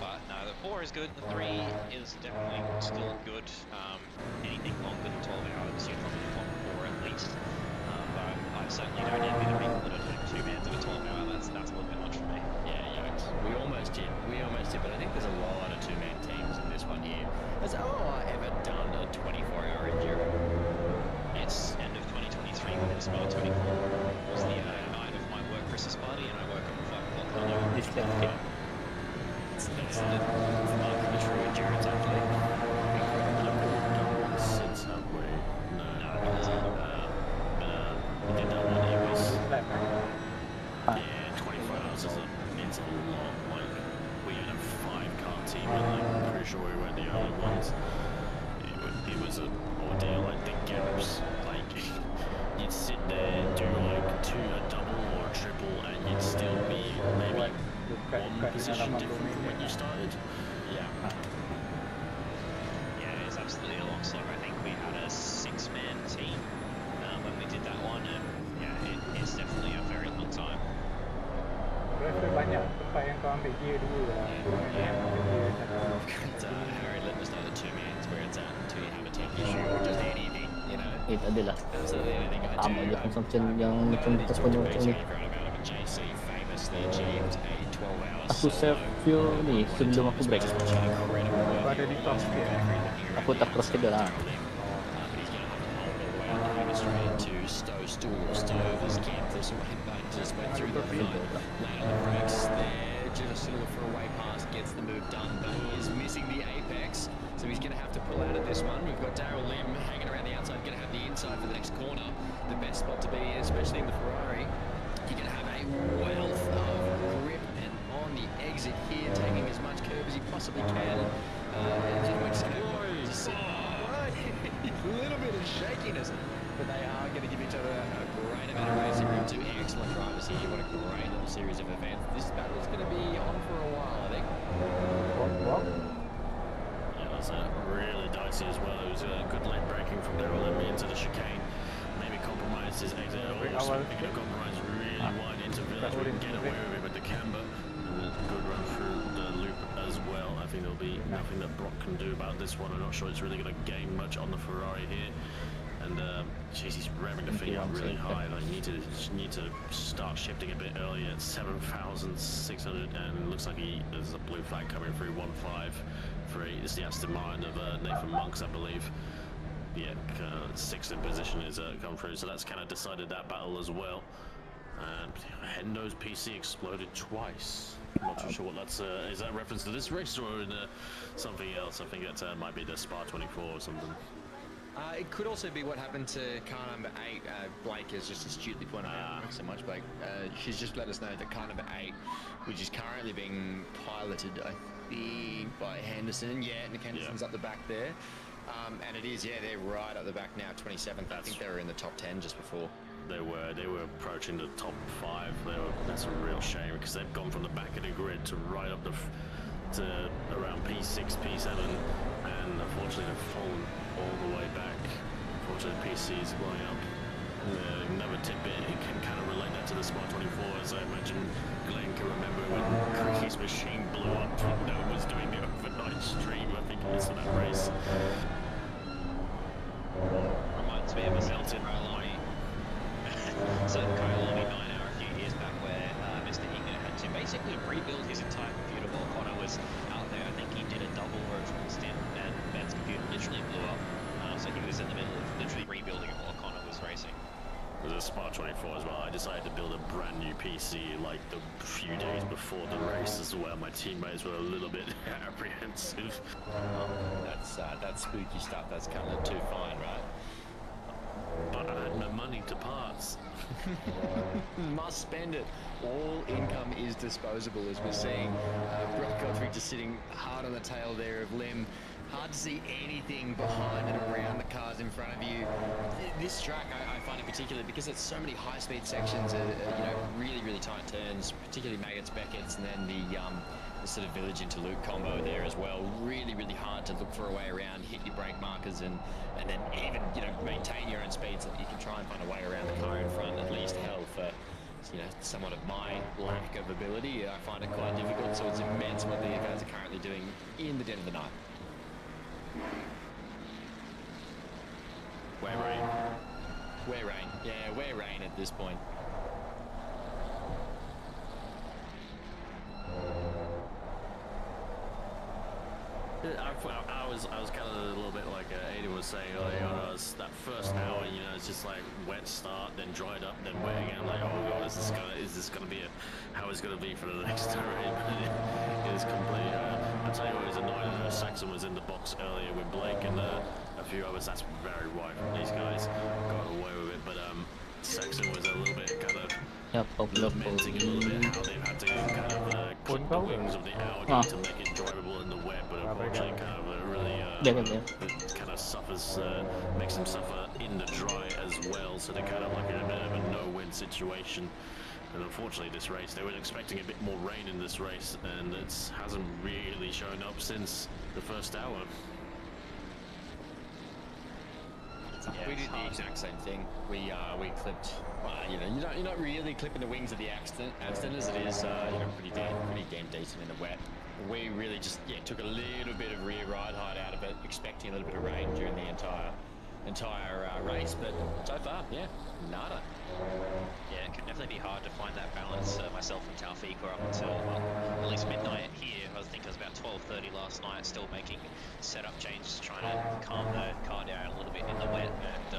But no, the 4 is good, the 3 is definitely still good. Anything longer than 12 hours, you're probably on 4 at least. But I certainly don't envy the people that are doing 2 mans at a 12 hour, that's a little bit much for me. Yeah, yikes. We almost did, but I think there's a lot of 2-man teams in this one here. Has OOR ever done a 24-hour enduro? It's end of 2023 when it was about 24. It was the night of my work Christmas party, and I woke up at 5 o'clock and I This can get That's the mark of the true endurance, actually. Since halfway. No. We did that one. It was. Yeah, 24 hours is a lot. Like, we had a 5-car team, and I'm pretty sure we weren't the only ones. It was an ordeal. Like, the gaps, like, you'd sit there, do like a double or a triple, much different from when you started? Yeah. Yeah, it's absolutely a long slog. I think we had a 6-man team when we did that one, and yeah, it's definitely a very long time. Rasa banyak tempat yang kau ambil gear 2 lah. Harry let us know the 2 minutes where it's at until you have a tech issue or just anything, you know. Tak adalah. Absolutely anything I Sama do. je consumption yang macam terpenuh macam ni. JC famously achieved a 12-hour Aku save fuel ni sebelum aku break. Kau ada di top sikit. Aku tak cross schedule lah. Straight into Stowe Stool or Stowe as Campus just went through the field, landed on the brakes there, just a little for a way past, gets the move done, but he is missing the apex, so he's going to have to pull out of this one. We've got Daryl Lim hanging around the outside, going to have the inside for the next corner, the best spot to be, especially in the Ferrari. You're going to have a wealth of grip and on the exit here, taking as much curve as he possibly can. A little bit of shakiness, but they are going to give each other a great amount of racing room. 2 excellent drivers here. What a great little series of events. This battle is going to be on for a while, I think. Yeah, that's really dicey as well. It was a good late braking from Daryl Lim into the chicane. Maybe compromised his exit. Speaking of compromise, really wide into village. We can get away with it with the camber. And a good run through the loop as well. I think there'll be nothing that Brock can do about this one. I'm not sure it's really going to gain much on the Ferrari here. And geez, he's revving the thing up really high. Like, you need to start shifting a bit earlier at 7,600, and it looks like there's a blue flag coming through 153. It's the Aston Martin of Nathan Monks, I believe. Yeah, 6th in position is come through, so that's kind of decided that battle as well. And Hendo's PC exploded twice. I'm not too sure what that's. Is that reference to this race or something else? I think that might be the Spa 24 or something. It could also be what happened to car number 8. Blake has just astutely pointed out, thanks so much, Blake. She's just let us know that car number 8, which is currently being piloted, I think, by Henderson. Yeah, Nick Henderson's up the back there. And it is, yeah, they're right up the back now, 27th. I think they were in the top 10 just before. They were approaching the top 5. That's a real shame because they've gone from the back of the grid to right up to around P6, P7, and unfortunately they've fallen all the way back. Unfortunately, PC is blowing up. Another tidbit, it can kind of relate that to the Spa 24, as I imagine Glenn can remember when Cricky's machine blew up. No one was doing the overnight stream, I think it is, for that race. Reminds me of a Melton Kailani. So Kailani 9 hour a few years back where Mr. Hinger had to basically rebuild his entire computer while Connor was out there. I think he did a double or a triple stint and Ben's computer literally blew up. So he was in the middle of literally rebuilding it while Connor was racing. It was a Spa 24 as well. I decided to build a brand new PC like the few days before the race as well. My teammates were a little bit apprehensive. That's spooky stuff. That's kind of too fine, right? But I had no money to parts. Must spend it. All income is disposable, as we're seeing. Brock Godfrey just sitting hard on the tail there of Lim. Hard to see anything behind and around the cars in front of you. This track, I find it particularly because it's so many high-speed sections, really, really tight turns, particularly Maggots, Beckett's, and then the sort of village into Luke combo there as well. Really, really hard to look for a way around, hit your brake markers, and then even maintain your own speed so that you can try and find a way around the car in front. At least, hell, for somewhat of my lack of ability, I find it quite difficult. So it's immense what these guys are currently doing in the dead of the night. Where rain? Where rain? Yeah, where rain at this point. I was kind of a little bit like Aiden was saying earlier on. That first hour, it's just like wet start, then dried up, then wet again. I'm like, oh god, is this gonna be how it's gonna be for the next race? It is completely. I tell you what, it was annoying. Saxon was in the box earlier with Blake and a few others. That's very wide from these guys. Got away with it, but Saxon was a little bit kind of. Lamenting a little bit how they've had to kind of clip the wings of the Audi to make it drivable in the wet, but unfortunately kind of really it kind of suffers, makes them suffer in the dry as well, so they're kind of like in a bit of a no-win situation. And unfortunately, this race, they were expecting a bit more rain in this race, and it hasn't really shown up since the first hour. We did the exact same thing. We clipped. You know, you're not really clipping the wings of the Octane as it is. You know, pretty damn decent in the wet. We really just took a little bit of rear ride height out of it, expecting a little bit of rain during the entire race, but so far, nada. Yeah, it can definitely be hard to find that balance. Myself and Taufik were up until, well, at least midnight here. I think it was about 12:30 last night, still making setup changes, trying to calm the car down a little bit in the wet. And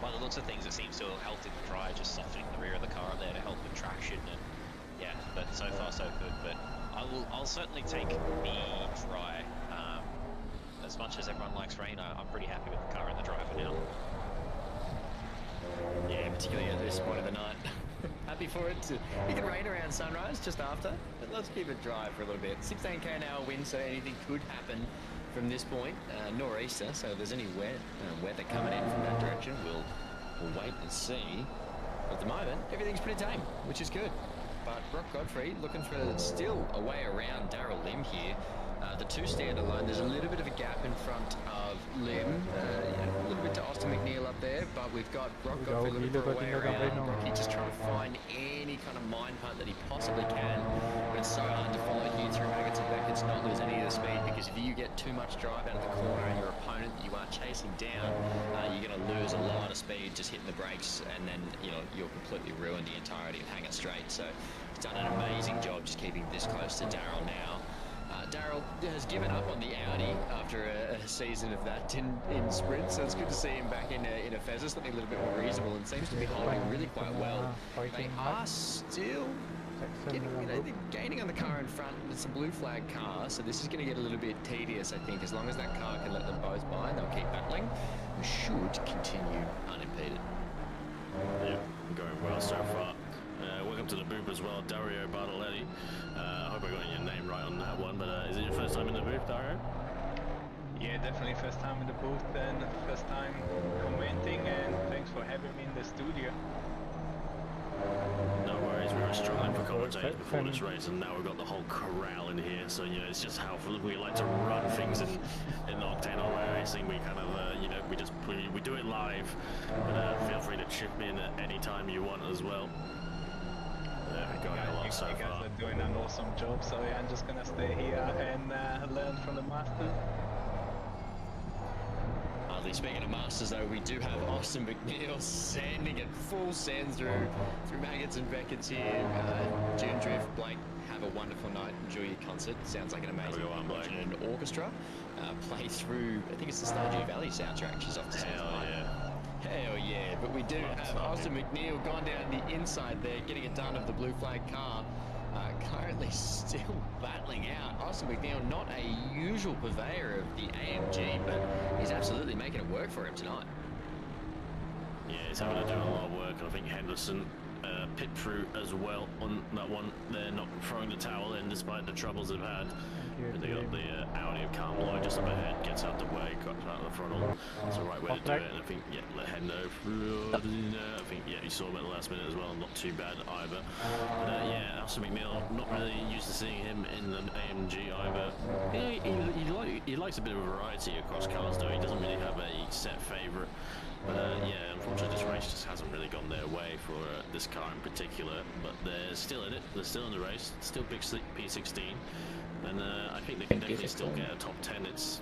by the looks of things, it seems to have helped it dry, just softening the rear of the car up there to help with traction. And yeah, but so far so good. But I'll certainly take the dry. As much as everyone likes rain, I'm pretty happy with the car and the driver now. Yeah, particularly at this point of the night. Happy for it to... It can rain around sunrise, just after, but let's keep it dry for a little bit. 16k an hour wind, so anything could happen from this point. Nor'easter, so if there's any weather coming in from that direction, we'll wait and see. But at the moment, everything's pretty tame, which is good. But Brock Godfrey looking for still a way around Darryl Lim here. The two stand alone. There's a little bit of a gap in front of Lim. A little bit to Austin McNeil up there, but we've got Brock Godfrey looking for a way around. Brocky just trying to find any kind of mind punt that he possibly can. But it's so hard to follow here through Maggots and Beckett's, not lose any of the speed, because if you get too much drive out of the corner and your opponent that you are chasing down, you're going to lose a lot of speed just hitting the brakes, and then you'll completely ruin the entirety of Hang It Straight. So he's done an amazing job just keeping this close to Darryl now. Darryl has given up on the Audi after a season of that in sprint, so it's good to see him back in a Fezzer, something a little bit more reasonable, and seems to be holding really quite well. They are still gaining on the car in front. It's a blue flag car, so this is going to get a little bit tedious, I think. As long as that car can let them both by and they'll keep battling, we should continue unimpeded. Yeah, going well so far. Welcome to the booth as well, Dario Bartoletti. I hope I got your name right on that one, but is it your first time in the booth, Dario? Yeah, definitely first time in the booth and first time commenting, and thanks for having me in the studio. No worries, we were struggling for commentators before this race, and now we've got the whole corral in here, so it's just how we like to run things in Octane on racing. We kind of, we do it live, but feel free to chip in at any time you want as well. You guys are doing an awesome job, so I'm just gonna stay here and learn from the masters. Speaking of masters, though, we do have Austin McNeil sanding it full send through Maggots and Beckett's here. June Drift, Blake, have a wonderful night. Enjoy your concert. Sounds like an amazing watching an orchestra play through. I think it's the Stardew Valley soundtrack. She's off to Hell yeah, but we do have Austin McNeil gone down the inside there, getting it done of the blue flag car. Currently still battling out. Austin McNeil, not a usual purveyor of the AMG, but he's absolutely making it work for him tonight. Yeah, he's having to do a lot of work. I think Henderson pit through as well on that one. They're not throwing the towel in despite the troubles they've had. But they got the Audi of Carmelo just up ahead, gets out the way, cuts out the throttle. It's the right way to do it, and I think, let Hendo through. I think, you saw him at the last minute as well, not too bad either. But Austin McNeil, not really used to seeing him in the AMG either. He likes a bit of variety across cars, though. He doesn't really have a set favourite. But unfortunately this race just hasn't really gone their way for this car in particular. But they're still in it, they're still in the race, still big P16. And I think they can definitely still get a top 10. It's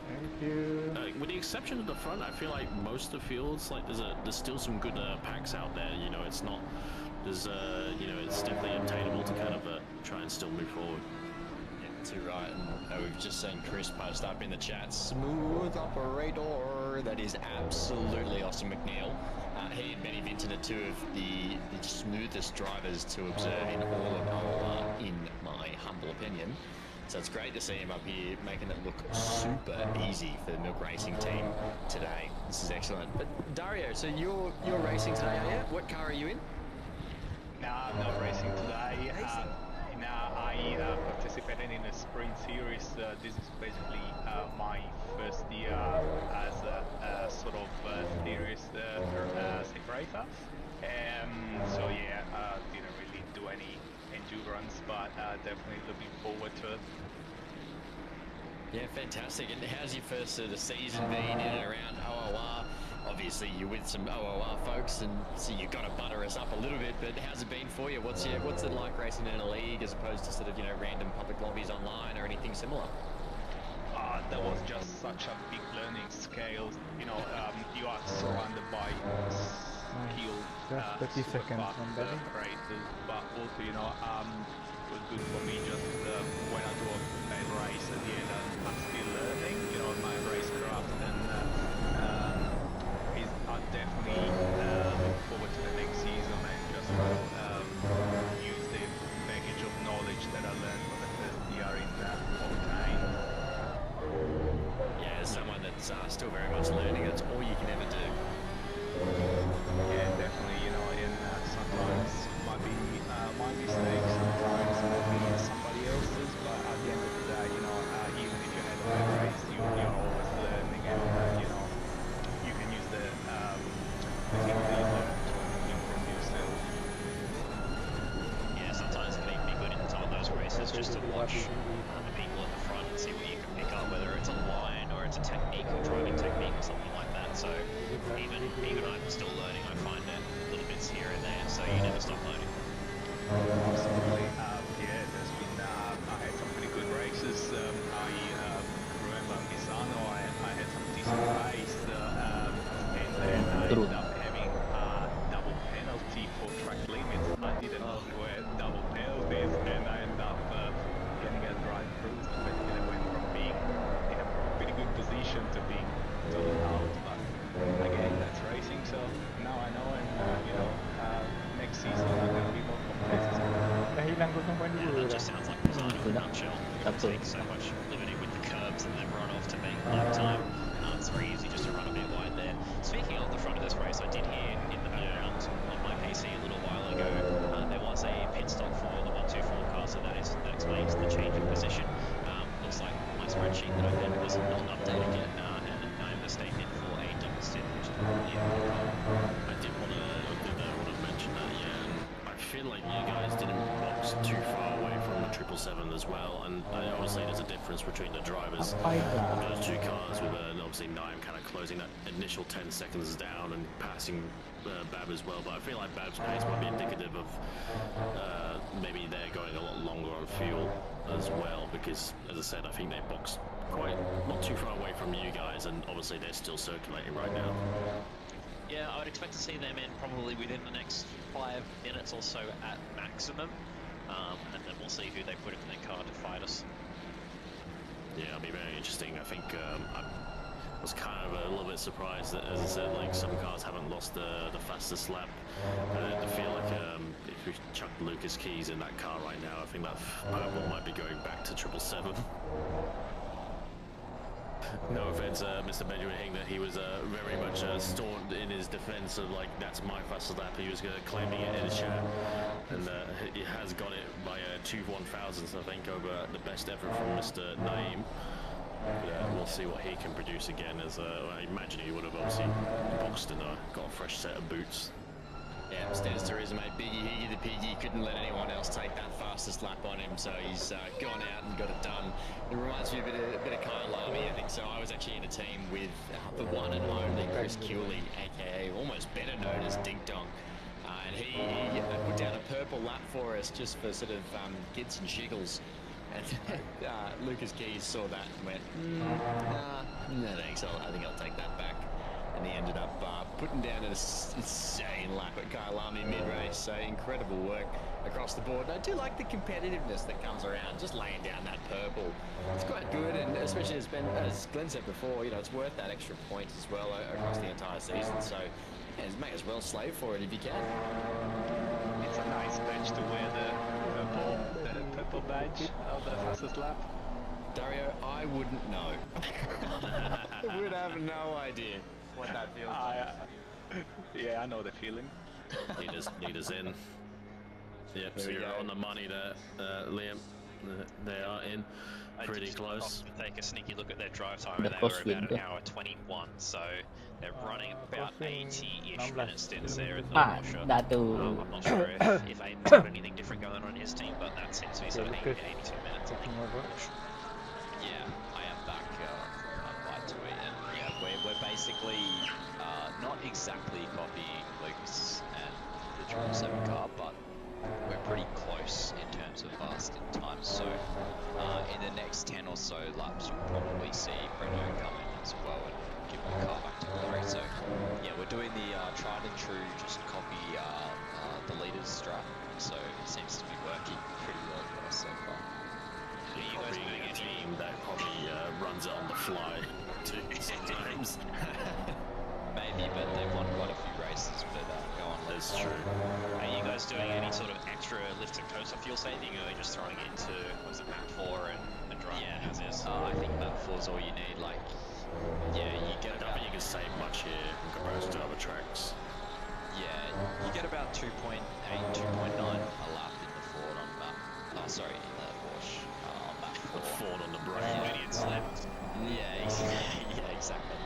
with the exception of the front, I feel like most of the fields, like there's still some good packs out there. It's not, there's it's definitely obtainable to kind of try and still move forward. Too right, and we've just seen Chris post up in the chat. Smooth operator. That is absolutely Austin McNeil. He and Benny Vinton are two of the smoothest drivers to observe in all of OOR, in my humble opinion. So it's great to see him up here making it look super easy for the Milk Racing team today. This is excellent. But Dario, so you're racing today, are you? What car are you in? No, I'm not racing today. I participated in a sprint series. This is basically my first year as a sort of series sim racer. So didn't really do any definitely looking forward to it. Yeah, fantastic. And how's your first sort of season been in and around OOR? Obviously, you're with some OOR folks, and so you've got to butter us up a little bit. But how's it been for you? What's it like racing in a league as opposed to sort of random public lobbies online or anything similar? That was just such a big learning scale. You are surrounded by skilled, just 30 seconds from Daddy. racers, but also, it was good for me just when I do a race at the end, I'm still learning, my racecraft, and I definitely look forward to the next season and just use the baggage of knowledge that I learned for the first year in Octane. Yeah, as someone that's still very much learning, that's all you can ever do. Yeah, definitely, and sometimes might be my mistakes, sometimes might be somebody else's, but at the end of the day, even if you have a bad race, you're always learning, and you can use the thing that you learn to improve yourself. Yeah, sometimes it can be good in some of those races just to watch the people at the front and see what you can pick up, whether it's a line or it's a technique or driving technique or something like that. So even I'm still learning, I find it little bits here and there, so you never stop learning. Absolutely. Yeah, there's been, I had some pretty good races. I remember Misano, I had some decent race, and then I ended up having a double penalty for track limits. I didn't know where double penalties, and I ended up getting a drive through, but I went from being in a pretty good position to being totally out. But again, that's racing, so now I know, and next season I'm going to be more competitive. Nahilang ko ng Yeah, that just sounds like Pisano in a nutshell. You can take so much liberty with the curbs and then run off to make lap time. It's very easy just to run a bit wide there. Speaking of the front of this race, I did hear in the background on my PC a little while ago, there was a pit stop for the 124 car, so that explains the change of position. Looks like my spreadsheet that I had was not updated yet, and I'm mistaken for a double stint, which is probably a good call. I did want to mention that, yeah. And I feel like you guys didn't box too far away from the 777 as well, and obviously there's a difference between the drivers of those two cars, with obviously Naim kind of closing that initial 10 seconds down and passing Bab as well, but I feel like Bab's pace might be indicative of maybe they're going a lot longer on fuel as well, because as I said, I think they boxed not too far away from you guys, and obviously they're still circulating right now. Yeah, I would expect to see them in probably within the next 5 minutes or so at maximum, and then we'll see who they put in their car to fight us. Yeah, it'll be very interesting. I think I was kind of a little bit surprised that, as I said, like some cars haven't lost the fastest lap. I feel like if we chuck Lucas Keys in that car right now, I think that purple might be going back to 777. No offense, Mr. Benjamin Hing, that he was very much staunch in his defense of, like, that's my fastest lap. He was claiming it in his chat, and he has got it by 2 1,000ths, I think, over the best ever from Mr. Naim. But, we'll see what he can produce again, as I imagine he would have obviously boxed and got a fresh set of boots. Yeah, stands to reason, mate. Biggie Higgy the Piggy couldn't let anyone else take that fastest lap on him, so he's gone out and got it done. It reminds me a bit of Kyle Lamy, I think. So I was actually in a team with the one and only Chris Cooley, aka almost better known as Ding Dong. And he put down a purple lap for us just for sort of gids and shiggles. And Lucas Keys saw that and went, no thanks, I think I'll take that back. And he ended up putting down an insane lap at Kailami mid-race, so incredible work across the board. And I do like the competitiveness that comes around, just laying down that purple. It's quite good, and especially as Glenn said before, it's worth that extra point as well across the entire season, so yeah, may as well slave for it if you can. It's a nice badge to wear, the purple badge of the fastest lap. Dario, I wouldn't know. I would have no idea what that feels like. Yeah, I know the feeling. Lead us in. Yep, so you're on the money there, Liam. They are in pretty close. Take a sneaky look at their drive time, The and they were crosswind, about an yeah. hour 21, so they're running about 80-ish minute stints there in the Ah, Porsche. datu. I'm not sure if Aiden's got anything different going on in his team, but that seems to be sort of 80 to 82 minutes, I think. Yeah, I am back by Tweet, and yeah, we're basically not exactly copying Lucas and the 777 car, but we're pretty close in terms of stint times. So in the next 10 or so laps, you'll probably see Breno come in as well and give the car back to Glory. So yeah, we're doing the tried and true, just copy the leader's strat. So it seems to be working pretty well for us so far. You guys being a team that probably runs it on the fly too sometimes. Maybe, but they've won quite a few races, but go on. That's true. Are you guys doing any sort of extra lift and coaster fuel saving, or are you just throwing it into, was it map 4 and driving as is? I think map 4 is all you need. Like, yeah, you get I don't think you can save much here in comparison to other tracks. Yeah, you get about 2.8, 2.9 a lap in the Ford on map. Sorry, in the Porsche on map 4. The Ford on the brain. Yeah, exactly.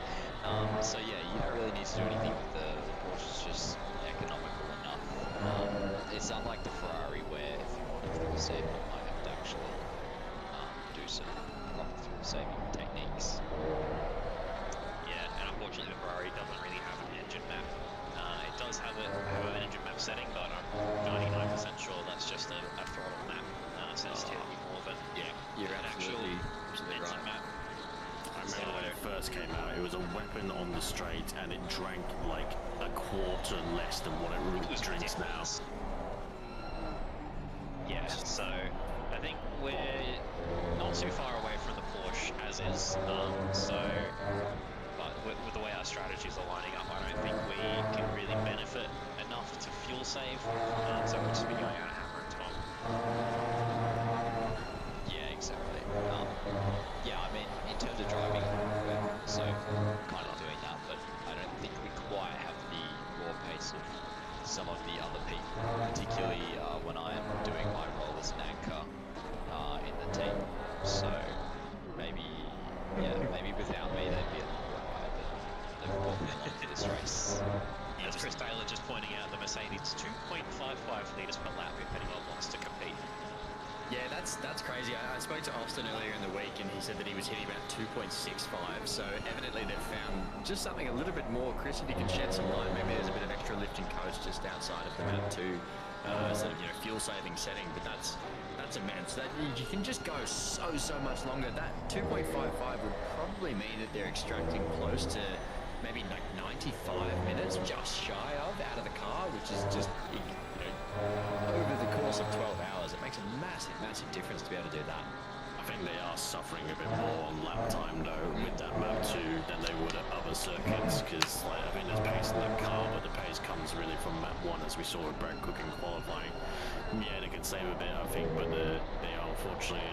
So yeah, you don't really need to do anything with the Porsche. It's just economical enough. It's unlike the Ferrari where if you want to fuel save, you might have to actually do some proper fuel saving techniques. Yeah, and unfortunately the Ferrari doesn't really have an engine map. It does have an engine map setting, but I'm 99% sure that's just a throttle map. Sensitivity more than you're an actual engine map. I remember when it first came out, it was a weapon on the straight, and it drank like a quarter less than what it really drinks now. Yeah, so I think we're not too far away from the Porsche as is. But with the way our strategies are lining up, I don't think we can really benefit enough to fuel save. So we'll just be going out hammer and tom. Yeah, exactly. Yeah, I mean, in terms of driving, we're also kind of doing that, but I don't think we quite have the raw pace of some of the other people, particularly when I am doing my role as an anchor in the team. So maybe without me they'd be a lot more higher, but they've brought me along for this race. As Chris Taylor just pointing out, the Mercedes 2.55 litres per lap if anyone wants to compete. Yeah, that's crazy. I spoke to Austin earlier in the week, and he said that he was hitting about 2.65. So evidently they've found just something a little bit more. Chris, if you can shed some light, maybe there's a bit of extra lift and coast just outside of the map 2, sort of fuel saving setting. But that's immense. That you can just go so much longer. That 2.55 would probably mean that they're extracting close to maybe like 95 minutes, just shy of, out of the car, which is just over the course of 12 hours. It makes a massive difference to be able to do that. I think they are suffering a bit more on lap time though with that map 2 than they would at other circuits, because like, I think there's pace in that car, but the pace comes really from map 1, as we saw with Brad Cook in qualifying. Yeah, they can save a bit, I think, but they are unfortunately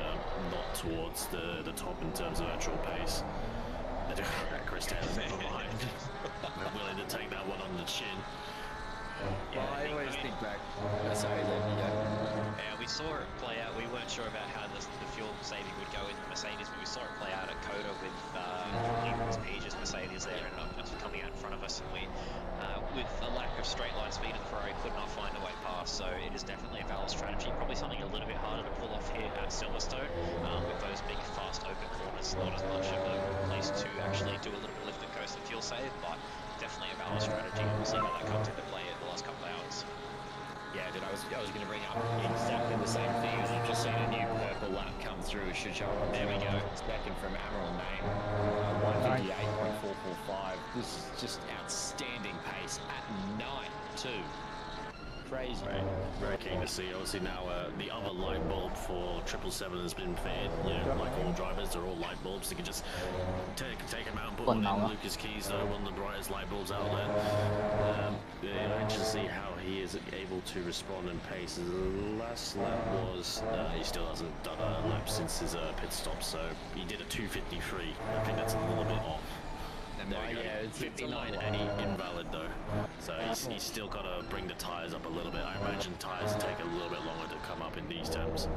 not towards the top in terms of actual pace. Chris Taylor's never mind. They're willing to take that one on the chin. Yeah, well, I always think back. Sorry, yeah, we saw it play out. We weren't sure about how the fuel saving would go in the Mercedes, but we saw it play out at Coda with Page's Mercedes there, and just coming out in front of us. And we, with a lack of straight line speed of the Ferrari, could not find a way past. So it is definitely a valid strategy. Probably something a little bit harder to pull off here at Silverstone with those big, fast, open corners. Not as much of a place to actually do a little lift and coast and fuel save, but definitely a valid strategy. We'll see how that comes into play in the last couple of hours. Yeah, dude, I was going to bring up exactly the same thing. As I've just seen a new purple lap come through. It should show up. There we go. Second from Admiral Name. 158.445. This is just outstanding pace at night too. Crazy. Very keen to see. Obviously now the other light bulb for 777 has been fed. Like all drivers, they're all light bulbs. They can just take them out and put one in Lucas Keys, though, one of the brightest light bulbs out there. Anxious to see how he is able to respond in pace. The last lap was he still hasn't done a lap since his pit stop, so he did a 2:53. I think that's a little bit off. There we go. It's 59.80 invalid though, so he's still got to bring the tyres up a little bit. I imagine tyres take a little bit longer to come up in these terms.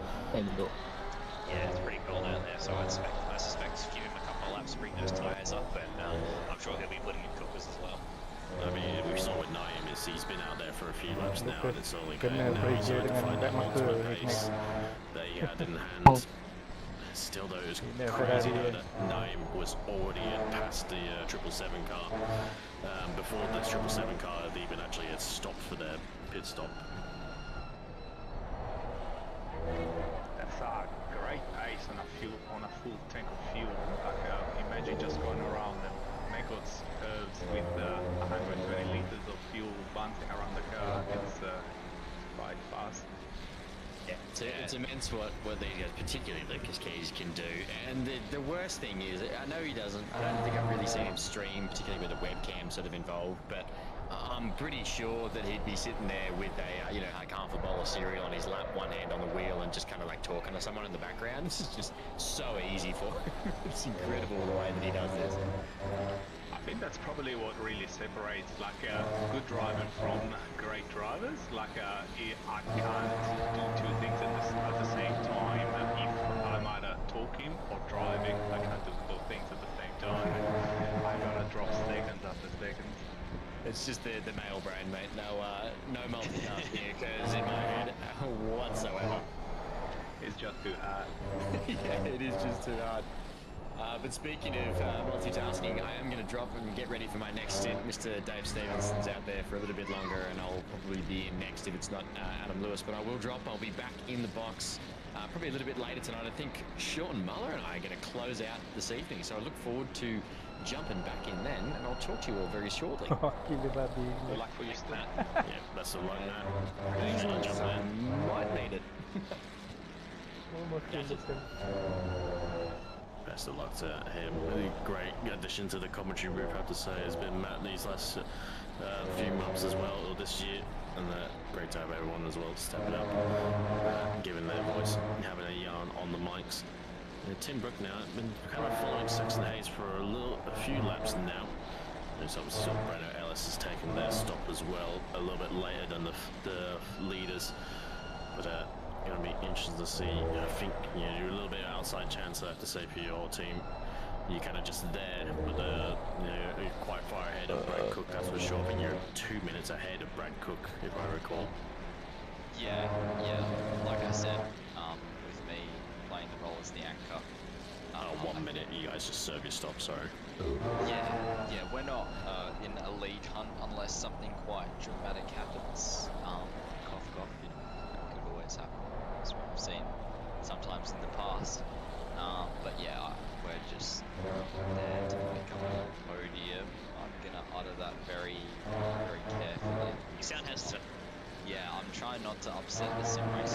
yeah, it's pretty cold out there, so I suspect give him a couple of laps, bring those tyres up, and I'm sure he'll be putting in cookers as well. I mean, we saw with Naim is he's been out there for a few laps now, and it's only Kan now he's Brazil trying to dengan find that Red ultimate Motor pace naik. that he had in hand. Still though, it was Yeah, crazy Ferrari, though that Naim was already past the 777 car before the 777 car had even actually had stopped for their pit stop. That's a great pace on a full tank of fuel. Like imagine just going around and Megots curves with 120 liters of fuel bouncing around the car. It's quite fast. Yeah, it's immense what these guys, particularly Lucas Keys, can do. And the worst thing is, I know he doesn't, I don't think I've really seen him stream, particularly with a webcam sort of involved, but I'm pretty sure that he'd be sitting there with a, you know, like half a bowl of cereal on his lap, one hand on the wheel, and just kind of like talking to someone in the background. This is just so easy for him. It's incredible the way that he does this. I think that's probably what really separates like a good driver from great drivers. Like I can't do two things at the same time. If I'm either talking or driving, I can't do both things at the same time. I gotta drop seconds after seconds. It's just the male brain, mate. No multitasking occurs in my head whatsoever. It's just too hard. Yeah, it is just too hard. But speaking of multitasking, I am going to drop and get ready for my next stint. Mr. Dave Stevenson's out there for a little bit longer, and I'll probably be in next if it's not Adam Lewis. But I will drop. I'll be back in the box probably a little bit later tonight. I think Sean Muller and I are going to close out this evening, so I look forward to jumping back in then, and I'll talk to you all very shortly. Good luck for you, Matt. Yeah, best of luck, Matt. Might need it. Best of luck to him. Really great addition to the commentary group, I have to say, has been Matt these last few months as well, or this year. And great to have everyone as well stepping up, giving their voice, having a yarn on the mics. Tim Brook now been kind of following Saxon Hayes for a few laps now. There's obviously Breno Ellis has taken their stop as well, a little bit later than the leaders. But going to be interesting to see. I think you're a little bit outside chance, I have to say, for your team. You're kind of just there, but you're quite far ahead of Brad Cook, that's for sure. I think you're 2 minutes ahead of Brad Cook, if I recall. Yeah. Like I said, with me playing the role as the anchor. 1 minute, you guys just serve your stop, sorry. Yeah, we're not in a lead hunt unless something quite dramatic happens. Cough, it could always happen, as we've seen sometimes in the past. But yeah, we're just there to pick up a podium. I'm gonna utter that very, very carefully. You sound hesitant. Yeah, I'm trying not to upset the SIMRIGS.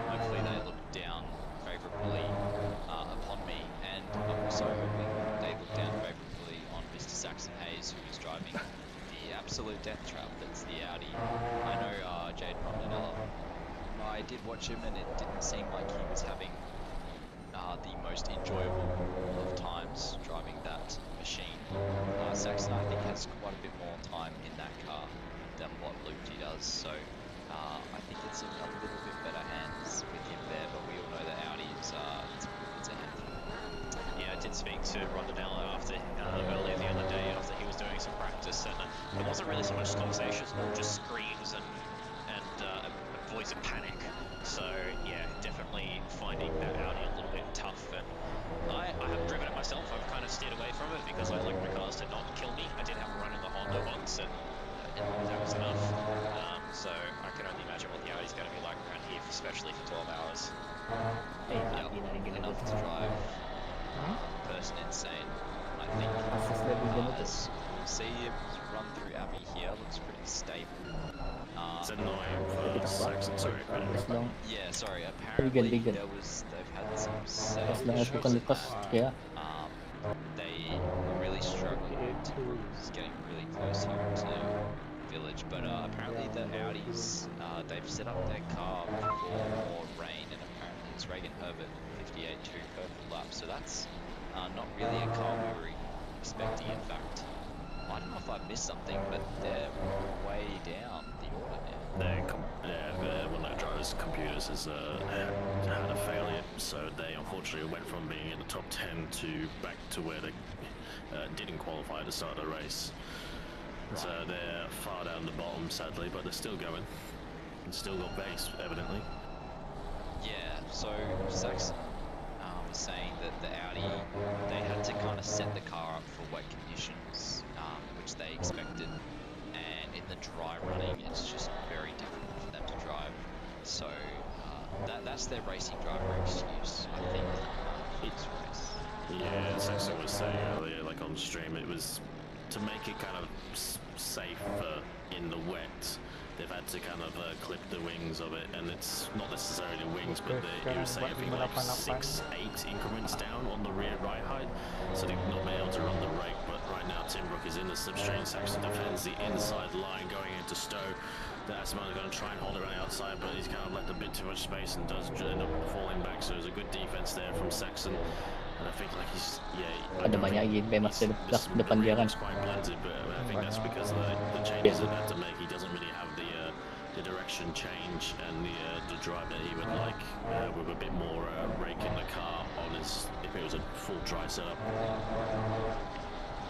Hopefully they look down favourably upon me, and I'm also hoping they look down favourably on Mr. Saxon Hayes, who is driving the absolute death trap that's the Audi. I know Jade Rondanella. I did watch him, and it didn't seem like he was having the most enjoyable of times driving that machine. Saxon, I think, has quite a bit more time in that car than what Luke does, so I think it's in a little bit better hands with him there, but we all know that Audi is it's a handful. Yeah, I did speak to Rondanella after earlier the other day after he was doing some practice, and it wasn't really so much conversations, more just screams and a voice of panic. So yeah, definitely finding that Audi a little bit tough, and I haven't driven it myself. I've kind of steered away from it because I like my cars to not kill me. I did have a run in the Honda once, and that was enough. So I can only imagine what the Audi's going to be like around here, especially for 12 hours. Enough to drive person insane. I think as we'll see him run through Abbey here, looks pretty stable. It's annoying for Saxon, sorry. Yeah, sorry, apparently they've had some issues in that. They were really struggling. It's getting really close here to Village, but apparently the Audis, they've set up their car for more rain, and apparently it's Reagan Herbert 58.2 purple lap, so that's not really a car we were expecting. In fact, I don't know if I missed something, but they're way down. The One of the drivers' computers has had a failure, so they unfortunately went from being in the top 10 to back to where they didn't qualify to start the race. So they're far down the bottom, sadly, but they're still going. And still got pace, evidently. Yeah, so Saxon was saying that the Audi, they had to kind of set the car up for wet conditions, which they expected. And in the dry running, it's just very difficult for them to drive. So that's their racing driver excuse, I think, this race. Yeah, Saxon was saying earlier, like on stream, it was to make it kind of safer in the wet. They've had to kind of clip the wings of it, and it's not necessarily wings, but he was saying I think like 6-8 increments down on the rear right height, so they've not been able to run the rake. But right now, Timbrook is in the slipstream. Saxon defends the inside line going into Stowe. The Asman is going to try and hold it around the outside, but he's kind of left a bit too much space and does end up falling back. So there's a good defense there from Saxon. And I think like he's Ada banyak BMX depan dia kan. quite blended, but I think that's because the changes that had to make. He doesn't really have the direction change and the drive that he would like with a bit more rake in the car on his if it was a full dry setup.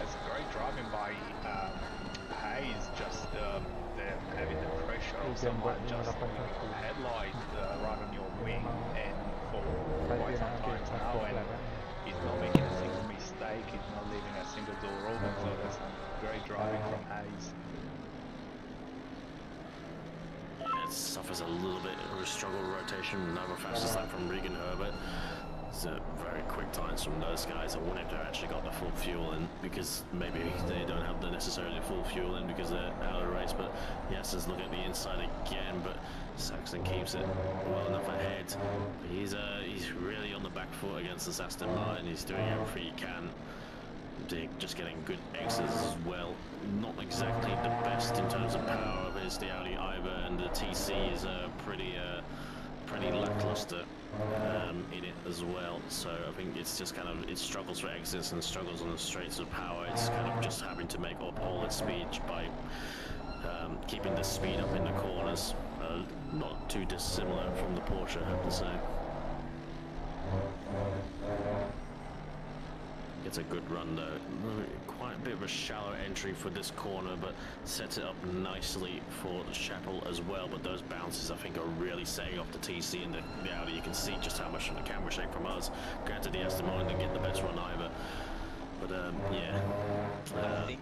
It's great driving by Hayes, just having the pressure of someone just headlight right on your wing, and for quite some time now, and he's not making a single mistake, he's not leaving a single door open, so that's great driving from Hayes. Yeah, it suffers a little bit of a struggle rotation. Another fastest lap from Regan Herbert. It's very quick times from those guys. I wonder if they've actually got the full fuel in, because maybe they don't have the necessarily full fuel in because they're out of the race. But yes, let's look at the inside again. But Saxon keeps it well enough ahead. But he's really on the back foot against this Aston Martin. He's doing everything he can. Just getting good exits as well. Not exactly the best in terms of power, but it's the Audi Iver, and the TC is pretty lackluster in it as well. So I think it's just kind of, it struggles for exits and struggles on the straights of power. It's kind of just having to make up all its speed by keeping the speed up in the corners. Not too dissimilar from the Porsche, I have to say. It's a good run though. Quite a bit of a shallow entry for this corner, but sets it up nicely for the Chapel as well. But those bounces, I think, are really setting off the TC and the Audi. You can see just how much of the camera shake from us. Granted, the Aston Martin didn't get the best run either. But yeah. I think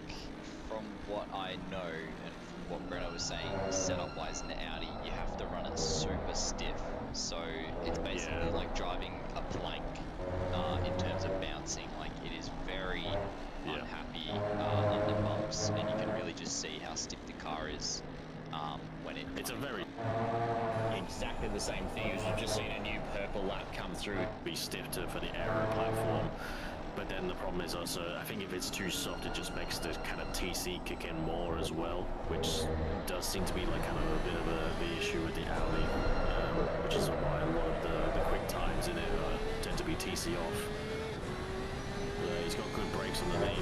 from what I know and from what Breno was saying, setup-wise in the Audi, you have to run it super stiff. So it's basically like driving a plank in terms of bouncing. Like, it is very unhappy under bumps, and you can really just see how stiff the car is when it's a very exactly the same thing as you've just seen a new purple lap come through. Be stiff for the aero platform. But then the problem is also, I think if it's too soft, it just makes the kind of TC kick in more as well, which does seem to be like kind of a bit of the issue with the Audi, which is why a lot of the quick times in it tend to be TC off. He's got good brakes underneath.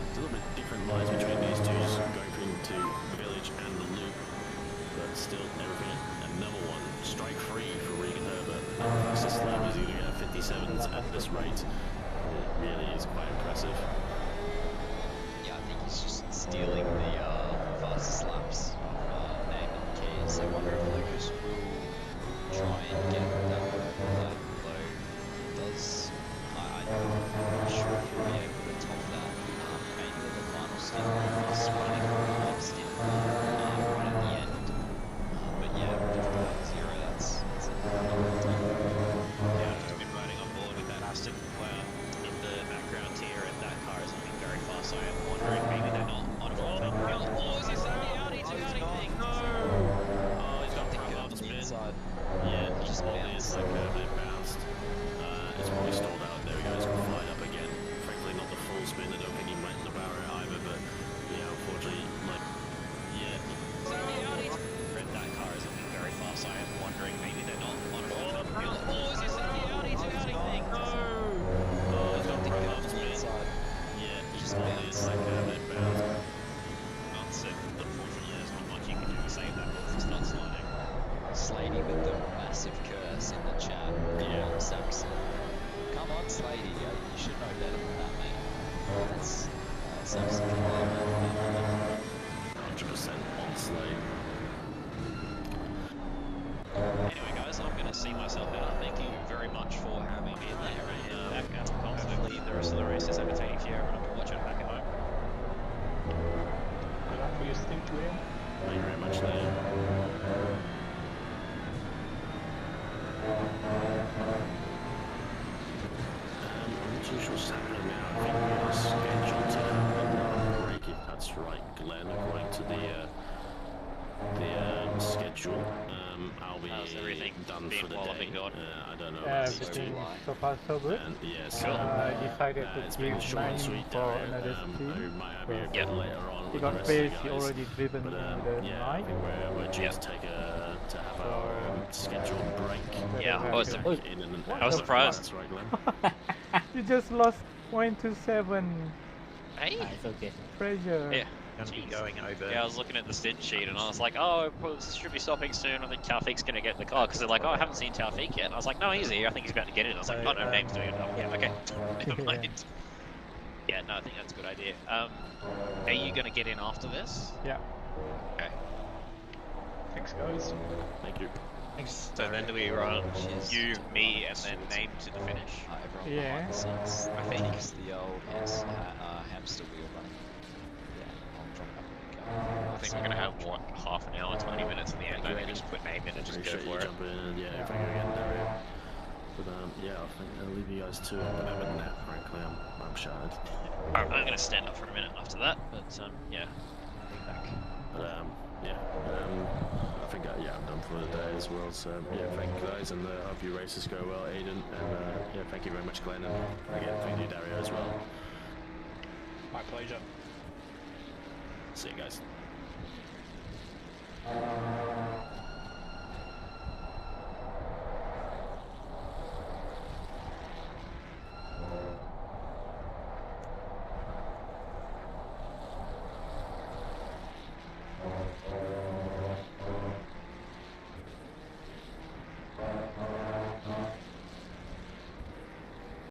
It's a little bit different lines between these two, just going into Village and the Loop, but still everything. Another one, strike free for Regan Herbert. Fastest lap is going to get 57s at this rate. It really is quite impressive. Yeah, I think he's just stealing the fastest laps of name and keys. I wonder if Lucas will try and get that low. Does I'm not sure if he'll be able to top that. Maybe with the final stint, he's running a half stint right at the end. But yeah, 51.0, that's a long time. Yeah, I've been riding on board with that Aston in the background here, and that car is moving very fast. So I am wondering maybe they're not on a full thing. Oh, is this Audi to Audi thing? No! Oh, he's got front off spin. Yeah, it just is like a bit bounced. It's probably stalled out. There we go, it's flying up again. Frankly, not the full spin. I don't think he went in the barrier either, but on slate. Anyway, guys, I'm going to see myself out. Thank you very much for having me there, and back at hopefully the rest of the race is entertaining for you. Everyone can watch it back at home. Good luck for your stint, William. Thank you very much, Liam. I'm not too sure what's happening now. I think we are scheduled to have another break, if that's right, Glenn, according to the schedule. I'll be done for the day. I don't know. Everything so far so good. And yes, I decided it's to been give short and 9 sweet for Dario. another I team. might be a bit later on with the Because rest of the base guys. already driven But in the yeah, I night. think we're due to take to have our scheduled break. Yeah, I was surprised. That's right, Glenn. You just lost 0.27 Hey? It's okay. pressure. Yeah. Gonna be going over. Yeah, I was looking at the stint sheet and I was like, oh, well, this should be stopping soon. I think Taufik's going to get in the car because they're like, oh, I haven't seen Taufik yet. And I was like, no, he's here. I think he's about to get in. I was like, oh, no, name's doing it. Oh, yeah, okay. Never mind. Yeah, no, I think that's a good idea. Are you going to get in after this? Yeah. Okay. Thanks, guys. Thank you. Thanks. So then do we run you, me, and then name to the finish? Everyone Yeah. behind the scenes. I think. It's the old hamster wheel running. Yeah, I'll drop that. I think we're going to have, what, half an hour, 20 minutes in the end. I think we just put name in and just go Appreciate for you it. jumping in. Yeah, thank you again, Dario. But yeah, I think I'll leave you guys to it. I'm gonna have a nap, frankly. I'm shattered. I'm going to stand up for a minute after that, but yeah, I'll be back. But yeah, I think I'm done for the day as well. So yeah, thank you guys, and hope your races go well, Aiden. And yeah, thank you very much, Glenn, and again, thank you, Dario, as well. My pleasure. See you guys.